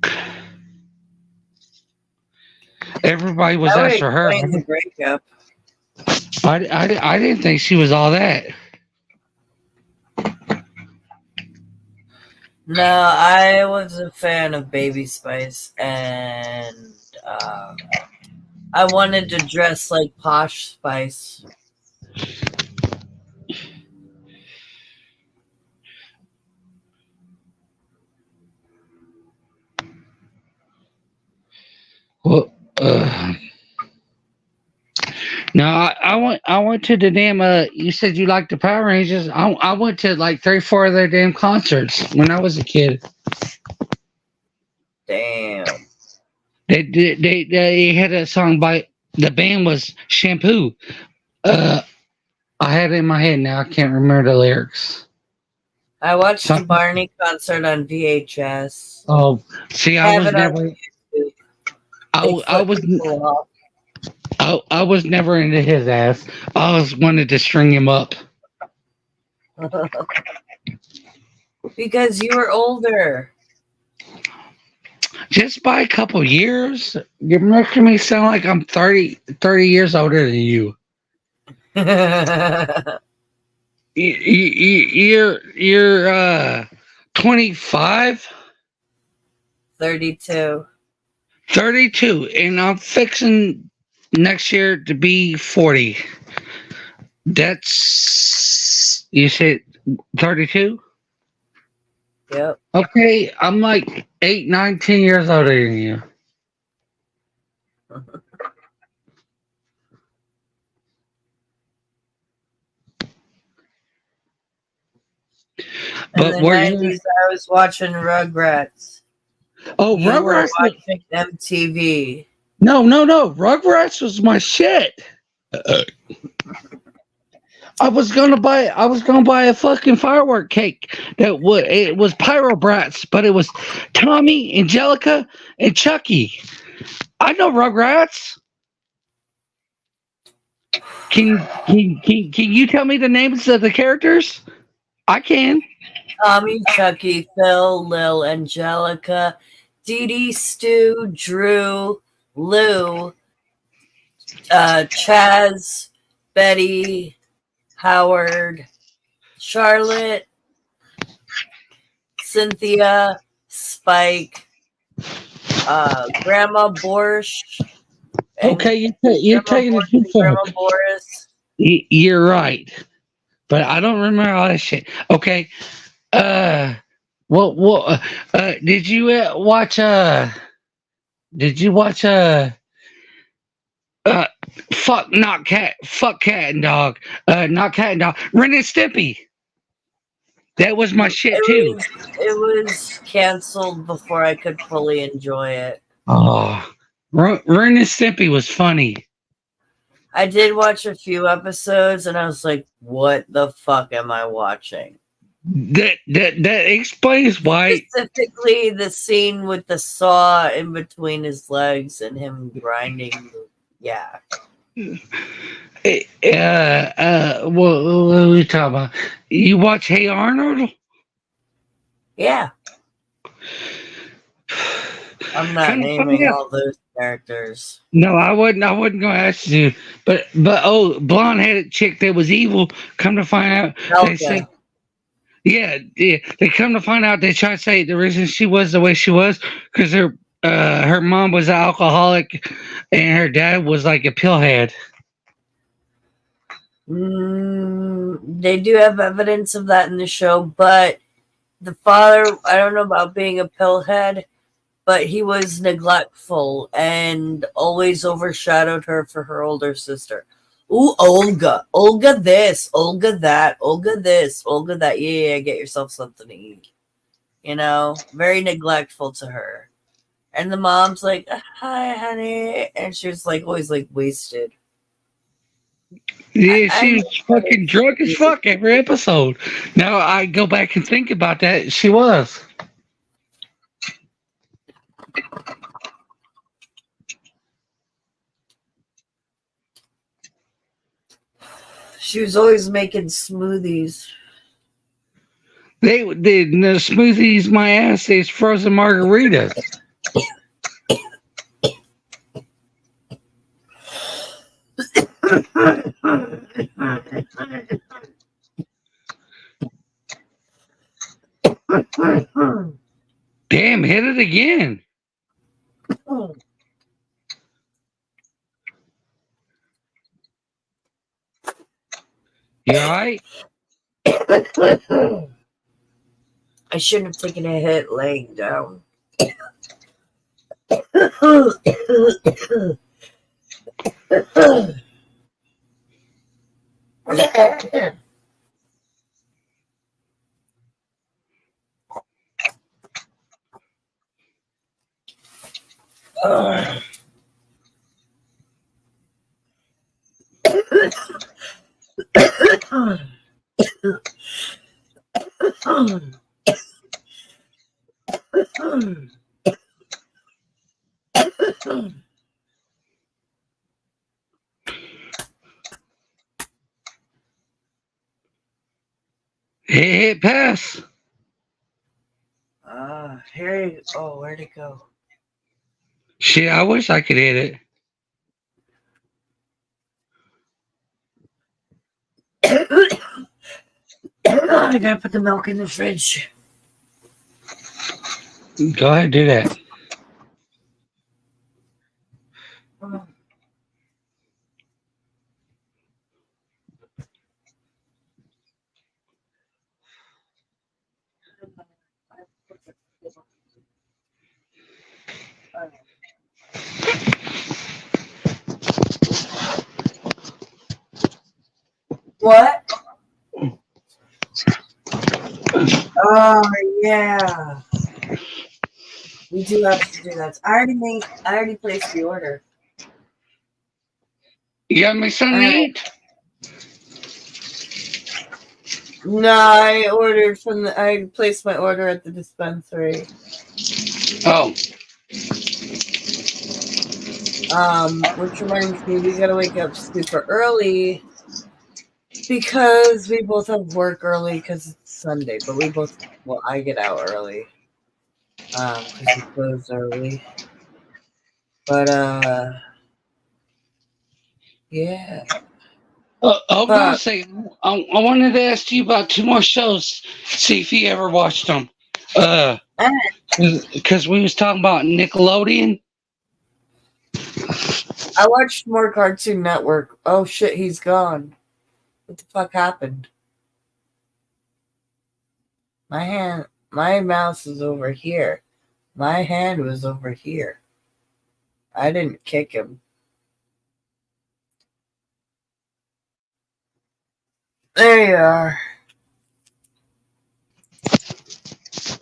Everybody was I would after her. explain the breakup. I didn't think she was all that. No, I was a fan of Baby Spice, and I wanted to dress like Posh Spice. Well, no, I went to the damn. You said you liked the Power Rangers. I went to like 3-4 of their damn concerts when I was a kid. Damn. They had a song by the band was Shampoo. I had it in my head now. I can't remember the lyrics. I watched the Barney concert on VHS. Oh, see, I was never. I was never into his ass. I always wanted to string him up. Because you were older. Just by a couple years, you're making me sound like I'm 30 years older than you. You're 25? 32. 32, and I'm fixing next year to be 40. That's, you said 32? Yep. Okay, I'm like 8, 9, 10 years older than you. In the 90s, I was watching Rugrats. Oh, You were Rugrats. watching MTV. No. Rugrats was my shit. I was gonna buy a fucking firework cake it was Pyro Brats, but it was Tommy, Angelica, and Chucky. I know Rugrats. Can you tell me the names of the characters? I can. Tommy, Chucky, Phil, Lil, Angelica, Dee Dee, Stu, Drew, Lou, Chaz, Betty, Howard, Charlotte, Cynthia, Spike, Grandma Borscht. Okay, you're taking it too far. Grandma Boris. You're right, but I don't remember all that shit. Okay, did you watch? Fuck cat and dog. Not cat and dog. Ren and Stimpy. That was my shit too. It was canceled before I could fully enjoy it. Oh, Ren and Stimpy was funny. I did watch a few episodes, and I was like, "What the fuck am I watching?" That explains why. Specifically, the scene with the saw in between his legs and him grinding. Yeah. What are we talking about? You watch Hey Arnold? Yeah. I'm not naming all those characters. No, I wasn't going to ask you, but blonde headed chick that was evil. Come to find out, they say, yeah. They come to find out they try to say the reason she was the way she was because her mom was an alcoholic and her dad was like a pillhead. They do have evidence of that in the show, but the father, I don't know about being a pillhead, but he was neglectful and always overshadowed her for her older sister. Ooh, Olga. Olga this, Olga that, Olga this, Olga that. Yeah, get yourself something to eat. You know, very neglectful to her. And the mom's like, hi, honey. And she was like, always like wasted. Yeah, she was fucking drunk as fuck every episode. Now I go back and think about that. She was. She was always making smoothies. They did the smoothies. My ass is frozen margaritas. Damn, hit it again. You alright? I shouldn't have taken a hit laying down. Hit pass. Here. Oh, where'd it go? Shit, I wish I could hit it. I gotta put the milk in the fridge. Go ahead, do that. What? Oh yeah. We do have to do that. I already placed the order. You got me something to eat? No, I placed my order at the dispensary. Oh. Which reminds me, we gotta wake up super early because we both have work early because it's Sunday, but I get out early. Because we close early. But, yeah. I was gonna say, I wanted to ask you about two more shows. See if you ever watched them. Because we was talking about Nickelodeon. I watched more Cartoon Network. Oh shit, he's gone. What the fuck happened? My mouse is over here. My hand was over here. I didn't kick him. There you are.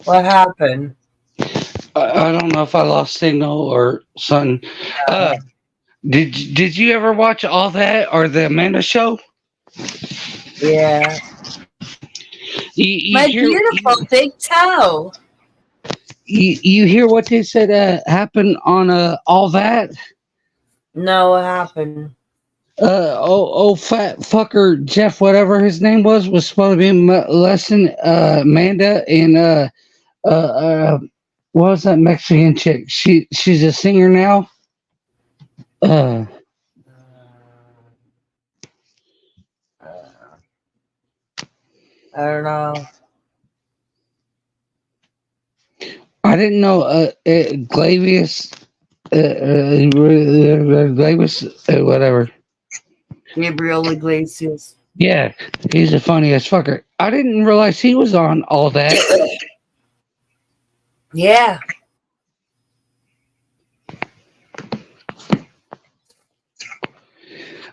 What happened? I don't know if I lost signal or something. Did you ever watch All That or the Amanda Show? Yeah. My beautiful big toe. You hear what they said happened on All That? No, what happened? Fat fucker Jeff, whatever his name was supposed to be molesting Amanda and what was that Mexican chick? She's a singer now. I don't know. I didn't know Glavius whatever. Gabriel Iglesias. Yeah, he's a funny ass fucker. I didn't realize he was on All That. Yeah.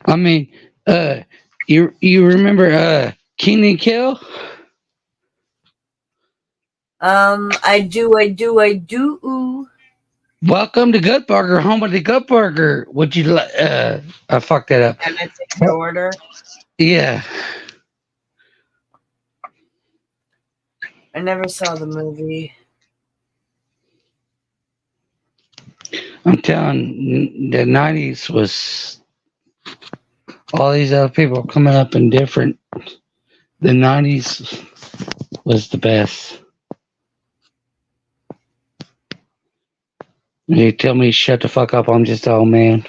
I mean, you remember Keenan Kill? I do. Welcome to Gut Burger, home of the Gut Burger. Would you like? I fucked that up. Can I take the order? Yeah. I never saw the movie. I'm telling, the 90s was all these other people are coming up and different. The 90s was the best. You tell me shut the fuck up, I'm just an old man.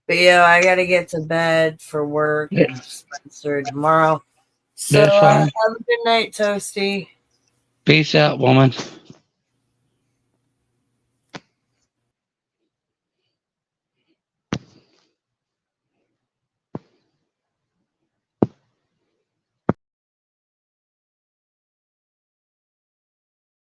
But yeah, I gotta get to bed for work and Spencer tomorrow. So That's fine. have a good night, Toasty. Peace out, woman.